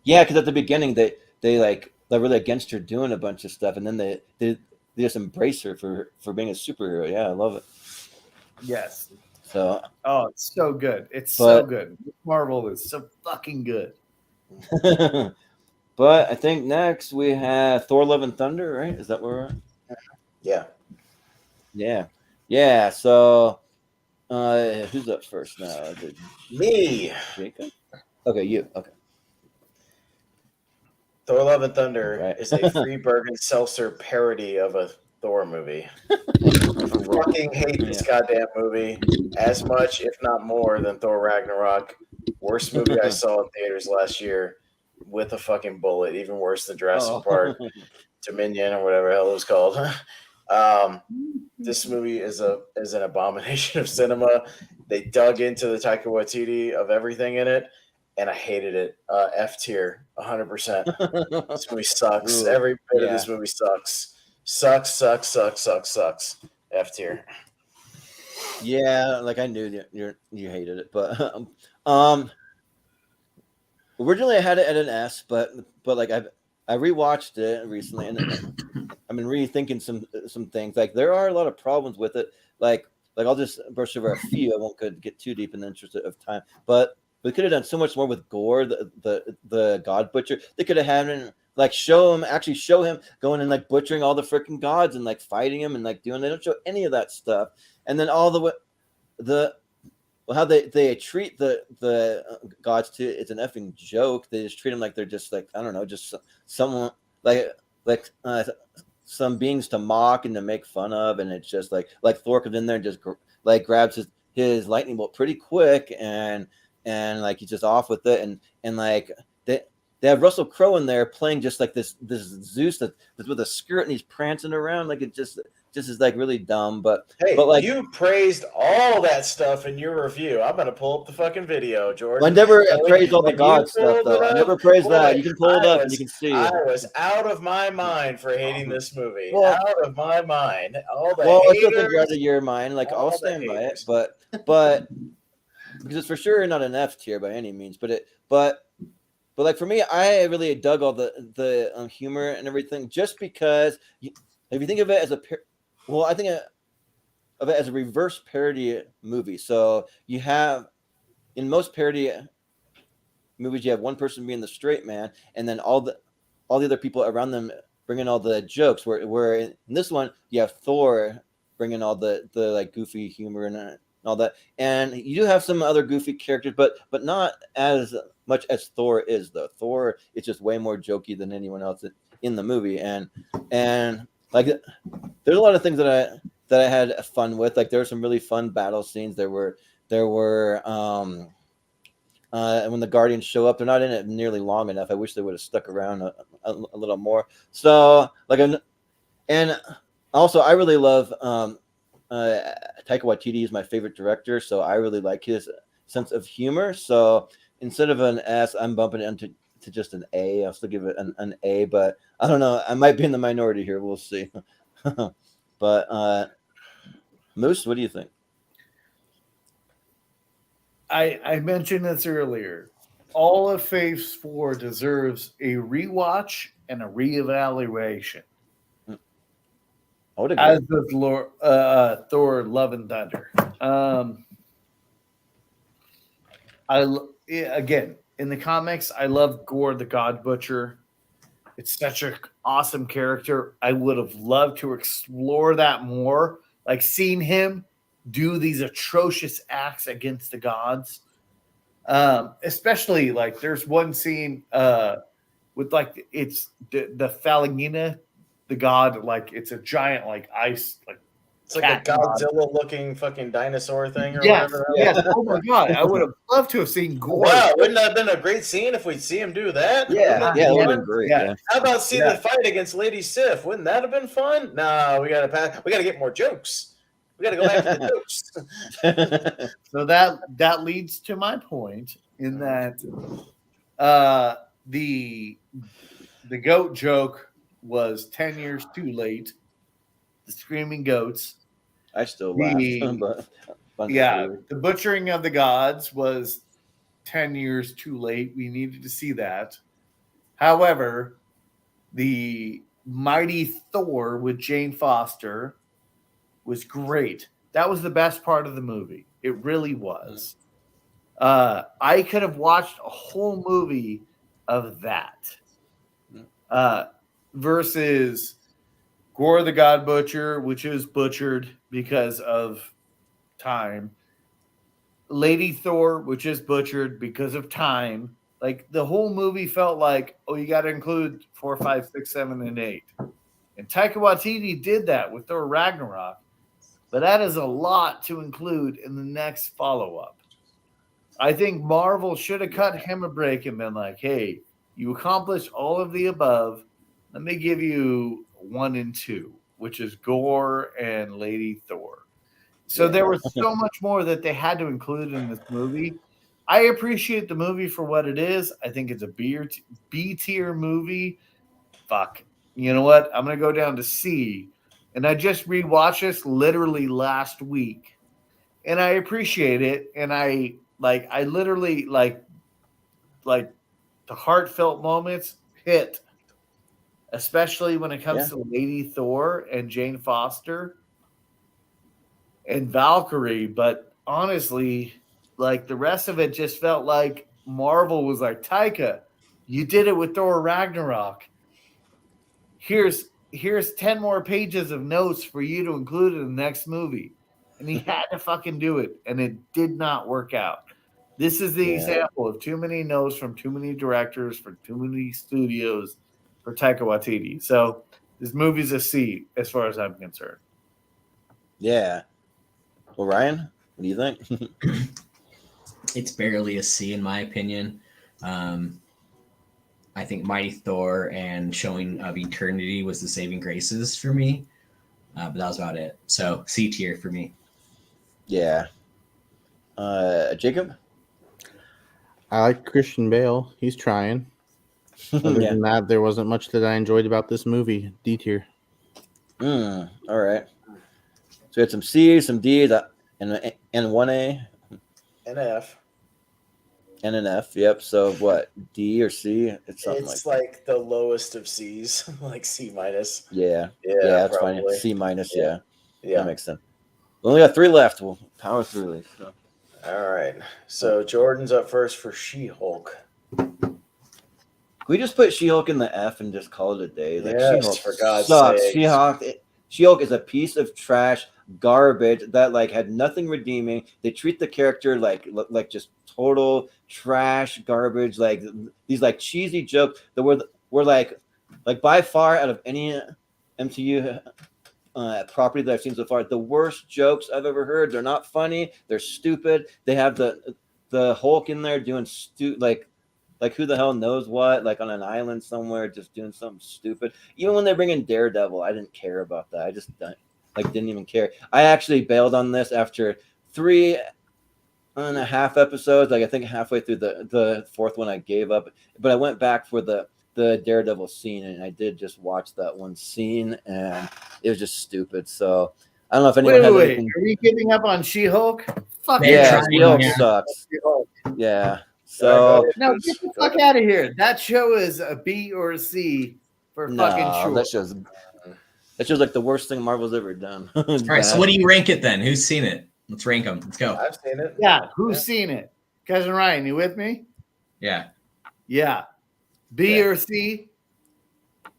Yeah, because at the beginning they're really against her doing a bunch of stuff, and then they just embrace her for being a superhero. Yeah, I love it. Yes. So. Oh, it's so good. It's so good. Marvel is so fucking good. But I think next we have Thor: Love and Thunder, right? Is that where we're at? Yeah. Yeah. So who's up first now? Me. Jacob? Okay, you. Okay. Thor: Love and Thunder is a free Bergen Seltzer parody of a Thor movie. I fucking hate this goddamn movie as much, if not more, than Thor Ragnarok. Worst movie I saw in theaters last year with a fucking bullet, even worse than Jurassic Park. Dominion or whatever the hell it was called. This movie is an abomination of cinema. They dug into the Taika Waititi of everything in it, and I hated it. F tier, 100%. This movie sucks. Ooh, Every bit of this movie sucks. Sucks. F tier. Yeah, like I knew you hated it, but originally I had it at an S, but like I rewatched it recently, and I've been rethinking some things. Like there are a lot of problems with it. Like I'll just brush over a few. I won't get too deep in the interest of time. But we could have done so much more with Gore, the God Butcher. They could have had him like show him going and like butchering all the freaking gods and like fighting him and like doing. They don't show any of that stuff. And then all how they treat the gods too, it's an effing joke. They just treat them like they're just like, I don't know, just someone like some beings to mock and to make fun of, and it's just like Thor comes in there and just like grabs his lightning bolt pretty quick and like he's just off with it, and like they have Russell Crowe in there playing just like this Zeus that's with a skirt and he's prancing around like it just is like really dumb. But like you praised all that stuff in your review. I'm gonna pull up the fucking video, Jordan. I never praised all the God stuff though. I never praised that. You can pull it up and you can see. I was out of my mind for hating this movie. Well, out of my mind. All the well, haters, I still think you're out of your mind. Like I'll stand by it, but because it's for sure not an F tier by any means. But like for me, I really dug all the humor and everything, just because if you think of it as I think of it as a reverse parody movie. So you have, in most parody movies, you have one person being the straight man, and then all the other people around them bringing all the jokes. Where in this one, you have Thor bringing all the like goofy humor and all that, and you do have some other goofy characters, but not as much as Thor is. Though Thor is just way more jokey than anyone else in the movie, and like there's a lot of things that I had fun with. Like there were some really fun battle scenes. There were when the Guardians show up, they're not in it nearly long enough. I wish they would have stuck around a little more. So like, and also I really love Taika Waititi is my favorite director, so I really like his sense of humor. So instead of an S, I'm bumping it into just an A. I'll still give it an A, but I don't know. I might be in the minority here. We'll see. But Moose, what do you think? I mentioned this earlier. All of Phase 4 deserves a rewatch and a reevaluation. As does Thor: Love and Thunder. Again, in the comics, I love Gore the God Butcher. It's such an awesome character. I would have loved to explore that more, like seeing him do these atrocious acts against the gods. Especially like there's one scene with like it's the Phalagina, the god, like it's a giant like ice like it's like a Godzilla looking fucking dinosaur thing or whatever. Yes. Oh my god, I would have loved to have seen Gore. Wow, wouldn't that have been a great scene if we'd see him do that? Yeah, it would have been great. Yeah. How about seeing the fight against Lady Sif? Wouldn't that have been fun? No, we gotta get more jokes. We gotta go back to the jokes. So that leads to my point in that the goat joke was 10 years too late. The screaming goats. I still laugh. The butchering of the gods was 10 years too late. We needed to see that. However, the mighty Thor with Jane Foster was great. That was the best part of the movie. It really was. I could have watched a whole movie of that versus Gore the God Butcher, which is butchered because of time. Lady Thor, which is butchered because of time. Like the whole movie felt like, oh, you got to include 4, 5, 6, 7, and 8. And Taika Waititi did that with Thor Ragnarok. But that is a lot to include in the next follow-up. I think Marvel should have cut him a break and been like, hey, you accomplished all of the above. Let me give you 1 and 2, which is Gore and Lady Thor. So there was so much more that they had to include in this movie. I appreciate the movie for what it is. I think it's a B tier movie. Fuck. You know what? I'm going to go down to C. And I just rewatched this literally last week. And I appreciate it. And I literally like the heartfelt moments hit, especially when it comes to Lady Thor and Jane Foster and Valkyrie, but honestly, like the rest of it just felt like Marvel was like, Taika, you did it with Thor Ragnarok. Here's 10 more pages of notes for you to include in the next movie. And he had to fucking do it, and it did not work out. This is the example of too many notes from too many directors, from too many studios for Taika Waititi. So this movie's a C as far as I'm concerned. Yeah. Well, Ryan, what do you think? It's barely a C in my opinion. I think Mighty Thor and Showing of Eternity was the saving graces for me, but that was about it. So C tier for me. Yeah. Jacob? I like Christian Bale. He's trying. Other than that, there wasn't much that I enjoyed about this movie. D tier. All right. So we had some C's, some D's, and 1A. And F. And an F. Yep. So what? D or C? It's something like the lowest of C's, like C minus. Yeah. Yeah, that's probably. fine. C minus. Yeah. Yeah. That makes sense. We only got 3 left. We'll power through these. So. All right. So Jordan's up first for She-Hulk. Can we just put She-Hulk in the F and just call it a day? Like, yes, She-Hulk for God's sucks. sake. She-Hulk is a piece of trash garbage that like had nothing redeeming. They treat the character like just total trash garbage. Like these like cheesy jokes that were like by far out of any MCU property that I've seen so far, the worst jokes I've ever heard. They're not funny. They're stupid. They have the Hulk in there doing like who the hell knows what, like on an island somewhere, just doing something stupid. Even when they bring in Daredevil, I didn't care about that. I just didn't even care. I actually bailed on this after 3.5 episodes. Like I think halfway through the 4th one, I gave up. But I went back for the Daredevil scene, and I did just watch that one scene, and it was just stupid. So I don't know if anyone has anything. Are we giving up on She-Hulk? Fuck yeah, She-Hulk sucks. Yeah. So no, get the fuck out of here. That show is a B or a C for fucking sure. That show's like the worst thing Marvel's ever done. All right, so what do you rank it then? Who's seen it? Let's rank them. Let's go. I've seen it. Yeah, who's seen it? Cousin Ryan, you with me? Yeah. Yeah. B or C?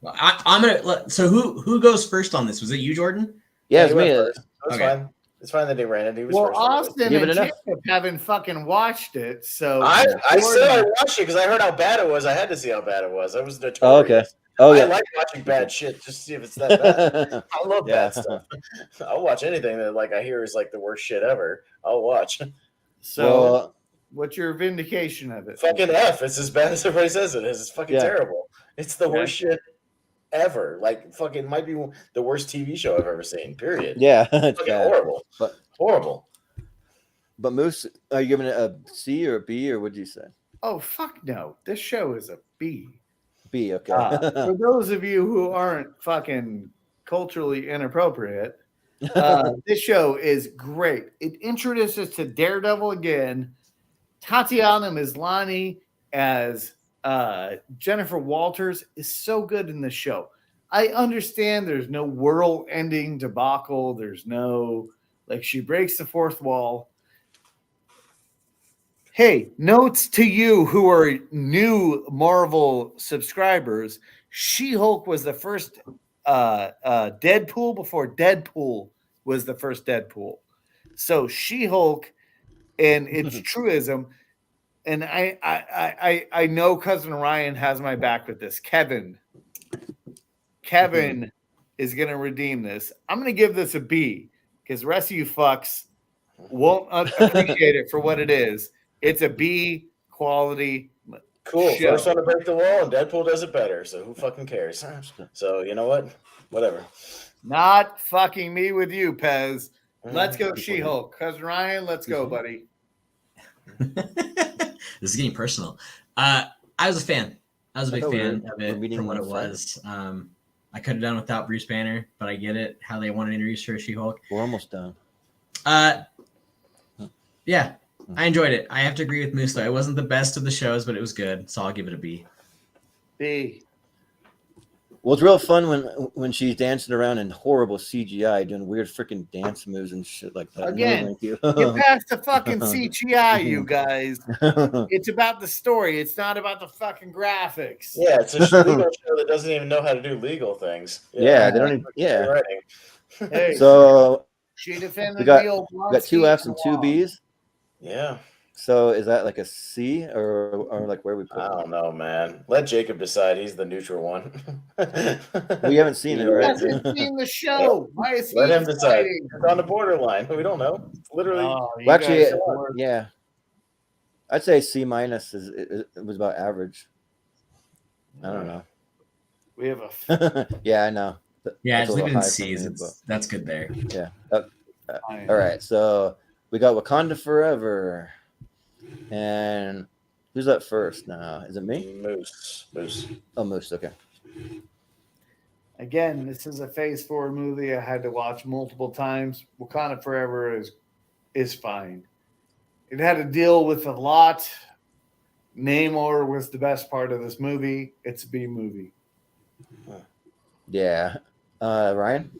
Well, I'm gonna. So who goes first on this? Was it you, Jordan? Yeah, it's me. It's fine. It's fine that he ran it. He was well, first. Austin and Jacob haven't fucking watched it, so I said I watched it because I heard how bad it was. I had to see how bad it was. I was notorious. Oh, okay. Oh yeah. I like watching bad shit just to see if it's that bad. I love bad stuff. I'll watch anything that like I hear is like the worst shit ever. I'll watch. So, what's your vindication of it? Fucking F. It's as bad as everybody says it is. It's fucking terrible. It's the worst shit ever. Like fucking might be the worst TV show I've ever seen. Period. Yeah, it's fucking horrible. Horrible. But Moose, are you giving it a C or a B or what'd you say? Oh fuck no! This show is a B. B. Okay. For those of you who aren't fucking culturally inappropriate, this show is great. It introduces to Daredevil again. Tatiana Maslany as Jennifer Walters is so good in this show. I understand there's no world-ending debacle. There's no she breaks the 4th wall. Hey, notes to you who are new Marvel subscribers. She-Hulk was the first Deadpool before Deadpool was the first Deadpool. So She-Hulk and its truism. And I know Cousin Ryan has my back with this. Kevin is going to redeem this. I'm going to give this a B because the rest of you fucks won't appreciate it for what it is. It's a B quality Cool. show. First one to break the wall, and Deadpool does it better. So who fucking cares? So you know what? Whatever. Not fucking me with you, Pez. Let's go, She-Hulk. Cousin Ryan, let's go, buddy. This is getting personal. I was a fan. I was a big fan of it from what it was. I could have done without Bruce Banner, but I get it, how they want to introduce her as She-Hulk. We're almost done. Yeah, I enjoyed it. I have to agree with Moose, though. It wasn't the best of the shows, but it was good, so I'll give it a B. B. Well, it's real fun when she's dancing around in horrible CGI, doing weird freaking dance moves and shit like that. Again, get past the fucking CGI, you guys. It's about the story. It's not about the fucking graphics. Yeah, it's a legal show that doesn't even know how to do legal things. Yeah, they don't even. Yeah. Hey, so she defended we got the 2 F's and 2 B's. Yeah. So is that like a C or like where we put it? I don't know, man. Let Jacob decide. He's the neutral one. We haven't seen it, He right? hasn't seen the show. Why is he Let him decide. deciding? It's on the borderline. We don't know. It's literally. Oh, Well, actually, yeah. I'd say C minus it was about average. I don't know. We have a. Yeah, I know. Yeah, That's just a leave it little in high for C's. me, That's good there. Yeah. All right. So we got Wakanda Forever. And who's up first now? Is it me? Moose. Oh, Moose. Okay. Again, this is a Phase 4 movie I had to watch multiple times. Wakanda Forever is fine. It had to deal with a lot. Namor was the best part of this movie. It's a B movie. Yeah. Ryan?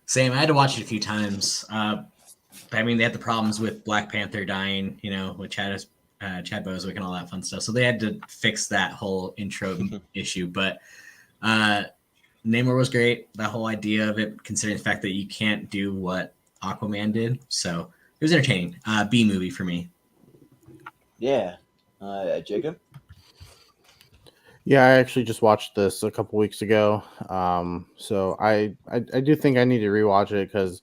Same. I had to watch it a few times. I mean, they had the problems with Black Panther dying, with Chad Bosewick and all that fun stuff. So they had to fix that whole intro issue. But Namor was great. That whole idea of it, considering the fact that you can't do what Aquaman did. So it was entertaining. B movie for me. Yeah. Jacob? Yeah, I actually just watched this a couple weeks ago. So I do think I need to rewatch it because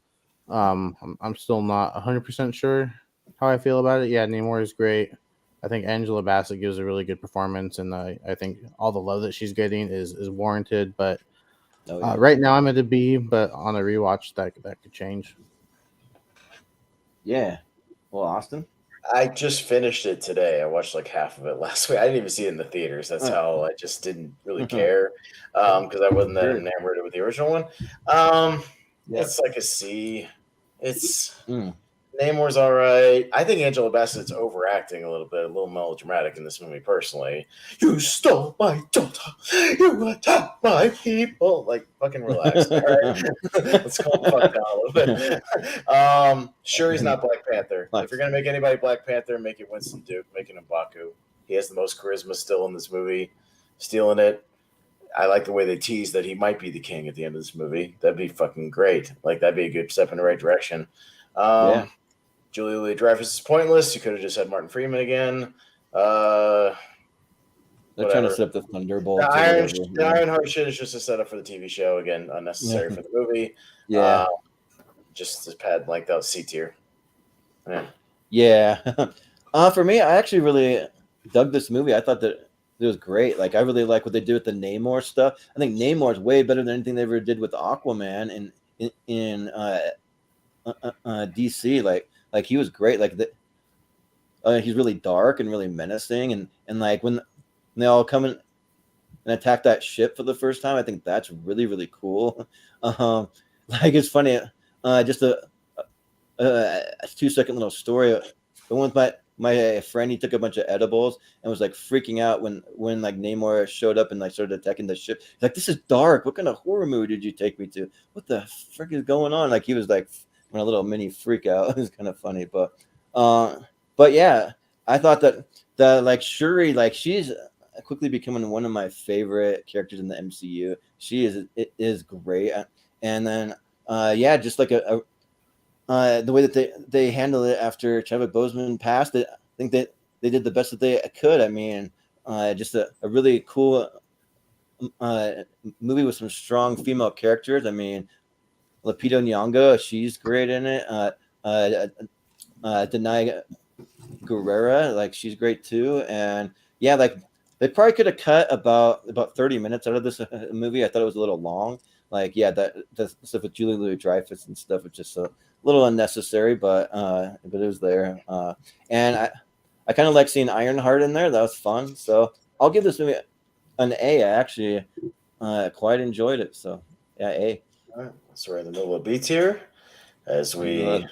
I'm still not 100% sure how I feel about it. Yeah, Namor is great. I think Angela Bassett gives a really good performance, and I think all the love that she's getting is warranted. But right now I'm at a B, but on a rewatch that could change. Yeah. Well, Austin? I just finished it today. I watched like half of it last week. I didn't even see it in the theaters. That's how I just didn't really care because I wasn't that enamored with the original one. It's like a C. It's Namor's all right. I think Angela Bassett's overacting a little melodramatic in this movie. Personally, you stole my daughter. You attacked my people. Like, fucking relax. All right, let's calm the fuck down a little bit. Sure, he's not Black Panther. If you're gonna make anybody Black Panther, make it Winston Duke. Make it M'Baku. He has the most charisma still in this movie. Stealing it. I like the way they tease that he might be the king at the end of this movie. That'd be fucking great. Like, that'd be a good step in the right direction. Julia Louis-Dreyfus is pointless. You could have just had Martin Freeman again. They're trying to set up the Thunderbolt. The Ironheart shit is just a setup for the TV show. Again, unnecessary for the movie. Yeah. Just to pad like that C tier. Yeah. For me, I actually really dug this movie. I thought that it was great. Like, I really like what they did with the Namor stuff. I think Namor is way better than anything they ever did with Aquaman in DC. Like he was great. Like he's really dark and really menacing. And like when they all come in and attack that ship for the first time, I think that's really, really cool. Like, it's funny. Just a 2-second little story. The one with my friend, he took a bunch of edibles and was like freaking out when like Namor showed up and like started attacking the ship. He's like, this is dark. What kind of horror movie did you take me to? What the frick is going on? Like, he was like a little mini freak out. It was kind of funny, but yeah, I thought that like Shuri, like, she's quickly becoming one of my favorite characters in the MCU. She is great. And then just like the way that they handled it after Chadwick Boseman passed, I think that they did the best that they could. I mean, just a really cool movie with some strong female characters. I mean, Lupita Nyong'o, she's great in it. Denai Guerrera, like, she's great too. And yeah, like they probably could have cut about 30 minutes out of this movie. I thought it was a little long. Like, yeah, that stuff with Julie Louis-Dreyfus and stuff was just a little unnecessary, but it was there. And I kind of like seeing Ironheart in there. That was fun. So I'll give this movie an A. I actually quite enjoyed it. So yeah, A. All right, so we're in the middle of B tier as we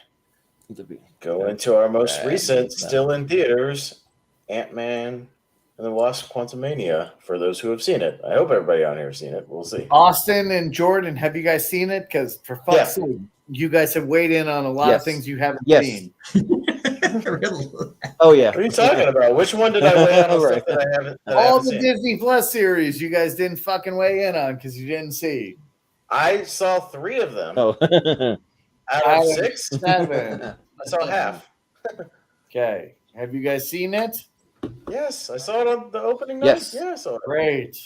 go into our most recent, still in theaters, Ant-Man and the Wasp: Quantumania. For those who have seen it, I hope everybody on here has seen it. We'll see. Austin and Jordan, have you guys seen it? Because for fuck's sake, you guys have weighed in on a lot of things you haven't seen. Oh yeah. What are you talking about? Which one did I weigh on stuff that I haven't? All the Disney Plus series you guys didn't fucking weigh in on because you didn't see. I saw 3 of them. Oh. Out of 6? 7. I saw half. Okay. Have you guys seen it? Yes, I saw it on the opening night. Yes. Yeah, I saw it. Great.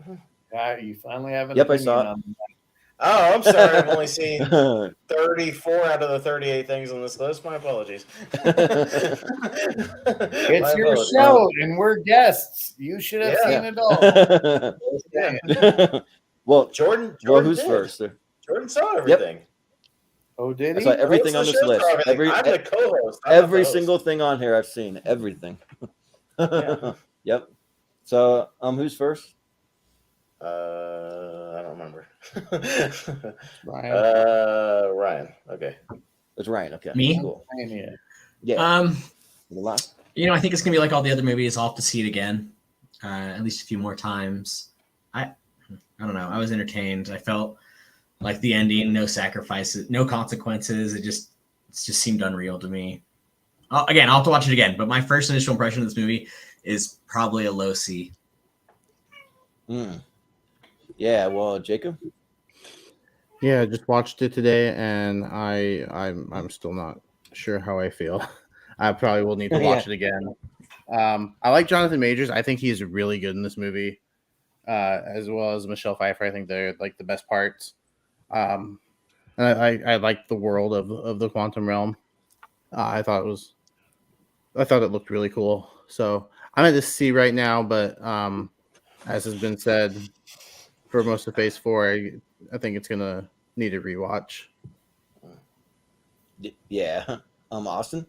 You finally have an opinion I saw it. on that. Oh, I'm sorry. I've only seen 34 out of the 38 things on this list. My apologies. It's your show, and we're guests. You should have seen it all. Well, Jordan who's did. first? Jordan saw everything. Oh, did I he? saw everything on this list. I'm the co-host. Every single thing on here I've seen. Everything. Yep. So, who's first? I don't remember. Ryan. Ryan. Okay. It's Ryan. Okay. Me? Cool. Ryan, Yeah. I think it's gonna be like all the other movies. I'll have to see it again, at least a few more times. I don't know. I was entertained. I felt like the ending, no sacrifices, no consequences. It just seemed unreal to me. Again, I'll have to watch it again. But my first initial impression of this movie is probably a low C. Yeah. Well, Jacob. Yeah, I just watched it today, and I'm still not sure how I feel. I probably will need to watch it again. I like Jonathan Majors. I think he's really good in this movie, as well as Michelle Pfeiffer. I think they're like the best parts. And I like the world of the quantum realm. I thought it looked really cool. So I'm at this C right now, but as has been said, for most of Phase 4, I think it's gonna need a rewatch. Yeah. Austin.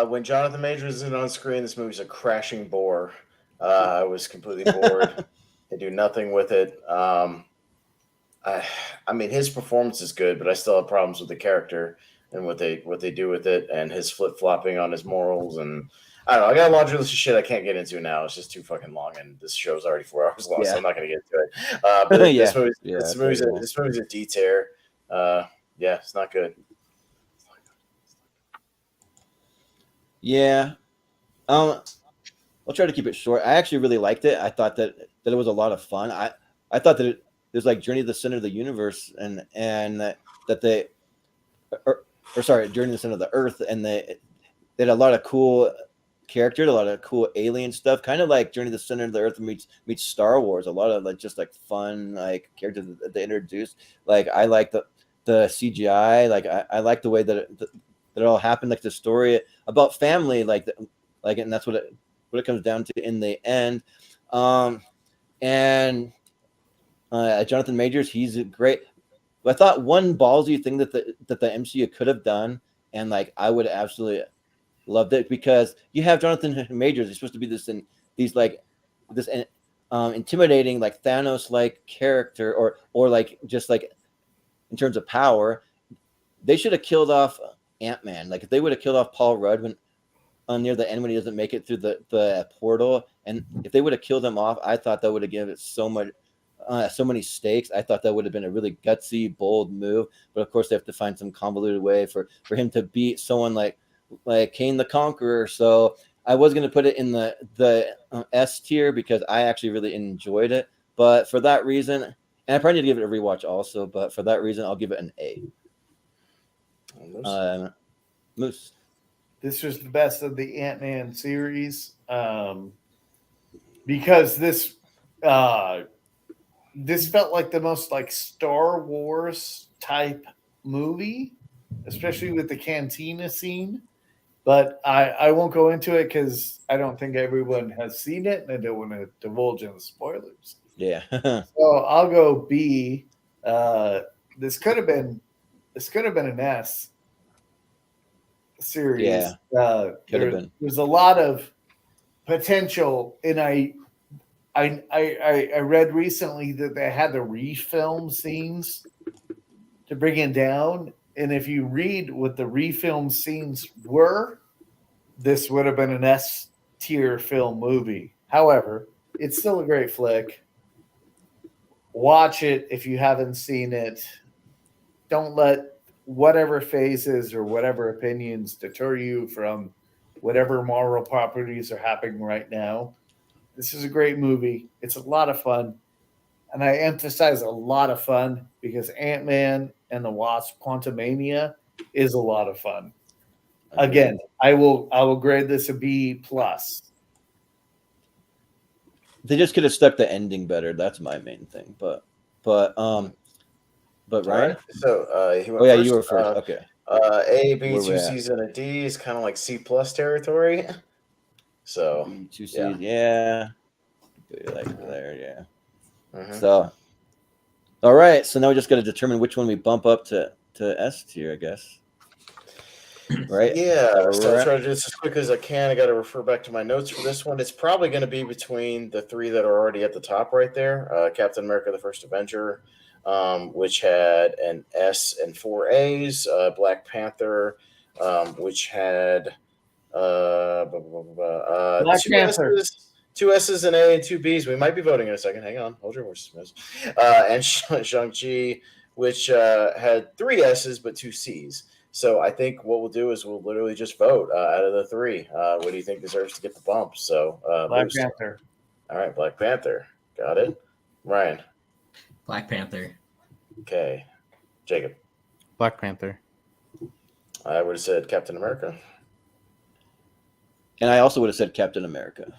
When Jonathan Majors isn't on screen, this movie's a crashing bore. I was completely bored. They do nothing with it. I mean, his performance is good, but I still have problems with the character and what they do with it, and his flip flopping on his morals. And I don't know. I got a laundry list of shit I can't get into now. It's just too fucking long, and this show's already 4 hours long, so I'm not going to get into it. But this movie's a D tier. Yeah, it's not good. Yeah. I'll try to keep it short. I actually really liked it. I thought that it was a lot of fun. I thought that it was like Journey to the Center of the Universe, and that they, or sorry, Journey to the Center of the Earth, and they had a lot of cool characters, a lot of cool alien stuff, kind of like Journey to the Center of the Earth meets Star Wars. A lot of like just like fun like characters that they introduced. Like I like the CGI. Like I like the way that it all happened. Like the story about family, and that's what it comes down to in the end. And Jonathan Majors, he's great. I thought one ballsy thing that the MCU could have done, and like I would absolutely loved it, because you have Jonathan Majors. He's supposed to be this intimidating like Thanos like character, or like just like in terms of power. They should have killed off Ant-Man. Like if they would have killed off Paul Rudd near the end when he doesn't make it through the portal, and if they would have killed him off, I thought that would have given it so many stakes. I thought that would have been a really gutsy, bold move. But of course, they have to find some convoluted way for him to beat someone like Kane the Conqueror. So I was going to put it in the S tier because I actually really enjoyed it. But for that reason, and I probably need to give it a rewatch also. But for that reason, I'll give it an A. Moose. This was the best of the Ant-Man series, because this felt like the most like Star Wars type movie, especially with the cantina scene. But I won't go into it because I don't think everyone has seen it, and I don't want to divulge any spoilers. Yeah. So I'll go B. This could have been an S series. Yeah, could have been. There's a lot of potential, and I read recently that they had to refilm scenes to bring it down. And if you read what the refilm scenes were, this would have been an S tier film movie. However, it's still a great flick. Watch it if you haven't seen it. Don't let whatever phases or whatever opinions deter you from whatever Marvel properties are happening right now. This is a great movie. It's a lot of fun. And I emphasize a lot of fun because Ant-Man and the Wasp Quantumania is a lot of fun. Again, I will grade this a B+. They just could have stuck the ending better. That's my main thing. But Ryan. Right. So he went first. You were first. Okay. A, B, 2 C's, and a D is kind of like C+ territory. So B, 2 C's, yeah. Like there, yeah. Mm-hmm. So, all right. So now we just got to determine which one we bump up to S tier, I guess. Right? Yeah. So I'll try to do this as quick as I can. I got to refer back to my notes for this one. It's probably going to be between the three that are already at the top right there. Captain America: The First Avenger, which had an S and 4 A's. Black Panther, which had Black 2 Panther. S's, 2 S's, an A, and 2 B's. We might be voting in a second. Hang on. Hold your horses. And Shang-Chi, which had 3 S's but 2 C's. So I think what we'll do is we'll literally just vote out of the 3. What do you think deserves to get the bump? So Black Panther. All right, Black Panther. Got it. Ryan. Black Panther. Okay. Jacob. Black Panther. I would have said Captain America. And I also would have said Captain America.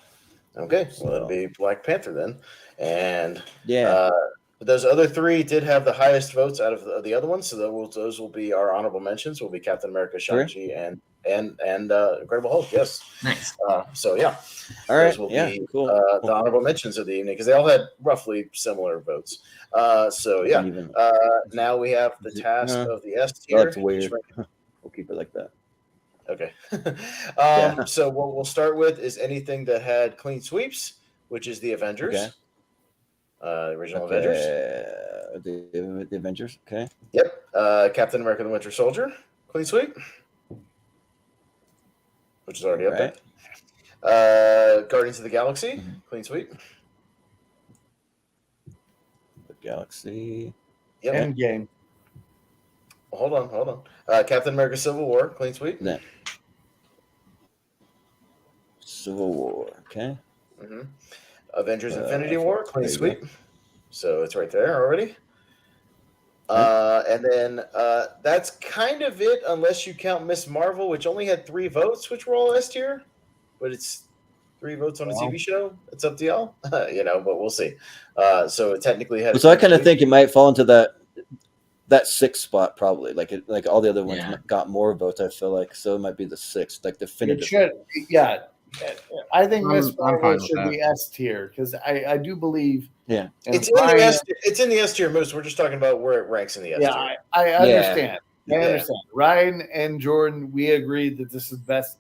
Okay, well, it'll be Black Panther then. And yeah, those other 3 did have the highest votes out of the other ones, so those will be our honorable mentions. Will be Captain America, Shang-Chi, and Incredible Hulk. Yes, nice. So yeah, all right, those will be cool. The honorable mentions of the evening because they all had roughly similar votes. So yeah, now we have the task of the S tier. That's weird. We'll keep it like that. Okay. So what we'll start with is anything that had clean sweeps, which is the Avengers. Okay. The original Avengers. The Avengers. Okay. Yep. Captain America: The Winter Soldier. Clean sweep. Which is already up there. Guardians of the Galaxy. Mm-hmm. Clean sweep. The Galaxy. Yep. Endgame. Hold on. Captain America: Civil War. Clean sweep. Yeah. Civil War. Okay. Mm-hmm. Avengers: Infinity War. Clean sweep. So it's right there already. And then that's kind of it, unless you count Miss Marvel, which only had 3 votes, which were all S tier. But it's 3 votes on a TV show. It's up to y'all, but we'll see. So it technically had. So I kind of think it might fall into that 6th spot, probably. Like all the other ones got more votes. I feel like so it might be the 6th, like definitive. It should, yeah. I think Miss Marvel should be S tier because I do believe. Yeah, it's in the S tier most. We're just talking about where it ranks in the S tier. Yeah, I understand. I understand. Ryan and Jordan, we agreed that this is best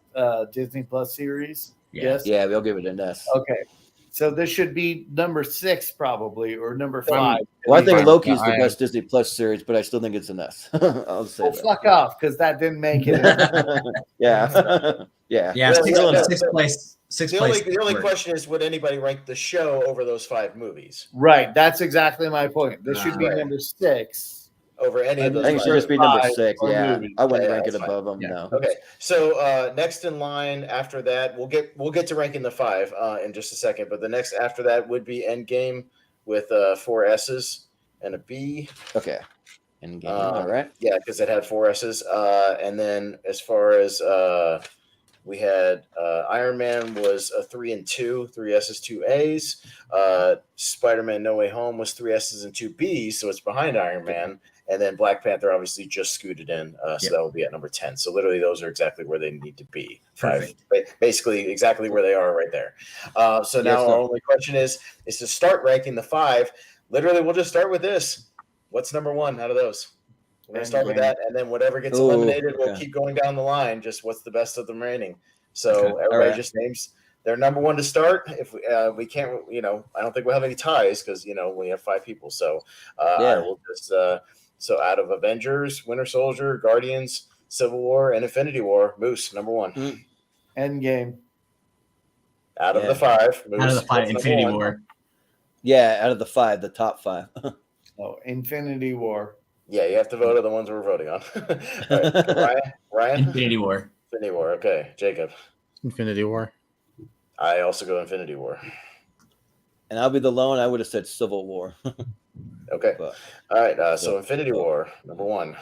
Disney Plus series. Yes. Yeah, we'll give it an S. Okay. So this should be number 6 probably, or number 5. Well, I think Loki's the best Disney Plus series, but I still think it's an S. I'll say that. Fuck off, because that didn't make it. Yeah. Yeah. Sixth place. The only question is, would anybody rank the show over those 5 movies? Right. That's exactly my point. This should be number 6. Over any of those. I think it should just be number 6. Yeah, movies. I wouldn't rank it above them. No. Okay, so next in line after that, we'll get to ranking the 5 in just a second. But the next after that would be Endgame with 4 S's and a B. Okay. Endgame. All right. Yeah, because it had 4 S's. And then as far as we had Iron Man was a 3 and 2, 3 S's, 2 A's. Spider-Man: No Way Home was 3 S's and 2 B's, so it's behind Iron Man. and then Black Panther obviously just scooted in, so that will be at number 10. So literally, those are exactly where they need to be. Perfect. Basically exactly where they are right there. So now our only question is to start ranking the 5. Literally, we'll just start with this. What's number 1 out of those? We're going to start with that, and then whatever gets eliminated, we'll keep going down the line. Just what's the best of the remaining. So everybody just names their number 1 to start. If we can't, I don't think we'll have any ties because, we have 5 people. So I will just, so out of Avengers, Winter Soldier, Guardians, Civil War, and Infinity War, Moose, number 1. Endgame. Out of the 5, Moose. Out of the 5, Infinity War. Yeah, out of the 5, the top 5. Infinity War. Yeah, you have to vote on the ones we're voting on. All right. Ryan? Infinity War. Infinity War. Okay. Jacob? Infinity War. I also go Infinity War. And I'll be the lone. I would have said Civil War. Okay. All right. So Infinity War, number 1.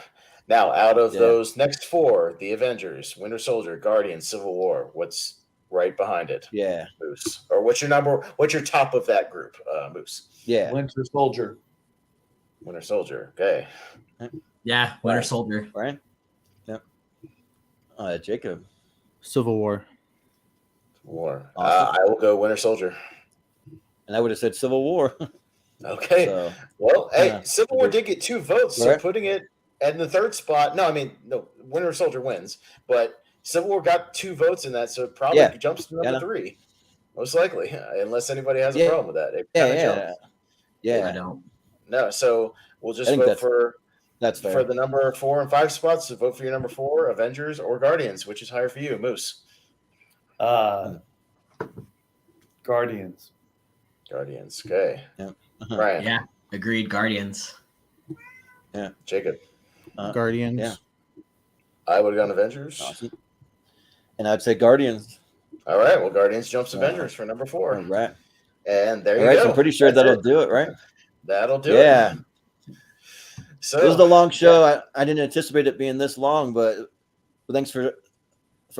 Now, out of those next 4, the Avengers, Winter Soldier, Guardians, Civil War, what's right behind it? Yeah. Moose. Or what's your top of that group, Moose? Yeah. Winter Soldier. Winter Soldier. Okay. Yeah, Winter Soldier. Right? Yep. Jacob. Civil War. War. Awesome. I will go Winter Soldier. And I would have said Civil War. Okay. So, well, hey, Civil War did get 2 votes, so putting it in the 3rd spot. No, Winter Soldier wins, but Civil War got 2 votes in that, so it probably jumps to number 3, most likely, unless anybody has a problem with that. Yeah. I don't. No, so we'll just vote for the number 4 and 5 spots. So vote for your number 4, Avengers or Guardians, which is higher for you, Moose. Guardians. Okay. Yeah. Ryan. Yeah, agreed. Guardians. Yeah. Jacob. Guardians. Yeah. I would have gone Avengers. Awesome. And I'd say Guardians. All right. Well, Guardians jumps Avengers for number 4. All right. And there you go. So I'm pretty sure that'll do it, right? That'll do it. Yeah. So it was a long show. I didn't anticipate it being this long, but thanks for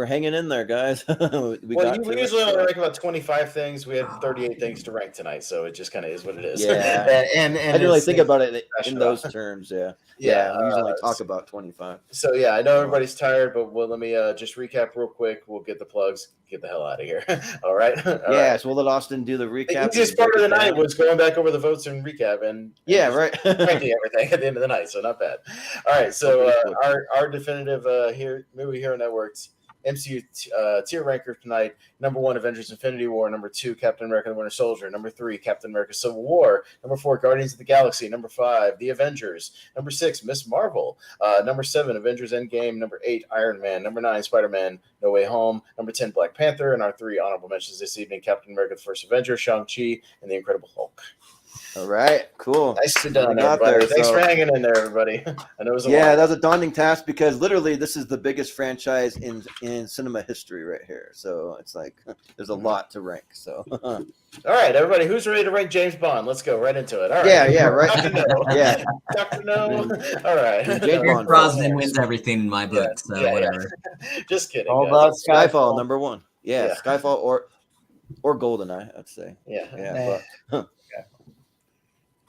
hanging in there, guys. we usually only rank about 25 things. We had 38 things to rank tonight, so it just kind of is what it is. Yeah. and I didn't really think about it in those terms. Yeah. Yeah. We usually talk about 25. So yeah, I know everybody's tired, but let me just recap real quick. We'll get the plugs. Get the hell out of here. All right. So we'll let Austin do the recap. The easiest part of the night was going back over the votes and recap and ranking everything at the end of the night. So not bad. All right. So our definitive movie hero networks MCU tier ranker tonight. Number 1, Avengers Infinity War. Number 2, Captain America the Winter Soldier. Number 3, Captain America Civil War. Number 4, Guardians of the Galaxy. Number 5, The Avengers. Number 6, Miss Marvel. Number 7, Avengers Endgame. Number 8, Iron Man. Number 9, Spider-Man No Way Home. Number 10, Black Panther. And our 3 honorable mentions this evening, Captain America the First Avenger, Shang-Chi, and The Incredible Hulk. All right, cool. Nicely done, everybody. Thanks for hanging in there, everybody. I know it was that was a daunting task because literally this is the biggest franchise in cinema history right here. So it's like there's a lot to rank. So all right, everybody, who's ready to rank James Bond? Let's go right into it. All right. Yeah, right. Dr. No. All right. James Bond Brosnan wins everything in my book. Whatever. Just kidding. All about Skyfall, number 1. Yeah, Skyfall or GoldenEye, I'd say.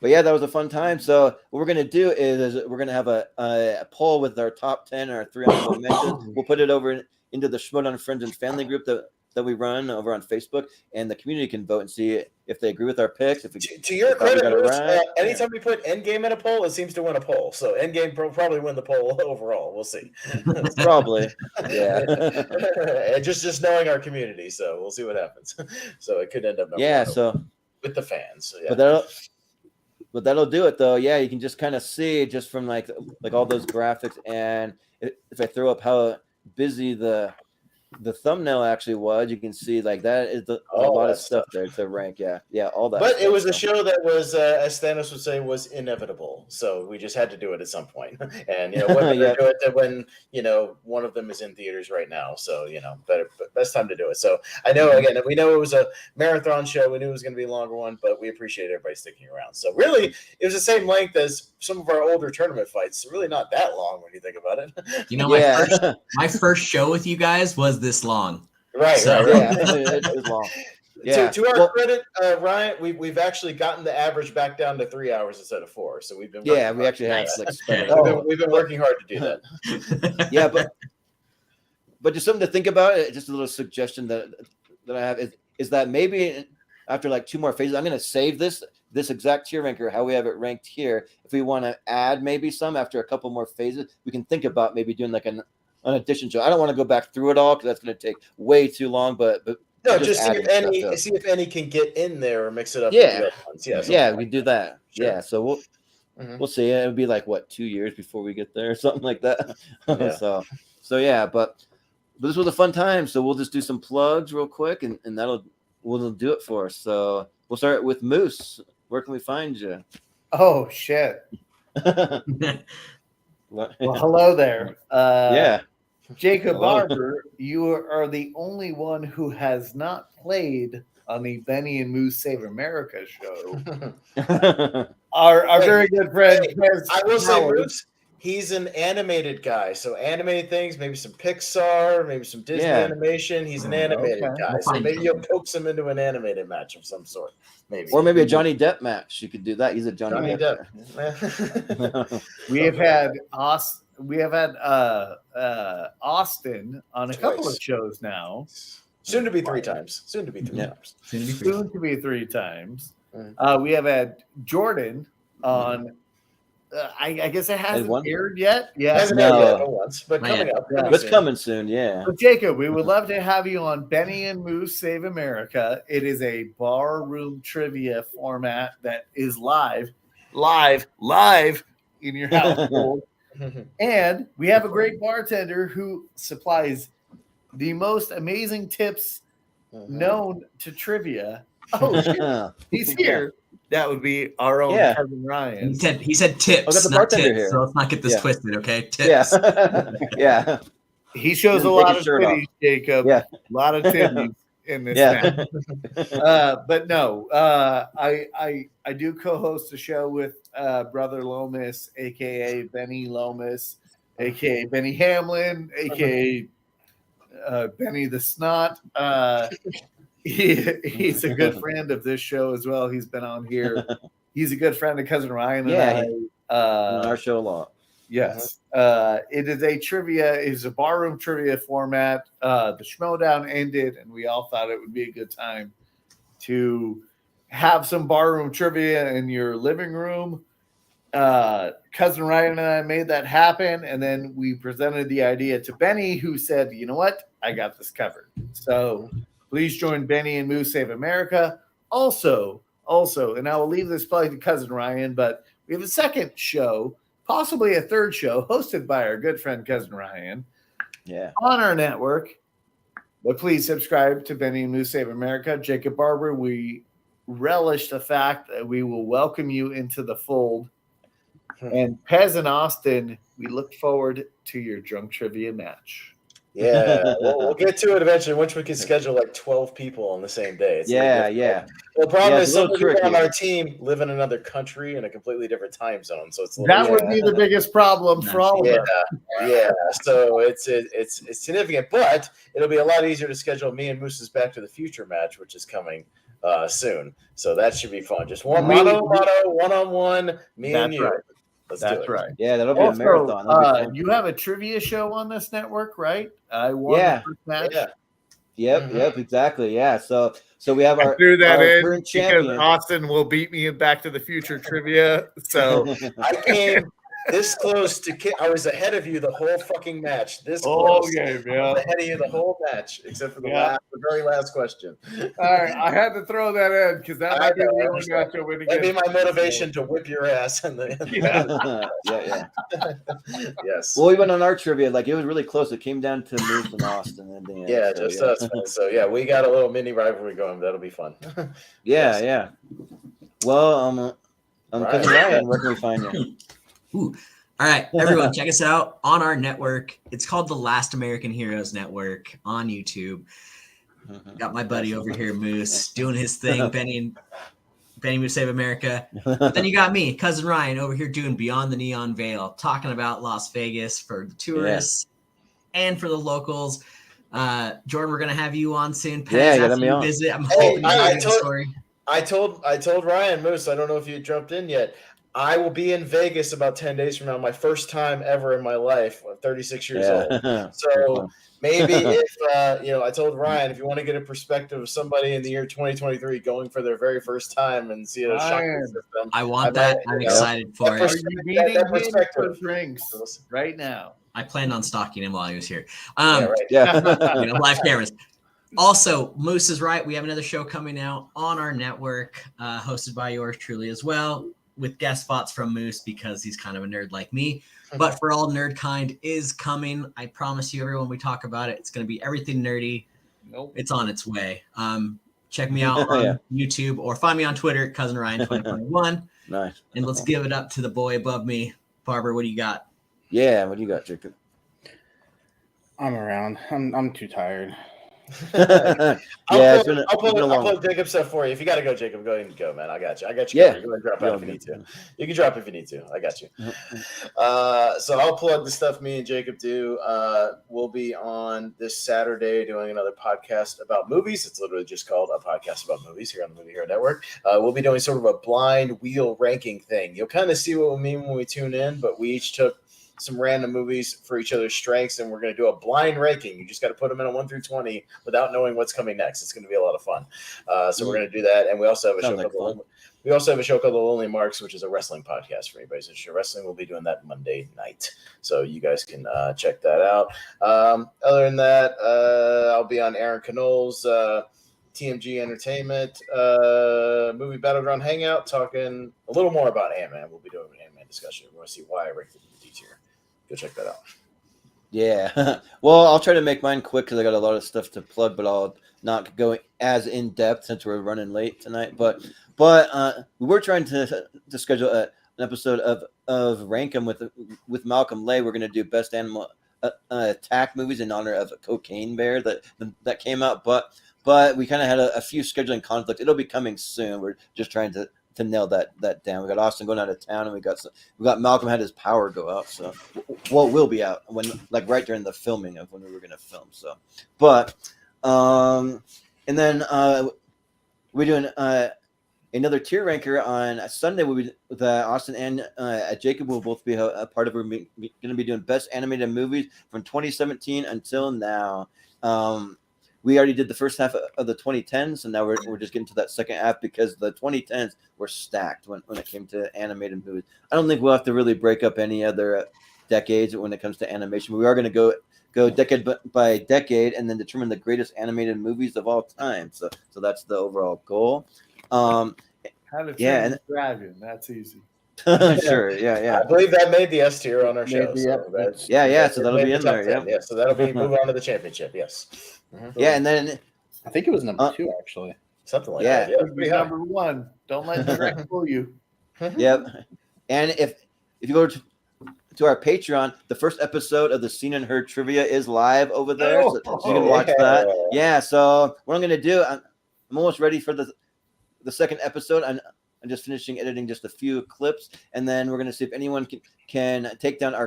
But yeah, that was a fun time. So what we're gonna do is we're gonna have a poll with our top 10 and our 3 honorable mentions. We'll put it over into the Schmodown Friends and Family group that we run over on Facebook, and the community can vote and see if they agree with our picks. To your credit, anytime we put Endgame in a poll, it seems to win a poll. So Endgame probably win the poll overall. We'll see. Probably, yeah. And just knowing our community, so we'll see what happens. So it could end up with the fans. So, yeah. But that'll do it though. Yeah, you can just kind of see just from like all those graphics, and if I throw up how busy the thumbnail actually was, you can see like that is a lot of stuff there to rank. Yeah, all that. But it was a show that was, as Thanos would say, was inevitable. So we just had to do it at some point. And whether they do it when one of them is in theaters right now. So best time to do it. So I know we know it was a marathon show. We knew it was going to be a longer one, but we appreciate everybody sticking around. So really, it was the same length as some of our older tournament fights. Really not that long when you think about it. My first show with you guys was this long. Right. Yeah, it was long. To our credit, Ryan, we've actually gotten the average back down to 3 hours instead of 4. So we've been we actually have we've been working hard to do that. Yeah, but just something to think about. Just a little suggestion that I have is that maybe after like 2 more phases, I'm going to save this exact tier ranker how we have it ranked here. If we want to add maybe some after a couple more phases, we can think about maybe doing like an addition show. I don't want to go back through it all because that's going to take way too long. But no, just see if any can get in there or mix it up. Yeah, with the other ones. We do that. Sure. Yeah, so we'll see. It would be like 2 years before we get there or something like that. Yeah. so yeah, but this was a fun time. So we'll just do some plugs real quick, and we'll do it for us. So we'll start with Moose. Where can we find you? Oh shit. Well, hello there. Jacob Barber, you are the only one who has not played on the Benny and Moose Save America show. our very good friend. I will say, Moose, he's an animated guy. So animated things, maybe some Pixar, maybe some Disney animation. He's an animated guy. So maybe you'll coax him into an animated match of some sort. Maybe. Or maybe a Johnny Depp match. You could do that. He's a Johnny Depp. We have had Austin on a couple of shows now. Soon to be 3 times. Soon to be 3 times. Soon to be 3 times. We have had Jordan on. I guess it hasn't aired yet. Yeah, hasn't aired yet once, but coming up. It's coming soon. Yeah. So Jacob, we would love to have you on Benny and Moose Save America. It is a bar room trivia format that is live in your household. And we have a great bartender who supplies the most amazing tips known to trivia. Oh, shit. He's here. That would be our own cousin Ryan. He said tips. Oh, that's a bartender tips, here. So let's not get this twisted, okay? Tips. Yeah. He shows a lot of titties, Jacob. Yeah. A lot of titties in this match. But no, I do co-host a show with Brother Lomas, aka Benny Lomas, aka Benny Hamlin, aka Benny the Snot. He's a good friend of this show as well. He's been on here. He's a good friend of cousin Ryan and I. On our show a lot. Yes. It is a barroom trivia format. The Schmodown ended, and we all thought it would be a good time to have some barroom trivia in your living room. Cousin Ryan and I made that happen, and then we presented the idea to Benny, who said, you know what? I got this covered. So please join Benny and Moose Save America. Also, and I will leave this plug to cousin Ryan, but we have a second show, possibly a third show, hosted by our good friend cousin Ryan. Yeah. On our network. But please subscribe to Benny and Moose Save America. Jacob Barber, we relish the fact that we will welcome you into the fold. And Pez and Austin, we look forward to your drunk trivia match. Yeah, we'll get to it eventually once we can schedule like 12 people on the same day. Yeah. Well, the problem is some people on our team live in another country in a completely different time zone, so it's that would be the biggest problem for all of us. Yeah. So it's significant, but it'll be a lot easier to schedule me and Moose's Back to the Future match, which is coming soon. So that should be fun. Just one-on-one, me and you. Right. That's right. Yeah, that'll be a marathon. You have a trivia show on this network, right? I won the first match. Yeah. Yep, exactly. Yeah. So we have our threw that in current because champion. Austin will beat me in Back to the Future trivia. So I came this close to I was ahead of you the whole fucking match. This close. Game, I was ahead of you the whole match, except for the very last question. All right, I had to throw that in because that might be the only match I win again. That'd be my motivation to whip your ass. Yeah. Yes. Well, even on our trivia, like it was really close. It came down to Moose and Austin in the end. Yeah, just us. So yeah, we got a little mini rivalry going. That'll be fun. Yeah. Well, cousin Ryan, where can we find you? Ooh. All right, everyone, check us out on our network. It's called the Last American Heroes Network on YouTube. Got my buddy over here, Moose, doing his thing, Benny Moose Save America. But then you got me, cousin Ryan, over here doing Beyond the Neon Veil, talking about Las Vegas for the tourists and for the locals. Jordan, we're gonna have you on soon. Pez, Yeah, after you visit. I'm hoping you have a good story. I told Ryan Moose, I don't know if you jumped in yet. I will be in Vegas about 10 days from now, my first time ever in my life. I'm 36 years old. So maybe if, I told Ryan, if you want to get a perspective of somebody in the year 2023 going for their very first time and see a shocking system. I want that. I'm excited for it. Are you meeting him for drinks right now? I planned on stalking him while he was here. Yeah. Live cameras. Also, Moose is right. We have another show coming out on our network, hosted by yours truly as well, with guest spots from Moose because he's kind of a nerd like me. But For All Nerd Kind is coming. I promise you, everyone, we talk about it. It's going to be everything nerdy. Nope. It's on its way. Check me out on YouTube or find me on Twitter, Cousin Ryan 2021. Nice. And let's give it up to the boy above me. Barber, what do you got? Yeah, what do you got, Jacob? I'm around. I'm too tired. I'll plug Jacob's stuff for you. If you got to go, Jacob, go ahead and go, man. I got you. Yeah. Go ahead and drop out if you need to. You can drop if you need to. I got you. So I'll plug the stuff me and Jacob do. We'll be on this Saturday doing another podcast about movies. It's literally just called A Podcast About Movies here on the Movie Hero Network. We'll be doing sort of a blind wheel ranking thing. You'll kind of see what we mean when we tune in, but we each took some random movies for each other's strengths, and we're going to do a blind ranking. You just got to put them in a 1 through 20 without knowing what's coming next. It's going to be a lot of fun. So we're going to do that, and we also have a show called The Lonely Marks, which is a wrestling podcast for anybody who's interested in wrestling. We'll be doing that Monday night, so you guys can check that out. Other than that, I'll be on Aaron Knoll's TMG Entertainment movie Battleground Hangout, talking a little more about Ant-Man. We'll be doing an Ant-Man discussion. We want to see why I ranked it in the D tier. Go check that out. Yeah. Well, I'll try to make mine quick because I got a lot of stuff to plug, but I'll not go as in depth since we're running late tonight. But we were trying to schedule an episode of Rank 'em with Malcolm Lay. We're going to do best animal attack movies in honor of a cocaine bear that came out, but we kind of had a few scheduling conflicts. It'll be coming soon. We're just trying to nail that down. We got Austin going out of town, and we got Malcolm had his power go out. So, we'll be out right during the filming of when we were going to film. So, but and then we're doing another tier ranker on Sunday. Austin and Jacob will both be a part of. We're going to be doing best animated movies from 2017 until now. We already did the first half of the 2010s, and now we're just getting to that second half because the 2010s were stacked when it came to animated movies. I don't think we'll have to really break up any other decades when it comes to animation. We are going to go decade by decade and then determine the greatest animated movies of all time. So that's the overall goal. How to train a dragon? That's easy. Sure, yeah. I believe that made the S tier on our show. So that'll be in there. Yeah, so that'll be move on to the championship. Yes. Mm-hmm. Yeah, and then I think it was number 2 actually. Something like that. Yeah, number 1. Don't let the direct fool you. Yep. And if you go to our Patreon, the first episode of the Seen and Heard trivia is live over there, so you can watch that. Yeah. So what I'm going to do, I'm almost ready for the second episode. I'm just finishing editing just a few clips, and then we're going to see if anyone can take down our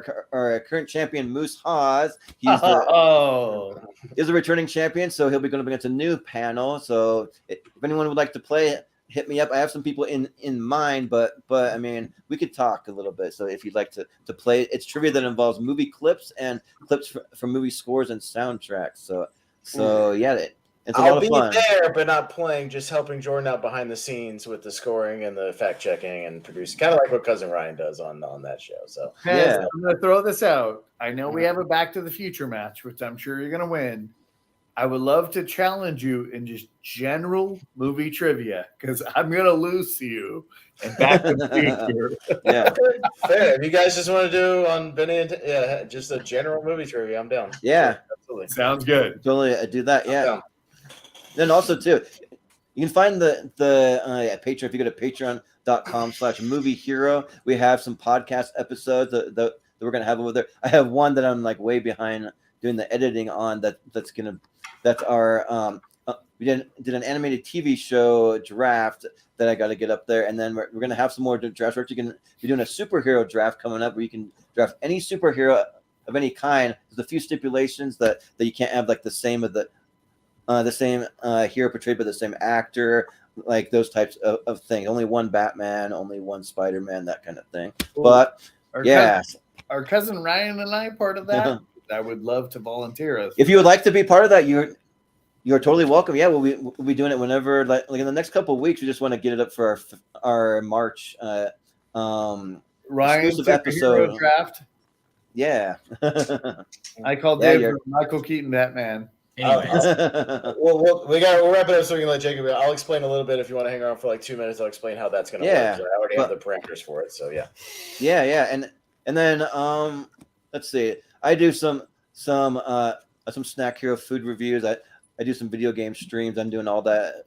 current champion, Moose Haas. He's a returning champion, so he'll be going to bring us a new panel. So if anyone would like to play, hit me up. I have some people in mind, but I mean, we could talk a little bit. So if you'd like to play, it's trivia that involves movie clips and clips from movie scores and soundtracks. So yeah. I'll be there, but not playing, just helping Jordan out behind the scenes with the scoring and the fact checking and producing, kind of like what Cousin Ryan does on that show. So I'm going to throw this out. I know we have a Back to the Future match, which I'm sure you're going to win. I would love to challenge you in just general movie trivia because I'm going to lose to you in Back to the Future. Yeah, fair. If you guys just want to do on Benny and just a general movie trivia, I'm down. Yeah, sure, absolutely. Sounds good. Totally do that. Yeah. Then also too, you can find the Patreon if you go to patreon.com/movie hero. We have some podcast episodes that we're gonna have over there. I have one that I'm like way behind doing the editing on. That's our we did an animated TV show draft that I got to get up there, and then we're gonna have some more drafts. We're actually gonna be doing a superhero draft coming up where you can draft any superhero of any kind. There's a few stipulations that you can't have like the same hero portrayed by the same actor, like those types of things. Only one Batman, only one Spider-Man, that kind of thing. Cool. But our cousin Ryan and I part of that. I would love to volunteer us. If you would like to be part of that, you're totally welcome. Yeah, we'll be doing it whenever, like in the next couple of weeks. We just want to get it up for our March Ryan exclusive episode draft. Yeah. I called Dave for Michael Keaton Batman. Anyways. We'll wrap it up so we can let Jacob. I'll explain a little bit if you want to hang around for like 2 minutes. I'll explain how that's going to work. So I already have the parameters for it. So yeah. And then let's see. I do some Snack Hero food reviews. I do some video game streams. I'm doing all that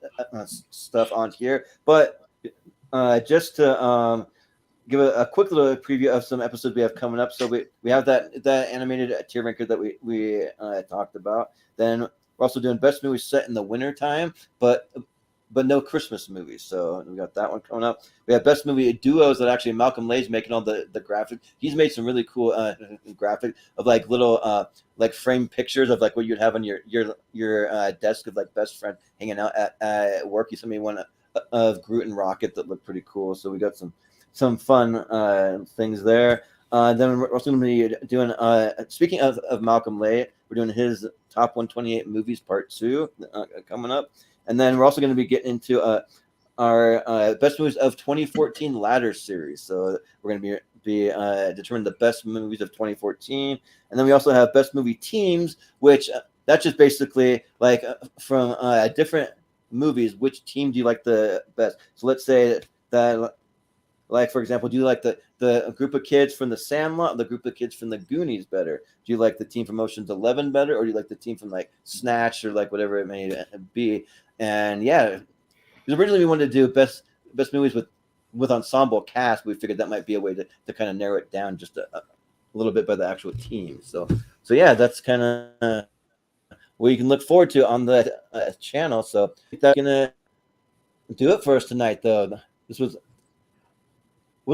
stuff on here. But just to give a quick little preview of some episodes we have coming up. So we have that animated tier ranker that we talked about. Then we're also doing best movies set in the winter time, but no Christmas movies. So we got that one coming up. We have best movie duos that actually Malcolm Lay's making all the graphics. He's made some really cool graphics of like little like frame pictures of like what you'd have on your desk of like best friend hanging out at work. He sent me one of Groot and Rocket that looked pretty cool. So we got some fun things there. Then we're also going to be doing, speaking of Malcolm Lay, we're doing his top 128 movies part 2 coming up. And then we're also going to be getting into our best movies of 2014 ladder series. So we're going to be determining the best movies of 2014. And then we also have best movie teams, which that's just basically like from different movies, which team do you like the best? So let's say that, like, for example, do you like the group of kids from The Sandlot or the group of kids from The Goonies better? Do you like the team from Ocean's 11 better, or do you like the team from like Snatch or like whatever it may be? And yeah, because originally we wanted to do best movies with ensemble cast. We figured that might be a way to kind of narrow it down just a little bit by the actual team. So yeah, that's kind of what you can look forward to on the channel. So that's gonna do it for us tonight, though. This was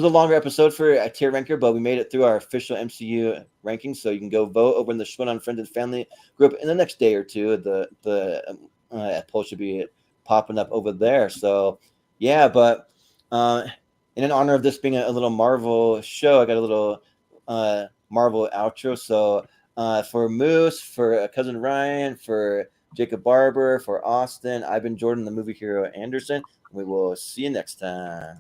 a longer episode for a tier ranker, but we made it through our official MCU rankings. So you can go vote over in the Shoutout Friends and Family group in the next day or two. The poll should be popping up over there. So yeah, but in honor of this being a little Marvel show, I got a little Marvel outro. So for Moose, for cousin Ryan, for Jacob Barber, for Austin, I've been Jordan, the movie hero Anderson. We will see you next time.